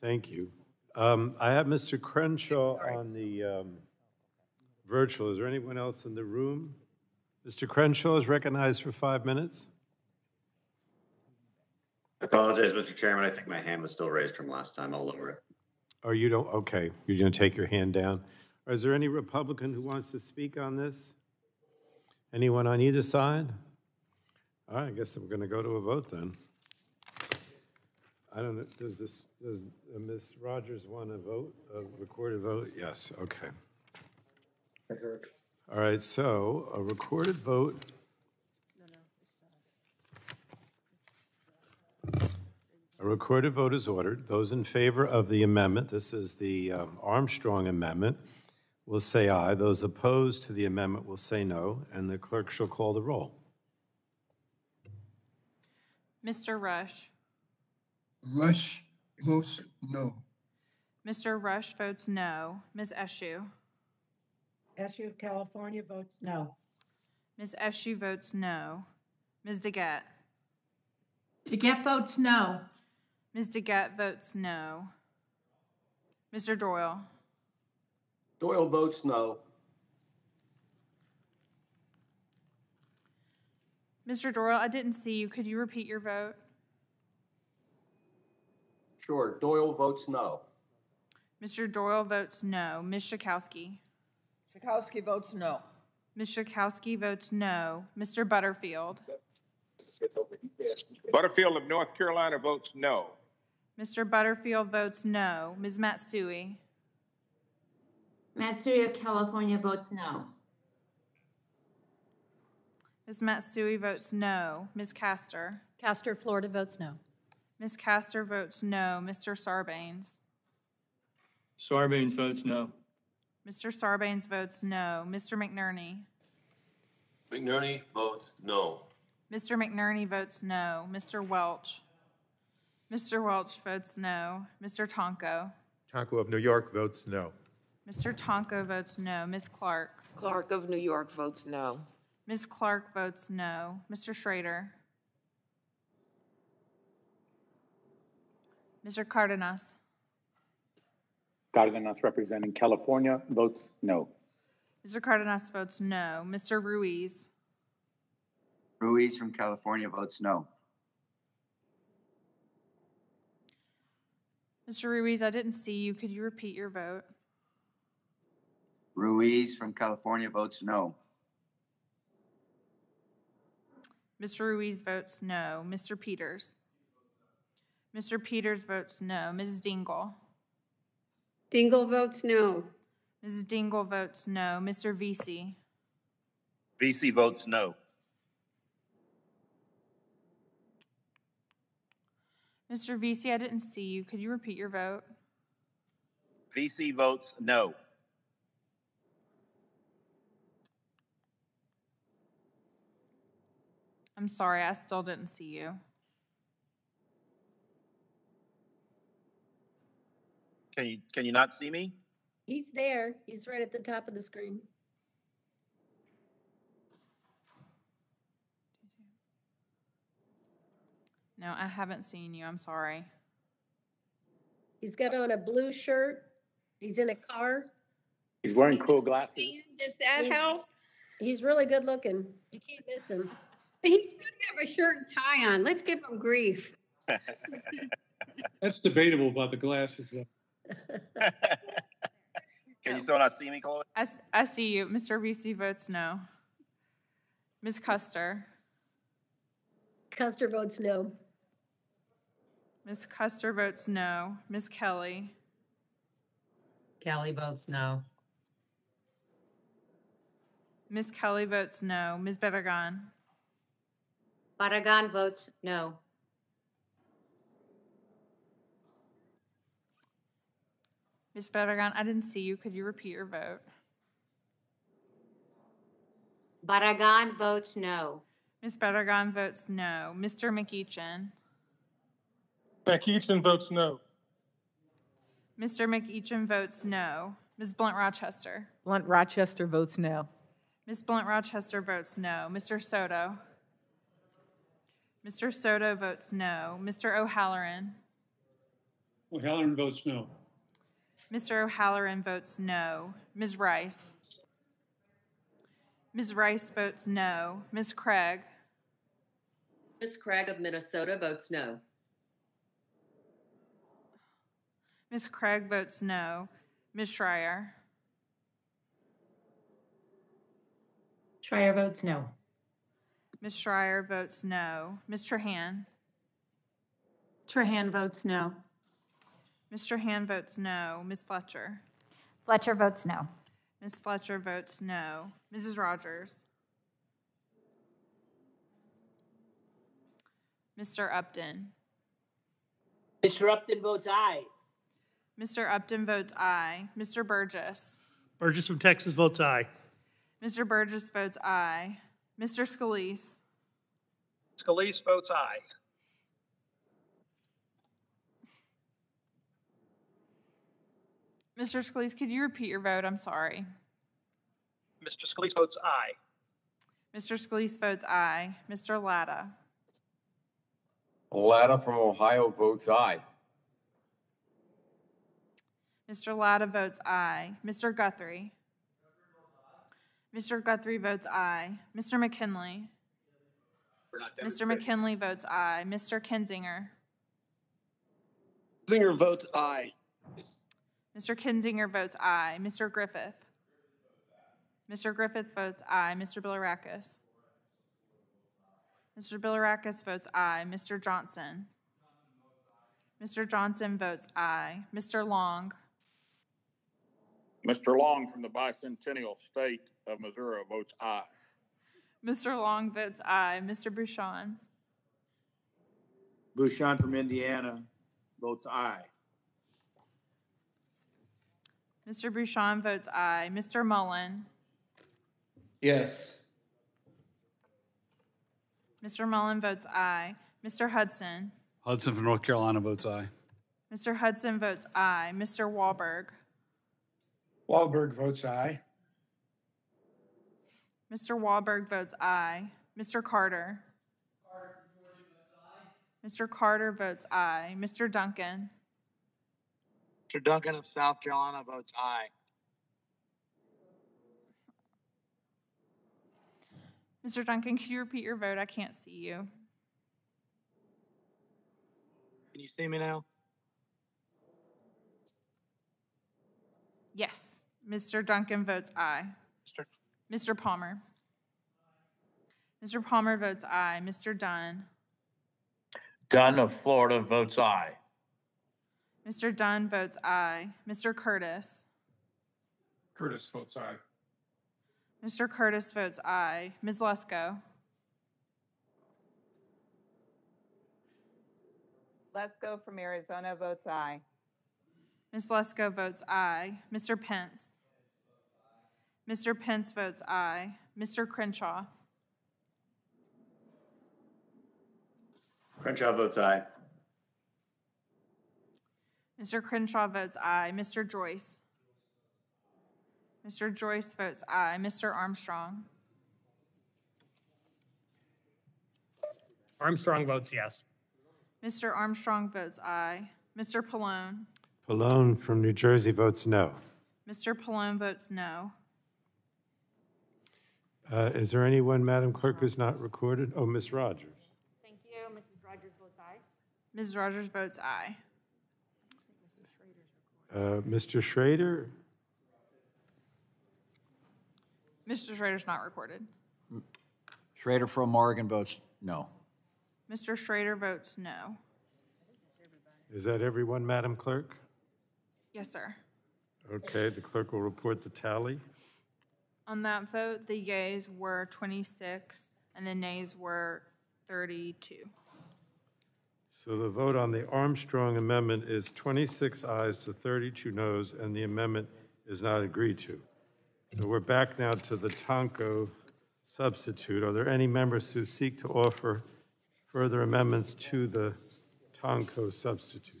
Thank you. I have Mr. Crenshaw on the virtual. Is there anyone else in the room? Mr. Crenshaw is recognized for 5 minutes. I apologize, Mr. Chairman. I think my hand was still raised from last time. I'll lower it. Or you don't? Okay, you're going to take your hand down. Or is there any Republican who wants to speak on this? Anyone on either side? All right, I guess I'm going to go to a vote then. I don't know, does Ms. Rogers want to vote, a recorded vote? Yes, okay. All right, so a recorded vote. A recorded vote is ordered. Those in favor of the amendment, this is the Armstrong amendment, will say aye. Those opposed to the amendment will say no, and the clerk shall call the roll. Mr. Rush. Rush votes no. Mr. Rush votes no. Ms. Eshoo. Eshoo of California votes no. Ms. Eshoo votes no. Ms. DeGette. DeGette votes no. Ms. DeGette votes no. Mr. Doyle. Doyle votes no. Mr. Doyle, I didn't see you. Could you repeat your vote? Sure, Doyle votes no. Mr. Doyle votes no. Ms. Schakowsky. Schakowsky votes no. Ms. Schakowsky votes no. Mr. Butterfield. Butterfield of North Carolina votes no. Mr. Butterfield votes no. Ms. Matsui. Matsui of California votes no. Ms. Matsui votes no. Ms. Castor. Castor, Florida votes no. Ms. Castor votes no. Mr. Sarbanes. Sarbanes votes no. Mr. Sarbanes votes no. Mr. McNerney. McNerney votes no. Mr. McNerney votes no. Mr. Welch. Mr. Welch votes no. Mr. Tonko. Tonko of New York votes no. Mr. Tonko votes no. Ms. Clark. Clark of New York votes no. Ms. Clark votes no. Mr. Schrader. Mr. Cardenas. Cardenas representing California votes no. Mr. Cardenas votes no. Mr. Ruiz. Ruiz from California votes no. Mr. Ruiz, I didn't see you. Could you repeat your vote? Ruiz from California votes no. Mr. Ruiz votes no. Mr. Peters. Mr. Peters votes no. Mrs. Dingle. Dingle votes no. Mrs. Dingle votes no. Mr. Vesey. VC votes no. Mr. Vesey, I didn't see you. Could you repeat your vote? VC votes no. I'm sorry, I still didn't see you. Can you not see me? He's there. He's right at the top of the screen. No, I haven't seen you. I'm sorry. He's got on a blue shirt. He's in a car. He's wearing cool glasses. Does that help? He's really good looking. You can't miss him. He should have a shirt and tie on. Let's give him grief. That's debatable about the glasses, though. Can you still not see me, Chloe? I see you. Mr. Vesey votes no. Ms. Custer. Custer votes no. Ms. Custer votes no. Ms. Kelly. Kelly votes no. Ms. Kelly votes no. Ms. Barragan. Barragan votes no. Ms. Barragan, I didn't see you. Could you repeat your vote? Barragan votes no. Ms. Barragan votes no. Mr. McEachin. McEachin votes no. Mr. McEachin votes no. Ms. Blunt Rochester. Blunt Rochester votes no. Ms. Blunt Rochester votes no. Mr. Soto. Mr. Soto votes no. Mr. O'Halloran. O'Halloran votes no. Mr. O'Halloran votes no. Ms. Rice. Ms. Rice votes no. Ms. Craig. Ms. Craig of Minnesota votes no. Ms. Craig votes no. Ms. Schreier. Schreier votes no. Ms. Schreier votes no. Ms. Trahan. Trahan votes no. Ms. Trahan votes no. Ms. Fletcher. Fletcher votes no. Ms. Fletcher votes no. Mrs. Rogers. Mr. Upton. Mr. Upton votes aye. Mr. Upton votes aye. Mr. Burgess. Burgess from Texas votes aye. Mr. Burgess votes aye. Mr. Scalise. Scalise votes aye. Mr. Scalise, could you repeat your vote? I'm sorry. Mr. Scalise votes aye. Mr. Scalise votes aye. Mr. Latta. Latta from Ohio votes aye. Mr. Latta votes aye. Mr. Guthrie. Mr. Guthrie votes aye. Mr. McKinley. Mr. McKinley votes aye. Mr. Kinzinger. Kinzinger votes aye. Mr. Kinzinger votes aye. Mr. Griffith. Mr. Griffith votes aye. Mr. Bilirakis. Mr. Bilirakis votes aye. Mr. Johnson. Mr. Johnson votes aye. Mr. Long. Mr. Long from the bicentennial state of Missouri votes aye. Mr. Long votes aye. Mr. Bouchon. Bouchon from Indiana votes aye. Mr. Bouchon votes aye. Mr. Mullen. Yes. Mr. Mullen votes aye. Mr. Hudson. Hudson from North Carolina votes aye. Mr. Hudson votes aye. Mr. Wahlberg. Wahlberg votes aye. Mr. Wahlberg votes aye. Mr. Carter. Mr. Carter votes aye. Mr. Duncan. Mr. Duncan of South Carolina votes aye. Mr. Duncan, could you repeat your vote? I can't see you. Can you see me now? Yes. Mr. Duncan votes aye. Mr. Palmer. Mr. Palmer votes aye. Mr. Dunn. Dunn of Florida votes aye. Mr. Dunn votes aye. Mr. Curtis. Curtis votes aye. Mr. Curtis votes aye. Ms. Lesko. Lesko from Arizona votes aye. Ms. Lesko votes aye. Mr. Pence. Mr. Pence votes aye. Mr. Crenshaw. Crenshaw votes aye. Mr. Crenshaw votes aye. Mr. Joyce. Mr. Joyce votes aye. Mr. Armstrong. Armstrong votes yes. Mr. Armstrong votes aye. Mr. Pallone. Pallone from New Jersey votes no. Mr. Pallone votes no. Is there anyone, Madam Clerk, who's not recorded? Oh, Ms. Rogers. Thank you. Mrs. Rogers votes aye. Ms. Rogers votes aye. Mr. Schrader? Mr. Schrader's not recorded. Schrader from Oregon votes no. Mr. Schrader votes no. Is that everyone, Madam Clerk? Yes, sir. Okay, the clerk will report the tally. On that vote, the yeas were 26 and the nays were 32. So the vote on the Armstrong amendment is 26 ayes to 32 noes, and the amendment is not agreed to. So we're back now to the Tonko substitute. Are there any members who seek to offer further amendments to the Tonko substitute?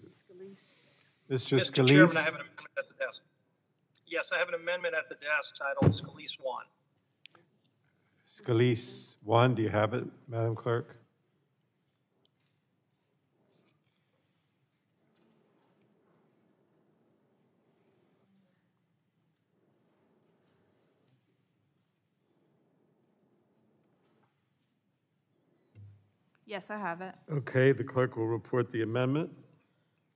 Mr. Mr. Chairman, I Scalise? have an amendment at the desk. Yes, I have an amendment at the desk titled Scalise 1. Scalise 1, do you have it, Madam Clerk? Yes, I have it. Okay, the clerk will report the amendment.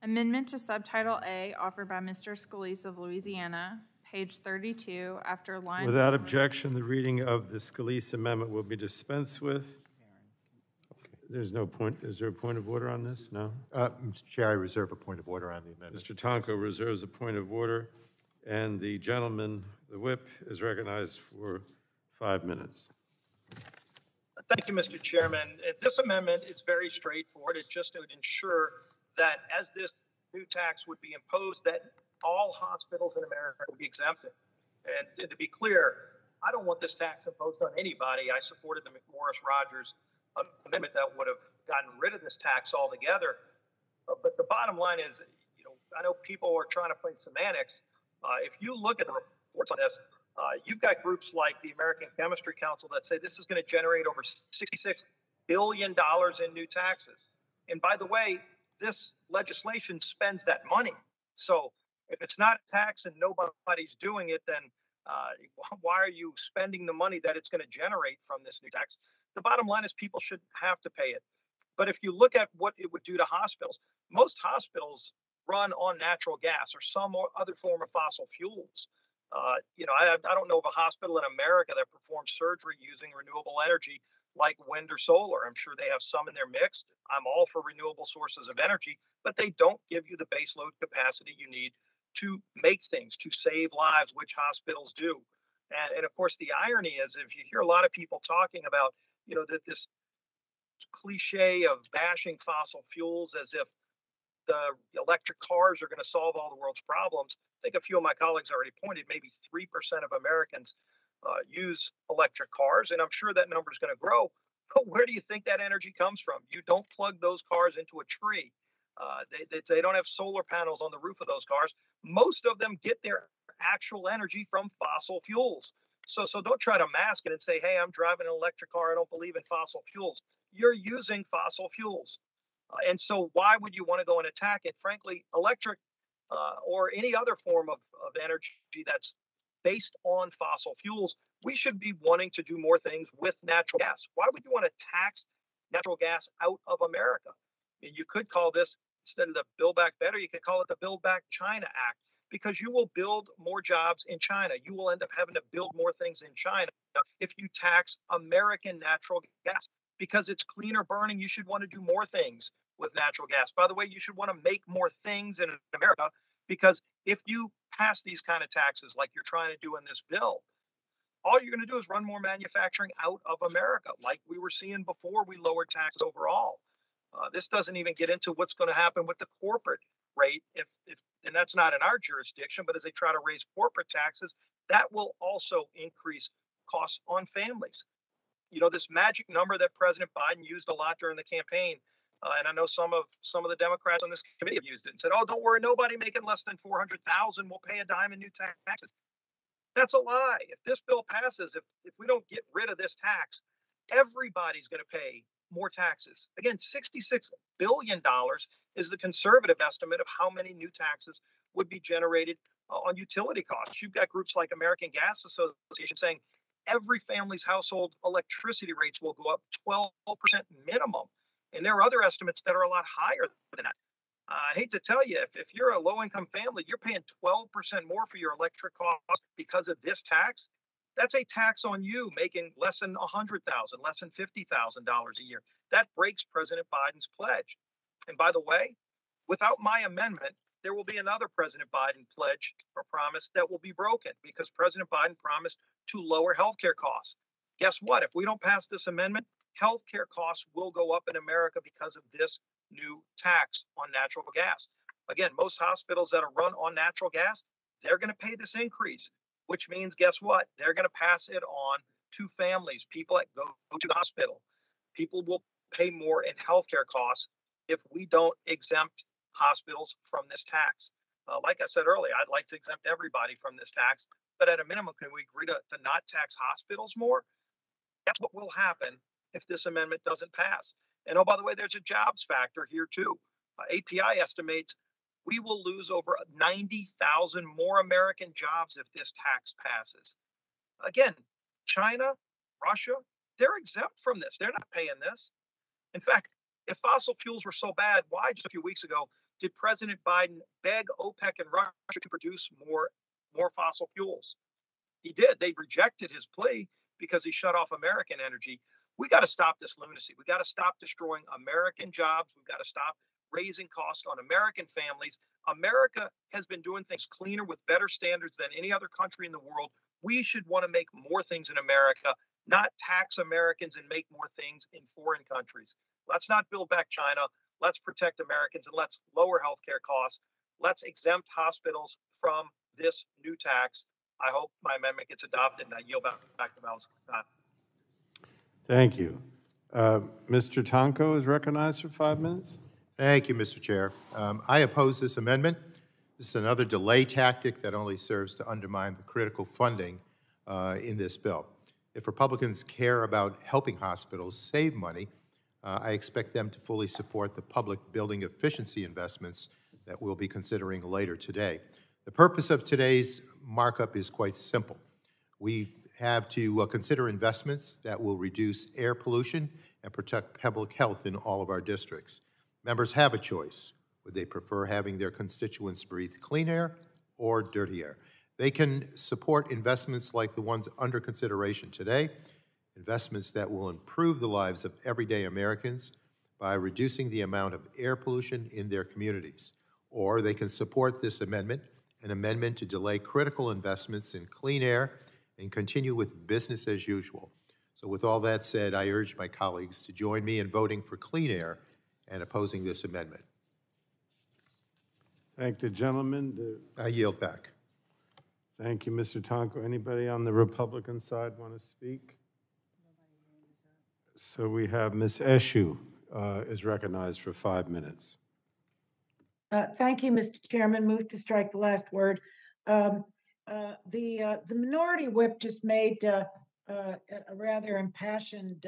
Amendment to Subtitle A offered by Mr. Scalise of Louisiana, page 32, after line... Without objection, the reading of the Scalise amendment will be dispensed with. There's no point, is there a point of order on this? No? Mr. Chair, I reserve a point of order on the amendment. Mr. Tonko reserves a point of order, and the gentleman, the whip, is recognized for 5 minutes. Thank you, Mr. Chairman. This amendment is very straightforward. It just would ensure that as this new tax would be imposed, that all hospitals in America would be exempted. And to be clear, I don't want this tax imposed on anybody. I supported the McMorris-Rogers amendment that would have gotten rid of this tax altogether. But the bottom line is, I know people are trying to play semantics. If you look at the reports on this, you've got groups like the American Chemistry Council that say this is going to generate over $66 billion in new taxes. And by the way, this legislation spends that money. So if it's not a tax and nobody's doing it, then why are you spending the money that it's going to generate from this new tax? The bottom line is people should have to pay it. But if you look at what it would do to hospitals, most hospitals run on natural gas or some other form of fossil fuels. I don't know of a hospital in America that performs surgery using renewable energy like wind or solar. I'm sure they have some in their mix. I'm all for renewable sources of energy, but they don't give you the baseload capacity you need to make things, to save lives, which hospitals do. And of course, the irony is, if you hear a lot of people talking about, that this cliche of bashing fossil fuels as if the electric cars are going to solve all the world's problems. I think a few of my colleagues already pointed, maybe 3% of Americans use electric cars, and I'm sure that number is going to grow. But where do you think that energy comes from? You don't plug those cars into a tree. They don't have solar panels on the roof of those cars. Most of them get their actual energy from fossil fuels. So don't try to mask it and say, hey, I'm driving an electric car. I don't believe in fossil fuels. You're using fossil fuels. And so why would you want to go and attack it? Frankly, electric or any other form of energy that's based on fossil fuels, we should be wanting to do more things with natural gas. Why would you want to tax natural gas out of America? I mean, you could call this, instead of the Build Back Better, you could call it the Build Back China Act, because you will build more jobs in China. You will end up having to build more things in China if you tax American natural gas, because it's cleaner burning. You should want to do more things with natural gas. By the way, you should want to make more things in America, because if you pass these kind of taxes like you're trying to do in this bill, all you're going to do is run more manufacturing out of America, like we were seeing before we lowered taxes overall. This doesn't even get into what's going to happen with the corporate rate, if and that's not in our jurisdiction, but as they try to raise corporate taxes, that will also increase costs on families. This magic number that President Biden used a lot during the campaign, and I know some of the Democrats on this committee have used it and said, "Oh, don't worry, nobody making less than $400,000 will pay a dime in new taxes." That's a lie. If this bill passes, if we don't get rid of this tax, everybody's going to pay more taxes. Again, $66 billion is the conservative estimate of how many new taxes would be generated on utility costs. You've got groups like American Gas Association saying every family's household electricity rates will go up 12% minimum. And there are other estimates that are a lot higher than that. I hate to tell you, if you're a low-income family, you're paying 12% more for your electric costs because of this tax. That's a tax on you making less than $100,000, less than $50,000 a year. That breaks President Biden's pledge. And by the way, without my amendment, there will be another President Biden pledge or promise that will be broken, because President Biden promised to lower healthcare costs. Guess what? If we don't pass this amendment, healthcare costs will go up in America because of this new tax on natural gas. Again, most hospitals that are run on natural gas, they're going to pay this increase, which means, guess what? They're going to pass it on to families, people that go to the hospital. People will pay more in healthcare costs if we don't exempt hospitals from this tax. Like I said earlier, I'd like to exempt everybody from this tax, but at a minimum, can we agree to not tax hospitals more? That's what will happen if this amendment doesn't pass. And oh, by the way, there's a jobs factor here too. API estimates we will lose over 90,000 more American jobs if this tax passes. Again, China, Russia, they're exempt from this. They're not paying this. In fact, if fossil fuels were so bad, why just a few weeks ago did President Biden beg OPEC and Russia to produce more fossil fuels? He did. They rejected his plea because he shut off American energy. We got to stop this lunacy. We got to stop destroying American jobs. We've got to stop raising costs on American families. America has been doing things cleaner with better standards than any other country in the world. We should want to make more things in America, not tax Americans and make more things in foreign countries. Let's not build back China. Let's protect Americans and let's lower healthcare costs. Let's exempt hospitals from this new tax. I hope my amendment gets adopted, and I yield back to Mouse. Thank you. Mr. Tonko is recognized for 5 minutes. Thank you, Mr. Chair. I oppose this amendment. This is another delay tactic that only serves to undermine the critical funding in this bill. If Republicans care about helping hospitals save money, I expect them to fully support the public building efficiency investments that we'll be considering later today. The purpose of today's markup is quite simple. We have to consider investments that will reduce air pollution and protect public health in all of our districts. Members have a choice. Would they prefer having their constituents breathe clean air or dirty air? They can support investments like the ones under consideration today, investments that will improve the lives of everyday Americans by reducing the amount of air pollution in their communities. Or they can support this amendment, an amendment to delay critical investments in clean air and continue with business as usual. So with all that said, I urge my colleagues to join me in voting for clean air and opposing this amendment. Thank the gentleman. I yield back. Thank you, Mr. Tonko. Anybody on the Republican side want to speak? So we have Ms. Eshoo is recognized for 5 minutes. Thank you, Mr. Chairman. Move to strike the last word. The minority whip just made a rather impassioned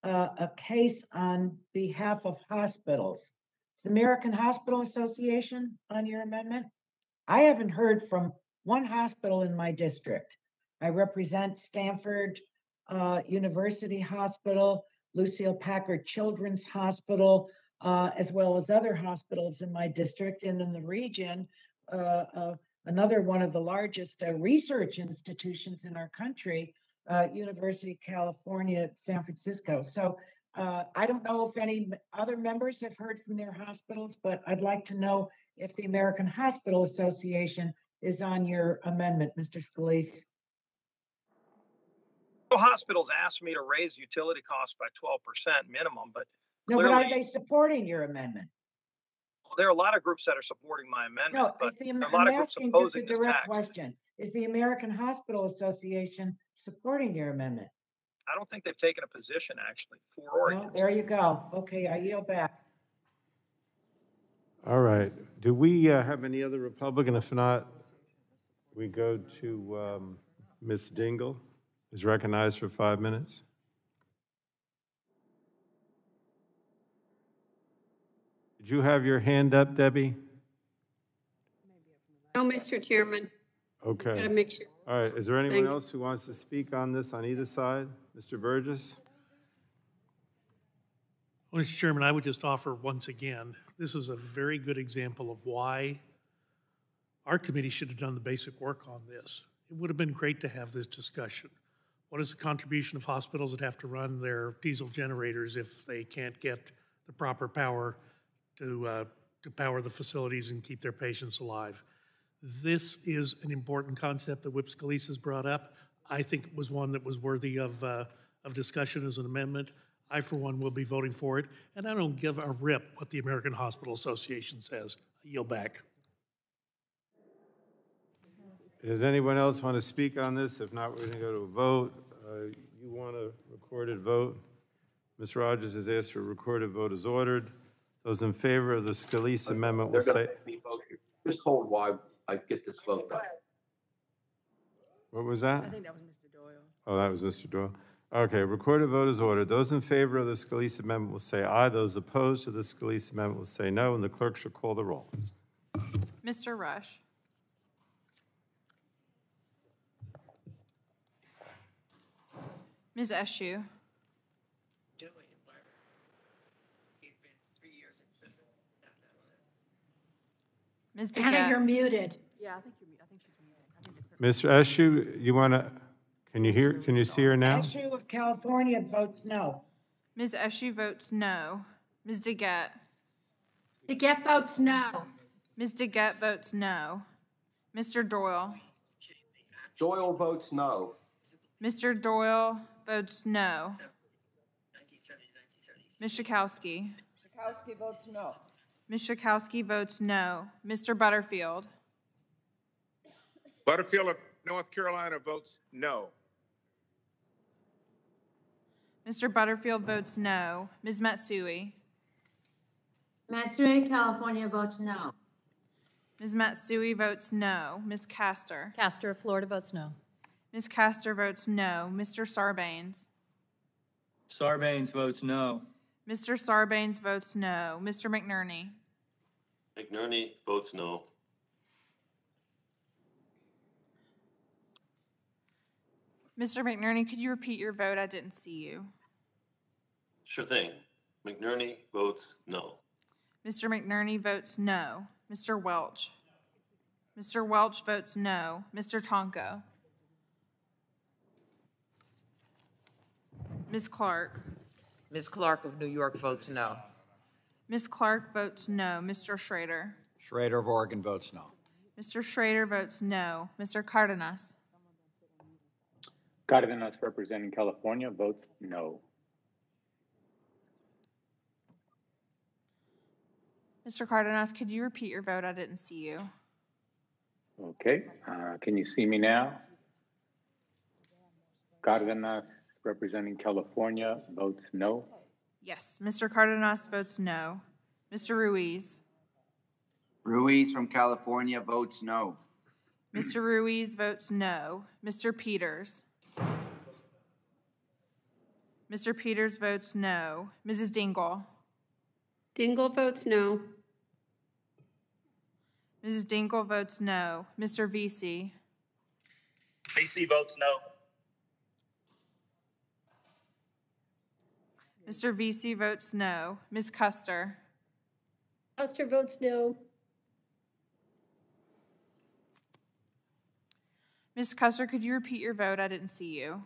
a case on behalf of hospitals. Is the American Hospital Association on your amendment? I haven't heard from one hospital in my district. I represent Stanford University Hospital, Lucille Packard Children's Hospital, as well as other hospitals in my district and in the region. Another one of the largest research institutions in our country, University of California, San Francisco. So I don't know if any other members have heard from their hospitals, but I'd like to know if the American Hospital Association is on your amendment, Mr. Scalise. Hospitals asked me to raise utility costs by 12% minimum, but no, clearly, but are they supporting your amendment? Well, there are a lot of groups that are supporting my amendment, No, but there are a lot of groups opposing just this a direct tax. question. Is the American Hospital Association supporting your amendment? I don't think they've taken a position actually for or No, against. there you go. Okay, I yield back. All right. Do we have any other Republican? If not, we go to Ms. Dingle, is recognized for 5 minutes. Did you have your hand up, Debbie? No, Mr. Chairman. Okay. Gotta make sure. All right. Is there anyone Thank you. else who wants to speak on this on either side? Mr. Burgess? Well, Mr. Chairman, I would just offer once again, this is a very good example of why our committee should have done the basic work on this. It would have been great to have this discussion. What is the contribution of hospitals that have to run their diesel generators if they can't get the proper power to power the facilities and keep their patients alive? This is an important concept that Whip Scalise has brought up. I think it was one that was worthy of discussion as an amendment. I, for one, will be voting for it, and I don't give a rip what the American Hospital Association says. I yield back. Does anyone else want to speak on this? If not, we're going to go to a vote. You want a recorded vote? Ms. Rogers has asked for a recorded vote as ordered. Those in favor of the Scalise amendment will say... Just hold while I get this vote done. What was that? I think that was Mr. Doyle. Oh, that was Mr. Doyle. Okay, recorded vote is ordered. Those in favor of the Scalise amendment will say aye. Those opposed to the Scalise amendment will say no, and the clerk shall call the roll. Mr. Rush. Ms. Eshoo. Ms. Hannah, you're DeGette. muted. Yeah, I think she's muted. Mr. Eshoo, you want to, can you see her now? Eshoo of California votes no. Ms. Eshoo votes no. Ms. DeGette. DeGette votes no. Ms. DeGette votes no. Mr. Doyle. Doyle votes no. Mr. Doyle votes no. Ms. Schakowsky. Kowski votes no. Ms. Schakowsky votes no. Mr. Butterfield. Butterfield of North Carolina votes no. Mr. Butterfield votes no. Ms. Matsui. Matsui, California votes no. Ms. Matsui votes no. Ms. Castor. Castor, Florida votes no. Ms. Castor votes no. Mr. Sarbanes. Sarbanes votes no. Mr. Sarbanes votes no. Mr. McNerney. McNerney votes no. Mr. McNerney, could you repeat your vote? I didn't see you. Sure thing. McNerney votes no. Mr. McNerney votes no. Mr. Welch. Mr. Welch votes no. Mr. Tonko. Ms. Clark. Ms. Clark of New York votes no. Ms. Clark votes no. Mr. Schrader. Schrader of Oregon votes no. Mr. Schrader votes no. Mr. Cardenas. Cardenas representing California votes no. Mr. Cardenas, could you repeat your vote? I didn't see you. Okay, can you see me now? Cardenas representing California votes no. Yes. Mr. Cardenas votes no. Mr. Ruiz. Ruiz from California votes no. Mr. Ruiz votes no. Mr. Peters. Mr. Peters votes no. Mrs. Dingle. Dingle votes no. Mrs. Dingle votes no. Mr. VC. VC votes no. Mr. VC votes no. Ms. Custer. Custer votes no. Ms. Custer, could you repeat your vote? I didn't see you.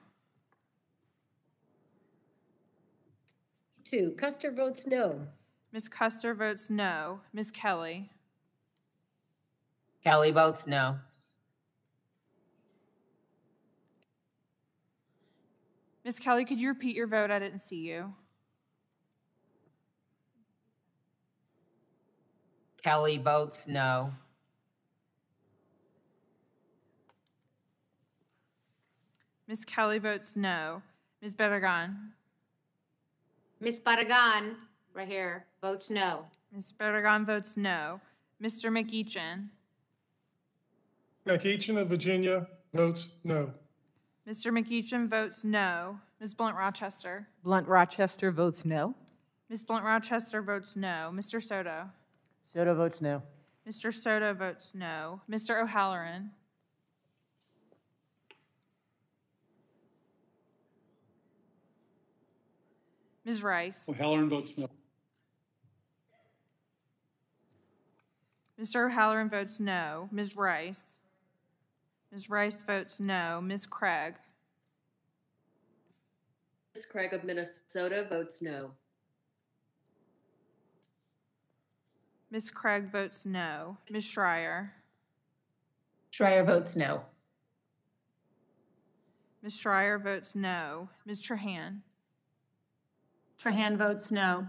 2. Custer votes no. Ms. Custer votes no. Ms. Kelly. Kelly votes no. Ms. Kelly, could you repeat your vote? I didn't see you. Kelly votes no. Ms. Kelly votes no. Ms. Berragan. Miss Barragan, right here, votes no. Ms. Berragan votes no. Mr. McEachin. McEachin of Virginia votes no. Mr. McEachin votes no. Ms. Blunt Rochester. Blunt Rochester votes no. Ms. Blunt Rochester votes no. Mr. Soto. Soto votes no. Mr. Soto votes no. Mr. O'Halloran. Ms. Rice. O'Halloran votes no. Mr. O'Halloran votes no. Ms. Rice. Ms. Rice votes no. Ms. Craig. Ms. Craig of Minnesota votes no. Ms. Craig votes no. Ms. Schreier. Schreier votes no. Ms. Schreier votes no. Ms. Trahan. Trahan votes no.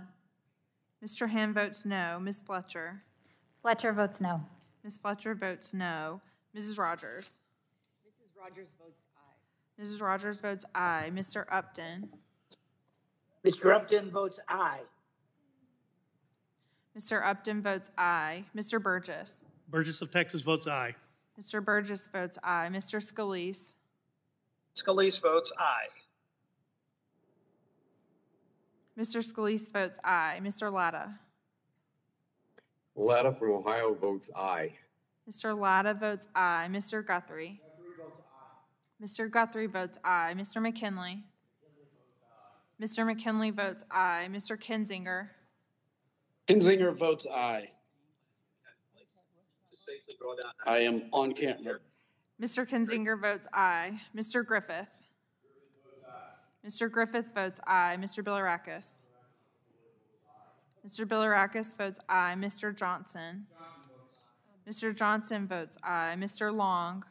Ms. Trahan votes no. Ms. Fletcher. Fletcher votes no. Ms. Fletcher votes no. Mrs. Rogers. Mrs. Rogers votes aye. Mrs. Rogers votes aye. Mr. Upton. Mr. Upton votes aye. Mr. Upton votes aye. Mr. Burgess. Burgess of Texas votes aye. Mr. Burgess votes aye. Mr. Scalise. Scalise votes aye. Mr. Scalise votes aye. Mr. Latta. Latta from Ohio votes aye. Mr. Latta votes aye. Mr. Guthrie. Mr. Guthrie votes aye. Mr. McKinley. Mr. McKinley votes aye. Mr. Kinzinger. Kinzinger votes aye. I am on camera. Mr. Kinzinger votes aye. Mr. Griffith. Mr. Griffith votes aye. Mr. Bilirakis. Mr. Bilirakis votes aye. Mr. Johnson. Mr. Johnson votes aye. Mr. Long.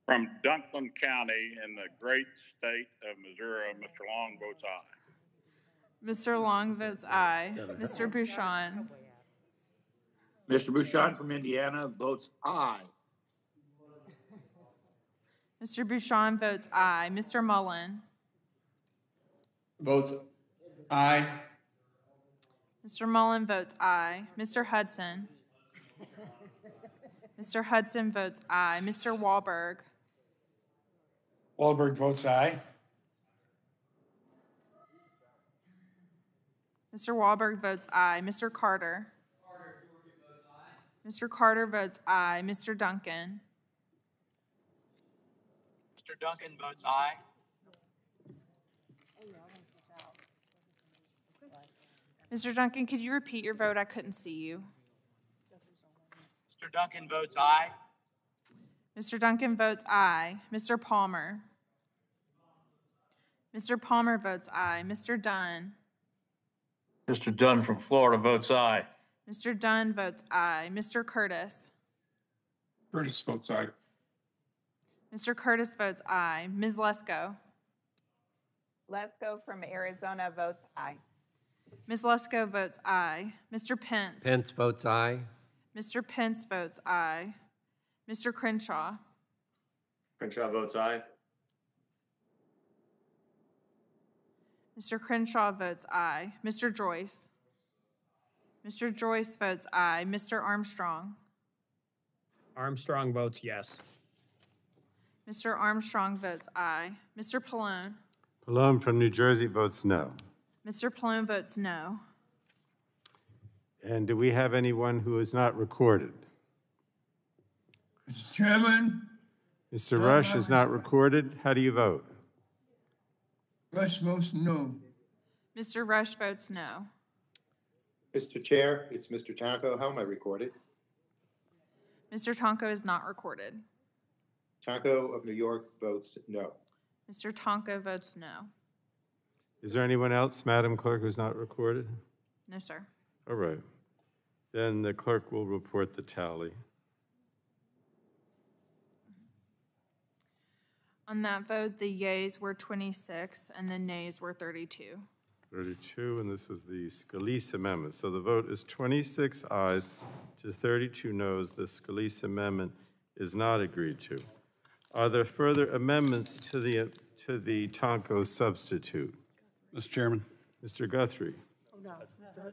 From Dunklin County in the great state of Missouri, Mr. Long votes aye. Mr. Long votes aye. Mr. Bouchon. Mr. Bouchon from Indiana votes aye. Mr. Bouchon votes aye. Mr. Mullen. Votes aye. Mr. Mullen votes aye. Mr. Hudson. Mr. Hudson votes aye. Mr. Wahlberg. Wahlberg votes aye. Mr. Wahlberg votes aye. Mr. Carter. Mr. Carter votes aye. Mr. Duncan. Mr. Duncan votes aye. Mr. Duncan, could you repeat your vote? I couldn't see you. Mr. Duncan votes aye. Mr. Duncan votes aye. Mr. Palmer. Mr. Palmer votes aye. Mr. Dunn. Mr. Dunn from Florida votes aye. Mr. Dunn votes aye. Mr. Curtis. Curtis votes aye. Mr. Curtis votes aye. Ms. Lesko. Lesko from Arizona votes aye. Ms. Lesko votes aye. Mr. Pence. Pence votes aye. Mr. Pence votes aye. Mr. Crenshaw. Crenshaw votes aye. Mr. Crenshaw votes aye. Mr. Joyce. Mr. Joyce votes aye. Mr. Armstrong. Armstrong votes yes. Mr. Armstrong votes aye. Mr. Pallone. Pallone from New Jersey votes no. Mr. Pallone votes no. And do we have anyone who is not recorded? Mr. Chairman, Mr. Rush is not recorded. How do you vote? Rush votes no. Mr. Rush votes no. Mr. Chair, it's Mr. Tonko. How am I recorded? Mr. Tonko is not recorded. Tonko of New York votes no. Mr. Tonko votes no. Is there anyone else, Madam Clerk, who's not recorded? No, sir. All right. Then the clerk will report the tally. On that vote, the yeas were 26 and the nays were 32. 32, and this is the Scalise Amendment. So the vote is 26 ayes to 32 noes. The Scalise Amendment is not agreed to. Are there further amendments to the Tonko substitute? Mr. Chairman. Mr. Guthrie?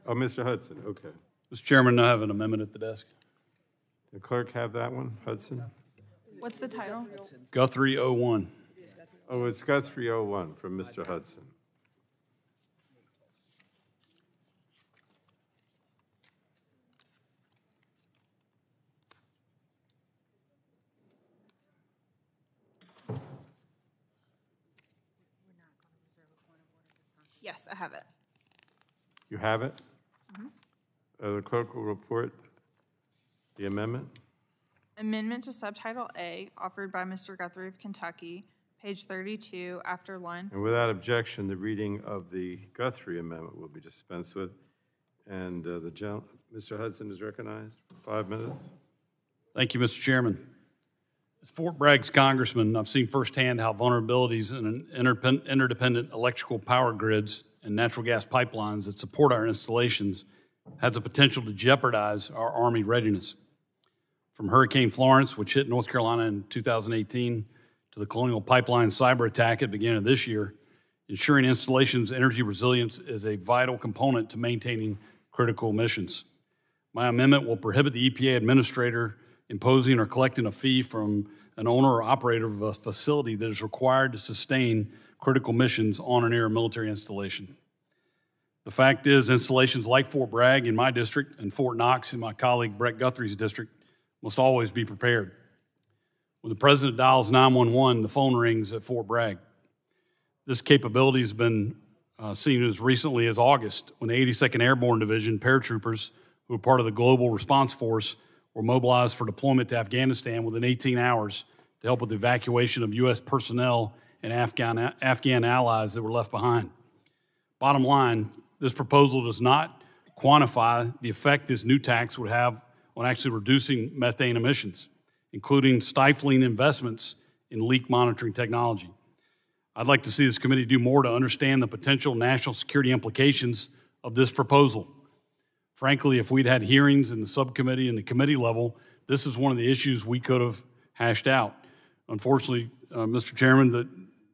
Oh, Mr. Hudson, okay. Mr. Chairman, I have an amendment at the desk. The clerk have that one, Hudson? What's the title? Guthrie 01. Oh, it's Guthrie 01 from Mr. Hudson. Yes, I have it. You have it? The clerk will report the amendment. Amendment to Subtitle A, offered by Mr. Guthrie of Kentucky, page 32, after line. And without objection, the reading of the Guthrie Amendment will be dispensed with. And Mr. Hudson is recognized for 5 minutes. Thank you, Mr. Chairman. As Fort Bragg's congressman, I've seen firsthand how vulnerabilities in an interdependent electrical power grids and natural gas pipelines that support our installations has the potential to jeopardize our Army readiness. From Hurricane Florence, which hit North Carolina in 2018, to the Colonial Pipeline cyber attack at the beginning of this year, ensuring installations' energy resilience is a vital component to maintaining critical missions. My amendment will prohibit the EPA administrator imposing or collecting a fee from an owner or operator of a facility that is required to sustain critical missions on or near a military installation. The fact is, installations like Fort Bragg in my district and Fort Knox in my colleague Brett Guthrie's district must always be prepared. When the president dials 911, the phone rings at Fort Bragg. This capability has been seen as recently as August, when the 82nd Airborne Division paratroopers, who are part of the Global Response Force, were mobilized for deployment to Afghanistan within 18 hours to help with the evacuation of U.S. personnel and Afghan allies that were left behind. Bottom line, this proposal does not quantify the effect this new tax would have on actually reducing methane emissions, including stifling investments in leak monitoring technology. I'd like to see this committee do more to understand the potential national security implications of this proposal. Frankly, if we'd had hearings in the subcommittee and the committee level, this is one of the issues we could have hashed out. Unfortunately, Mr. Chairman, that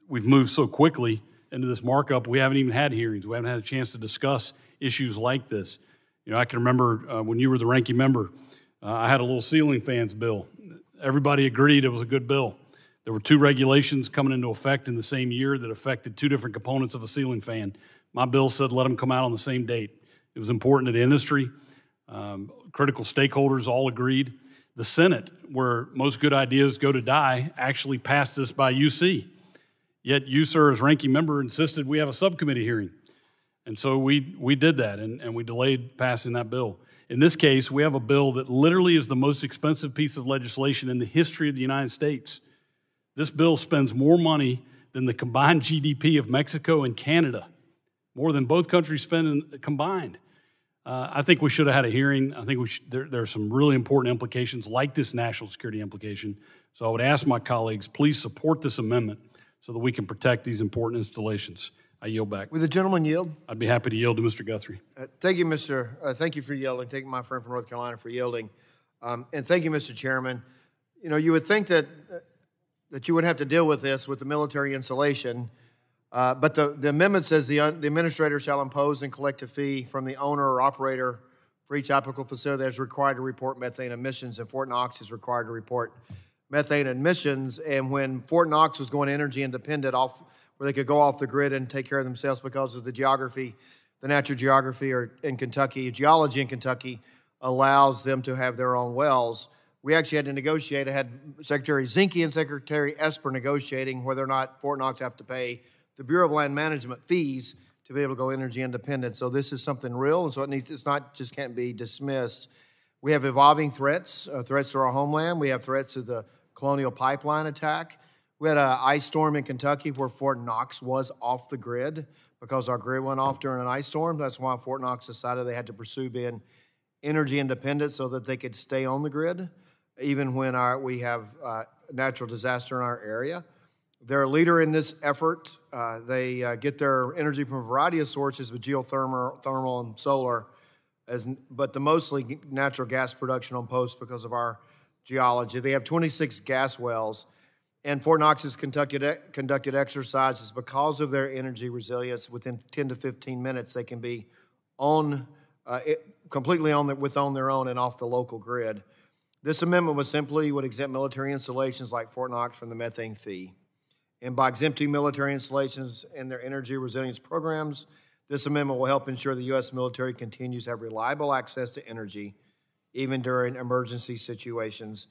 we've moved so quickly into this markup, we haven't even had hearings. We haven't had a chance to discuss issues like this. You know, I can remember when you were the ranking member, I had a little ceiling fans bill. Everybody agreed it was a good bill. There were 2 regulations coming into effect in the same year that affected 2 different components of a ceiling fan. My bill said let them come out on the same date. It was important to the industry. Critical stakeholders all agreed. The Senate, where most good ideas go to die, actually passed this by UC. Yet you, sir, as ranking member, insisted we have a subcommittee hearing. And so we did that, and we delayed passing that bill. In this case, we have a bill that literally is the most expensive piece of legislation in the history of the United States. This bill spends more money than the combined GDP of Mexico and Canada, more than both countries spend combined. I think we should have had a hearing. I think there are some really important implications like this national security implication. So I would ask my colleagues, please support this amendment so that we can protect these important installations. I yield back. Will the gentleman yield? I'd be happy to yield to Mr. Guthrie. Thank you, thank you for yielding. Thank my friend from North Carolina for yielding. And thank you, Mr. Chairman. You know, you would think that you would have to deal with this with the military installation, but the amendment says the administrator shall impose and collect a fee from the owner or operator for each applicable facility that is required to report methane emissions, and Fort Knox is required to report methane emissions. And when Fort Knox was going energy independent, where they could go off the grid and take care of themselves because of the geography, the natural geography in Kentucky, geology in Kentucky allows them to have their own wells. We actually had to negotiate. I had Secretary Zinke and Secretary Esper negotiating whether or not Fort Knox have to pay the Bureau of Land Management fees to be able to go energy independent. So this is something real, and so it's not just can't be dismissed. We have evolving threats, threats to our homeland. We have threats to the Colonial Pipeline attack. We had an ice storm in Kentucky where Fort Knox was off the grid because our grid went off during an ice storm. That's why Fort Knox decided they had to pursue being energy independent so that they could stay on the grid, even when we have natural disaster in our area. They're a leader in this effort. They get their energy from a variety of sources, with geothermal, thermal, and solar, but the mostly natural gas production on post because of our geology. They have 26 gas wells. And Fort Knox has conducted exercises because of their energy resilience. Within 10 to 15 minutes, they can be completely on their own and off the local grid. This amendment would exempt military installations like Fort Knox from the methane fee. And by exempting military installations and their energy resilience programs, this amendment will help ensure the U.S. military continues to have reliable access to energy, even during emergency situations.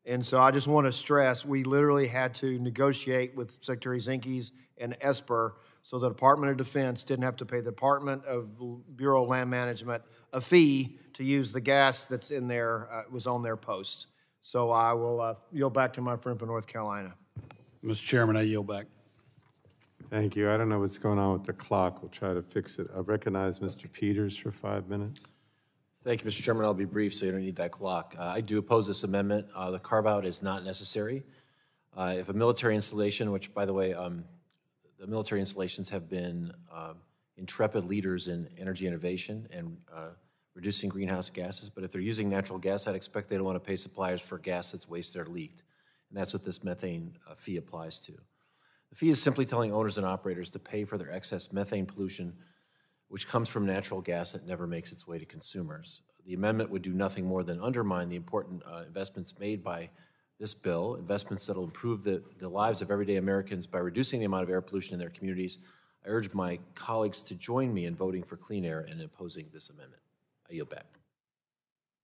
And so I just want to stress, we literally had to negotiate with Secretary Zinke and Esper so the Department of Defense didn't have to pay the Department of Bureau of Land Management a fee to use the gas that's in there, was on their post. So I will yield back to my friend from North Carolina. Mr. Chairman, I yield back. Thank you. I don't know what's going on with the clock. We'll try to fix it. I recognize Mr. Peters for 5 minutes. Thank you, Mr. Chairman. I'll be brief so you don't need that clock. I do oppose this amendment. The carve-out is not necessary. If a military installation, which, by the way, the military installations have been intrepid leaders in energy innovation and reducing greenhouse gases, but if they're using natural gas, I'd expect they don't want to pay suppliers for gas that's wasted or leaked. And that's what this methane fee applies to. The fee is simply telling owners and operators to pay for their excess methane pollution, which comes from natural gas that never makes its way to consumers. The amendment would do nothing more than undermine the important investments made by this bill, investments that will improve the lives of everyday Americans by reducing the amount of air pollution in their communities. I urge my colleagues to join me in voting for clean air and opposing this amendment. I yield back.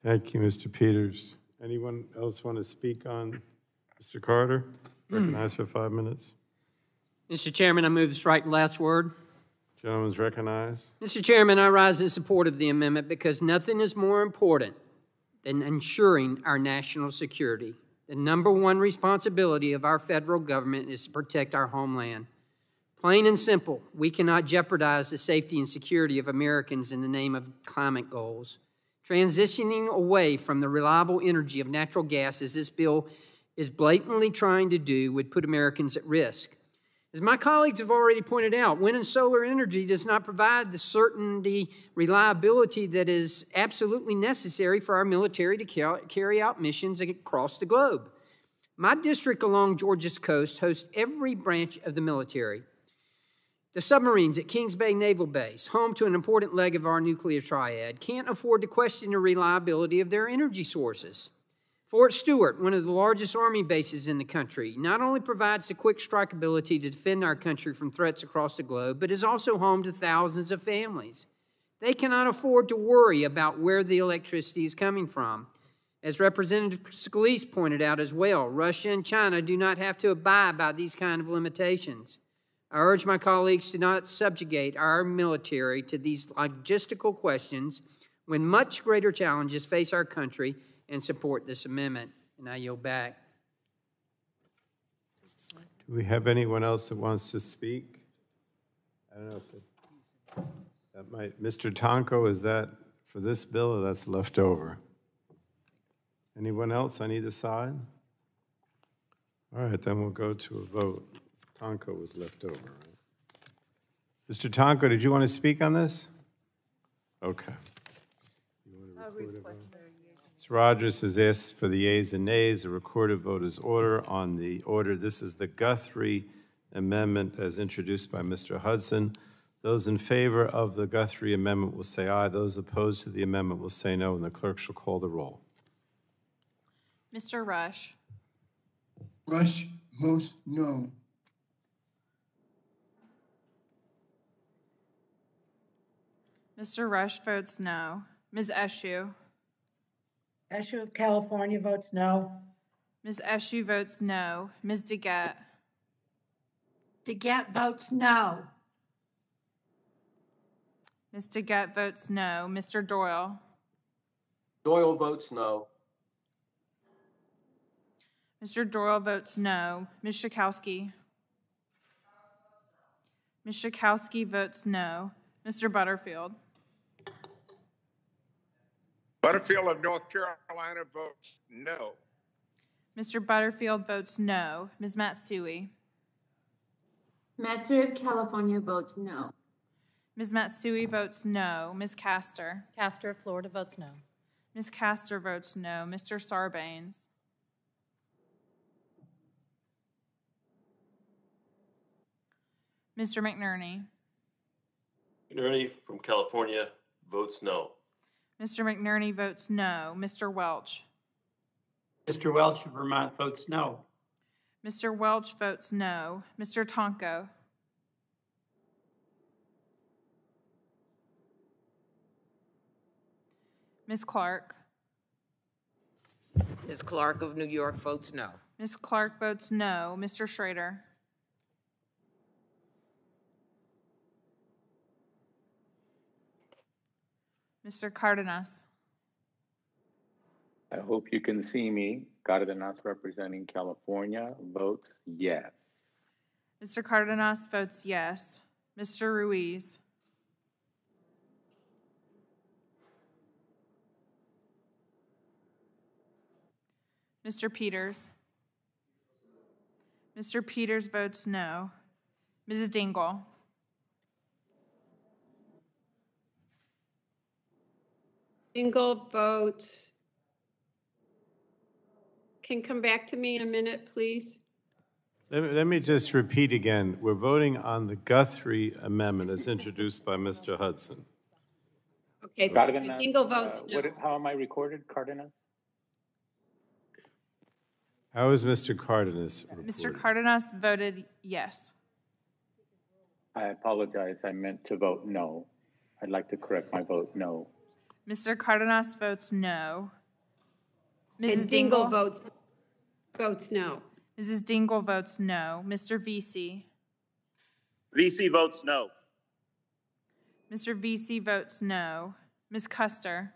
Thank you, Mr. Peters. Anyone else want to speak on Mr. Carter? Recognized for 5 minutes. Mr. Chairman, I move to strike the last word. Gentleman's recognized. Mr. Chairman, I rise in support of the amendment because nothing is more important than ensuring our national security. The number one responsibility of our federal government is to protect our homeland. Plain and simple, we cannot jeopardize the safety and security of Americans in the name of climate goals. Transitioning away from the reliable energy of natural gas, as this bill is blatantly trying to do, would put Americans at risk. As my colleagues have already pointed out, wind and solar energy does not provide the certainty, reliability that is absolutely necessary for our military to carry out missions across the globe. My district along Georgia's coast hosts every branch of the military. The submarines at Kings Bay Naval Base, home to an important leg of our nuclear triad, can't afford to question the reliability of their energy sources. Fort Stewart, one of the largest Army bases in the country, not only provides the quick strike ability to defend our country from threats across the globe, but is also home to thousands of families. They cannot afford to worry about where the electricity is coming from. As Representative Scalise pointed out as well, Russia and China do not have to abide by these kind of limitations. I urge my colleagues to not subjugate our military to these logistical questions when much greater challenges face our country, and support this amendment. And I yield back. Do we have anyone else that wants to speak? I don't know if that might, Mr. Tonko, is that for this bill or that's left over? Anyone else on either side? All right, then we'll go to a vote. Tonko was left over, right? Mr. Tonko, did you want to speak on this? Okay. Ms. Rogers has asked for the yeas and nays. A recorded vote is order on the order. This is the Guthrie amendment as introduced by Mr. Hudson. Those in favor of the Guthrie amendment will say aye. Those opposed to the amendment will say no, and the clerk shall call the roll. Mr. Rush. Rush votes no. Mr. Rush votes no. Ms. Eshoo. Eshoo of California votes no. Ms. Eshoo votes no. Ms. DeGette. DeGette votes no. Ms. DeGette votes no. Mr. Doyle. Doyle votes no. Mr. Doyle votes no. Ms. Schakowsky. Ms. Schakowsky votes no. Mr. Butterfield. Butterfield of North Carolina votes no. Mr. Butterfield votes no. Ms. Matsui. Matsui of California votes no. Ms. Matsui votes no. Ms. Castor. Castor of Florida votes no. Ms. Castor votes no. Mr. Sarbanes. Mr. McNerney. McNerney from California votes no. Mr. McNerney votes no. Mr. Welch. Mr. Welch of Vermont votes no. Mr. Welch votes no. Mr. Tonko. Ms. Clark. Ms. Clark of New York votes no. Ms. Clark votes no. Mr. Schrader. Mr. Cardenas. I hope you can see me. Cardenas representing California votes yes. Mr. Cardenas votes yes. Mr. Ruiz. Mr. Peters. Mr. Peters votes no. Mrs. Dingle. Dingle votes. Can come back to me in a minute, please. Let me just repeat again. We're voting on the Guthrie amendment as introduced by Mr. Hudson. Okay, Cardenas, Dingle votes no. how am I recorded, Cardenas? How is Mr. Cardenas reported? Mr. Cardenas voted yes. I apologize. I meant to vote no. I'd like to correct my vote no. Mr. Cardenas votes no. Mrs. And Dingle votes no. Mrs. Dingle votes no. Mr. VC. VC votes no. Mr. VC votes no. Ms. Custer.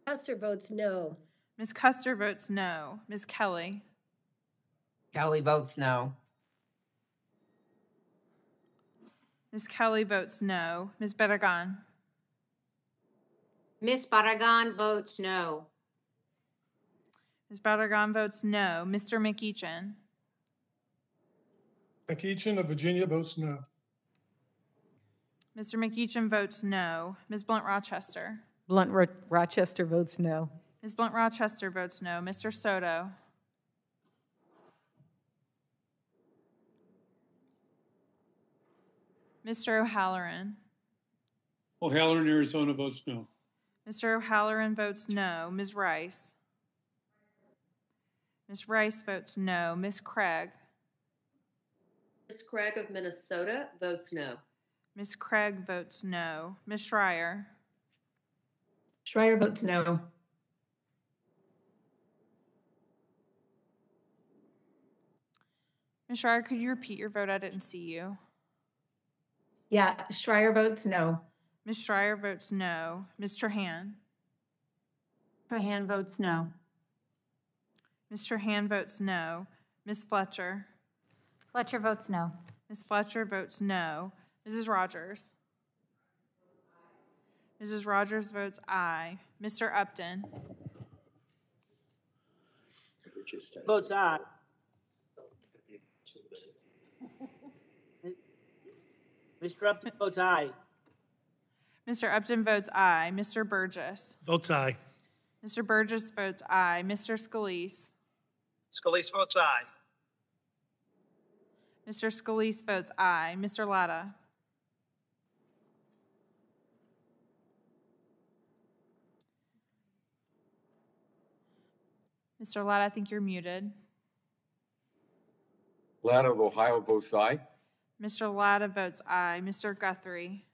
Custer votes no. Ms. Custer votes no. Ms. Kelly. Kelly votes no. Ms. Kelly votes no. Ms. Barragan. Miss Barragan votes no. Ms. Barragan votes no. Mr. McEachin. McEachin of Virginia votes no. Mr. McEachin votes no. Ms. Blunt Rochester. Rochester votes no. Ms. Blunt Rochester votes no. Mr. Soto. Mr. O'Halloran. O'Halloran, Arizona votes no. Mr. O'Halloran votes no. Ms. Rice. Ms. Rice votes no. Ms. Craig. Ms. Craig of Minnesota votes no. Ms. Craig votes no. Ms. Schreier. Schreier votes no. Ms. Schreier, could you repeat your vote? I didn't see you. Yeah, Schreier votes no. Ms. Schreier votes no. Ms. Trahan. Trahan votes no. Ms. Trahan votes no. Ms. Fletcher. Fletcher votes no. Ms. Fletcher votes no. Mrs. Rogers. Mrs. Rogers votes aye. Mr. Upton. Votes aye. Mr. Upton votes aye. Mr. Upton votes aye. Mr. Burgess. Votes aye. Mr. Burgess votes aye. Mr. Scalise. Scalise votes aye. Mr. Scalise votes aye. Mr. Latta. Mr. Latta, I think you're muted. Latta of Ohio votes aye. Mr. Latta votes aye. Mr. Guthrie.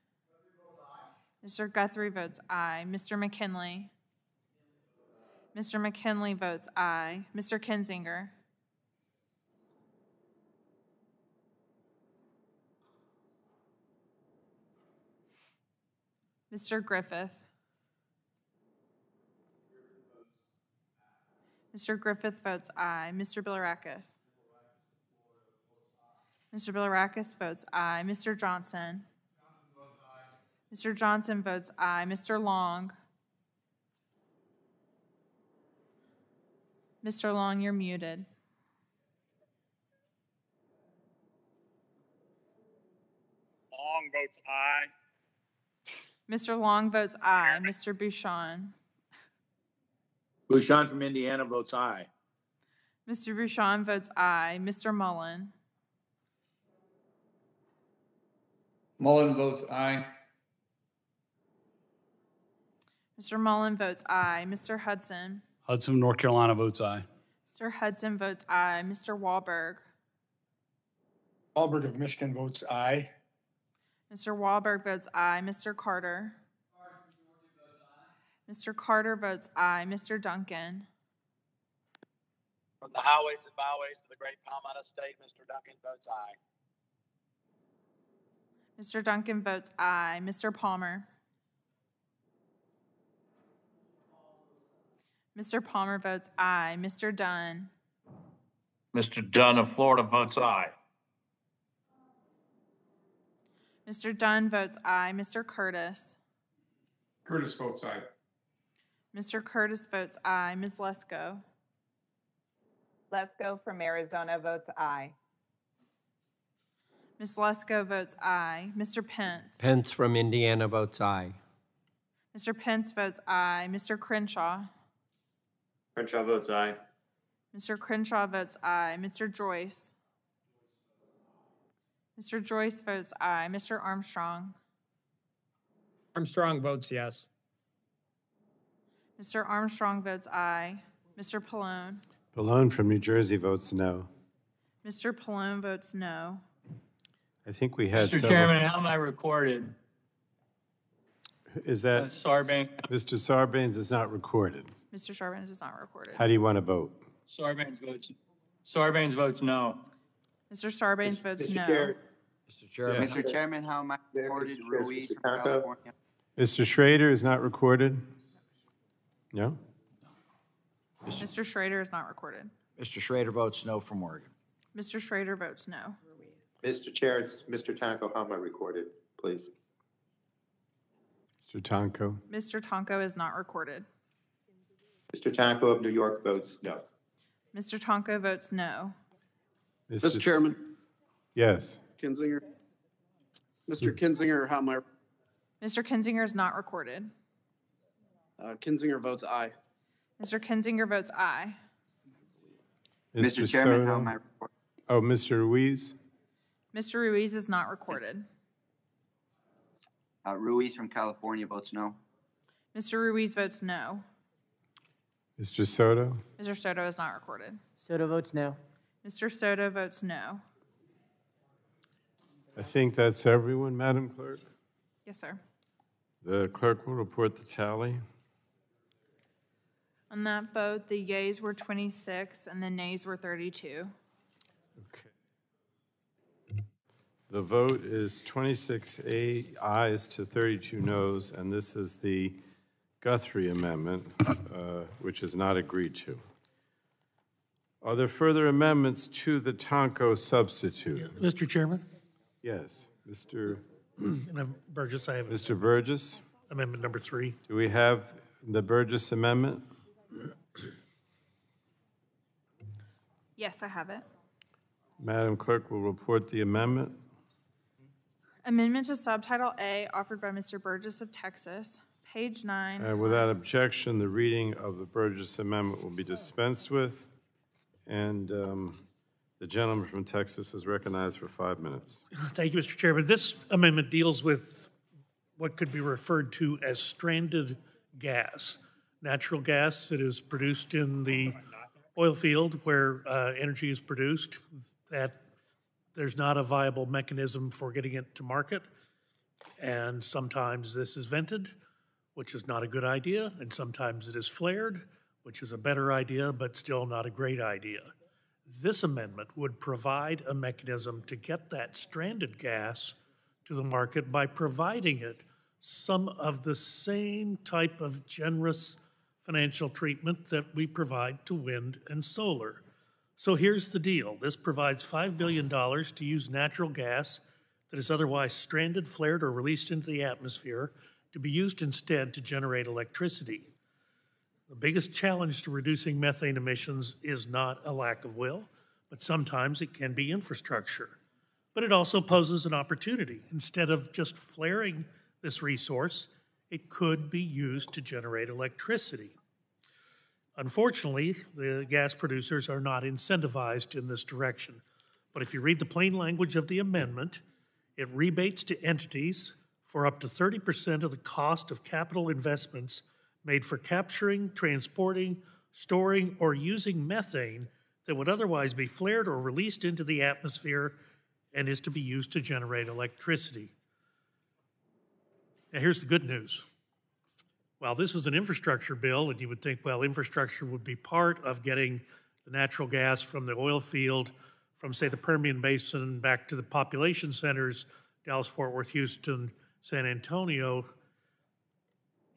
Mr. Guthrie votes aye. Mr. McKinley. Mr. McKinley votes aye. Mr. Kinzinger. Mr. Griffith. Mr. Griffith votes aye. Mr. Bilirakis. Mr. Bilirakis votes aye. Mr. Johnson. Mr. Johnson votes aye. Mr. Long. Mr. Long, you're muted. Long votes aye. Mr. Long votes aye. Mr. Bouchon. Bouchon from Indiana votes aye. Mr. Bouchon votes aye. Mr. Mullen. Mullen votes aye. Mr. Mullen votes aye. Mr. Hudson. Hudson, North Carolina votes aye. Mr. Hudson votes aye. Mr. Wahlberg. Wahlberg of Michigan votes aye. Mr. Wahlberg votes aye. Mr. Carter. Mr. Carter votes aye. Mr. Duncan. From the highways and byways to the great Palmetto State, Mr. Duncan votes aye. Mr. Duncan votes aye. Mr. Palmer. Mr. Palmer votes aye. Mr. Dunn. Mr. Dunn of Florida votes aye. Mr. Dunn votes aye. Mr. Curtis. Curtis votes aye. Mr. Curtis votes aye. Ms. Lesko. Lesko from Arizona votes aye. Ms. Lesko votes aye. Mr. Pence. Pence from Indiana votes aye. Mr. Pence votes aye. Mr. Crenshaw. Crenshaw votes aye. Mr. Crenshaw votes aye. Mr. Joyce. Mr. Joyce votes aye. Mr. Armstrong. Armstrong votes yes. Mr. Armstrong votes aye. Mr. Pallone. Pallone from New Jersey votes no. Mr. Pallone votes no. I think we had Mr. several. Chairman, how am I recorded? Is that? Sarbanes. Mr. Sarbanes is not recorded. Mr. Sarbanes is not recorded. How do you want to vote? Sarbanes votes no. Mr. Sarbanes votes no. Mr. Chairman. Yes. Mr. Chairman, how am I recorded? Ruiz Mr. from Taco? California. Mr. Schrader is not recorded? No? Mr. Schrader is not recorded. Mr. Schrader votes no from Oregon. Mr. Schrader votes no. Mr. Chair, it's Mr. Taco. How am I recorded, please? Mr. Tonko? Mr. Tonko is not recorded. Mr. Taco of New York votes no. Mr. Tonko votes no. Mr. Chairman. Yes. Kinzinger. Mr. Kinzinger, how am I? Mr. Kinzinger is not recorded. Kinzinger votes aye. Mr. Kinzinger votes aye. Mr. Chairman, how am I? Oh, Mr. Ruiz? Mr. Ruiz is not recorded. Ruiz from California votes no. Mr. Ruiz votes no. Mr. Soto? Mr. Soto is not recorded. Soto votes no. Mr. Soto votes no. I think that's everyone, Madam Clerk. Yes, sir. The clerk will report the tally. On that vote, the yeas were 26 and the nays were 32. Okay. The vote is 26 ayes to 32 noes, and this is the Guthrie amendment, which is not agreed to. Are there further amendments to the Tonko substitute? Mr. Chairman? Yes. Mr. Burgess, I have Mr. Burgess? amendment number 3. Do we have the Burgess amendment? Yes, I have it. Madam Clerk will report the amendment. Amendment to Subtitle A offered by Mr. Burgess of Texas, page 9. Without objection, the reading of the Burgess amendment will be dispensed with, and the gentleman from Texas is recognized for 5 minutes. Thank you, Mr. Chairman. This amendment deals with what could be referred to as stranded gas, natural gas that is produced in the oil field where energy is produced, that there's not a viable mechanism for getting it to market. And sometimes this is vented, which is not a good idea, and sometimes it is flared, which is a better idea, but still not a great idea. This amendment would provide a mechanism to get that stranded gas to the market by providing it some of the same type of generous financial treatment that we provide to wind and solar. So here's the deal. This provides $5 billion to use natural gas that is otherwise stranded, flared, or released into the atmosphere to be used instead to generate electricity. The biggest challenge to reducing methane emissions is not a lack of will, but sometimes it can be infrastructure. But it also poses an opportunity. Instead of just flaring this resource, it could be used to generate electricity. Unfortunately, the gas producers are not incentivized in this direction. But if you read the plain language of the amendment, it rebates to entities for up to 30% of the cost of capital investments made for capturing, transporting, storing, or using methane that would otherwise be flared or released into the atmosphere and is to be used to generate electricity. Now, here's the good news. While this is an infrastructure bill, and you would think, well, infrastructure would be part of getting the natural gas from the oil field, from, say, the Permian Basin back to the population centers, Dallas, Fort Worth, Houston, San Antonio.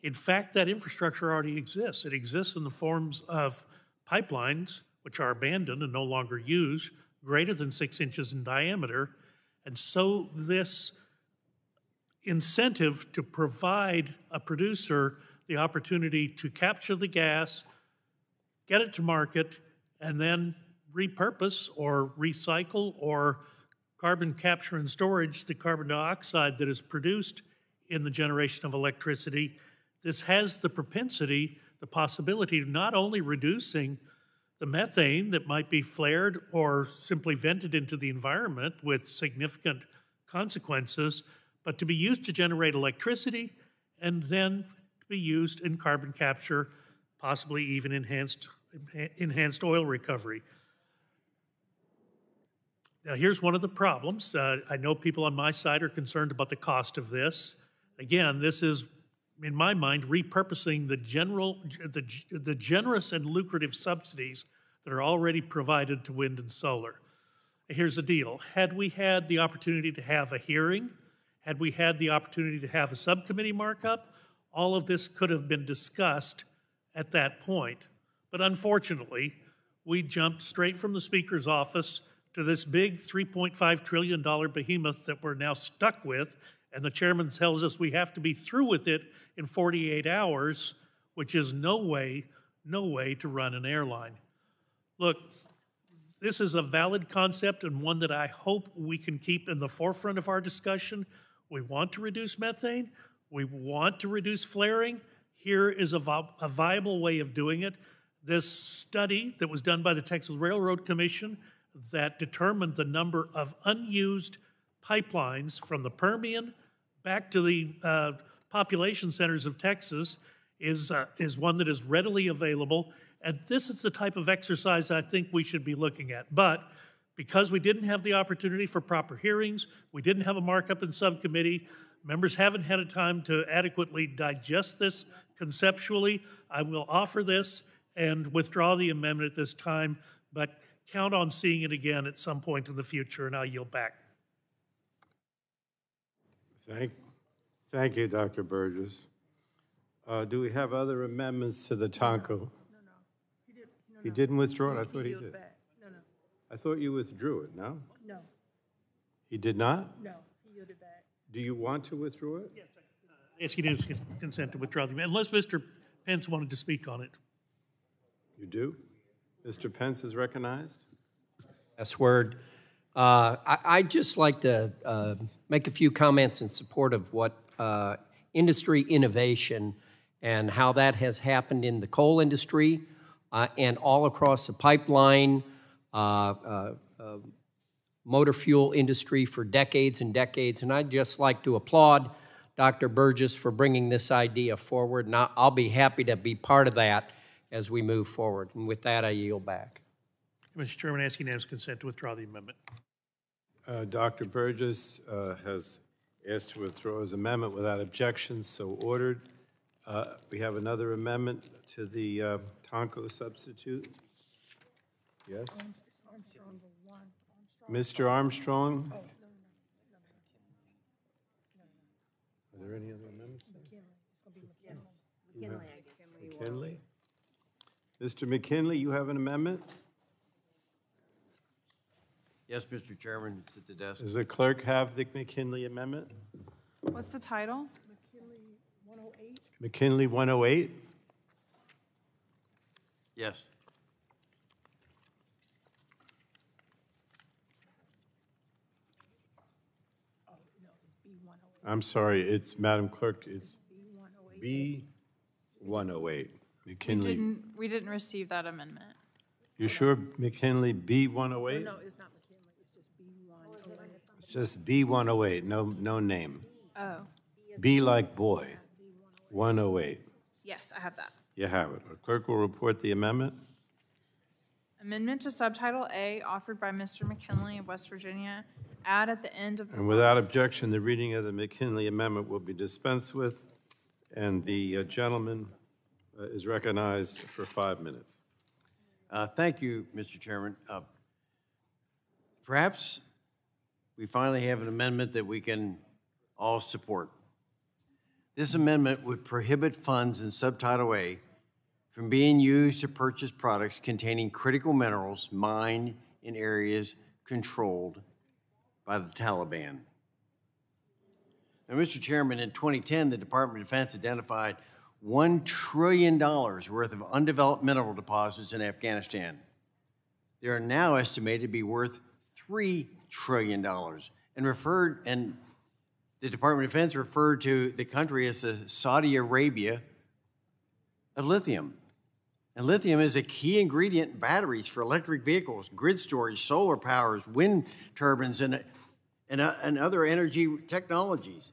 In fact, that infrastructure already exists. It exists in the forms of pipelines, which are abandoned and no longer used, greater than 6 inches in diameter. And so this incentive to provide a producer the opportunity to capture the gas, get it to market, and then repurpose or recycle or carbon capture and storage the carbon dioxide that is produced in the generation of electricity. This has the propensity, the possibility of not only reducing the methane that might be flared or simply vented into the environment with significant consequences, but to be used to generate electricity and then to be used in carbon capture, possibly even enhanced oil recovery. Now, here's one of the problems. I know people on my side are concerned about the cost of this. Again, this is, in my mind, repurposing the generous and lucrative subsidies that are already provided to wind and solar. Here's the deal. Had we had the opportunity to have a hearing, had we had the opportunity to have a subcommittee markup, all of this could have been discussed at that point. But unfortunately, we jumped straight from the Speaker's office to this big $3.5 trillion behemoth that we're now stuck with, and the chairman tells us we have to be through with it in 48 hours, which is no way to run an airline. Look, This is a valid concept and one that I hope we can keep in the forefront of our discussion. We want to reduce methane. We want to reduce flaring. Here is a viable way of doing it. This study that was done by the Texas Railroad Commission that determined the number of unused pipelines from the Permian back to the population centers of Texas is one that is readily available. And this is the type of exercise I think we should be looking at. But because we didn't have the opportunity for proper hearings, we didn't have a markup in subcommittee, members haven't had a time to adequately digest this conceptually, I will offer this and withdraw the amendment at this time, but count on seeing it again at some point in the future, and I'll yield back. Thank you, Dr. Burgess. Do we have other amendments to the Tonko? He didn't withdraw it? I thought he did. I thought you withdrew it, no? No. He did not? No, he yielded back. Do you want to withdraw it? Yes, I ask you to consent to withdraw the amendment, unless Mr. Pence wanted to speak on it. You do? Mr. Pence is recognized. Yes, word. I'd just like to make a few comments in support of what industry innovation and how that has happened in the coal industry and all across the pipeline, motor fuel industry for decades and decades. And I'd just like to applaud Dr. Burgess for bringing this idea forward. And I'll be happy to be part of that as we move forward. And with that, I yield back. Mr. Chairman, I ask unanimous consent to withdraw the amendment. Dr. Burgess has asked to withdraw his amendment without objection, so ordered. We have another amendment to the Tonko substitute. Yes? Mr. Armstrong? Are there any other amendments? McKinley? Mr. McKinley, you have an amendment? Yes, Mr. Chairman, it's at the desk. Does the clerk have the McKinley amendment? What's the title? McKinley 108? Yes. I'm sorry, it's, Madam Clerk, it's B108. McKinley. We didn't receive that amendment. You sure McKinley B108? No, it's not McKinley, it's just B108. It's just B108, no name. Oh, B like boy, 108. yes, I have that. You have it. The clerk will report the amendment. Amendment to Subtitle A offered by Mr. McKinley of West Virginia. Add at the end of the... And without objection, the reading of the McKinley amendment will be dispensed with, and the gentleman is recognized for 5 minutes. Thank you, Mr. Chairman. Perhaps we finally have an amendment that we can all support. This amendment would prohibit funds in Subtitle A from being used to purchase products containing critical minerals mined in areas controlled by the Taliban. Now, Mr. Chairman, in 2010, the Department of Defense identified $1 trillion worth of undeveloped mineral deposits in Afghanistan. They are now estimated to be worth $3 trillion, and the Department of Defense referred to the country as the Saudi Arabia of lithium. And lithium is a key ingredient in batteries for electric vehicles, grid storage, solar powers, wind turbines, and other energy technologies.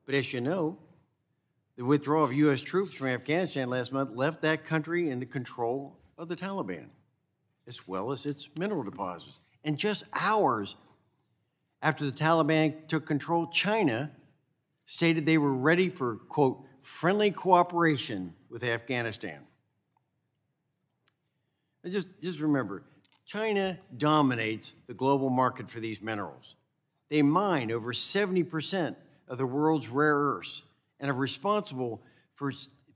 But as you know, the withdrawal of U.S. troops from Afghanistan last month left that country in the control of the Taliban, as well as its mineral deposits. And just hours after the Taliban took control, China stated they were ready for, quote, friendly cooperation with Afghanistan. And just remember, China dominates the global market for these minerals. They mine over 70% of the world's rare earths and are responsible for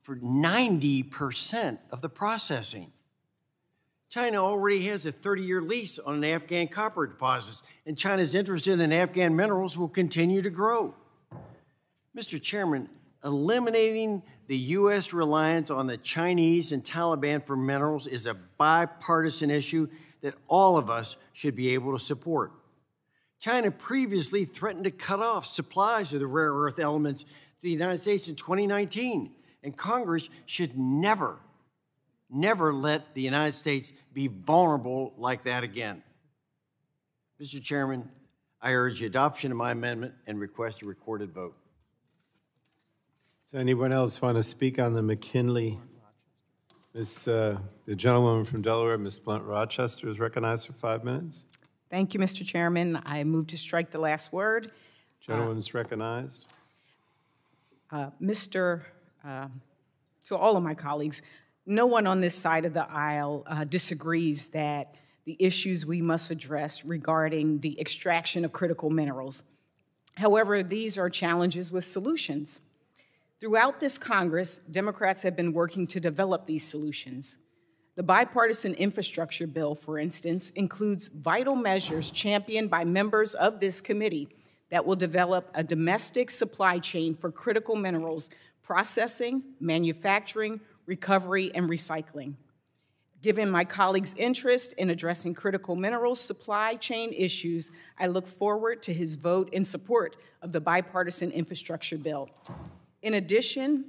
90% of the processing. China already has a 30-year lease on an Afghan copper deposits, and China's interest in Afghan minerals will continue to grow. Mr. Chairman, eliminating the U.S. reliance on the Chinese and Taliban for minerals is a bipartisan issue that all of us should be able to support. China previously threatened to cut off supplies of the rare earth elements to the United States in 2019, and Congress should never let the United States be vulnerable like that again. Mr. Chairman, I urge adoption of my amendment and request a recorded vote. Does anyone else want to speak on the McKinley? The gentlewoman from Delaware, Ms. Blunt Rochester, is recognized for 5 minutes. Thank you, Mr. Chairman. I move to strike the last word. Gentlewoman's recognized. To all of my colleagues, no one on this side of the aisle disagrees that the issues we must address regarding the extraction of critical minerals. However, these are challenges with solutions. Throughout this Congress, Democrats have been working to develop these solutions. The bipartisan infrastructure bill, for instance, includes vital measures championed by members of this committee that will develop a domestic supply chain for critical minerals processing, manufacturing, recovery, and recycling. Given my colleague's interest in addressing critical minerals supply chain issues, I look forward to his vote in support of the bipartisan infrastructure bill. In addition,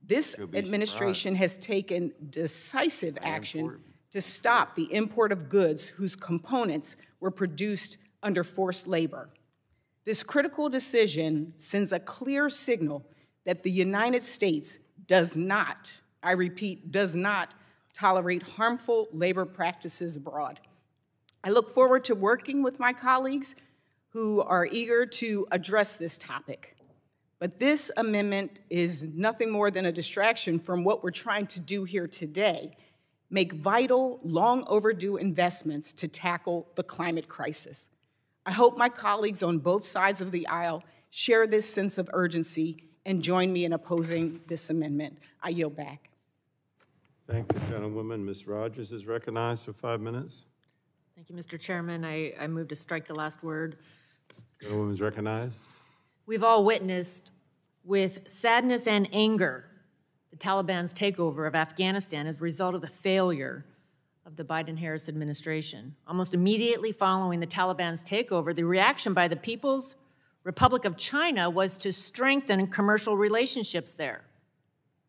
this administration has taken decisive action to stop the import of goods whose components were produced under forced labor. This critical decision sends a clear signal that the United States does not, I repeat, does not tolerate harmful labor practices abroad. I look forward to working with my colleagues who are eager to address this topic. But this amendment is nothing more than a distraction from what we're trying to do here today, make vital, long overdue investments to tackle the climate crisis. I hope my colleagues on both sides of the aisle share this sense of urgency and join me in opposing this amendment. I yield back. Thank you, gentlewoman. Ms. Rogers is recognized for 5 minutes. Thank you, Mr. Chairman. I move to strike the last word. Gentlewoman is recognized. We've all witnessed with sadness and anger the Taliban's takeover of Afghanistan as a result of the failure of the Biden-Harris administration. Almost immediately following the Taliban's takeover, the reaction by the People's Republic of China was to strengthen commercial relationships there.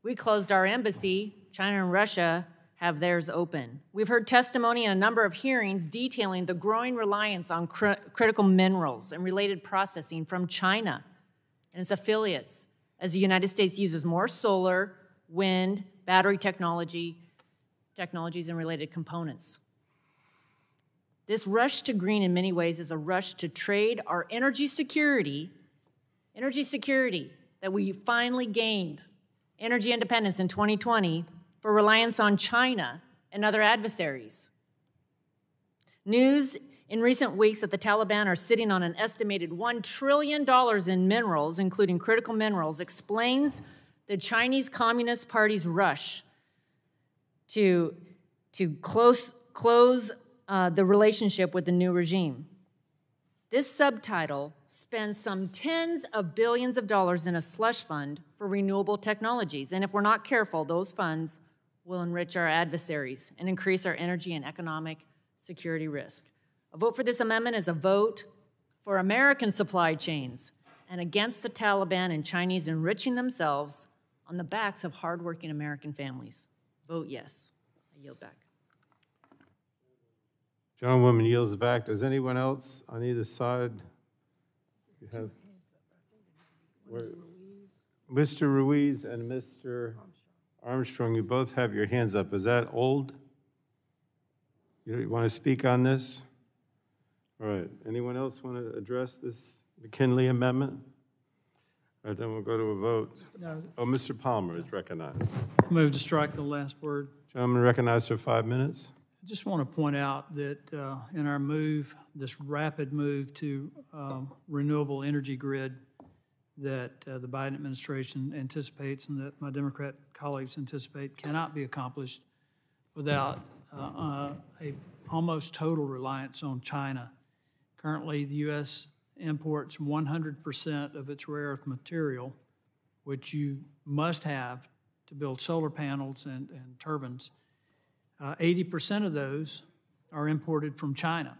We closed our embassy. China and Russia have theirs open. We've heard testimony in a number of hearings detailing the growing reliance on critical minerals and related processing from China and its affiliates as the United States uses more solar, wind, battery technologies, and related components. This rush to green in many ways is a rush to trade our energy security that we finally gained, energy independence in 2020, for reliance on China and other adversaries. News in recent weeks that the Taliban are sitting on an estimated $1 trillion in minerals, including critical minerals, explains the Chinese Communist Party's rush to close the relationship with the new regime. This subtitle spends some tens of billions of dollars in a slush fund for renewable technologies, and if we're not careful, those funds will enrich our adversaries and increase our energy and economic security risk. A vote for this amendment is a vote for American supply chains and against the Taliban and Chinese enriching themselves on the backs of hardworking American families. Vote yes. I yield back. Gentlewoman yields back. Does anyone else on either side? You have Mr. Ruiz and Mr. Armstrong, you both have your hands up. Is that old? You want to speak on this? All right. Anyone else want to address this McKinley amendment? All right, then we'll go to a vote. No. Oh, Mr. Palmer is recognized. Move to strike the last word. Gentleman recognized for 5 minutes. I just want to point out that in our move, this rapid move to renewable energy grid that the Biden administration anticipates and that my Democrat colleagues anticipate cannot be accomplished without a almost total reliance on China. Currently, the U.S. imports 100% of its rare earth material, which you must have to build solar panels and turbines. 80% of those are imported from China.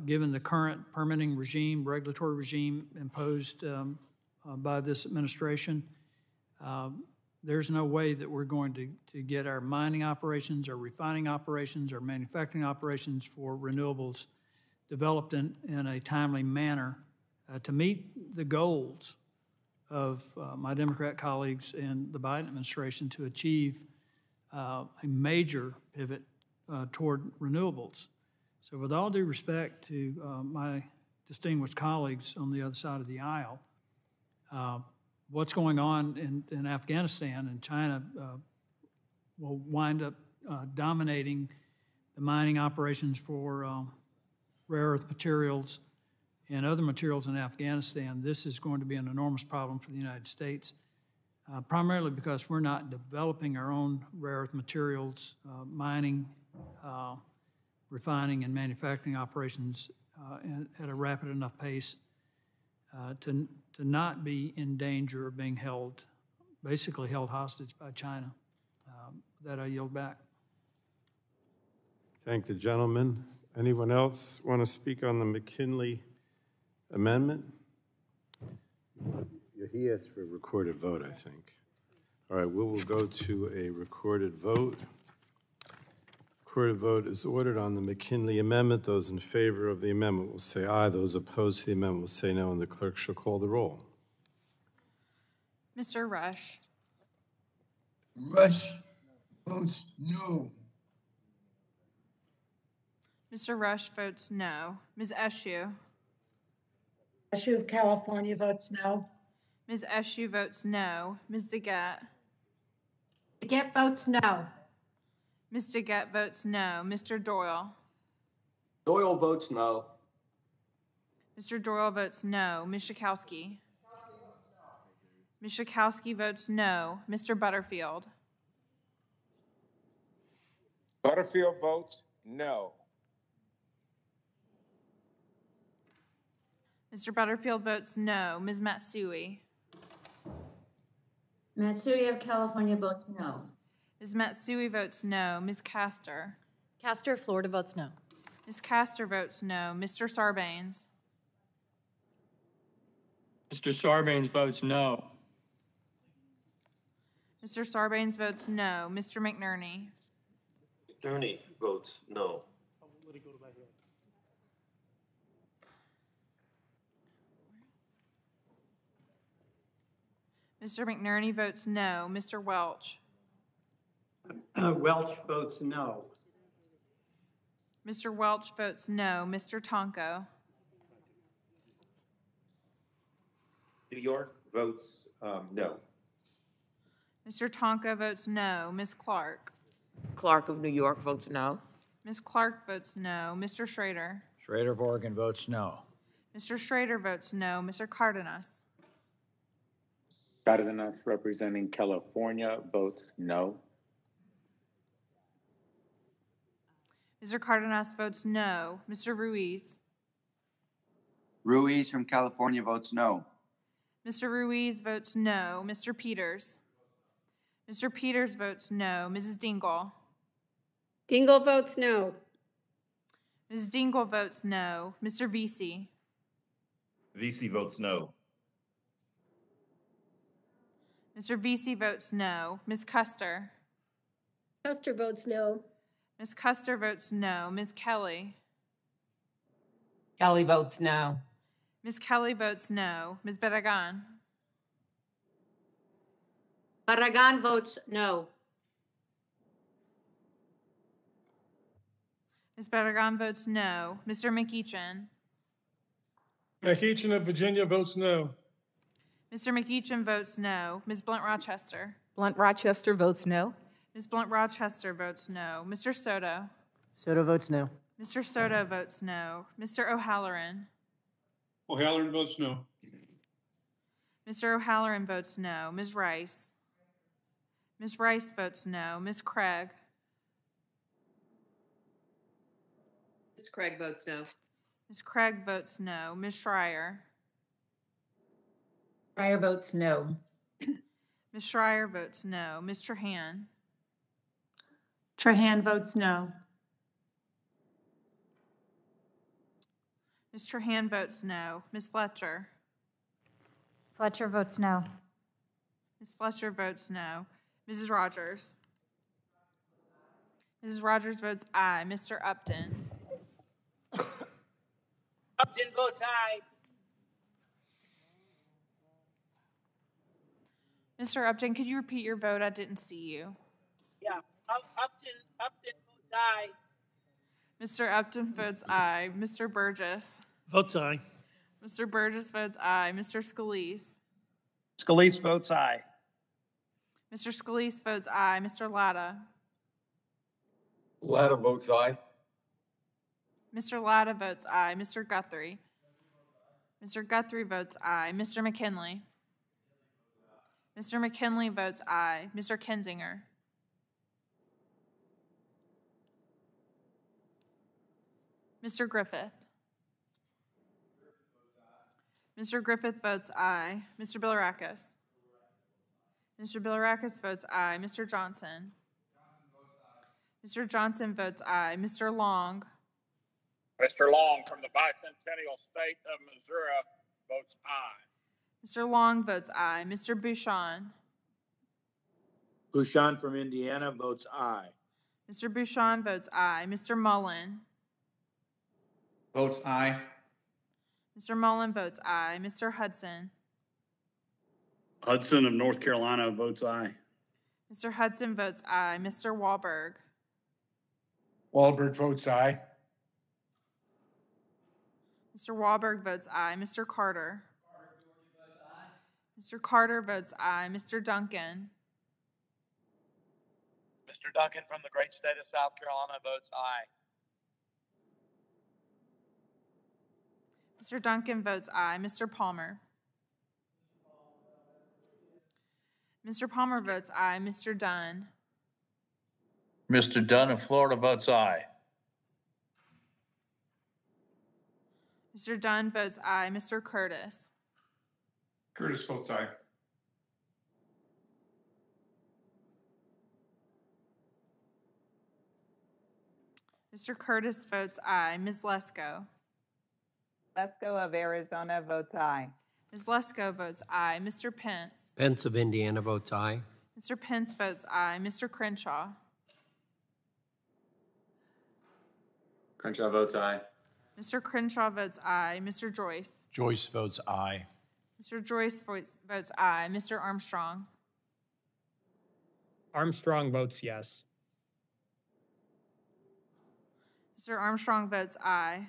Given the current permitting regime, regulatory regime imposed by this administration, there's no way that we're going to get our mining operations, our refining operations, our manufacturing operations for renewables developed in a timely manner to meet the goals of my Democrat colleagues and the Biden administration to achieve a major pivot toward renewables. So with all due respect to my distinguished colleagues on the other side of the aisle, what's going on in Afghanistan and China will wind up dominating the mining operations for rare earth materials and other materials in Afghanistan. This is going to be an enormous problem for the United States, primarily because we're not developing our own rare earth materials, mining, refining, and manufacturing operations at a rapid enough pace to not be in danger of being basically held hostage by China. That I yield back. Thank the gentleman. Anyone else want to speak on the McKinley amendment? He asked for a recorded vote, I think. All right, we will go to a recorded vote. Recorded vote is ordered on the McKinley amendment. Those in favor of the amendment will say aye. Those opposed to the amendment will say no, and the clerk shall call the roll. Mr. Rush. Rush votes no. Mr. Rush votes no. Ms. Eshoo. Eshoo of California votes no. Ms. Eshoo votes no. Ms. DeGette. DeGette votes no. Ms. DeGette votes no. Mr. Doyle. Doyle votes no. Mr. Doyle votes no. Ms. Schakowsky. Ms. Schakowsky votes no. Mr. Butterfield. Butterfield votes no. Mr. Butterfield votes no. Ms. Matsui. Matsui of California votes no. Ms. Matsui votes no. Ms. Castor. Castor, Florida votes no. Ms. Castor votes no. Mr. Sarbanes. Mr. Sarbanes votes no. Mr. Sarbanes votes no. Mr. McNerney. McNerney votes no. Mr. McNerney votes no. Mr. Welch. Welch votes no. Mr. Welch votes no. Mr. Tonko. New York votes no. Mr. Tonko votes no. Ms. Clark. Clark of New York votes no. Ms. Clark votes no. Mr. Schrader. Schrader of Oregon votes no. Mr. Schrader votes no. Mr. Cardenas. Cardenas, representing California, votes no. Mr. Cardenas votes no. Mr. Ruiz. Ruiz from California votes no. Mr. Ruiz votes no. Mr. Peters. Mr. Peters votes no. Mrs. Dingle. Dingle votes no. Ms. Dingle votes no. Mr. Vesey. VC votes no. Mr. Vesey votes no. Ms. Custer. Custer votes no. Ms. Custer votes no. Ms. Kelly. Kelly votes no. Ms. Kelly votes no. Ms. Barragan. Barragan votes no. Ms. Barragan votes no. Mr. McEachin. McEachin of Virginia votes no. Mr. McEachin votes no. Ms. Blunt Rochester. Blunt Rochester votes no. Ms. Blunt Rochester votes no. Mr. Soto. Soto votes no. Mr. Soto votes no. Mr. O'Halloran. O'Halloran votes no. Mr. O'Halloran votes no. Ms. Rice. Ms. Rice votes no. Ms. Craig. Ms. Craig votes no. Ms. Craig votes no. Ms. Schreier. Schreier votes no. Ms. Schreier votes no. Ms. Trahan. Trahan votes no. Ms. Trahan votes no. Ms. Fletcher? Fletcher votes no. Ms. Fletcher votes no. Mrs. Rogers? Mrs. Rogers votes aye. Mr. Upton? Upton votes aye. Mr. Upton, could you repeat your vote? I didn't see you. Yeah, Upton votes aye. Mr. Upton votes aye. Mr. Burgess? Votes aye. Mr. Burgess votes aye. Mr. Scalise? Scalise votes aye. Mr. Scalise votes aye. Mr. Latta? Latta votes aye. Mr. Latta votes aye. Mr. Guthrie? Mr. Guthrie votes aye. Mr. McKinley? Mr. McKinley votes aye. Mr. Kinzinger? Mr. Griffith? Mr. Griffith votes aye. Mr. Bilirakis? Mr. Bilirakis votes aye. Mr. Johnson? Mr. Johnson votes aye. Mr. Long? Mr. Long from the bicentennial state of Missouri votes aye. Mr. Long votes aye. Mr. Bouchon? Bouchon from Indiana votes aye. Mr. Bouchon votes aye. Mr. Mullen? Votes aye. Mr. Mullen votes aye. Mr. Hudson? Hudson of North Carolina votes aye. Mr. Hudson votes aye. Mr. Wahlberg? Wahlberg votes aye. Mr. Wahlberg votes aye. Mr. Carter? Mr. Carter votes aye. Mr. Duncan? Mr. Duncan from the great state of South Carolina votes aye. Mr. Duncan votes aye. Mr. Palmer? Mr. Palmer votes aye. Mr. Dunn? Mr. Dunn of Florida votes aye. Mr. Dunn votes aye. Mr. Curtis? Curtis votes aye. Mr. Curtis votes aye. Ms. Lesko? Lesko of Arizona votes aye. Ms. Lesko votes aye. Mr. Pence? Pence of Indiana votes aye. Mr. Pence votes aye. Mr. Crenshaw? Crenshaw votes aye. Mr. Crenshaw votes aye. Mr. Joyce? Joyce votes aye. Mr. Joyce votes aye. Mr. Armstrong? Armstrong votes yes. Mr. Armstrong votes aye.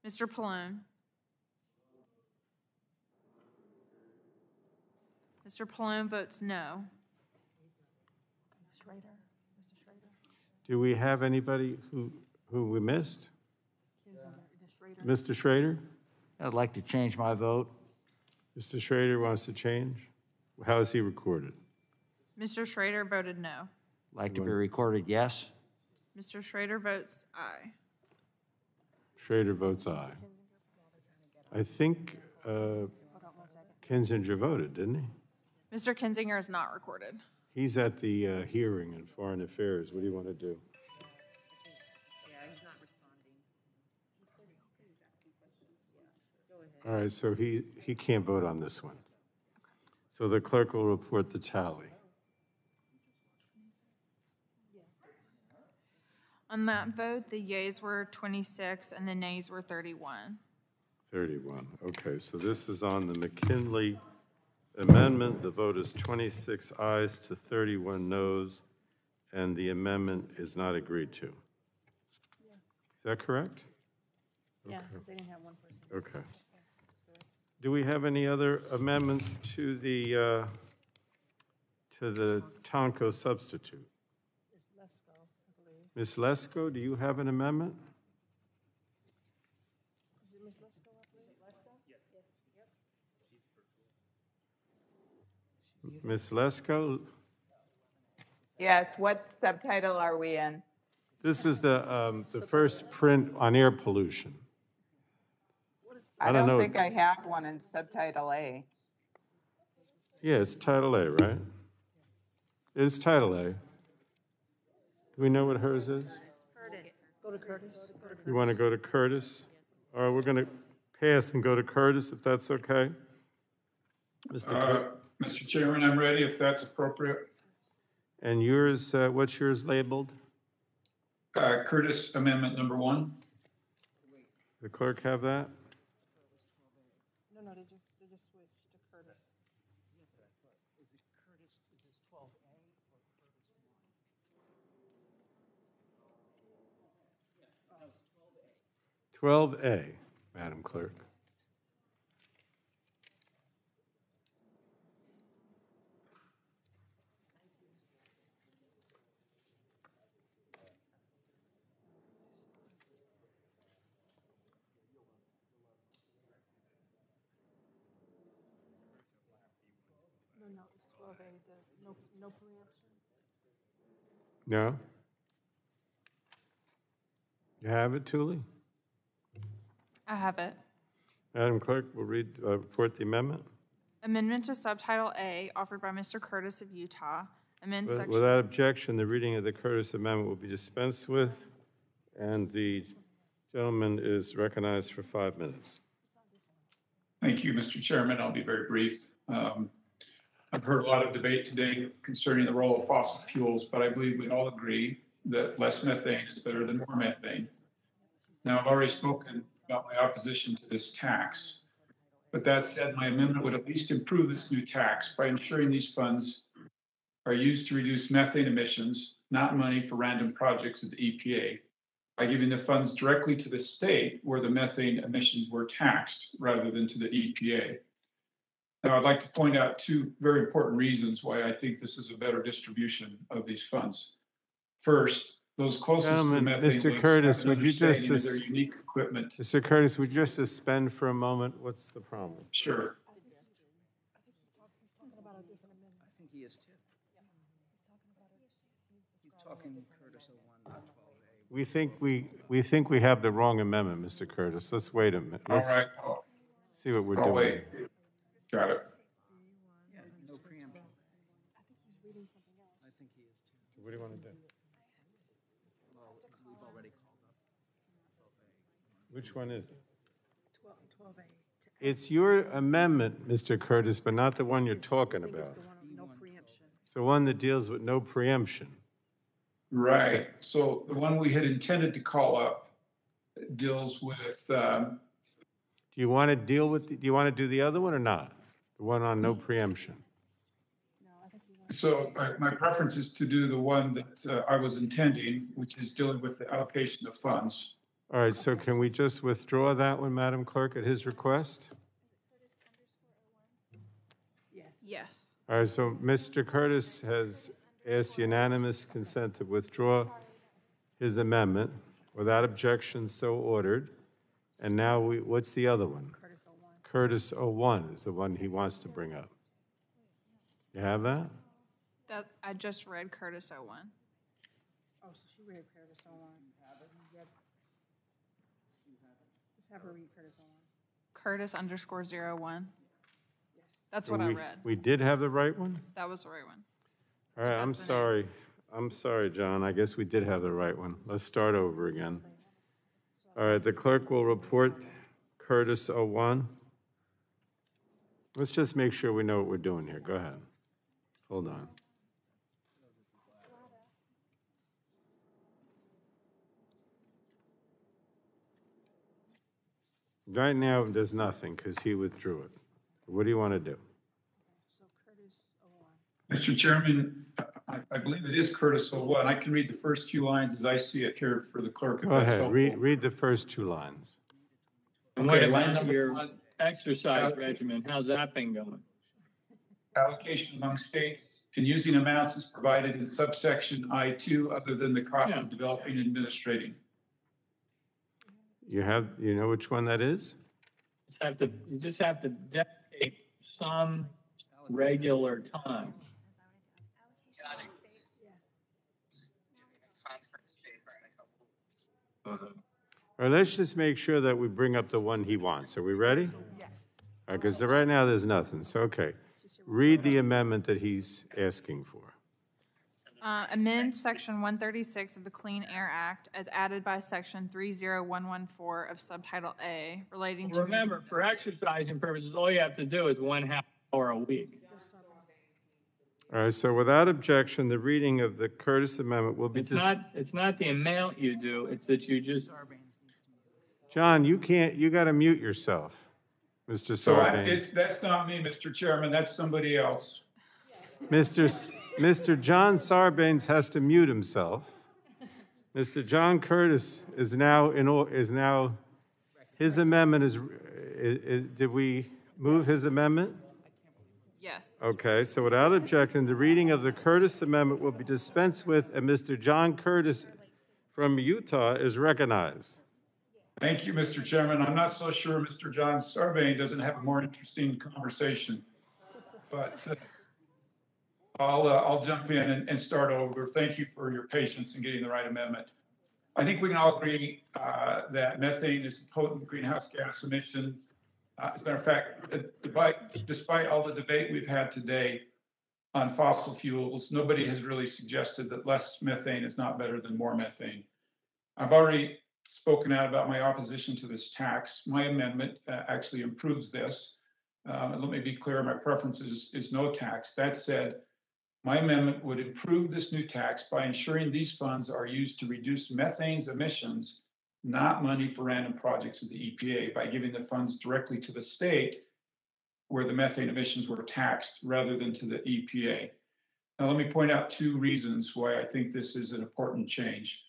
Mr. Pallone? Mr. Pallone votes no. Do we have anybody who we missed? Mr. Schrader? I'd like to change my vote. Mr. Schrader wants to change? How is he recorded? Mr. Schrader voted no. Like to be recorded yes. Mr. Schrader votes aye. Schrader votes aye. I think Kinzinger voted, didn't he? Mr. Kinzinger is not recorded. He's at the hearing in Foreign Affairs. What do you want to do? All right, so he can't vote on this one. So the clerk will report the tally. On that vote, the yeas were 26 and the nays were 31. 31, okay, so this is on the McKinley amendment. The vote is 26 ayes to 31 noes, and the amendment is not agreed to. Is that correct? Yeah, because they didn't have one person. Okay. Do we have any other amendments to the Tonko substitute? Ms. Lesko, do you have an amendment? Ms. Lesko? Yes, what subtitle are we in? This is the first print on air pollution. I don't know. think I have one in subtitle A. Yeah, it's Title A, right? It's Title A. Do we know what hers is? Go to Curtis. You want to go to Curtis? All right, we're going to pass and go to Curtis, if that's okay? Mr. Chairman, I'm ready if that's appropriate. And yours, what's yours labeled? Curtis Amendment number 1. The clerk have that? No, they just switched to Curtis. Is it Curtis, is this 12A or Curtis 1? 12A, Madam Clerk. No, it's 12A, no preemption. No? You have it, Thule? I have it. Madam Clerk, will read, report the amendment. Amendment to Subtitle A, offered by Mr. Curtis of Utah. Amend section. Without objection, the reading of the Curtis Amendment will be dispensed with, and the gentleman is recognized for 5 minutes. Thank you, Mr. Chairman. I'll be very brief. I've heard a lot of debate today concerning the role of fossil fuels, but I believe we all agree that less methane is better than more methane. Now, I've already spoken about my opposition to this tax, but that said, my amendment would at least improve this new tax by ensuring these funds are used to reduce methane emissions, not money for random projects at the EPA, by giving the funds directly to the state where the methane emissions were taxed rather than to the EPA. Now, I'd like to point out 2 very important reasons why I think this is a better distribution of these funds. First, those closest to the methane Mr. Curtis, would you just their unique equipment. Mr. Curtis, would you just suspend for a moment? What's the problem? Sure. I think he is too. He's talking Curtis 01, not 12A. We think we have the wrong amendment, Mr. Curtis. Let's wait a minute. Let's All right. see what we're doing. Wait. Got it. Yeah, no preemption. I think he's reading something else. I think he is too. What do you want to do? Well, we've already called up 12A. Which one is it? 12A. It's your amendment, Mr. Curtis, but not the one you're talking about. No preemption. It's the one that deals with no preemption. Right. So the one we had intended to call up deals with. Do you want to deal with? Do you want to do the other one or not? The one on no preemption. So my preference is to do the one that I was intending, which is dealing with the allocation of funds. All right. So can we just withdraw that one, Madam Clerk, at his request? Yes. All right. So Mr. Curtis has asked unanimous consent to withdraw his amendment without objection. So ordered. And now what's the other one? Curtis 01 is the one he wants to bring up. You have that? That I just read Curtis 01. Oh, so she read Curtis 01. Let's have her read Curtis 01. Curtis_01. That's what I read. We did have the right one? That was the right one. All right, I'm sorry. I'm sorry, John. I guess we did have the right one. Let's start over again. All right, the clerk will report Curtis 01. Let's just make sure we know what we're doing here. Go ahead. Hold on. Right now, there's nothing because he withdrew it. What do you want to do? Mr. Chairman, I believe it is Curtis 01. I can read the first few lines as I see it here for the clerk. If Go that's ahead. helpful. Read the first 2 lines. And wait a minute, your exercise regimen, how's that been going? Allocation among states and using amounts as provided in subsection I2 other than the cost of developing and administrating. You know which one that is? You just have to dedicate some regular time. All right, let's just make sure that we bring up the one he wants. Are we ready? Yes. All right, because right now there's nothing. So, okay. Read the amendment that he's asking for. Amend Section 136 of the Clean Air Act as added by Section 30114 of Subtitle A relating to. Remember, for exercising purposes, all you have to do is 1/2 hour a week. All right, so without objection, the reading of the Curtis Amendment will be. It's not the amount you do, it's that you just. John, you got to mute yourself, Mr. So Sarbanes. that's not me, Mr. Chairman, that's somebody else. Mr. John Sarbanes has to mute himself. Mr. John Curtis is now his amendment is, did we move his amendment? Yes. Okay, so without objection, the reading of the Curtis Amendment will be dispensed with, and Mr. John Curtis from Utah is recognized. Thank you, Mr. Chairman. I'm not so sure Mr. John Sarbanes doesn't have a more interesting conversation, but I'll jump in and start over. Thank you for your patience in getting the right amendment. I think we can all agree that methane is a potent greenhouse gas emission. As a matter of fact, despite all the debate we've had today on fossil fuels, nobody has really suggested that less methane is not better than more methane. I've already spoken out about my opposition to this tax. My amendment actually improves this. Let me be clear, my preference is no tax. That said, my amendment would improve this new tax by ensuring these funds are used to reduce methane's emissions, not money for random projects of the EPA, by giving the funds directly to the state where the methane emissions were taxed rather than to the EPA. Now, let me point out two reasons why I think this is an important change.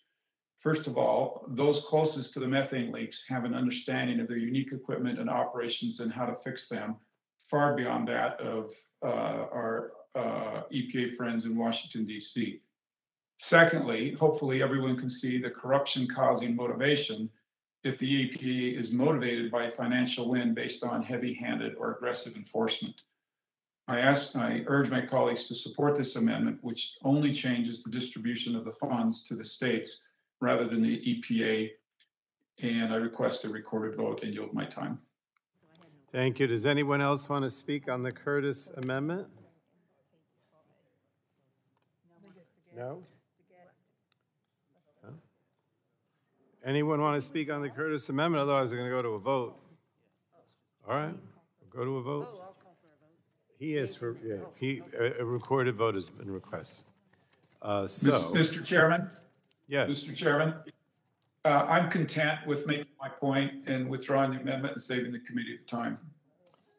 First of all, those closest to the methane leaks have an understanding of their unique equipment and operations and how to fix them, far beyond that of our EPA friends in Washington, D.C. Secondly, hopefully everyone can see the corruption-causing motivation if the EPA is motivated by financial win based on heavy-handed or aggressive enforcement. I urge my colleagues to support this amendment, which only changes the distribution of the funds to the states rather than the EPA, and I request a recorded vote and yield my time. Thank you. Does anyone else want to speak on the Curtis Amendment? No? No? Anyone want to speak on the Curtis Amendment? Otherwise, we're going to go to a vote. All right, we'll go to a vote. He is for, a recorded vote has been requested. Mr. Chairman? Yes. Mr. Chairman, I'm content with making my point and withdrawing the amendment and saving the committee the time.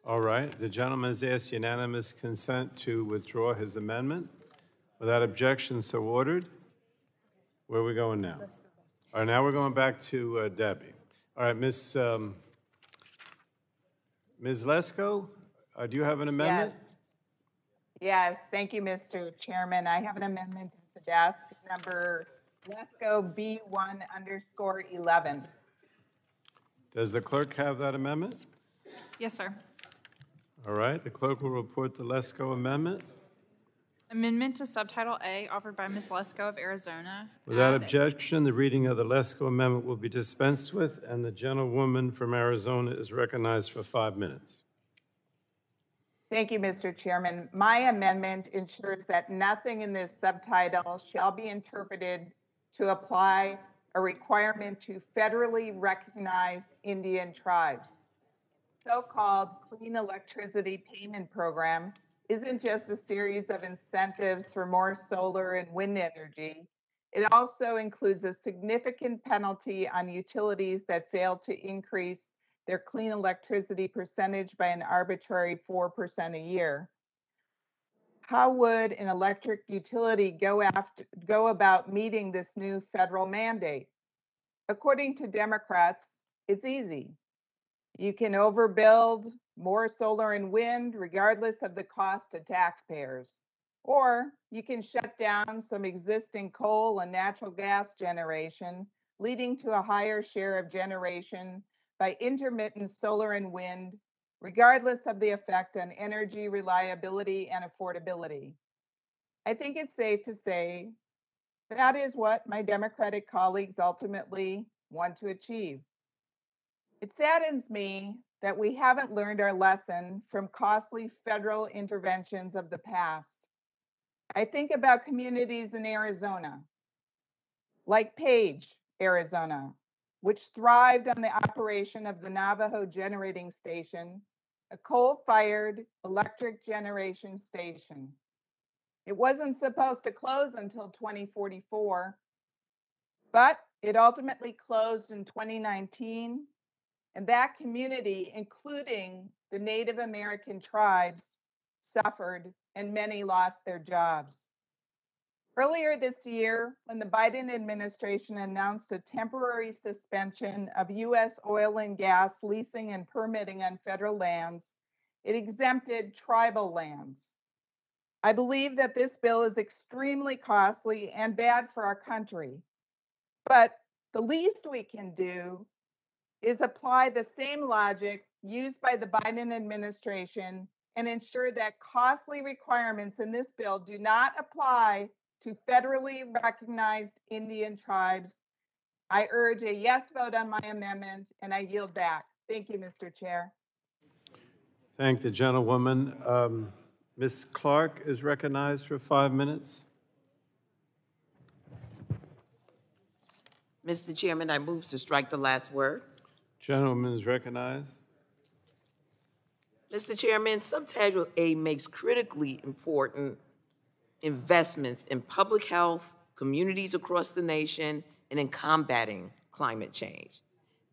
All right, the gentleman has asked unanimous consent to withdraw his amendment. Without objection, so ordered. Where are we going now? All right, now we're going back to Debbie. All right, Ms. Lesko, do you have an amendment? Yes, thank you, Mr. Chairman. I have an amendment at the desk, number Lesko B1_11. Does the clerk have that amendment? Yes, sir. All right, the clerk will report the Lesko amendment. Amendment to Subtitle A offered by Ms. Lesko of Arizona. Without objection, the reading of the Lesko amendment will be dispensed with, and the gentlewoman from Arizona is recognized for 5 minutes. Thank you, Mr. Chairman. My amendment ensures that nothing in this subtitle shall be interpreted to apply a requirement to federally recognized Indian tribes. So-called Clean Electricity Payment Program isn't just a series of incentives for more solar and wind energy. It also includes a significant penalty on utilities that fail to increase their clean electricity percentage by an arbitrary 4% a year. How would an electric utility go about meeting this new federal mandate? According to Democrats, it's easy. You can overbuild more solar and wind regardless of the cost to taxpayers. Or you can shut down some existing coal and natural gas generation, leading to a higher share of generation by intermittent solar and wind, regardless of the effect on energy reliability and affordability. I think it's safe to say that is what my Democratic colleagues ultimately want to achieve. It saddens me that we haven't learned our lesson from costly federal interventions of the past. I think about communities in Arizona, like Page, Arizona, which thrived on the operation of the Navajo Generating Station, a coal-fired electric generation station. It wasn't supposed to close until 2044, but it ultimately closed in 2019, and that community, including the Native American tribes, suffered and many lost their jobs. Earlier this year, when the Biden administration announced a temporary suspension of U.S. oil and gas leasing and permitting on federal lands, it exempted tribal lands. I believe that this bill is extremely costly and bad for our country, but the least we can do is apply the same logic used by the Biden administration and ensure that costly requirements in this bill do not apply to federally recognized Indian tribes. I urge a yes vote on my amendment, and I yield back. Thank you, Mr. Chair. Thank the gentlewoman. Ms. Clark is recognized for 5 minutes. Mr. Chairman, I move to strike the last word. Gentlewoman is recognized. Mr. Chairman, Subtitle A makes critically important investments in public health, communities across the nation, and in combating climate change.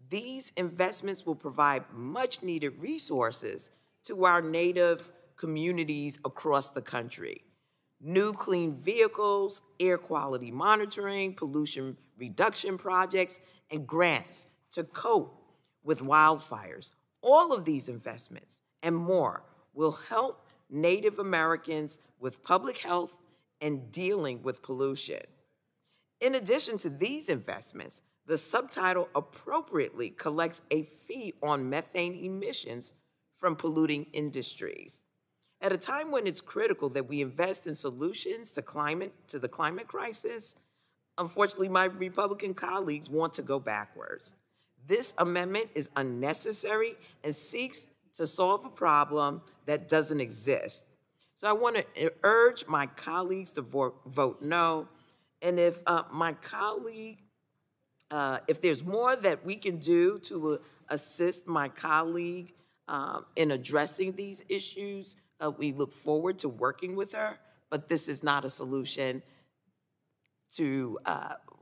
These investments will provide much-needed resources to our Native communities across the country. New clean vehicles, air quality monitoring, pollution reduction projects, and grants to cope with wildfires. All of these investments and more will help Native Americans with public health and dealing with pollution. In addition to these investments, the subtitle appropriately collects a fee on methane emissions from polluting industries. At a time when it's critical that we invest in solutions to the climate crisis, unfortunately, my Republican colleagues want to go backwards. This amendment is unnecessary and seeks to solve a problem that doesn't exist. So I want to urge my colleagues to vote no. And if my colleague, if there's more that we can do to assist my colleague in addressing these issues, we look forward to working with her, but this is not a solution to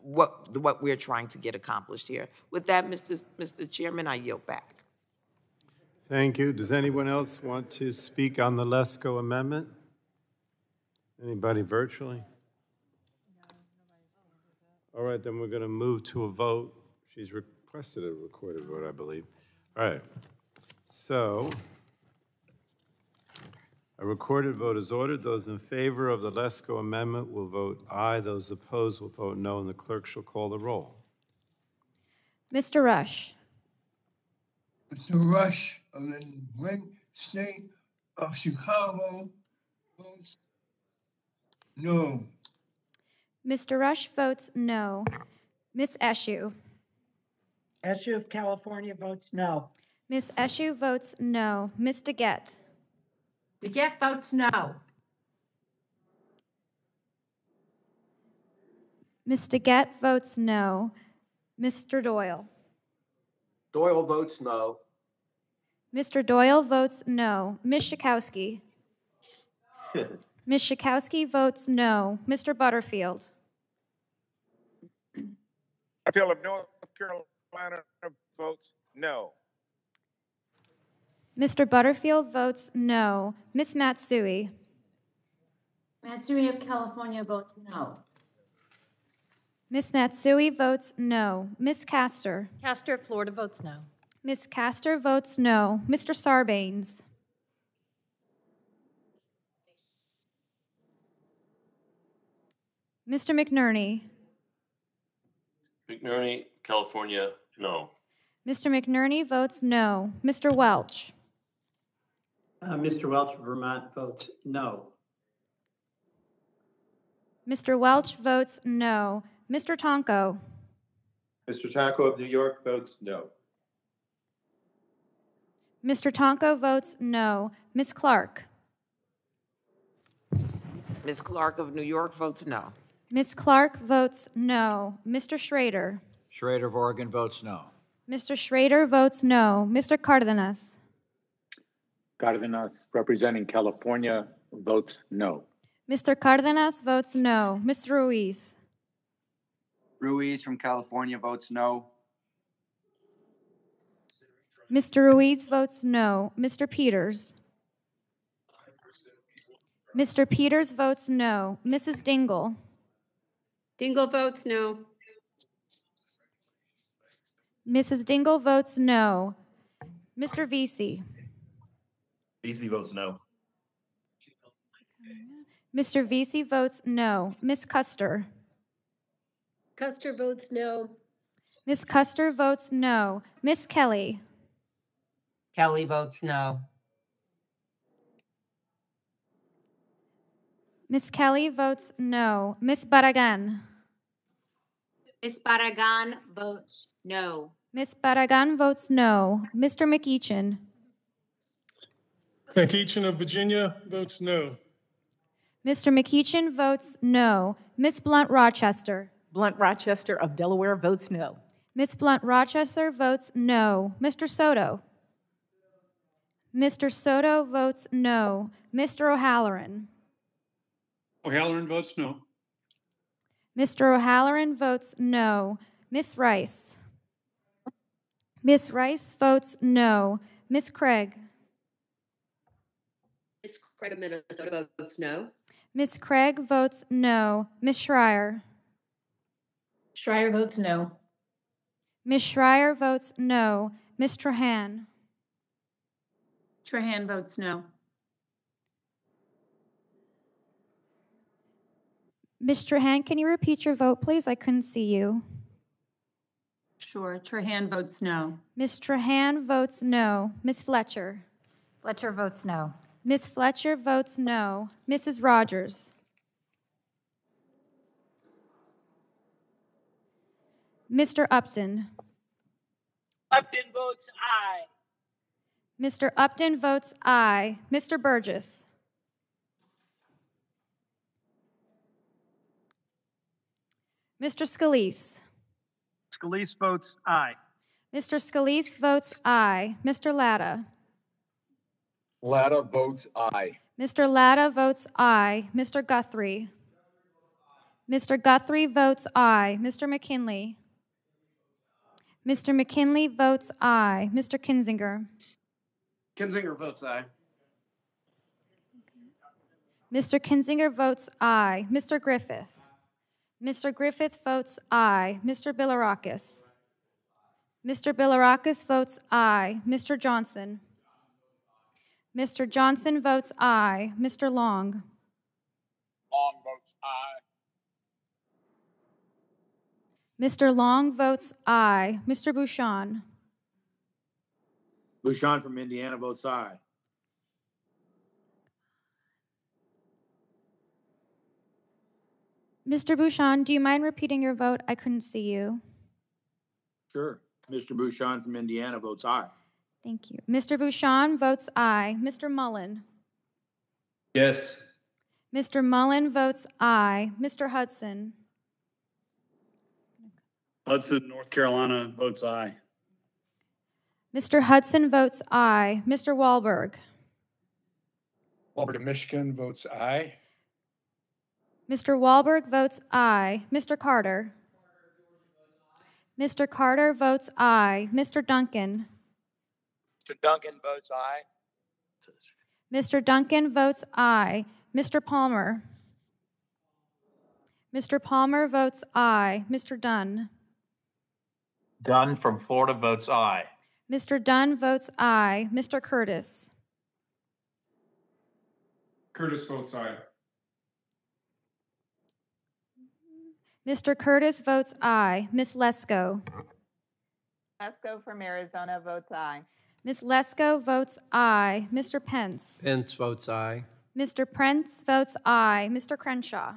what we're trying to get accomplished here. With that, Mr. Chairman, I yield back. Thank you. Does anyone else want to speak on the Lesko amendment? Anybody virtually? All right, then we're going to move to a vote. She's requested a recorded vote, I believe. All right. So, a recorded vote is ordered. Those in favor of the Lesko amendment will vote aye. Those opposed will vote no, and the clerk shall call the roll. Mr. Rush. Mr. Rush of the great state of Chicago votes no. Mr. Rush votes no. Ms. Eshoo. Eshoo of California votes no. Ms. Eshoo votes no. Ms. DeGette. DeGette votes no. Ms. DeGette votes no. Mr. Doyle. Doyle votes no. Mr. Doyle votes no. Ms. Schakowsky. Ms. Schakowsky votes no. Mr. Butterfield. Butterfield of North Carolina votes no. Mr. Butterfield votes no. Ms. Matsui. Matsui of California votes no. Ms. Matsui votes no. Ms. Castor. Castor of Florida votes no. Ms. Castor votes no. Mr. Sarbanes. Mr. McNerney. McNerney, California, no. Mr. McNerney votes no. Mr. Welch. Mr. Welch of Vermont votes no. Mr. Welch votes no. Mr. Tonko. Mr. Taco of New York votes no. Mr. Tonko votes no. Ms. Clark. Ms. Clark of New York votes no. Ms. Clark votes no. Mr. Schrader. Schrader of Oregon votes no. Mr. Schrader votes no. Mr. Cardenas. Cardenas, representing California, votes no. Mr. Cardenas votes no. Mr. Ruiz. Ruiz from California votes no. Mr. Ruiz votes no. Mr. Peters. Mr. Peters votes no. Mrs. Dingle. Dingle votes no. Mrs. Dingle votes no. Mr. Vesey. Vesey votes no. Mr. Vesey votes no. Miss Custer. Custer votes no. Miss Custer votes no. Miss Kelly. Kelly votes no. Miss Kelly votes no. Miss Barragan. Miss Barragan votes no. Miss Barragan votes no. Mr. McEachin. McEachin of Virginia votes no. Mr. McEachin votes no. Miss Blunt Rochester. Blunt Rochester of Delaware votes no. Miss Blunt Rochester votes no. Mr. Soto. Mr. Soto votes no. Mr. O'Halloran. O'Halloran votes no. Mr. O'Halloran votes no. Miss Rice. Miss Rice votes no. Miss Craig. Miss Craig of Minnesota votes no. Miss Craig votes no. Miss Schreier. Schreier votes no. Miss Schreier votes no. Miss Trahan. Trahan votes no. Miss Trahan, can you repeat your vote, please? I couldn't see you. Sure. Trahan votes no. Miss Trahan votes no. Miss Fletcher. Fletcher votes no. Miss Fletcher votes no. Mrs. Rogers. Mr. Upton. Upton votes aye. Mr. Upton votes aye. Mr. Burgess. Mr. Scalise. Scalise votes aye. Mr. Scalise votes aye. Mr. Latta. Latta votes aye. Mr. Latta votes aye. Mr. Guthrie. Mr. Guthrie votes aye. Mr. McKinley. Mr. McKinley votes aye. Mr. Kinzinger. Kinzinger votes aye. Mr. Kinzinger votes aye. Mr. Griffith. Mr. Griffith votes aye. Mr. Bilirakis. Mr. Bilirakis votes aye. Mr. Johnson. Mr. Johnson votes aye. Mr. Long. Long votes aye. Mr. Long votes aye. Mr. Bouchon. Bouchon from Indiana votes aye. Mr. Bouchon, do you mind repeating your vote? I couldn't see you. Sure. Mr. Bouchon from Indiana votes aye. Thank you. Mr. Bouchon votes aye. Mr. Mullen. Yes. Mr. Mullen votes aye. Mr. Hudson. Hudson, North Carolina votes aye. Mr. Hudson votes aye. Mr. Wahlberg. Wahlberg of Michigan votes aye. Mr. Wahlberg votes aye. Mr. Carter. Mr. Carter votes aye. Mr. Duncan. Mr. Duncan votes aye. Mr. Duncan votes aye. Mr. Palmer. Mr. Palmer votes aye. Mr. Dunn. Dunn from Florida votes aye. Mr. Dunn votes aye. Mr. Curtis. Curtis votes aye. Mr. Curtis votes aye. Miss Lesko. Lesko from Arizona votes aye. Miss Lesko votes aye. Mr. Pence. Pence votes aye. Mr. Pence votes aye. Mr. Crenshaw.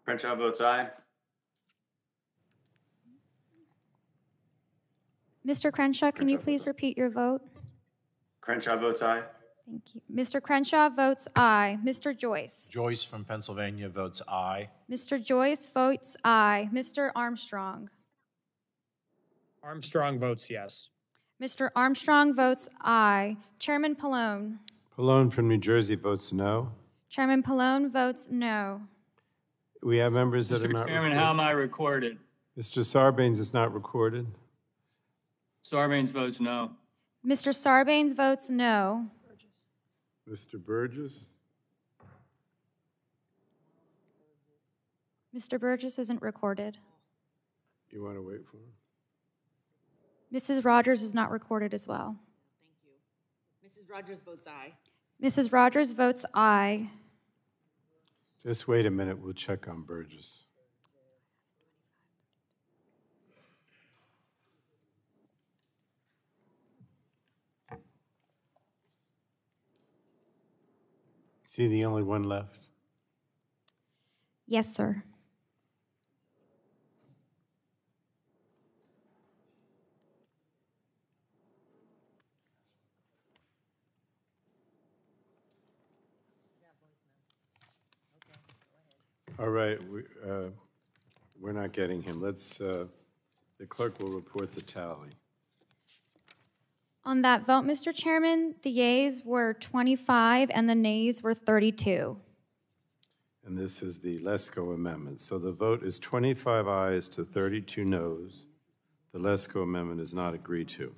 Crenshaw votes aye. Mr. Crenshaw, can you please repeat your vote? Crenshaw votes aye. Thank you. Mr. Crenshaw votes aye. Mr. Joyce? Joyce from Pennsylvania votes aye. Mr. Joyce votes aye. Mr. Armstrong? Armstrong votes yes. Mr. Armstrong votes aye. Chairman Pallone? Pallone from New Jersey votes no. Chairman Pallone votes no. We have members that are not Mr. Chairman, recorded. how am I recorded? Mr. Sarbanes is not recorded. Sarbanes votes no. Mr. Sarbanes votes no. Mr. Burgess? Mr. Burgess isn't recorded. You want to wait for him? Mrs. Rogers is not recorded as well. Mrs. Rogers votes aye. Mrs. Rogers votes aye. Just wait a minute, we'll check on Burgess. Is he the only one left? Yes, sir. All right, we're not getting him. Let's, the clerk will report the tally. On that vote, Mr. Chairman, the yeas were 25 and the nays were 32. And this is the Lesko amendment. So the vote is 25 ayes to 32 noes. The Lesko amendment is not agreed to.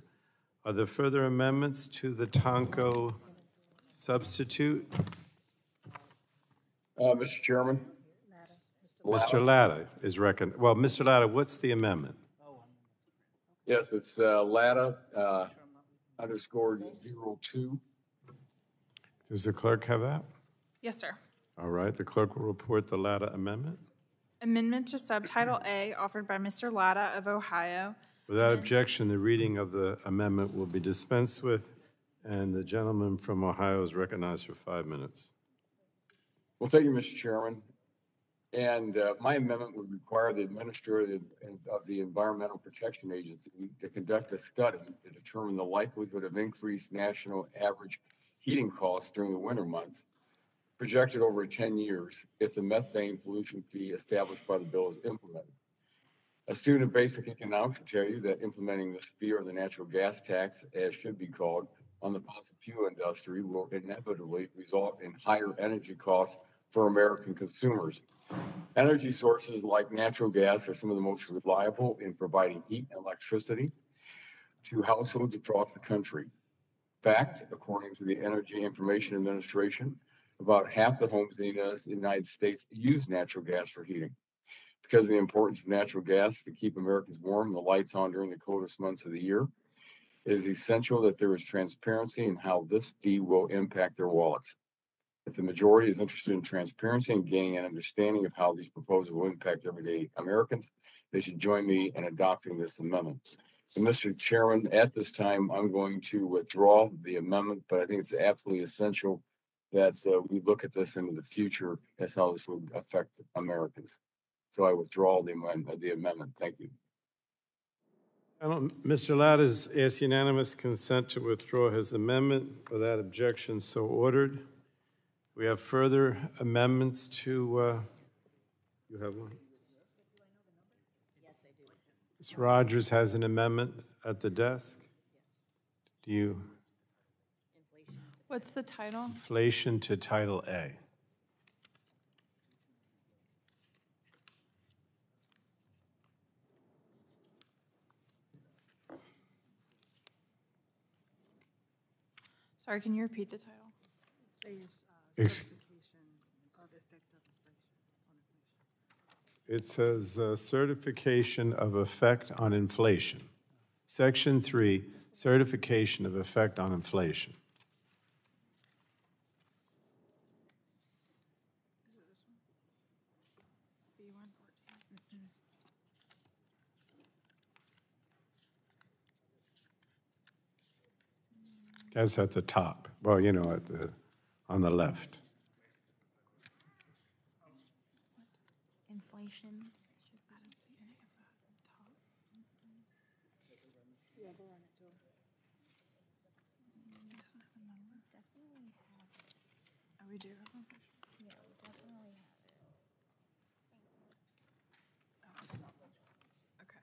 Are there further amendments to the Tonko substitute? Mr. Chairman. Mr. Latta is recommended. Well, Mr. Latta, what's the amendment? Yes, it's Latta underscore 02. Does the clerk have that? Yes, sir. All right, the clerk will report the Latta amendment. Amendment to Subtitle A offered by Mr. Latta of Ohio. Without objection, the reading of the amendment will be dispensed with, and the gentleman from Ohio is recognized for 5 minutes. Well, thank you, Mr. Chairman. And my amendment would require the administrator of the Environmental Protection Agency to conduct a study to determine the likelihood of increased national average heating costs during the winter months, projected over 10 years, if the methane pollution fee established by the bill is implemented. A student of basic economics will tell you that implementing this fee, or the natural gas tax, as should be called, on the fossil fuel industry will inevitably result in higher energy costs for American consumers. Energy sources like natural gas are some of the most reliable in providing heat and electricity to households across the country. In fact, according to the Energy Information Administration, about half the homes in the United States use natural gas for heating. Because of the importance of natural gas to keep Americans warm and the lights on during the coldest months of the year, it is essential that there is transparency in how this fee will impact their wallets. If the majority is interested in transparency and gaining an understanding of how these proposals will impact everyday Americans, they should join me in adopting this amendment. And Mr. Chairman, at this time, I'm going to withdraw the amendment, but I think it's absolutely essential that we look at this into the future as how this will affect Americans. So I withdraw the amendment. Thank you. Mr. Latta has asked unanimous consent to withdraw his amendment. Without objection, so ordered. We have further amendments to, you have one? Yes, I do. Ms. Rogers has an amendment at the desk. Do you? What's the title? Inflation to Title A. Sorry, can you repeat the title? It says certification of effect on inflation. Section 3, certification of effect on inflation. That's at the top. Well, you know, on the left. Inflation. we do. Okay.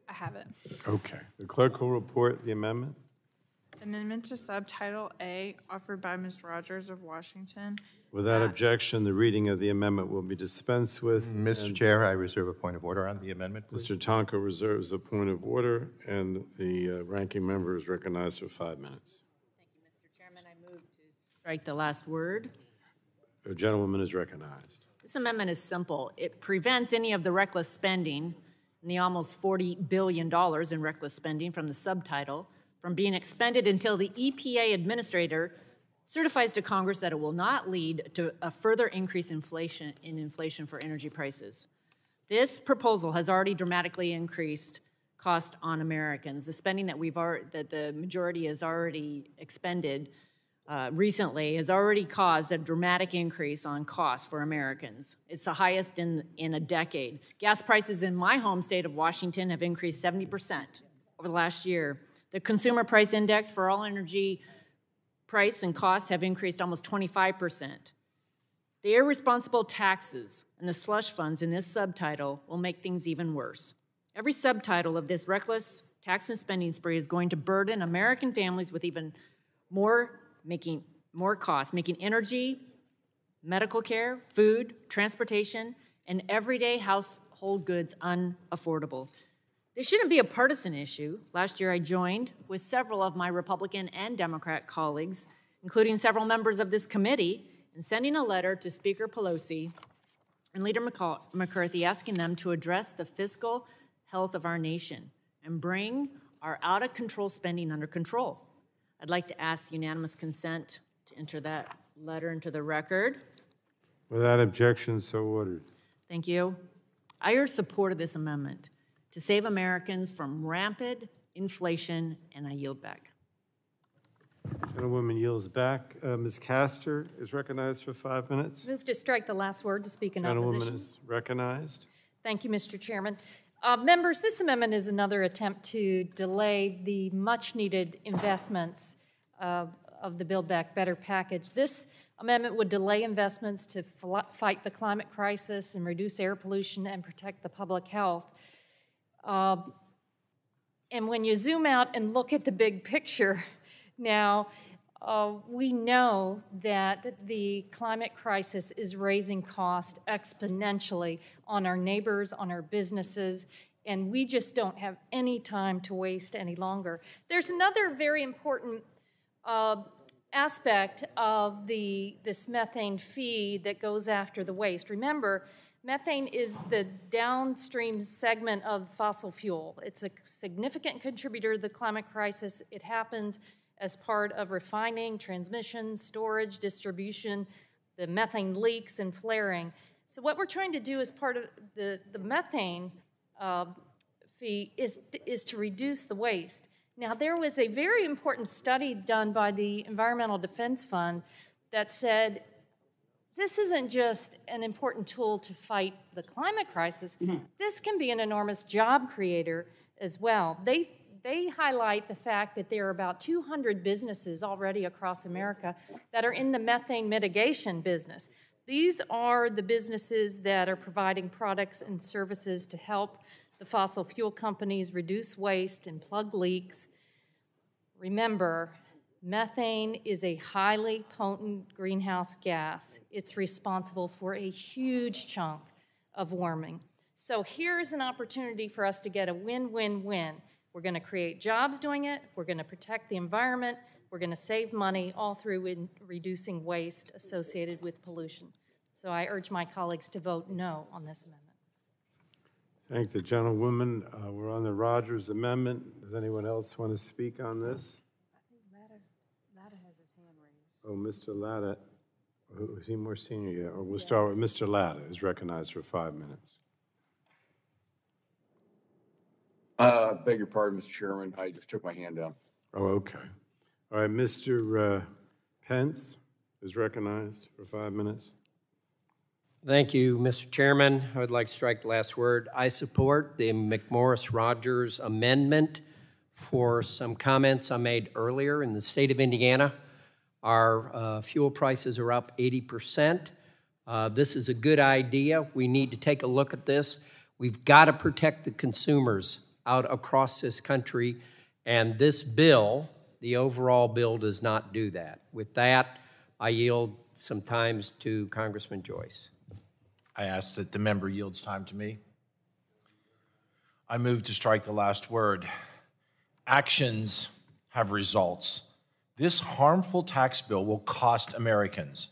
I have it. Okay. The clerk will report the amendment. Amendment to Subtitle A offered by Ms. Rogers of Washington. Without objection, the reading of the amendment will be dispensed with. Mr. Chair, I reserve a point of order on the amendment, please. Mr. Tonko reserves a point of order, and the ranking member is recognized for 5 minutes. Thank you, Mr. Chairman. I move to strike the last word. The gentlewoman is recognized. This amendment is simple. It prevents any of the reckless spending and the almost $40 billion in reckless spending from the subtitle from being expended until the EPA administrator certifies to Congress that it will not lead to a further increase in inflation for energy prices. This proposal has already dramatically increased cost on Americans. The spending that that the majority has already expended recently has already caused a dramatic increase on costs for Americans. It's the highest in a decade. Gas prices in my home state of Washington have increased 70% over the last year. The consumer price index for all energy price and costs have increased almost 25%. The irresponsible taxes and the slush funds in this subtitle will make things even worse. Every subtitle of this reckless tax and spending spree is going to burden American families with even more, making more costs, making energy, medical care, food, transportation, and everyday household goods unaffordable. This shouldn't be a partisan issue. Last year, I joined with several of my Republican and Democrat colleagues, including several members of this committee, in sending a letter to Speaker Pelosi and Leader McCarthy asking them to address the fiscal health of our nation and bring our out-of-control spending under control. I'd like to ask unanimous consent to enter that letter into the record. Without objection, so ordered. Thank you. I urge support of this amendment to save Americans from rampant inflation, and I yield back. Gentlewoman yields back. Ms. Castor is recognized for 5 minutes. Move to strike the last word to speak in Gentlewoman opposition. is recognized. Thank you, Mr. Chairman. Members, this amendment is another attempt to delay the much-needed investments of the Build Back Better package. This amendment would delay investments to fight the climate crisis and reduce air pollution and protect the public health. And when you zoom out and look at the big picture now, we know that the climate crisis is raising costs exponentially on our neighbors, on our businesses, and we just don't have any time to waste any longer. There's another very important aspect of this methane fee that goes after the waste. Remember, methane is the downstream segment of fossil fuel. It's a significant contributor to the climate crisis. It happens as part of refining, transmission, storage, distribution, the methane leaks and flaring. So what we're trying to do as part of the methane fee is to reduce the waste. Now, there was a very important study done by the Environmental Defense Fund that said this isn't just an important tool to fight the climate crisis. This can be an enormous job creator as well. They highlight the fact that there are about 200 businesses already across America that are in the methane mitigation business. These are the businesses that are providing products and services to help the fossil fuel companies reduce waste and plug leaks. Remember, methane is a highly potent greenhouse gas. It's responsible for a huge chunk of warming. So here's an opportunity for us to get a win-win-win. We're going to create jobs doing it, we're going to protect the environment, we're going to save money all through reducing waste associated with pollution. So I urge my colleagues to vote no on this amendment. Thank the gentlewoman. We're on the Rogers Amendment. Does anyone else want to speak on this? I think Latta has his hand raised. Oh, Mr. Latta. Is he more senior yet? Or we'll start with Mr. Latta, is recognized for 5 minutes. Beg your pardon, Mr. Chairman. I just took my hand down. Oh, okay. All right, Mr. Pence is recognized for 5 minutes. Thank you, Mr. Chairman. I would like to strike the last word. I support the McMorris-Rogers amendment for some comments I made earlier. In the state of Indiana, Our fuel prices are up 80%. This is a good idea. We need to take a look at this. We've got to protect the consumers out across this country, and this bill, the overall bill, does not do that. With that, I yield some times to Congressman Joyce. I ask that the member yields time to me. I move to strike the last word. Actions have results. This harmful tax bill will cost Americans.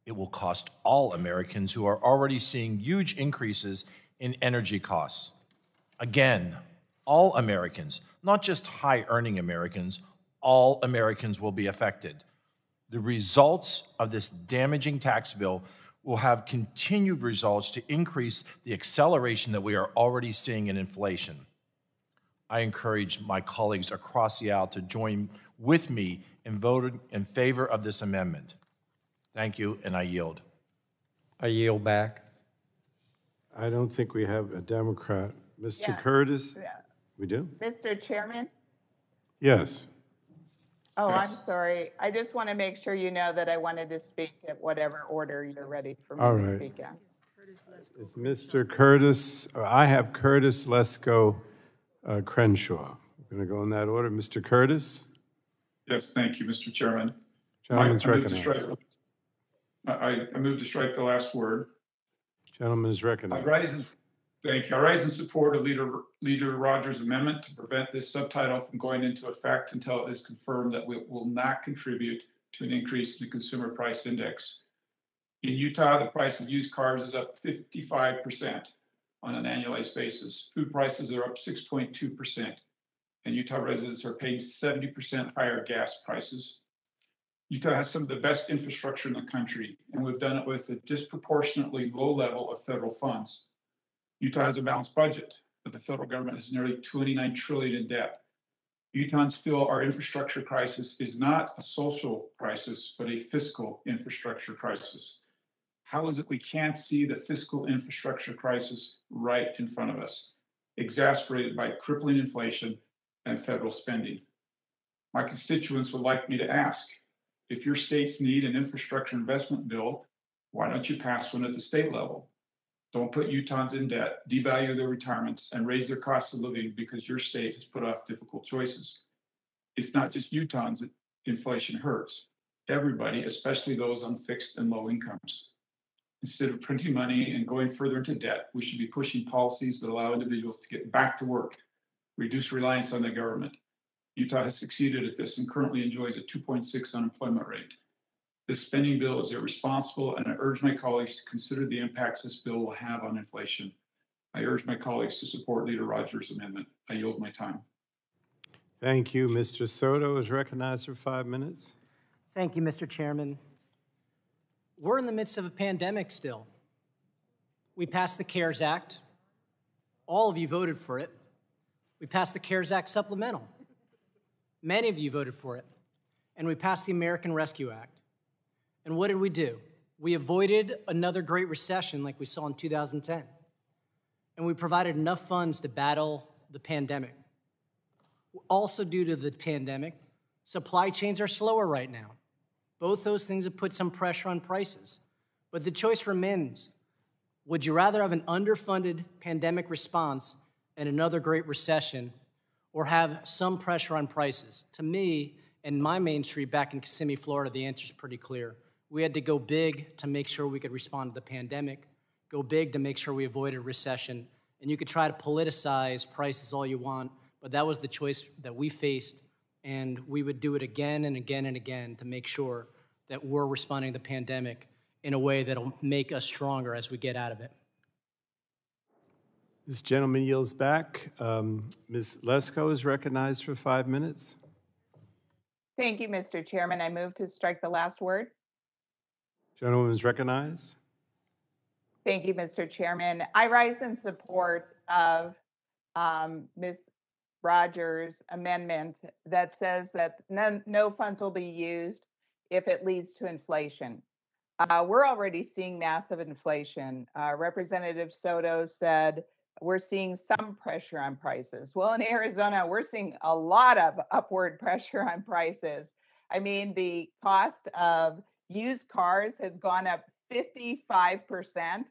It will cost all Americans who are already seeing huge increases in energy costs. Again, all Americans, not just high-earning Americans, all Americans will be affected. The results of this damaging tax bill will have continued results to increase the acceleration that we are already seeing in inflation. I encourage my colleagues across the aisle to join with me in voting in favor of this amendment. Thank you, and I yield. I yield back. I don't think we have a Democrat. Mr. Yeah. Curtis? Yeah. We do? Mr. Chairman? Yes. Oh, I'm Yes. sorry. I just want to make sure you know that I wanted to speak at whatever order you're ready for me All to right. speak in. It's Mr. Curtis. I have Curtis, Lesko, Crenshaw. We're going to go in that order. Mr. Curtis? Yes, thank you, Mr. Chairman. Gentleman's I move to recognized. strike- I move to strike the last word. Gentleman is I recognized. thank you. I rise in support of Leader Rogers' amendment to prevent this subtitle from going into effect until it is confirmed that we will not contribute to an increase in the consumer price index. In Utah, the price of used cars is up 55% on an annualized basis. Food prices are up 6.2%, and Utah residents are paying 70% higher gas prices. Utah has some of the best infrastructure in the country, and we've done it with a disproportionately low level of federal funds. Utah has a balanced budget, but the federal government has nearly $29 trillion in debt. Utahns feel our infrastructure crisis is not a social crisis, but a fiscal infrastructure crisis. How is it we can't see the fiscal infrastructure crisis right in front of us, exacerbated by crippling inflation and federal spending? My constituents would like me to ask, if your states need an infrastructure investment bill, why don't you pass one at the state level? Don't put Utahns in debt, devalue their retirements, and raise their cost of living because your state has put off difficult choices. It's not just Utahns that inflation hurts. Everybody, especially those on fixed and low incomes. Instead of printing money and going further into debt, we should be pushing policies that allow individuals to get back to work, reduce reliance on the government. Utah has succeeded at this and currently enjoys a 2.6 unemployment rate. This spending bill is irresponsible, and I urge my colleagues to consider the impacts this bill will have on inflation. I urge my colleagues to support Leader Rogers' amendment. I yield my time. Thank you. Mr. Soto is recognized for 5 minutes. Thank you, Mr. Chairman. We're in the midst of a pandemic still. We passed the CARES Act. All of you voted for it. We passed the CARES Act supplemental. Many of you voted for it. And we passed the American Rescue Act. And what did we do? We avoided another Great Recession like we saw in 2010. And we provided enough funds to battle the pandemic. Also, due to the pandemic, supply chains are slower right now. Both those things have put some pressure on prices. But the choice remains, would you rather have an underfunded pandemic response and another Great Recession, or have some pressure on prices? To me, in my Main Street back in Kissimmee, Florida, the answer is pretty clear. We had to go big to make sure we could respond to the pandemic, go big to make sure we avoided recession. And you could try to politicize prices all you want, but that was the choice that we faced, and we would do it again and again and again to make sure that we're responding to the pandemic in a way that'll make us stronger as we get out of it. This gentleman yields back. Ms. Lesko is recognized for 5 minutes. Thank you, Mr. Chairman. I move to strike the last word. Gentleman is recognized. Thank you, Mr. Chairman. I rise in support of Ms. Rogers' amendment that says that no funds will be used if it leads to inflation. We're already seeing massive inflation. Representative Soto said we're seeing some pressure on prices. Well, in Arizona, we're seeing a lot of upward pressure on prices. I mean, the cost of used cars has gone up 55%.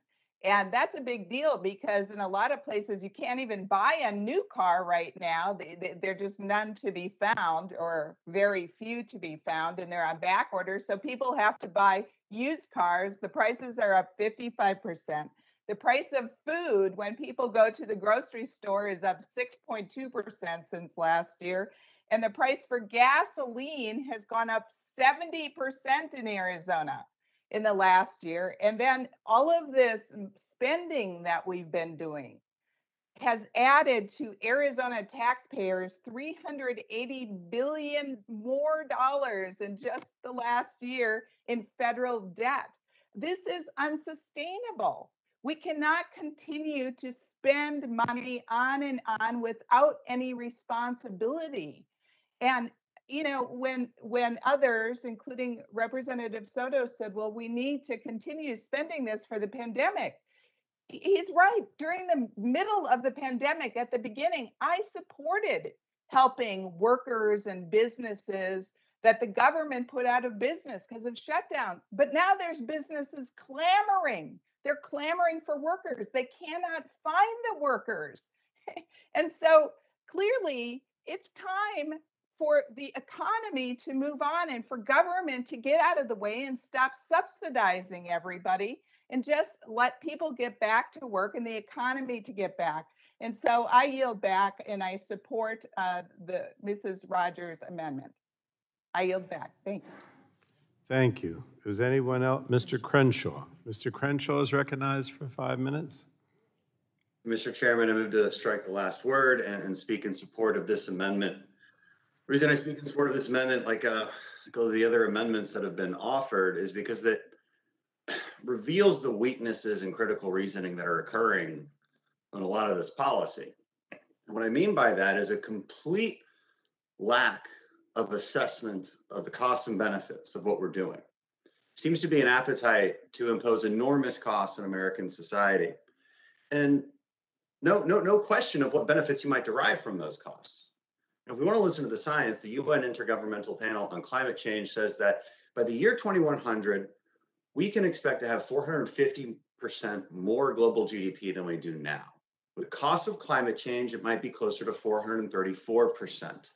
And that's a big deal because in a lot of places, you can't even buy a new car right now. They're just none to be found, or very few to be found, and they're on back order. So people have to buy used cars. The prices are up 55%. The price of food when people go to the grocery store is up 6.2% since last year. And the price for gasoline has gone up 70% in Arizona in the last year. And then all of this spending that we've been doing has added to Arizona taxpayers $380 billion more in just the last year in federal debt. This is unsustainable. We cannot continue to spend money on and on without any responsibility. And you know, when others, including Representative Soto, said, well, we need to continue spending this for the pandemic, he's right. During the middle of the pandemic, at the beginning, I supported helping workers and businesses that the government put out of business because of shutdown. But now there's businesses clamoring. They're clamoring for workers. They cannot find the workers. And so clearly, it's time for the economy to move on and for government to get out of the way and stop subsidizing everybody and just let people get back to work and the economy to get back. And so I yield back and I support the Mrs. Rogers amendment. I yield back. Thank you. Thank you. Is anyone else? Mr. Crenshaw. Mr. Crenshaw is recognized for 5 minutes. Mr. Chairman, I move to strike the last word and speak in support of this amendment. The reason I speak in support of this amendment, like all the other amendments that have been offered, is because that reveals the weaknesses and critical reasoning that are occurring on a lot of this policy. And what I mean by that is a complete lack of assessment of the costs and benefits of what we're doing. Seems to be an appetite to impose enormous costs on American society, and no question of what benefits you might derive from those costs. If we want to listen to the science, the UN Intergovernmental Panel on Climate Change says that by the year 2100, we can expect to have 450% more global GDP than we do now. With the cost of climate change, it might be closer to 434%.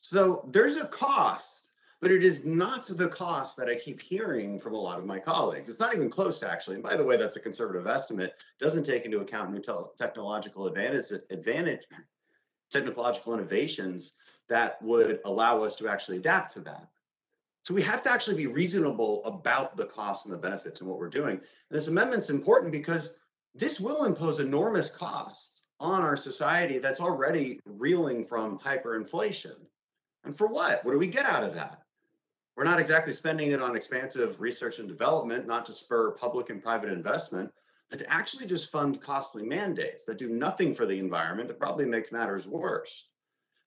So there's a cost, but it is not the cost that I keep hearing from a lot of my colleagues. It's not even close, actually. And by the way, that's a conservative estimate. Doesn't take into account new technological technological innovations that would allow us to actually adapt to that. So we have to actually be reasonable about the costs and the benefits and what we're doing. And this amendment's important because this will impose enormous costs on our society that's already reeling from hyperinflation. And for what? What do we get out of that? We're not exactly spending it on expansive research and development, not to spur public and private investment, but to actually just fund costly mandates that do nothing for the environment. It probably makes matters worse.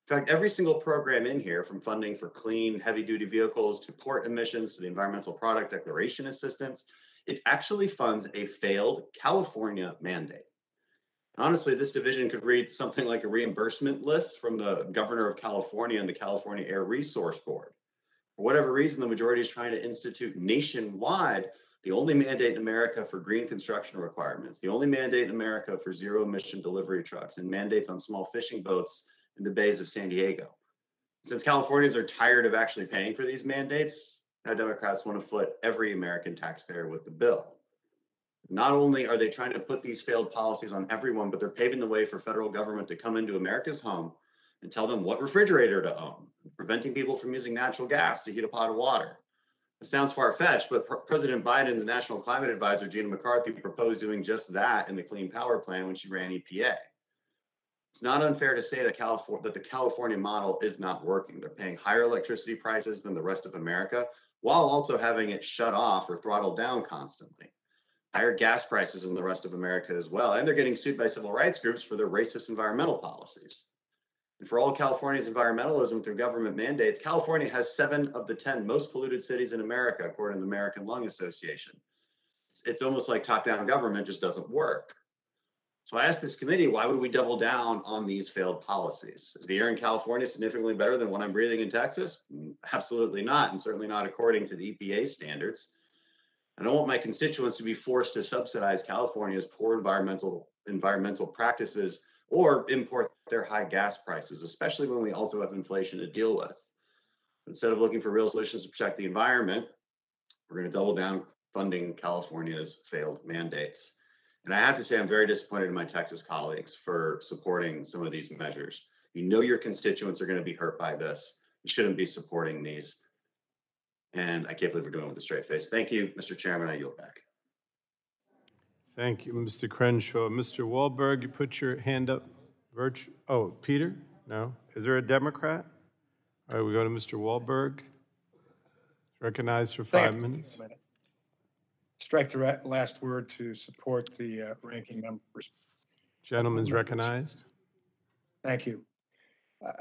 In fact, every single program in here, from funding for clean, heavy-duty vehicles to port emissions to the Environmental Product Declaration Assistance, it actually funds a failed California mandate. Honestly, this division could read something like a reimbursement list from the governor of California and the California Air Resource Board. For whatever reason, the majority is trying to institute nationwide the only mandate in America for green construction requirements, the only mandate in America for zero emission delivery trucks, and mandates on small fishing boats in the bays of San Diego. Since Californians are tired of actually paying for these mandates, now Democrats want to foot every American taxpayer with the bill. Not only are they trying to put these failed policies on everyone, but they're paving the way for federal government to come into America's home and tell them what refrigerator to own, preventing people from using natural gas to heat a pot of water. It sounds far-fetched, but President Biden's National Climate Advisor, Gina McCarthy, proposed doing just that in the Clean Power Plan when she ran EPA. It's not unfair to say that the California model is not working. They're paying higher electricity prices than the rest of America, while also having it shut off or throttled down constantly. Higher gas prices than the rest of America as well, and they're getting sued by civil rights groups for their racist environmental policies. And for all of California's environmentalism through government mandates, California has 7 of the 10 most polluted cities in America, according to the American Lung Association. It's almost like top-down government just doesn't work. So I asked this committee, why would we double down on these failed policies? Is the air in California significantly better than what I'm breathing in Texas? Absolutely not, and certainly not according to the EPA standards. I don't want my constituents to be forced to subsidize California's poor environmental practices or import their high gas prices, especially when we also have inflation to deal with. Instead of looking for real solutions to protect the environment, we're going to double down funding California's failed mandates. And I have to say, I'm very disappointed in my Texas colleagues for supporting some of these measures. You know your constituents are going to be hurt by this. You shouldn't be supporting these. And I can't believe we're doing it with a straight face. Thank you, Mr. Chairman. I yield back. Thank you, Mr. Crenshaw. Mr. Wahlberg, you put your hand up. Oh, Peter? No? Is there a Democrat? All right, we go to Mr. Wahlberg. Recognized for 5 minutes. Strike the last word to support the ranking members. Gentleman's recognized. Thank you.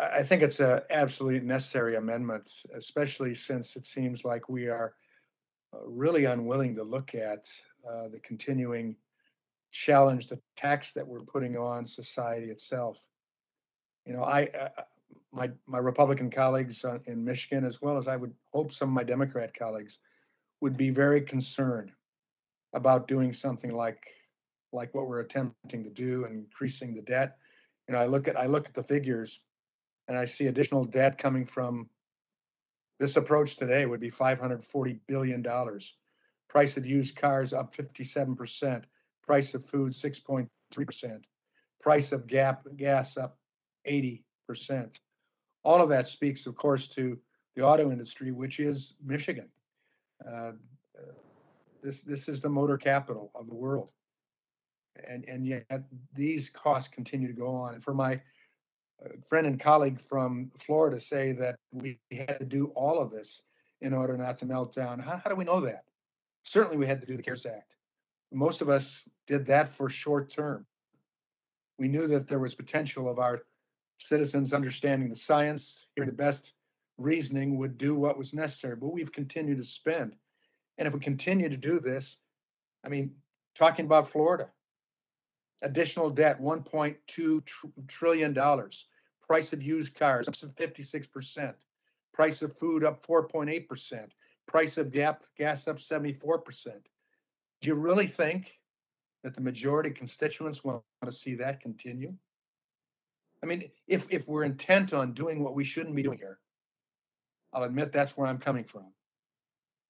I think it's an absolutely necessary amendment, especially since it seems like we are really unwilling to look at the continuing challenge, the tax that we're putting on society itself. You know, my Republican colleagues in Michigan, as well as I would hope some of my Democrat colleagues, would be very concerned about doing something like what we're attempting to do, and increasing the debt. You know, I look at the figures, and I see additional debt coming from this approach today would be $540 billion. Price of used cars up 57%. Price of food 6.3%. Price of gas up 80%. All of that speaks, of course, to the auto industry, which is Michigan. This is the motor capital of the world, and yet these costs continue to go on. And for my friend and colleague from Florida say that we had to do all of this in order not to melt down. How do we know that? Certainly we had to do the CARES Act. Most of us did that for short term. We knew that there was potential of our citizens understanding the science, hearing the best reasoning would do what was necessary, but we've continued to spend. And if we continue to do this, I mean, talking about Florida, additional debt, $1.2 trillion. Price of used cars up 56%. Price of food up 4.8%. Price of gas up 74%. Do you really think that the majority of constituents want to see that continue? I mean, if we're intent on doing what we shouldn't be doing here, I'll admit that's where I'm coming from.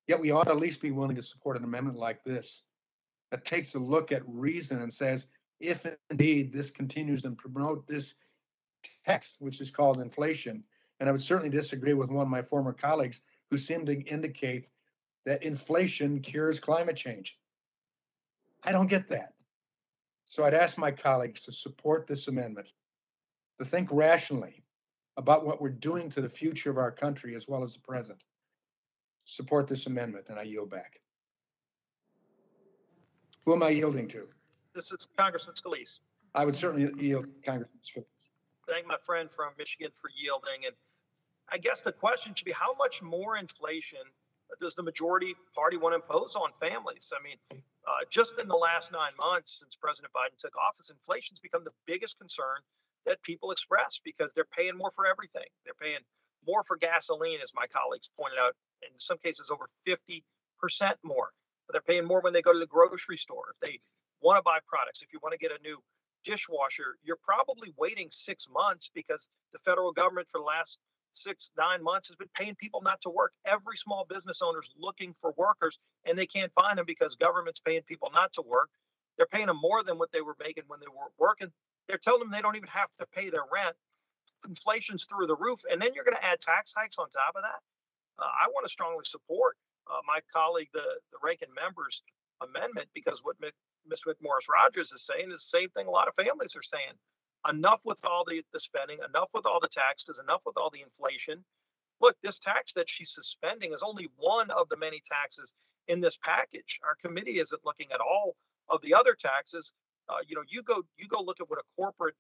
Yet we ought to at least be willing to support an amendment like this that takes a look at reason and says, if indeed this continues to promote this tax, which is called inflation, and I would certainly disagree with one of my former colleagues who seemed to indicate that inflation cures climate change. I don't get that. So I'd ask my colleagues to support this amendment, to think rationally about what we're doing to the future of our country as well as the present. Support this amendment, and I yield back. Who am I yielding to? This is Congressman Scalise. I would certainly yield, Congressman Scalise. Thank my friend from Michigan for yielding. And I guess the question should be, how much more inflation does the majority party want to impose on families? I mean, just in the last 9 months since President Biden took office, inflation's become the biggest concern that people express because they're paying more for everything. They're paying more for gasoline, as my colleagues pointed out, in some cases over 50% more. But they're paying more when they go to the grocery store. If they want to buy products, if you want to get a new dishwasher, you're probably waiting 6 months because the federal government for the last 6-9 months has been paying people not to work. Every small business owner's looking for workers and they can't find them because government's paying people not to work. They're paying them more than what they were making when they were working. They're telling them they don't even have to pay their rent. Inflation's through the roof. And then you're going to add tax hikes on top of that. I want to strongly support my colleague, the ranking member's amendment, because what Ms. McMorris-Rodgers is saying is the same thing a lot of families are saying. Enough with all the spending, enough with all the taxes, enough with all the inflation. Look, this tax that she's suspending is only one of the many taxes in this package. Our committee isn't looking at all of the other taxes. You go look at what a corporate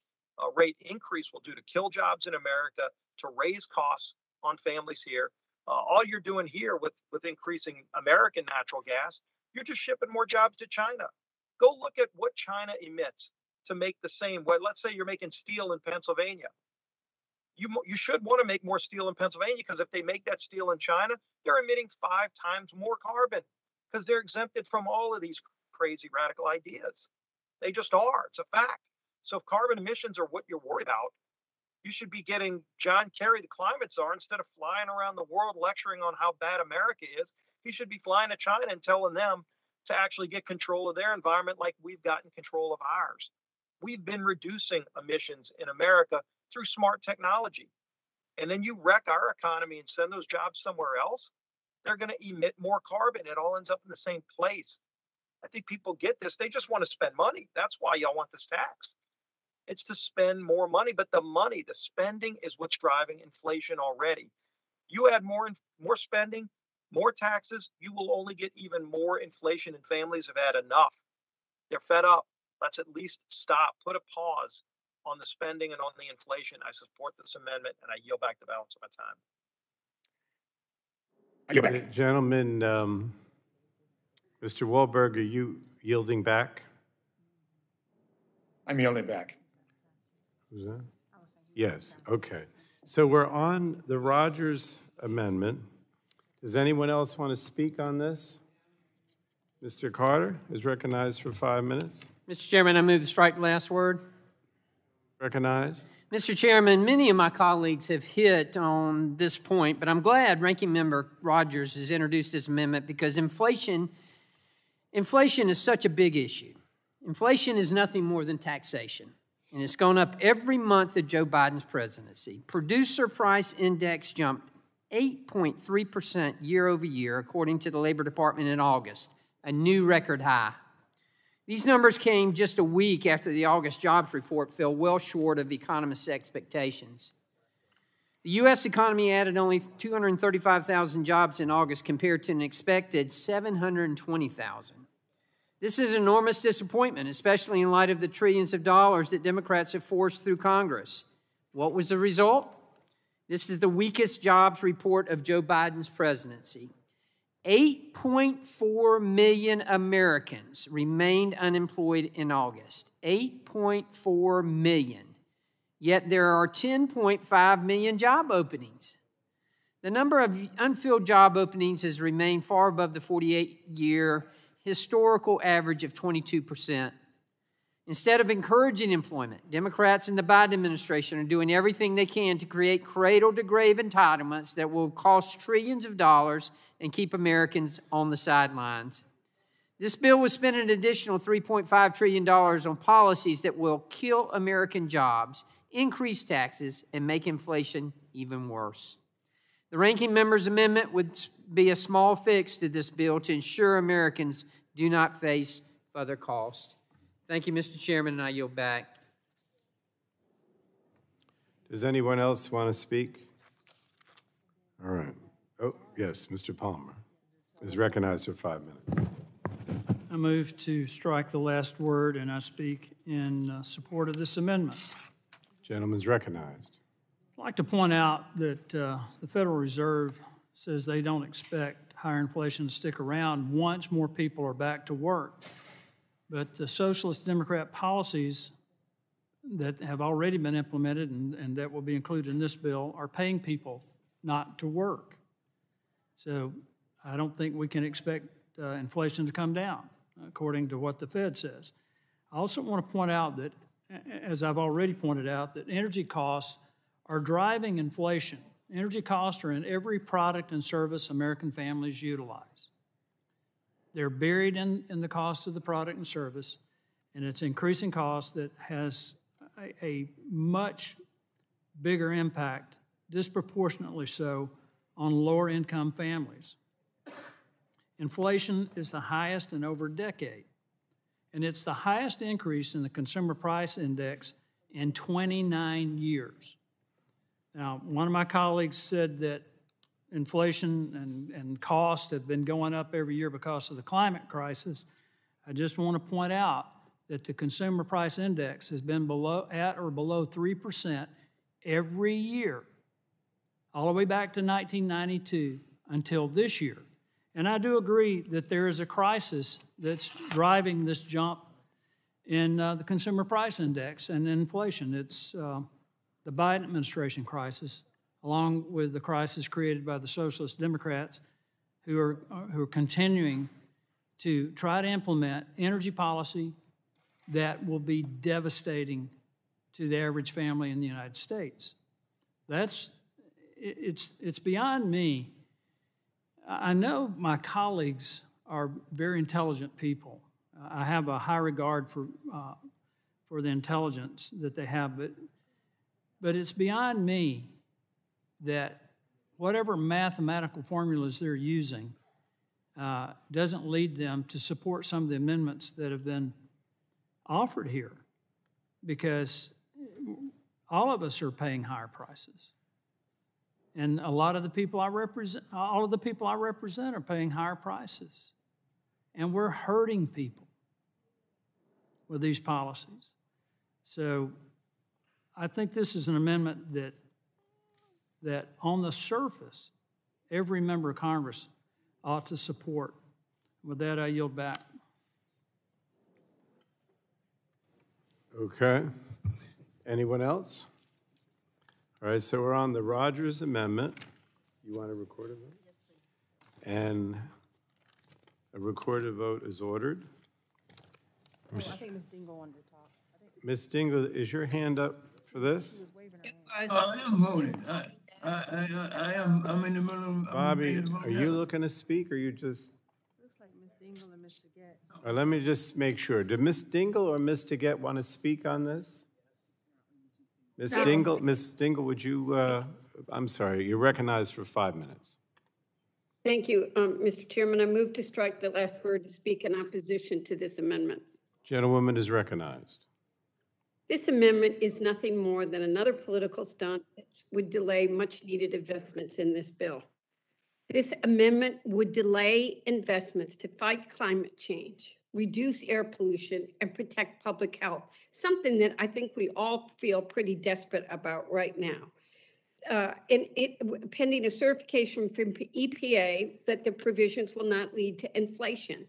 rate increase will do to kill jobs in America, to raise costs on families here. All you're doing here with increasing American natural gas, you're just shipping more jobs to China. Go look at what China emits to make the same. Well, let's say you're making steel in Pennsylvania. You should want to make more steel in Pennsylvania, because if they make that steel in China, they're emitting 5 times more carbon because they're exempted from all of these crazy radical ideas. They just are. It's a fact. So if carbon emissions are what you're worried about, you should be getting John Kerry, the climate czar, instead of flying around the world lecturing on how bad America is. He should be flying to China and telling them to actually get control of their environment like we've gotten control of ours. We've been reducing emissions in America through smart technology. And then you wreck our economy and send those jobs somewhere else, they're going to emit more carbon. It all ends up in the same place. I think people get this. They just want to spend money. That's why y'all want this tax. It's to spend more money, but the spending is what's driving inflation already. You add more spending, more taxes, you will only get even more inflation, and families have had enough. They're fed up. Let's at least stop, put a pause on the spending and on the inflation. I support this amendment, and I yield back the balance of my time. Gentlemen, Mr. Wahlberg, are you yielding back? I'm yielding back. Who's that? Yes, okay. So we're on the Rogers amendment. Does anyone else want to speak on this? Mr. Carter is recognized for 5 minutes. Mr. Chairman, I move to strike the last word. Recognized. Mr. Chairman, many of my colleagues have hit on this point, but I'm glad Ranking Member Rogers has introduced this amendment because inflation is such a big issue. Inflation is nothing more than taxation, and it's gone up every month of Joe Biden's presidency. Producer Price Index jumped 8.3% year over year, according to the Labor Department in August, a new record high. These numbers came just a week after the August jobs report fell well short of economists' expectations. The U.S. economy added only 235,000 jobs in August compared to an expected 720,000. This is an enormous disappointment, especially in light of the trillions of dollars that Democrats have forced through Congress. What was the result? This is the weakest jobs report of Joe Biden's presidency. 8.4 million Americans remained unemployed in August. 8.4 million. Yet there are 10.5 million job openings. The number of unfilled job openings has remained far above the 48-year historical average of 22%. Instead of encouraging employment, Democrats and the Biden administration are doing everything they can to create cradle-to-grave entitlements that will cost trillions of dollars and keep Americans on the sidelines. This bill will spend an additional $3.5 trillion on policies that will kill American jobs, increase taxes, and make inflation even worse. The ranking member's amendment would be a small fix to this bill to ensure Americans do not face further cost. Thank you, Mr. Chairman, and I yield back. Does anyone else want to speak? All right. Oh, yes, Mr. Palmer is recognized for 5 minutes. I move to strike the last word, and I speak in support of this amendment. Gentleman's recognized. I'd like to point out that the Federal Reserve says they don't expect higher inflation to stick around once more people are back to work. But the Socialist Democrat policies that have already been implemented and that will be included in this bill are paying people not to work. So I don't think we can expect inflation to come down, according to what the Fed says. I also want to point out that, as I've already pointed out, that energy costs are driving inflation. Energy costs are in every product and service American families utilize. They're buried in the cost of the product and service, and it's increasing cost that has a much bigger impact, disproportionately so, on lower income families. Inflation is the highest in over a decade, and it's the highest increase in the Consumer Price Index in 29 years. Now, one of my colleagues said that inflation and costs have been going up every year because of the climate crisis. I just want to point out that the Consumer Price Index has been at or below 3% every year, all the way back to 1992 until this year. And I do agree that there is a crisis that's driving this jump in the Consumer Price Index and inflation. It's the Biden administration crisis, along with the crisis created by the Socialist Democrats, who are continuing to try to implement energy policy that will be devastating to the average family in the United States. It's beyond me. I know my colleagues are very intelligent people. I have a high regard for the intelligence that they have, but it's beyond me that whatever mathematical formulas they're using doesn't lead them to support some of the amendments that have been offered here, because all of us are paying higher prices. And a lot of the people I represent, all of the people I represent are paying higher prices. And we're hurting people with these policies. So I think this is an amendment that on the surface, every member of Congress ought to support. With that, I yield back. Okay. Anyone else? All right, so we're on the Rogers Amendment. You want to record a vote? And a recorded vote is ordered. I think Ms. Dingle wanted to talk. Ms. Dingle, is your hand up for this? I am voting. I'm in the middle. Bobby, are you looking to speak, or you just? Looks like Ms. Dingle and Mr. Gett. All right, let me just make sure. Did Ms. Dingle or Mr. Gett want to speak on this? Ms. Dingle, would you, I'm sorry, you're recognized for 5 minutes. Thank you, Mr. Chairman. I move to strike the last word to speak in opposition to this amendment. Gentlewoman is recognized. This amendment is nothing more than another political stunt that would delay much-needed investments in this bill. This amendment would delay investments to fight climate change, reduce air pollution, and protect public health, something that I think we all feel pretty desperate about right now. Pending a certification from EPA that the provisions will not lead to inflation.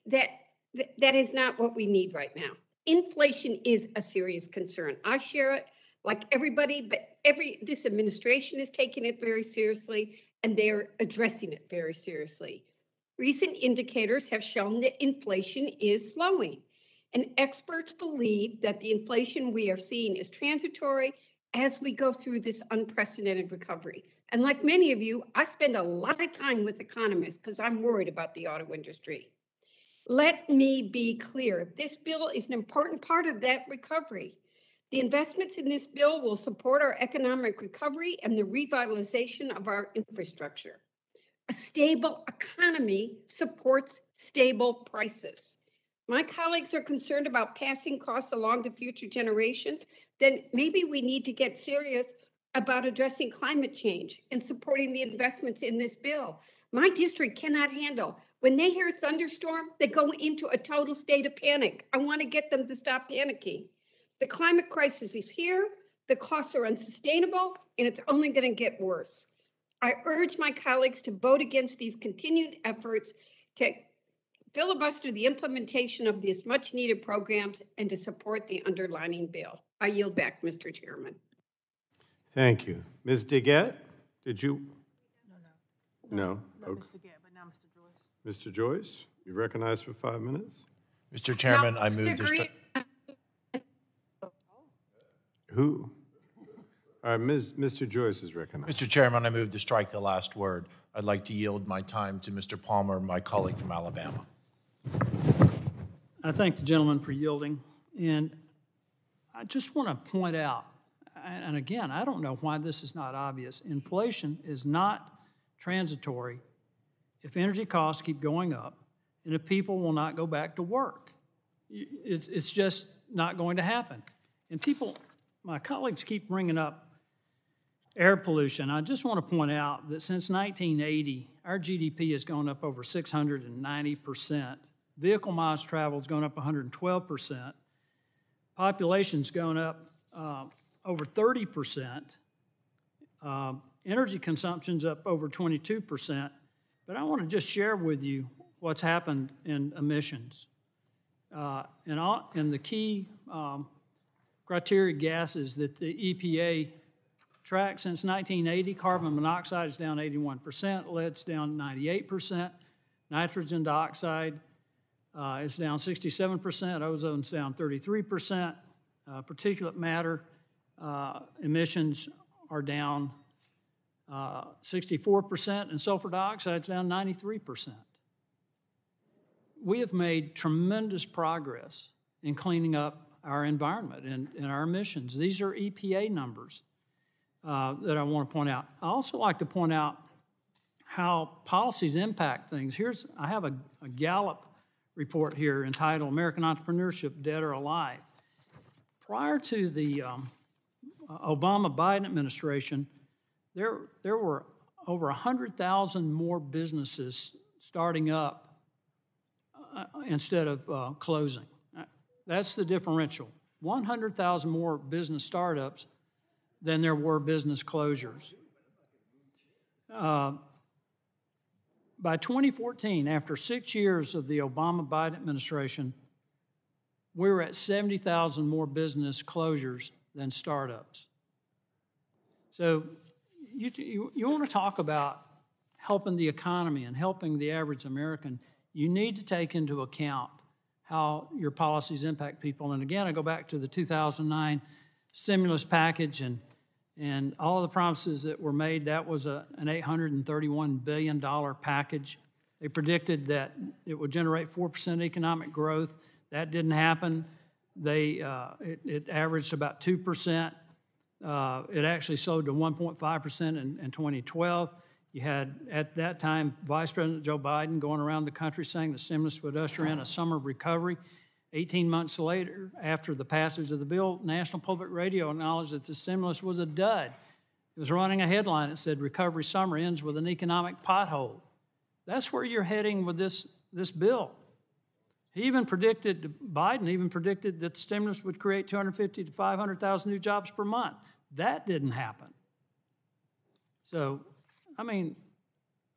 That is not what we need right now. Inflation is a serious concern. I share it like everybody, but this administration is taking it very seriously, and they're addressing it very seriously. Recent indicators have shown that inflation is slowing, and experts believe that the inflation we are seeing is transitory as we go through this unprecedented recovery. And like many of you, I spend a lot of time with economists because I'm worried about the auto industry. Let me be clear, this bill is an important part of that recovery. The investments in this bill will support our economic recovery and the revitalization of our infrastructure. A stable economy supports stable prices. My colleagues are concerned about passing costs along to future generations. Then maybe we need to get serious about addressing climate change and supporting the investments in this bill. My district cannot handle. When they hear thunderstorm, they go into a total state of panic. I want to get them to stop panicking. The climate crisis is here, the costs are unsustainable, and it's only going to get worse. I urge my colleagues to vote against these continued efforts to filibuster the implementation of these much needed programs and to support the underlying bill. I yield back, Mr. Chairman. Thank you. Ms. DeGette, did you? No. Not Okay. Mr. Gett, but now Mr. Joyce. Mr. Joyce, you're recognized for 5 minutes. Mr. Chairman, I move to strike. Who? All right, Mr. Joyce is recognized. Mr. Chairman, I move to strike the last word. I'd like to yield my time to Mr. Palmer, my colleague from Alabama. I thank the gentleman for yielding. And I just want to point out, and again, I don't know why this is not obvious. Inflation is not transitory if energy costs keep going up and if people will not go back to work. It's just not going to happen. And people, my colleagues keep bringing up air pollution. I just want to point out that since 1980, our GDP has gone up over 690%. Vehicle miles traveled has gone up 112%. Population's gone up over 30%. Energy consumption's up over 22%. But I want to just share with you what's happened in emissions. And the key criteria gases that the EPA tracked since 1980, carbon monoxide is down 81%, lead's down 98%, nitrogen dioxide is down 67%, ozone's down 33%, particulate matter emissions are down 64%, and sulfur dioxide's down 93%. We have made tremendous progress in cleaning up our environment and our emissions. These are EPA numbers that I want to point out. I also like to point out how policies impact things. I have a Gallup report here entitled American Entrepreneurship, Dead or Alive. Prior to the Obama-Biden administration, there were over 100,000 more businesses starting up instead of closing. That's the differential. 100,000 more business startups than there were business closures. By 2014, after 6 years of the Obama-Biden administration, we were at 70,000 more business closures than startups. So you want to talk about helping the economy and helping the average American, you need to take into account how your policies impact people. And again, I go back to the 2009 stimulus package and all the promises that were made. That was an $831 billion package. They predicted that it would generate 4% economic growth. That didn't happen. It averaged about 2%. It actually slowed to 1.5% in 2012. You had, at that time, Vice President Joe Biden going around the country saying the stimulus would usher in a summer of recovery. 18 months later, after the passage of the bill, National Public Radio acknowledged that the stimulus was a dud. It was running a headline that said, "Recovery summer ends with an economic pothole." That's where you're heading with this bill. Biden even predicted that the stimulus would create 250 to 500,000 new jobs per month. That didn't happen. So, I mean,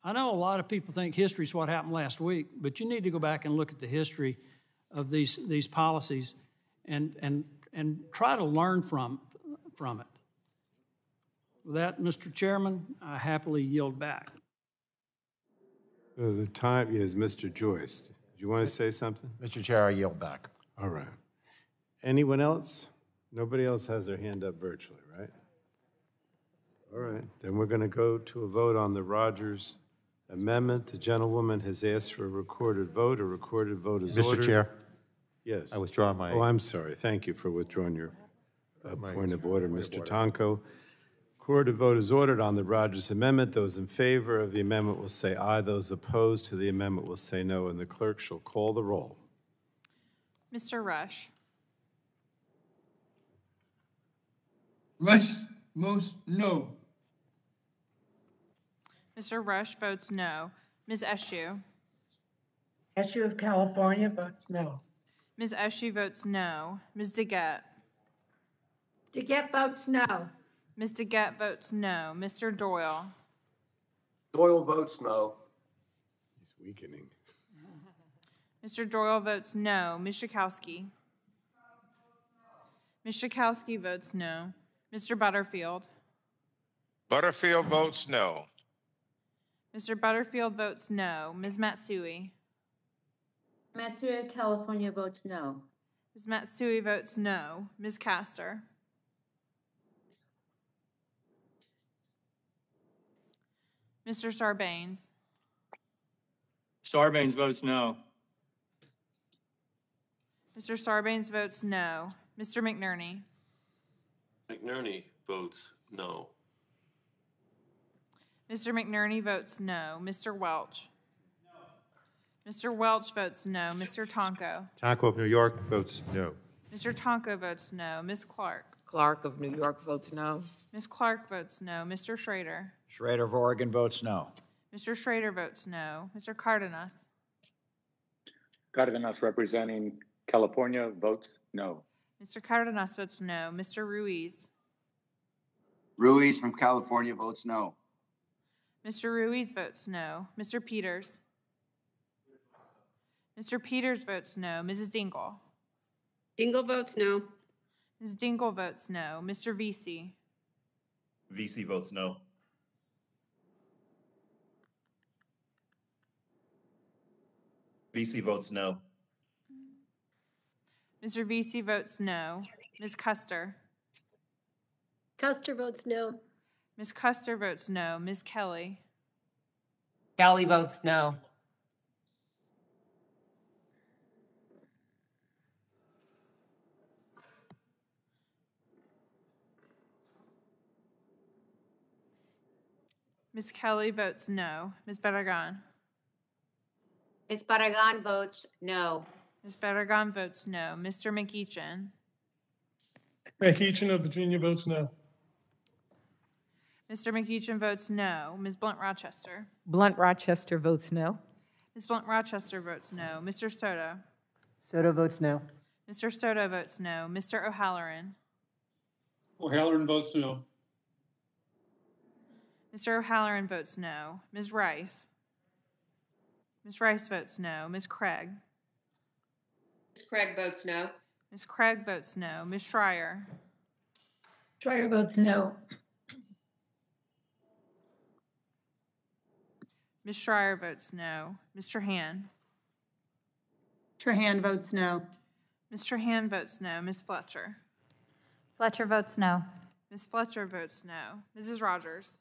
I know a lot of people think history is what happened last week, but you need to go back and look at the history of these policies and try to learn from it. With that, Mr. Chairman, I happily yield back. The time is Mr. Joyce. Do you want to say something? Mr. Chair, I yield back. All right. Anyone else? Nobody else has their hand up virtually, right? All right. Then we're going to go to a vote on the Rogers amendment. The gentlewoman has asked for a recorded vote. A recorded vote is ordered. Mr. Chair? Yes. I withdraw my... Oh, I'm sorry. Thank you for withdrawing your point of order, Mr. Tonko. Recorded vote is ordered on the Rogers amendment. Those in favor of the amendment will say aye. Those opposed to the amendment will say no, and the clerk shall call the roll. Mr. Rush. Rush votes no. Mr. Rush votes no. Ms. Eshoo. Eshoo of California votes no. Ms. Eshoo votes no. Ms. DeGette. DeGette votes no. Ms. DeGette votes no. Mr. Doyle. Doyle votes no. He's weakening. Mr. Doyle votes no. Ms. Schakowsky. Ms. Schakowsky votes no. Mr. Butterfield. Butterfield votes no. Mr. Butterfield votes no. Ms. Matsui. Matsui of California votes no. Ms. Matsui votes no. Ms. Castor. Mr. Sarbanes. Sarbanes votes no. Mr. Sarbanes votes no. Mr. McNerney. McNerney votes no. Mr. McNerney votes no. Mr. Welch. Mr. Welch votes no. Mr. Tonko. Tonko of New York votes no. Mr. Tonko votes no. Ms. Clark. Clark of New York votes no. Ms. Clark votes no. Mr. Schrader. Schrader of Oregon votes no. Mr. Schrader votes no. Mr. Cardenas. Cardenas representing California votes no. Mr. Cardenas votes no. Mr. Ruiz. Ruiz from California votes no. Mr. Ruiz votes no. Mr. Peters. Mr. Peters votes no. Mrs. Dingle. Dingle votes no. Ms. Dingle votes no. Mr. Vesey. VC votes no. VC votes no. Mr. Vesey votes no. Ms. Custer. Custer votes no. Ms. Custer votes no. Ms. Kelly. Kelly votes no. Ms. Kelly votes no. Ms. Barragan. Ms. Barragan votes no. Ms. Barragan votes no. Mr. McEachin. McEachin of Virginia votes no. Mr. McEachin votes no. Ms. Blunt Rochester. Blunt Rochester votes no. Ms. Blunt Rochester votes no. Mr. Soto. Soto votes no. Mr. Soto votes no. Mr. O'Halloran. O'Halloran votes no. Mr. O'Halloran votes no. Ms. Rice. Ms. Rice votes no. Ms. Craig. Ms. Craig votes no. Ms. Craig votes no. Ms. Schreier. Schreier votes no. Ms. Schreier votes no. Mr. Hand. Trahan votes no. Mr. Hand votes no. Ms. Fletcher. Fletcher votes no. Ms. Fletcher votes no. Mrs. Rogers.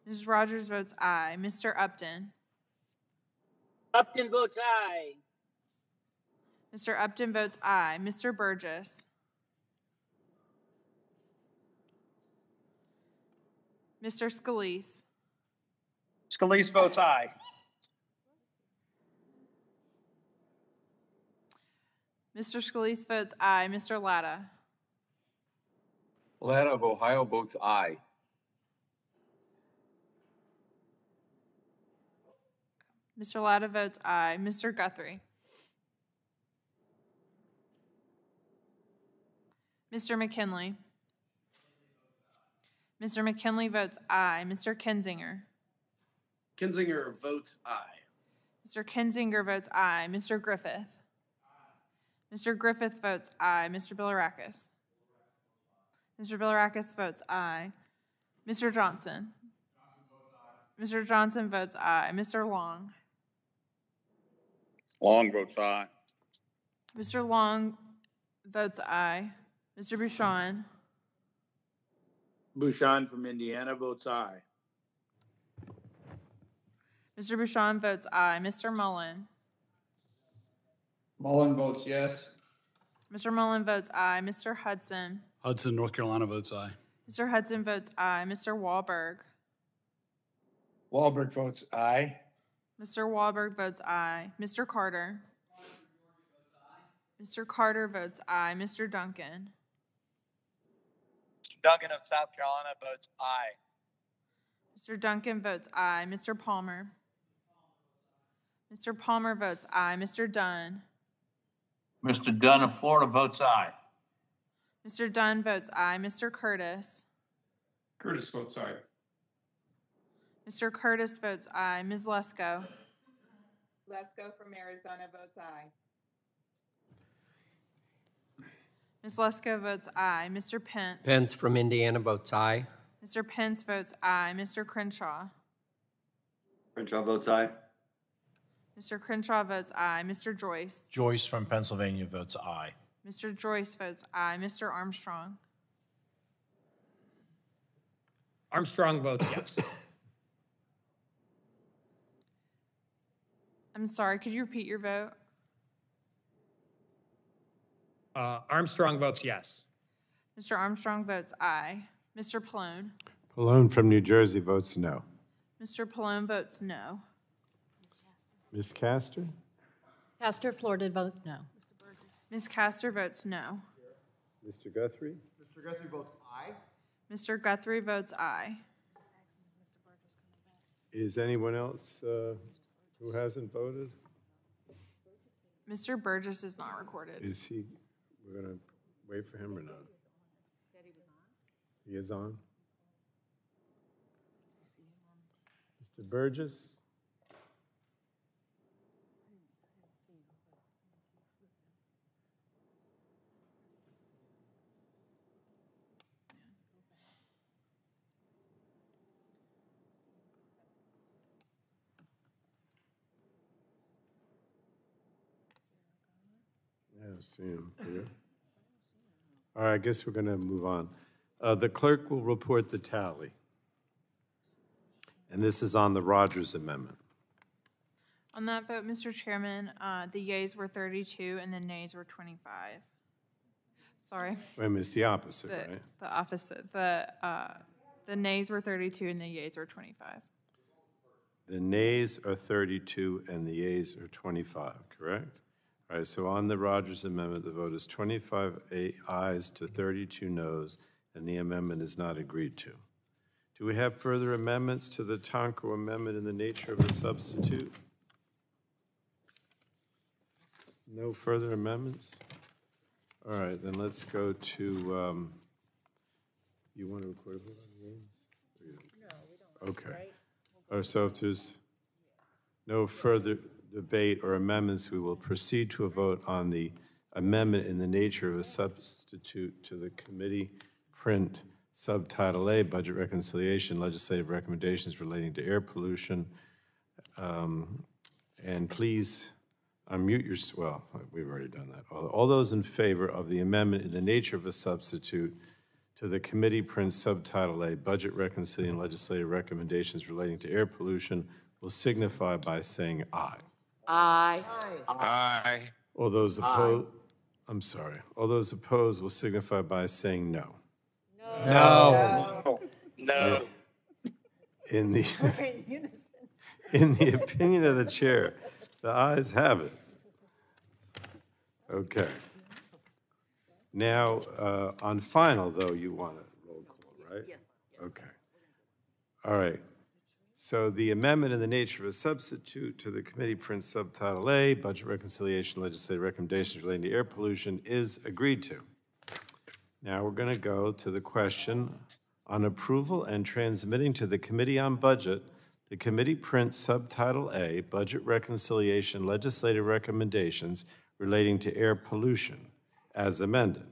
Mrs. Rogers votes aye. Mr. Upton. Upton votes aye. Mr. Upton votes aye. Mr. Burgess. Mr. Scalise. Scalise votes aye. Mr. Scalise votes aye. Mr. Latta. Latta of Ohio votes aye. Mr. Latta votes aye. Mr. Guthrie. Mr. McKinley. Mr. McKinley votes aye. Mr. Kinzinger. Kinzinger votes aye. Mr. Kinzinger votes aye. Mr. Griffith. Mr. Griffith votes aye. Mr. Bilirakis. Mr. Bilirakis votes aye. Mr. Johnson. Mr. Johnson votes aye. Mr. Long. Long votes aye. Mr. Long votes aye. Mr. Bouchon. Bouchon from Indiana votes aye. Mr. Bouchon votes aye. Mr. Mullen. Mullen votes yes. Mr. Mullen votes aye. Mr. Hudson. Hudson, North Carolina votes aye. Mr. Hudson votes aye. Mr. Wahlberg. Wahlberg votes aye. Mr. Wahlberg votes aye. Mr. Carter. Mr. Carter votes aye. Mr. Duncan. Mr. Duncan of South Carolina votes aye. Mr. Duncan votes aye. Mr. Palmer. Mr. Palmer votes aye. Mr. Dunn. Mr. Dunn of Florida votes aye. Mr. Dunn votes aye. Mr. Curtis. Curtis votes aye. Mr. Curtis votes aye. Ms. Lesko. Lesko from Arizona votes aye. Ms. Lesko votes aye. Mr. Pence. Pence from Indiana votes aye. Mr. Pence votes aye. Mr. Crenshaw. Crenshaw votes aye. Mr. Crenshaw votes aye. Mr. Joyce. Joyce from Pennsylvania votes aye. Mr. Joyce votes aye. Mr. Armstrong. Armstrong votes yes. I'm sorry, could you repeat your vote? Armstrong votes yes. Mr. Armstrong votes aye. Mr. Pallone. Pallone from New Jersey votes no. Mr. Pallone votes no. Ms. Castor? Castor, Florida votes no. Ms. Castor votes no. Mr. Guthrie? Mr. Guthrie votes aye. Mr. Guthrie votes aye. Is anyone else who hasn't voted? Mr. Burgess is not recorded. Is he, we're going to wait for him or not? He is on. Mr. Burgess? I see him here. All right, I guess we're going to move on. The clerk will report the tally. And this is on the Rogers Amendment. On that vote, Mr. Chairman, the yeas were 32 and the nays were 25. Sorry. Wait a minute, it's the opposite, right? The opposite. The nays were 32 and the yeas were 25. The nays are 32 and the yeas are 25, correct? All right, so on the Rogers Amendment, the vote is 25 ayes to 32 noes, and the amendment is not agreed to. Do we have further amendments to the Tonko Amendment in the nature of a substitute? No further amendments? All right, then let's go to, you want to record a vote on the names? No, we don't. Okay. Right? Or so if there's no further debate or amendments, we will proceed to a vote on the amendment in the nature of a substitute to the committee print subtitle A, Budget Reconciliation, Legislative Recommendations Relating to Air Pollution. And please unmute your, well, we've already done that. All those in favor of the amendment in the nature of a substitute to the committee print subtitle A, Budget Reconciliation, Legislative Recommendations Relating to Air Pollution will signify by saying aye. Aye. Aye. All those opposed, I'm sorry. All those opposed will signify by saying no. No. No. In the opinion of the chair, the ayes have it. Okay. Now, on final, though, you want a roll call, right? Yes. Okay. All right. So the amendment in the nature of a substitute to the committee print subtitle A, Budget Reconciliation, Legislative Recommendations Relating to Air Pollution is agreed to. Now we're going to go to the question on approval and transmitting to the Committee on Budget the committee print subtitle A, Budget Reconciliation, Legislative Recommendations Relating to Air Pollution, as amended.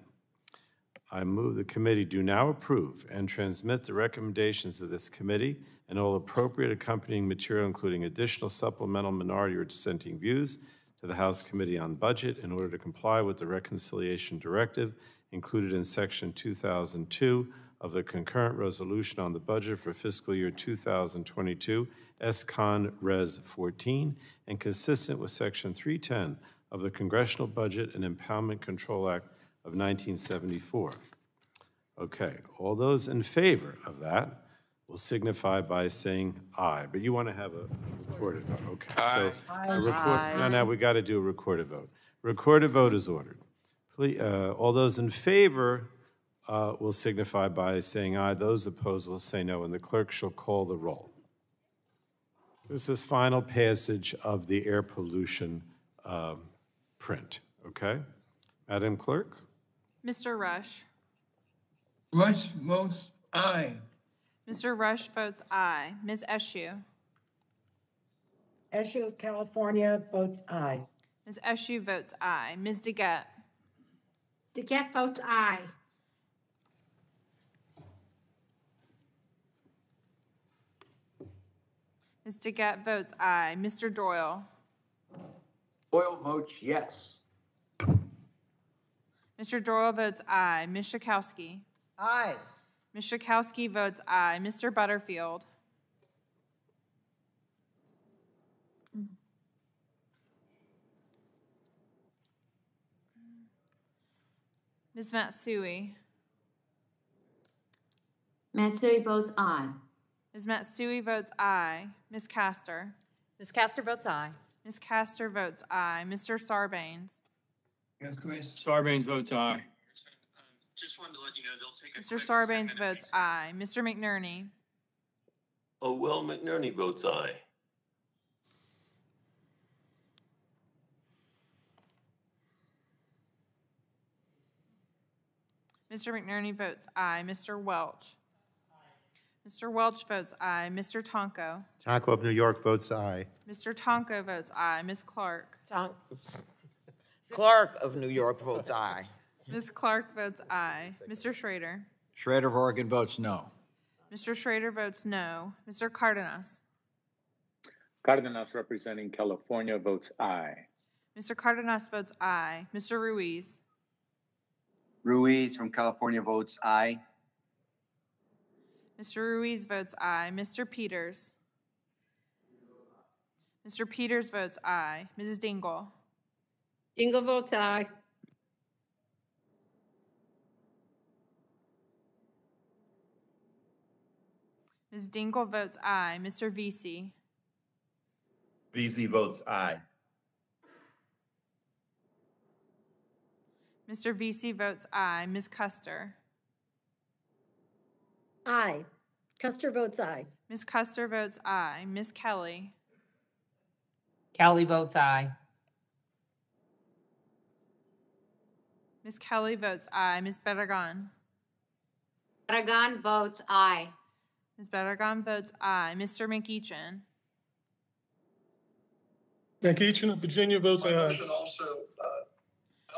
I move the committee do now approve and transmit the recommendations of this committee and all appropriate accompanying material, including additional supplemental minority or dissenting views, to the House Committee on Budget in order to comply with the reconciliation directive included in Section 2002 of the concurrent resolution on the budget for fiscal year 2022, S-Con Res 14, and consistent with Section 310 of the Congressional Budget and Impoundment Control Act of 1974. Okay, all those in favor of that will signify by saying aye. But you want to have a recorded vote. Okay, so a record, now we got to do a recorded vote. Recorded vote is ordered. Please, all those in favor will signify by saying aye. Those opposed will say no, and the clerk shall call the roll. This is final passage of the air pollution print, okay? Madam Clerk? Mr. Rush. Rush votes aye. Mr. Rush votes aye. Ms. Eshoo. Eshoo of California votes aye. Ms. Eshoo votes aye. Ms. DeGette. DeGette votes aye. Ms. DeGette votes aye. Mr. Doyle. Doyle votes yes. Mr. Doyle votes aye. Ms. Schakowsky. Aye. Ms. Schakowsky votes aye. Mr. Butterfield. Ms. Matsui. Matsui votes aye. Ms. Matsui votes aye. Ms. Castor. Ms. Castor votes aye. Ms. Castor votes aye. Mr. Sarbanes. Yes, Chris. Sarbanes votes aye. Just wanted to let you know they'll take Mr. Sarbanes votes aye. Mr. McNerney. Oh, well, McNerney votes aye. Mr. McNerney votes aye. Mr. Welch. Mr. Welch votes aye. Mr. Tonko. Tonko of New York votes aye. Mr. Tonko votes aye. Ms. Clark. Clark of New York votes aye. Ms. Clark votes aye. Mr. Schrader. Schrader of Oregon votes no. Mr. Schrader votes no. Mr. Cardenas. Cardenas representing California votes aye. Mr. Cardenas votes aye. Mr. Ruiz. Ruiz from California votes aye. Mr. Ruiz votes aye. Mr. Peters. Mr. Peters votes aye. Mrs. Dingle. Dingle votes aye. Ms. Dingle votes aye. Mr. Vesey. Vesey votes aye. Mr. Vesey votes aye. Ms. Custer. Aye. Custer votes aye. Ms. Custer votes aye. Ms. Kelly. Kelly votes aye. Ms. Kelly votes aye. Ms. Barragan. Barragan votes aye. Ms. Barragan votes aye. Mr. McEachin. McEachin of Virginia votes aye.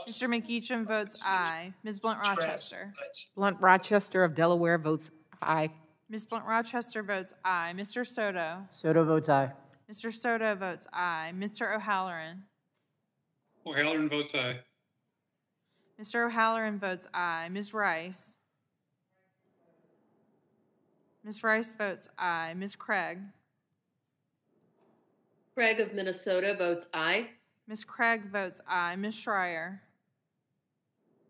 Mr. McEachin votes aye. Ms. Blunt Rochester. Blunt Rochester of Delaware votes aye. Ms. Blunt Rochester votes aye. Mr. Soto. Soto votes aye. Mr. Soto votes aye. Mr. O'Halloran. O'Halloran votes aye. Mr. O'Halloran votes aye. Ms. Rice. Ms. Rice votes aye. Ms. Craig. Craig of Minnesota votes aye. Ms. Craig votes aye. Ms. Schreier.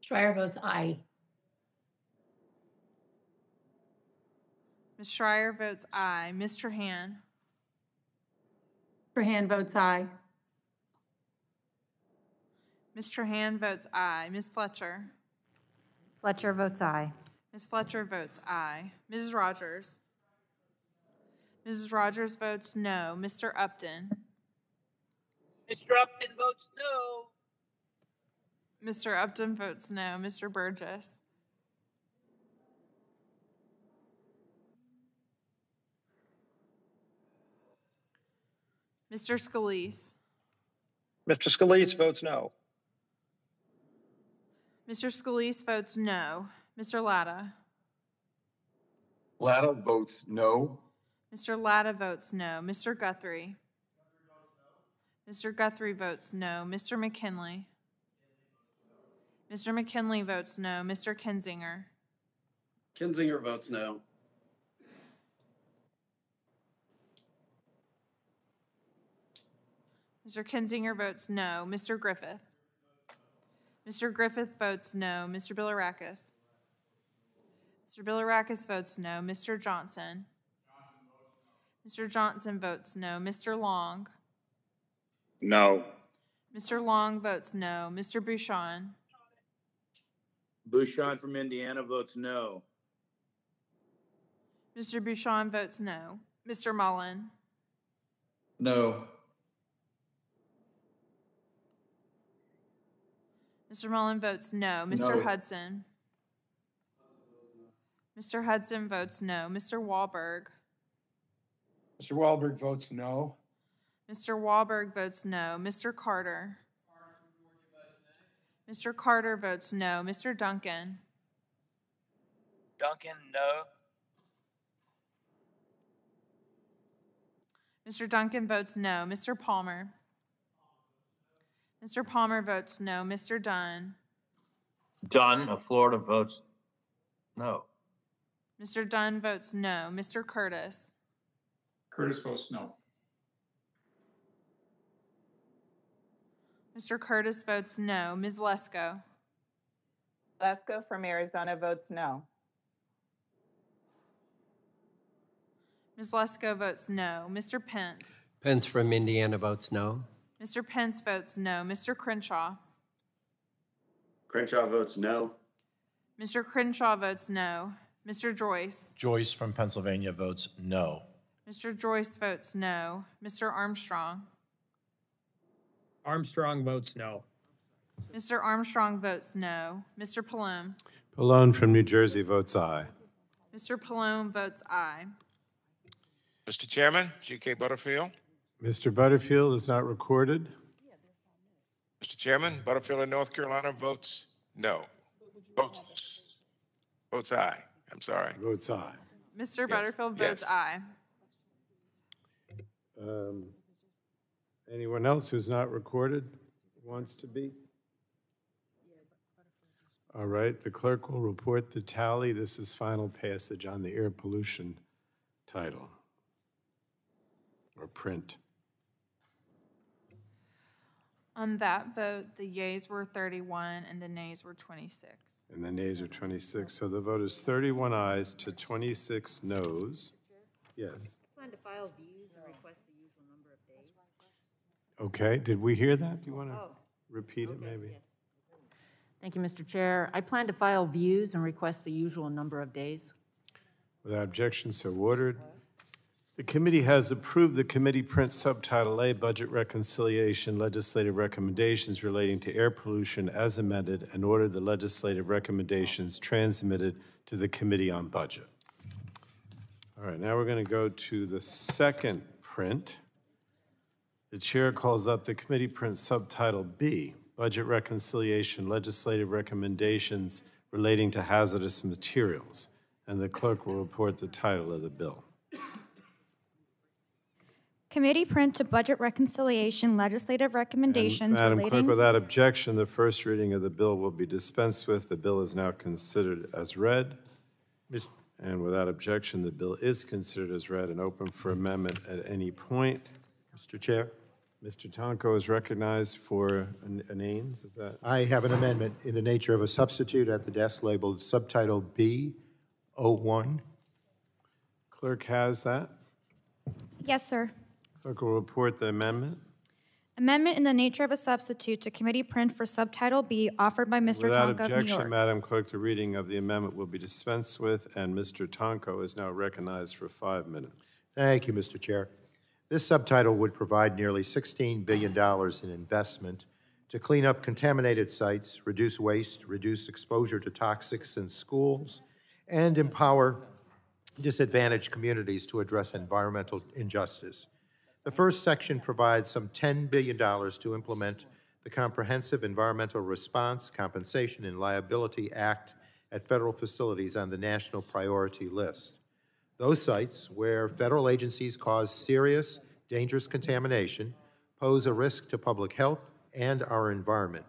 Schreier votes aye. Ms. Schreier votes aye. Ms. Trahan. Trahan votes aye. Ms. Trahan votes aye. Ms. Fletcher. Fletcher votes aye. Ms. Fletcher votes aye. Mrs. Rogers. Mrs. Rogers votes no. Mr. Upton. Mr. Upton votes no. Mr. Upton votes no. Mr. Burgess. Mr. Scalise. Mr. Scalise votes no. Mr. Scalise votes no. Mr. Latta. Latta votes no. Mr. Latta votes no. Mr. Guthrie. Mr. Guthrie votes no. Mr. McKinley. Mr. McKinley votes no. Mr. Kinzinger. Kinzinger votes no. Mr. Kinzinger votes no. Mr. Griffith. Mr. Griffith votes no. Mr. Bilirakis. Mr. Bilirakis votes no. Mr. Johnson. Mr. Johnson votes no. Mr. Long. No. Mr. Long votes no. Mr. Bouchon. Bouchon from Indiana votes no. Mr. Bouchon votes no. Mr. Mullen. No. Mr. Mullen votes no. Mr. Hudson. Mr. Hudson votes no. Mr. Wahlberg. Mr. Wahlberg votes no. Mr. Wahlberg votes no. Mr. Carter. Mr. Carter votes no. Mr. Duncan. Duncan, no. Mr. Duncan votes no. Mr. Palmer. Mr. Palmer votes no. Mr. Dunn. Dunn of Florida votes no. Mr. Dunn votes no. Mr. Curtis. Curtis votes no. Mr. Curtis votes no. Ms. Lesko. Lesko from Arizona votes no. Ms. Lesko votes no. Mr. Pence. Pence from Indiana votes no. Mr. Pence votes no. Mr. Crenshaw. Crenshaw votes no. Mr. Crenshaw votes no. Mr. Joyce. Joyce from Pennsylvania votes no. Mr. Joyce votes no. Mr. Armstrong. Armstrong votes no. Mr. Armstrong votes no. Mr. Pallone. Pallone from New Jersey votes aye. Mr. Pallone votes aye. Mr. Chairman, G.K. Butterfield. Mr. Butterfield is not recorded. Mr. Chairman, Butterfield in North Carolina votes no. Votes aye. I'm sorry. Votes aye. Mr. Butterfield votes aye. Anyone else who's not recorded wants to be? All right, the clerk will report the tally. This is final passage on the air pollution title or print. On that vote, the yeas were 31 and the nays were 26. And the nays are 26. So the vote is 31 ayes to 26 noes. Yes. Plan to file views and request the usual number of days. Okay, did we hear that? Do you want to repeat it maybe? Yes. Thank you, Mr. Chair. I plan to file views and request the usual number of days. Without objection, so ordered. The committee has approved the committee print subtitle A, Budget Reconciliation Legislative Recommendations Relating to Air Pollution as amended, and ordered the legislative recommendations transmitted to the Committee on Budget. All right, now we're going to go to the second print. The chair calls up the committee print subtitle B, Budget Reconciliation Legislative Recommendations Relating to Hazardous Materials, and the clerk will report the title of the bill. Committee print to Budget Reconciliation Legislative Recommendations Madam relating... Clerk, without objection, the first reading of the bill will be dispensed with. The bill is now considered as read. And without objection, the bill is considered as read and open for amendment at any point. Mr. Chair. Mr. Tonko is recognized for an Ains. Is that? I have an amendment in the nature of a substitute at the desk labeled subtitle B01. Clerk has that. Yes, sir. Clerk will report the amendment. Amendment in the nature of a substitute to committee print for subtitle B offered by Mr. Without Tonko of New objection, York. Madam Clerk, the reading of the amendment will be dispensed with, and Mr. Tonko is now recognized for 5 minutes. Thank you, Mr. Chair. This subtitle would provide nearly $16 billion in investment to clean up contaminated sites, reduce waste, reduce exposure to toxics in schools, and empower disadvantaged communities to address environmental injustice. The first section provides some $10 billion to implement the Comprehensive Environmental Response, Compensation, and Liability Act at federal facilities on the national priority list. Those sites where federal agencies cause serious, dangerous contamination pose a risk to public health and our environment.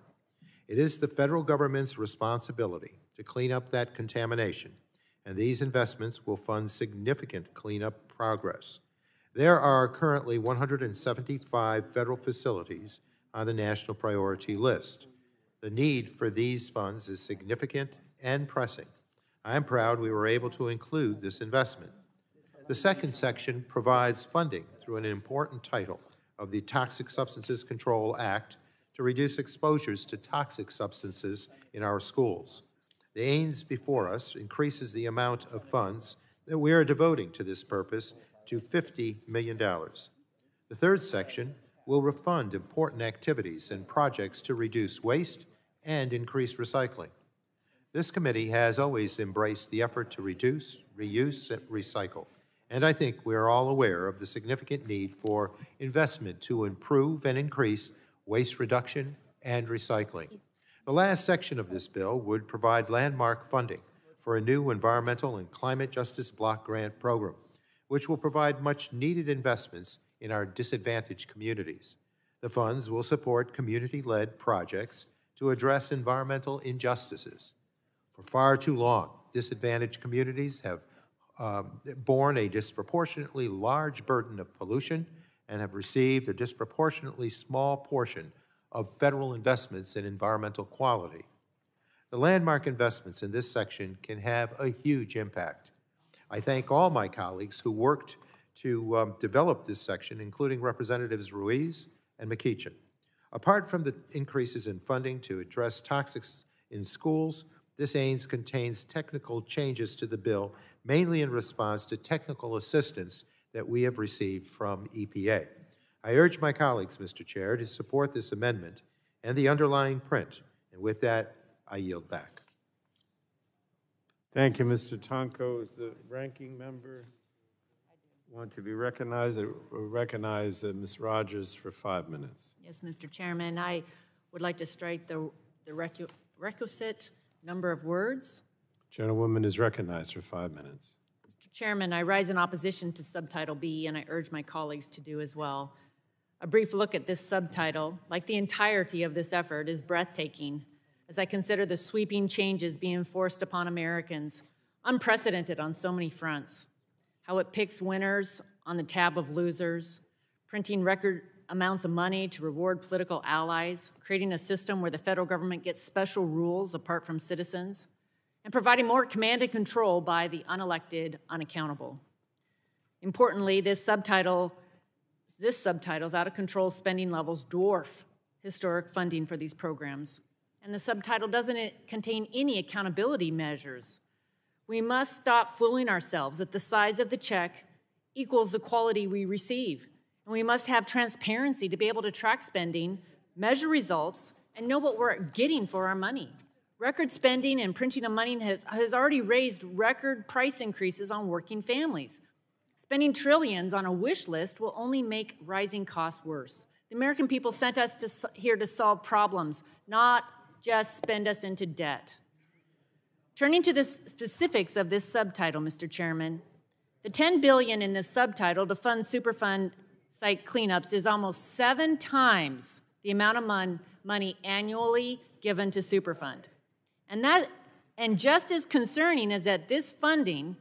It is the federal government's responsibility to clean up that contamination, and these investments will fund significant cleanup progress. There are currently 175 federal facilities on the national priority list. The need for these funds is significant and pressing. I am proud we were able to include this investment. The second section provides funding through an important title of the Toxic Substances Control Act to reduce exposures to toxic substances in our schools. The Ains before us increases the amount of funds that we are devoting to this purpose to $50 million. The third section will refund important activities and projects to reduce waste and increase recycling. This committee has always embraced the effort to reduce, reuse, and recycle, and I think we are all aware of the significant need for investment to improve and increase waste reduction and recycling. The last section of this bill would provide landmark funding for a new environmental and climate justice block grant program, which will provide much-needed investments in our disadvantaged communities. The funds will support community-led projects to address environmental injustices. For far too long, disadvantaged communities have borne a disproportionately large burden of pollution and have received a disproportionately small portion of federal investments in environmental quality. The landmark investments in this section can have a huge impact. I thank all my colleagues who worked to develop this section, including Representatives Ruiz and McEachin. Apart from the increases in funding to address toxics in schools, this Ains contains technical changes to the bill, mainly in response to technical assistance that we have received from EPA. I urge my colleagues, Mr. Chair, to support this amendment and the underlying print. And with that, I yield back. Thank you, Mr. Tonko. Is the ranking member want to be recognized? Or recognize Ms. Rogers for 5 minutes. Yes, Mr. Chairman, I would like to strike the requisite number of words. Gentlewoman is recognized for 5 minutes. Mr. Chairman, I rise in opposition to subtitle B, and I urge my colleagues to do as well. A brief look at this subtitle, like the entirety of this effort, is breathtaking as I consider the sweeping changes being forced upon Americans, unprecedented on so many fronts. How it picks winners on the tab of losers, printing record amounts of money to reward political allies, creating a system where the federal government gets special rules apart from citizens, and providing more command and control by the unelected, unaccountable. Importantly, this subtitle's out-of-control spending levels dwarf historic funding for these programs, and the subtitle doesn't contain any accountability measures. We must stop fooling ourselves that the size of the check equals the quality we receive, and we must have transparency to be able to track spending, measure results, and know what we're getting for our money. Record spending and printing of money has already raised record price increases on working families. Spending trillions on a wish list will only make rising costs worse. The American people sent us here to solve problems, not just spend us into debt. Turning to the specifics of this subtitle, Mr. Chairman, the $10 billion in this subtitle to fund Superfund site cleanups is almost 7 times the amount of money annually given to Superfund. And just as concerning is that this funding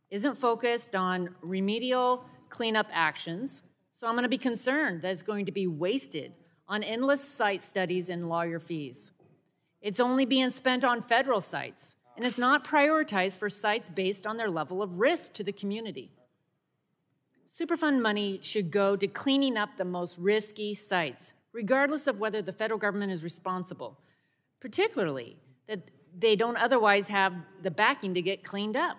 isn't focused on remedial cleanup actions, so I'm going to be concerned that it's going to be wasted on endless site studies and lawyer fees. It's only being spent on federal sites, and it's not prioritized for sites based on their level of risk to the community. Superfund money should go to cleaning up the most risky sites, regardless of whether the federal government is responsible, particularly that they don't otherwise have the backing to get cleaned up.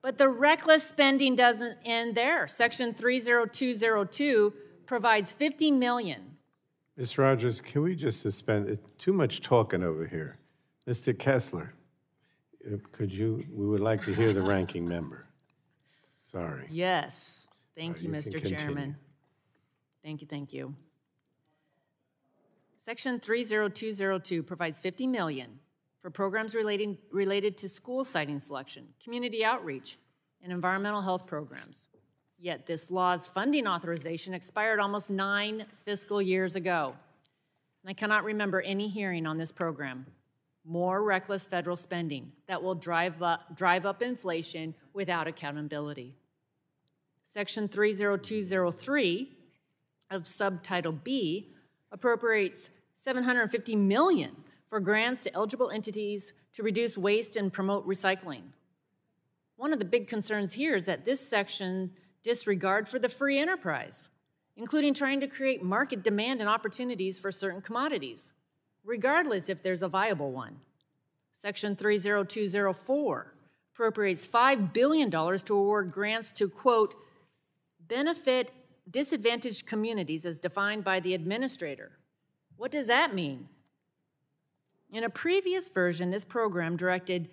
But the reckless spending doesn't end there. Section 30202 provides $50 million. Ms. Rogers, can we just suspend too much talking over here? Mr. Kessler, we would like to hear the ranking member. Sorry. Yes. Thank you, you Mr. can continue. Chairman. Thank you. Section 30202 provides $50 million for programs related to school siting selection, community outreach, and environmental health programs. Yet this law's funding authorization expired almost 9 fiscal years ago. And I cannot remember any hearing on this program. More reckless federal spending that will drive up inflation without accountability. Section 30203 of Subtitle B appropriates $750 million for grants to eligible entities to reduce waste and promote recycling. One of the big concerns here is that this section disregard for the free enterprise, including trying to create market demand and opportunities for certain commodities, regardless if there's a viable one. Section 30204 appropriates $5 billion to award grants to, quote, benefit disadvantaged communities as defined by the administrator. What does that mean? In a previous version, this program directly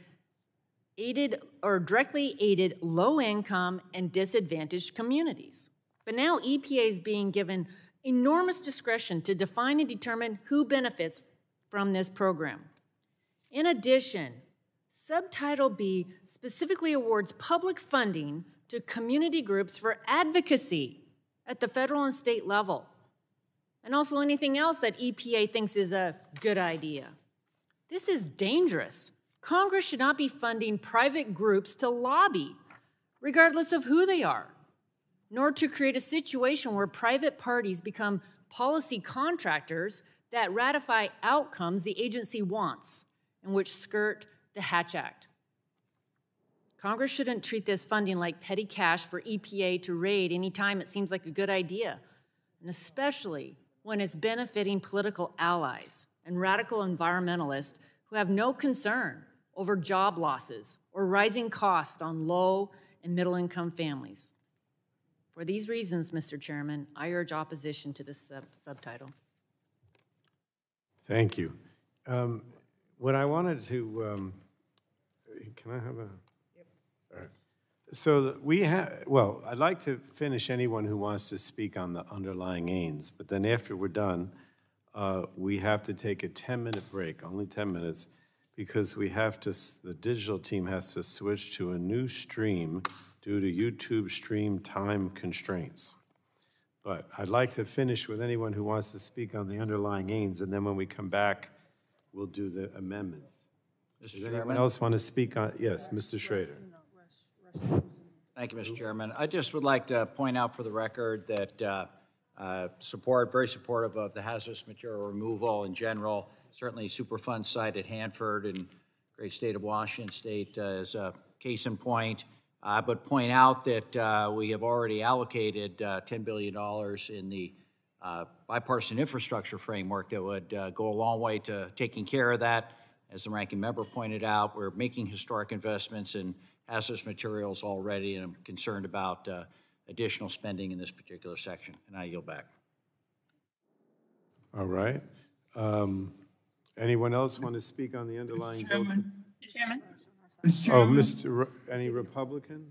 aided low-income and disadvantaged communities. But now EPA is being given enormous discretion to define and determine who benefits from this program. In addition, Subtitle B specifically awards public funding to community groups for advocacy at the federal and state level, and also anything else that EPA thinks is a good idea. This is dangerous. Congress should not be funding private groups to lobby, regardless of who they are, nor to create a situation where private parties become policy contractors that ratify outcomes the agency wants and which skirt the Hatch Act. Congress shouldn't treat this funding like petty cash for EPA to raid anytime it seems like a good idea, and especially when it's benefiting political allies and radical environmentalists who have no concern over job losses or rising costs on low and middle-income families. For these reasons, Mr. Chairman, I urge opposition to this subtitle. Thank you. What I wanted to, can I have a? Yep. All right. So we have, well, I'd like to finish anyone who wants to speak on the underlying aims, but then after we're done, we have to take a 10-minute break, only 10 minutes, because we have to, the digital team has to switch to a new stream due to YouTube stream time constraints. But I'd like to finish with anyone who wants to speak on the underlying aims, and then when we come back, we'll do the amendments. Does anyone else want to speak on? Yes, Mr. Schrader. Thank you, Mr. Chairman. I just would like to point out for the record that very supportive of the hazardous material removal in general. Certainly Superfund site at Hanford and great state of Washington State is a case in point. But point out that we have already allocated $10 billion in the bipartisan infrastructure framework that would go a long way to taking care of that. As the ranking member pointed out, we're making historic investments in hazardous materials already, and I'm concerned about additional spending in this particular section. And I yield back. All right. Anyone else want to speak on the underlying bill? Chairman. Oh, any Republican?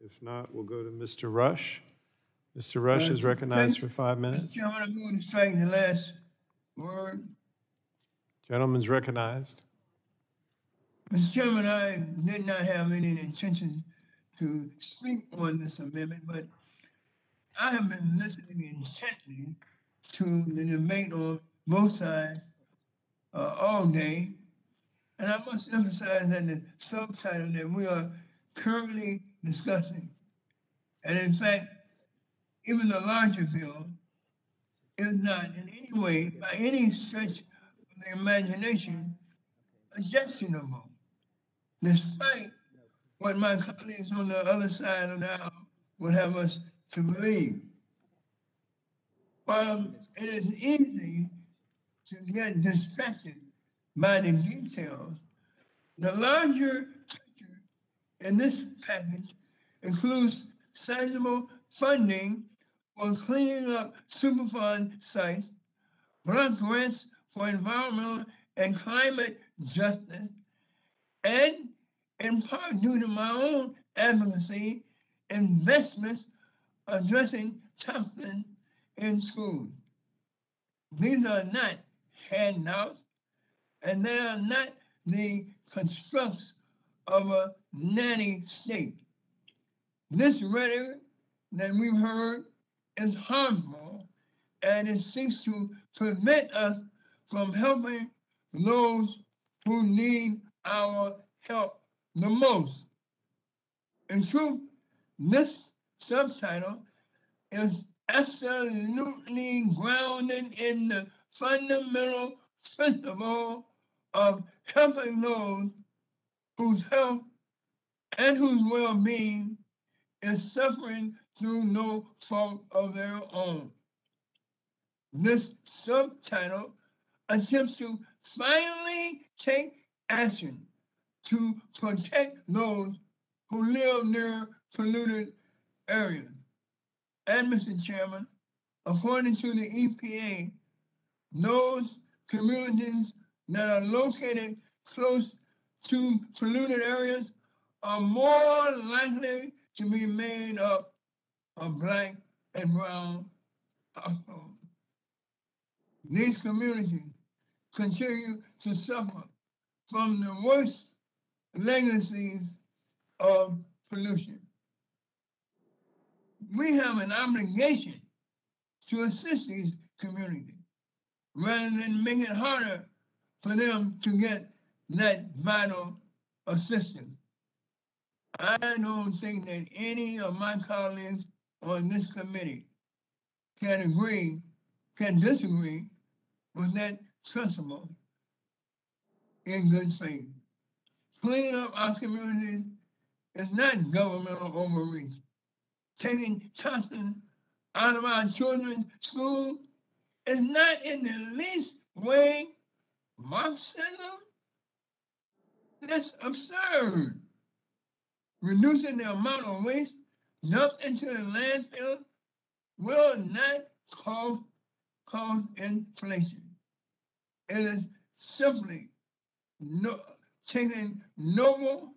If not, we'll go to Mr. Rush. Mr. Rush is recognized for 5 minutes. Mr. Chairman, I'm going to strike the last word. Gentleman's recognized. Mr. Chairman, I did not have any intention to speak on this amendment, but I have been listening intently to the debate on both sides all day. And I must emphasize that the subtitle that we are currently discussing, and in fact, even the larger bill, is not in any way, by any stretch of the imagination, objectionable, despite what my colleagues on the other side of the aisle would have us to believe. While it is easy to get distracted by the details, the larger picture in this package includes sizable funding for cleaning up Superfund sites, block grants for environmental and climate justice, and in part due to my own advocacy, investments addressing toxins in schools. These are not handouts, and they are not the constructs of a nanny state. This rhetoric that we've heard is harmful, and it seeks to prevent us from helping those who need our help the most. In truth, this subtitle is absolutely grounded in the fundamental principle of helping those whose health and whose well-being is suffering through no fault of their own. This subtitle attempts to finally take action to protect those who live near polluted areas. And Mr. Chairman, according to the EPA, those communities that are located close to polluted areas are more likely to be made up of Black and brown households. These communities continue to suffer from the worst legacies of pollution. We have an obligation to assist these communities rather than make it harder for them to get that vital assistance. I don't think that any of my colleagues on this committee can disagree with that principle in good faith. Cleaning up our communities is not governmental overreach. Taking toxins out of our children's schools is not in the least way Marxism. That's absurd. Reducing the amount of waste dumped into the landfill will not cause inflation. It is simply taking noble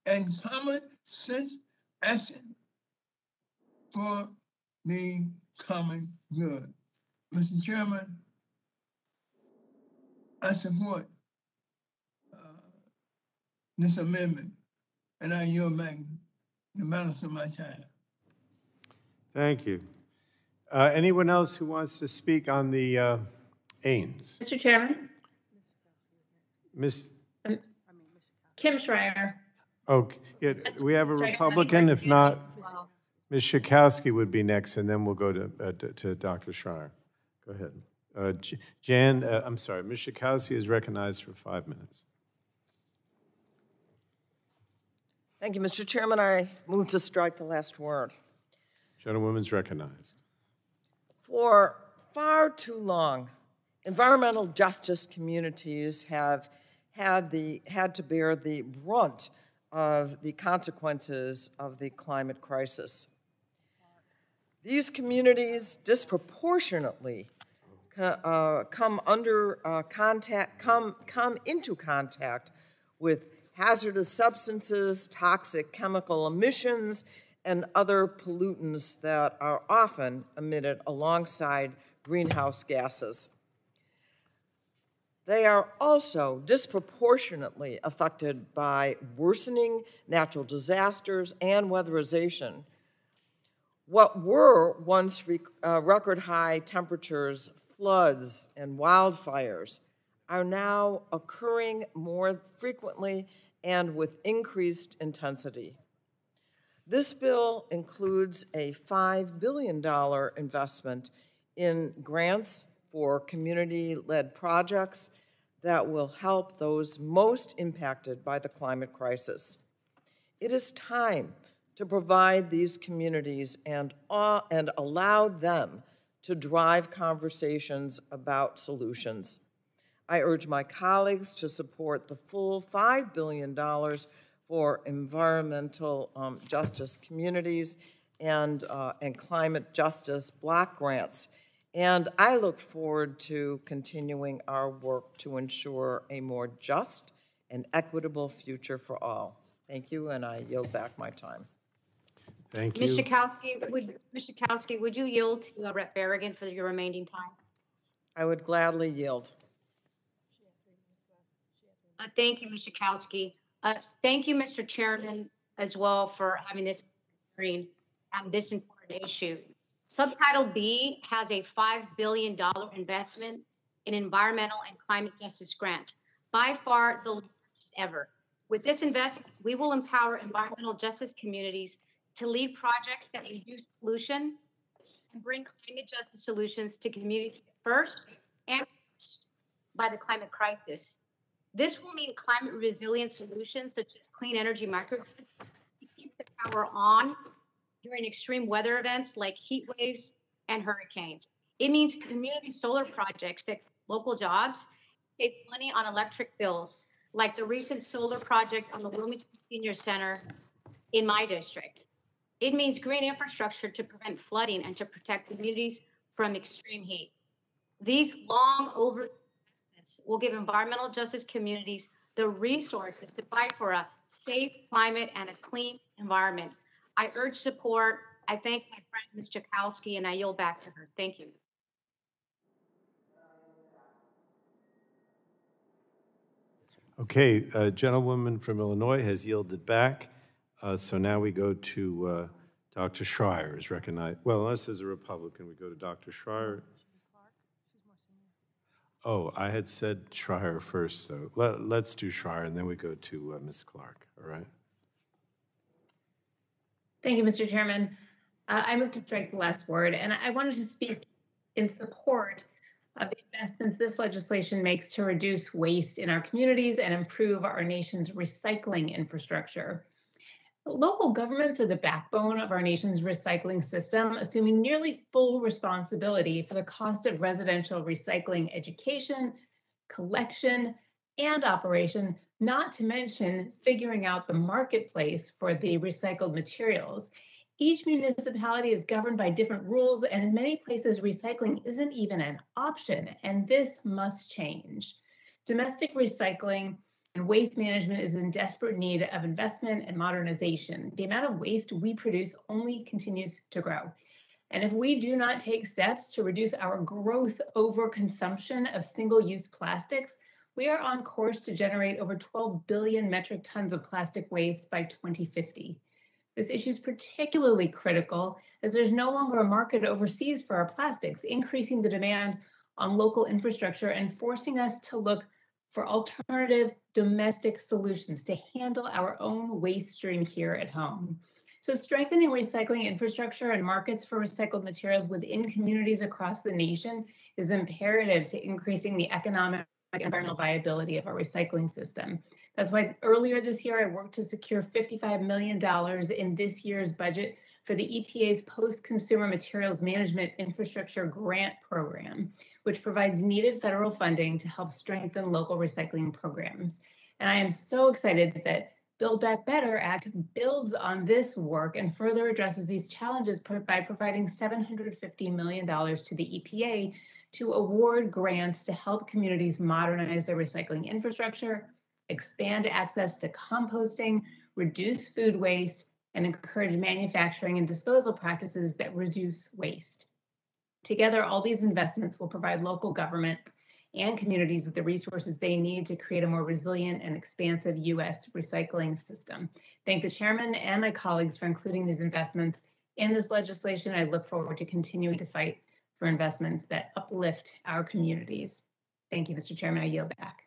and common sense action for the common good. Mr. Chairman, I support this amendment, and I yield back the balance of my time. Thank you. Anyone else who wants to speak on the Ains? Mr. Chairman, Miss, Kim Schreier. okay, yeah, do we have a Republican? If not, Ms. Schakowsky would be next, and then we'll go to Dr. Schreier. Go ahead. Jan, I'm sorry, Ms. Schakowsky is recognized for 5 minutes. Thank you, Mr. Chairman. I move to strike the last word. Gentlewoman's recognized. For far too long, environmental justice communities have had to bear the brunt of the consequences of the climate crisis. These communities disproportionately come into contact with hazardous substances, toxic chemical emissions, and other pollutants that are often emitted alongside greenhouse gases. They are also disproportionately affected by worsening natural disasters and weatherization. What were once record high temperatures, floods, and wildfires are now occurring more frequently and with increased intensity. This bill includes a $5 billion investment in grants for community-led projects that will help those most impacted by the climate crisis. It is time to provide these communities and allow them to drive conversations about solutions. I urge my colleagues to support the full $5 billion for environmental justice communities and climate justice block grants. And I look forward to continuing our work to ensure a more just and equitable future for all. Thank you, and I yield back my time. Thank you. Ms. Schakowsky, would you yield to Rep. Berrigan for your remaining time? I would gladly yield. Thank you, Ms. Schakowsky. Thank you, Mr. Chairman, as well for having this hearing on this important issue. Subtitle B has a $5 billion investment in environmental and climate justice grants, by far the largest ever. With this investment, we will empower environmental justice communities to lead projects that reduce pollution and bring climate justice solutions to communities first and first by the climate crisis. This will mean climate resilient solutions such as clean energy microgrids to keep the power on during extreme weather events like heat waves and hurricanes. It means community solar projects that local jobs save money on electric bills, like the recent solar project on the Wilmington Senior Center in my district. It means green infrastructure to prevent flooding and to protect communities from extreme heat. These long overdue investments will give environmental justice communities the resources to fight for a safe climate and a clean environment. I urge support. I thank my friend, Ms. Schakowsky, and I yield back to her. Thank you. Okay, a gentlewoman from Illinois has yielded back. So now we go to Dr. Schreier is recognized. Well, unless there's a Republican, we go to Dr. Schreier. Oh, I had said Schreier first, though. Let's do Schreier, and then we go to Ms. Clark, all right? Thank you, Mr. Chairman. I move to strike the last word, and I wanted to speak in support of the investments this legislation makes to reduce waste in our communities and improve our nation's recycling infrastructure. Local governments are the backbone of our nation's recycling system, assuming nearly full responsibility for the cost of residential recycling education, collection, and operation, not to mention figuring out the marketplace for the recycled materials. Each municipality is governed by different rules, and in many places, recycling isn't even an option, and this must change. Domestic recycling and waste management is in desperate need of investment and modernization. The amount of waste we produce only continues to grow. And if we do not take steps to reduce our gross overconsumption of single-use plastics, we are on course to generate over 12 billion metric tons of plastic waste by 2050. This issue is particularly critical as there's no longer a market overseas for our plastics, increasing the demand on local infrastructure and forcing us to look for alternative domestic solutions to handle our own waste stream here at home. So strengthening recycling infrastructure and markets for recycled materials within communities across the nation is imperative to increasing the economic and environmental viability of our recycling system. That's why earlier this year, I worked to secure $55 million in this year's budget for the EPA's Post-Consumer Materials Management Infrastructure Grant Program, which provides needed federal funding to help strengthen local recycling programs. And I am so excited that Build Back Better Act builds on this work and further addresses these challenges by providing $750 million to the EPA to award grants to help communities modernize their recycling infrastructure, expand access to composting, reduce food waste, and encourage manufacturing and disposal practices that reduce waste. Together, all these investments will provide local governments and communities with the resources they need to create a more resilient and expansive U.S. recycling system. Thank the chairman and my colleagues for including these investments in this legislation. I look forward to continuing to fight for investments that uplift our communities. Thank you, Mr. Chairman. I yield back.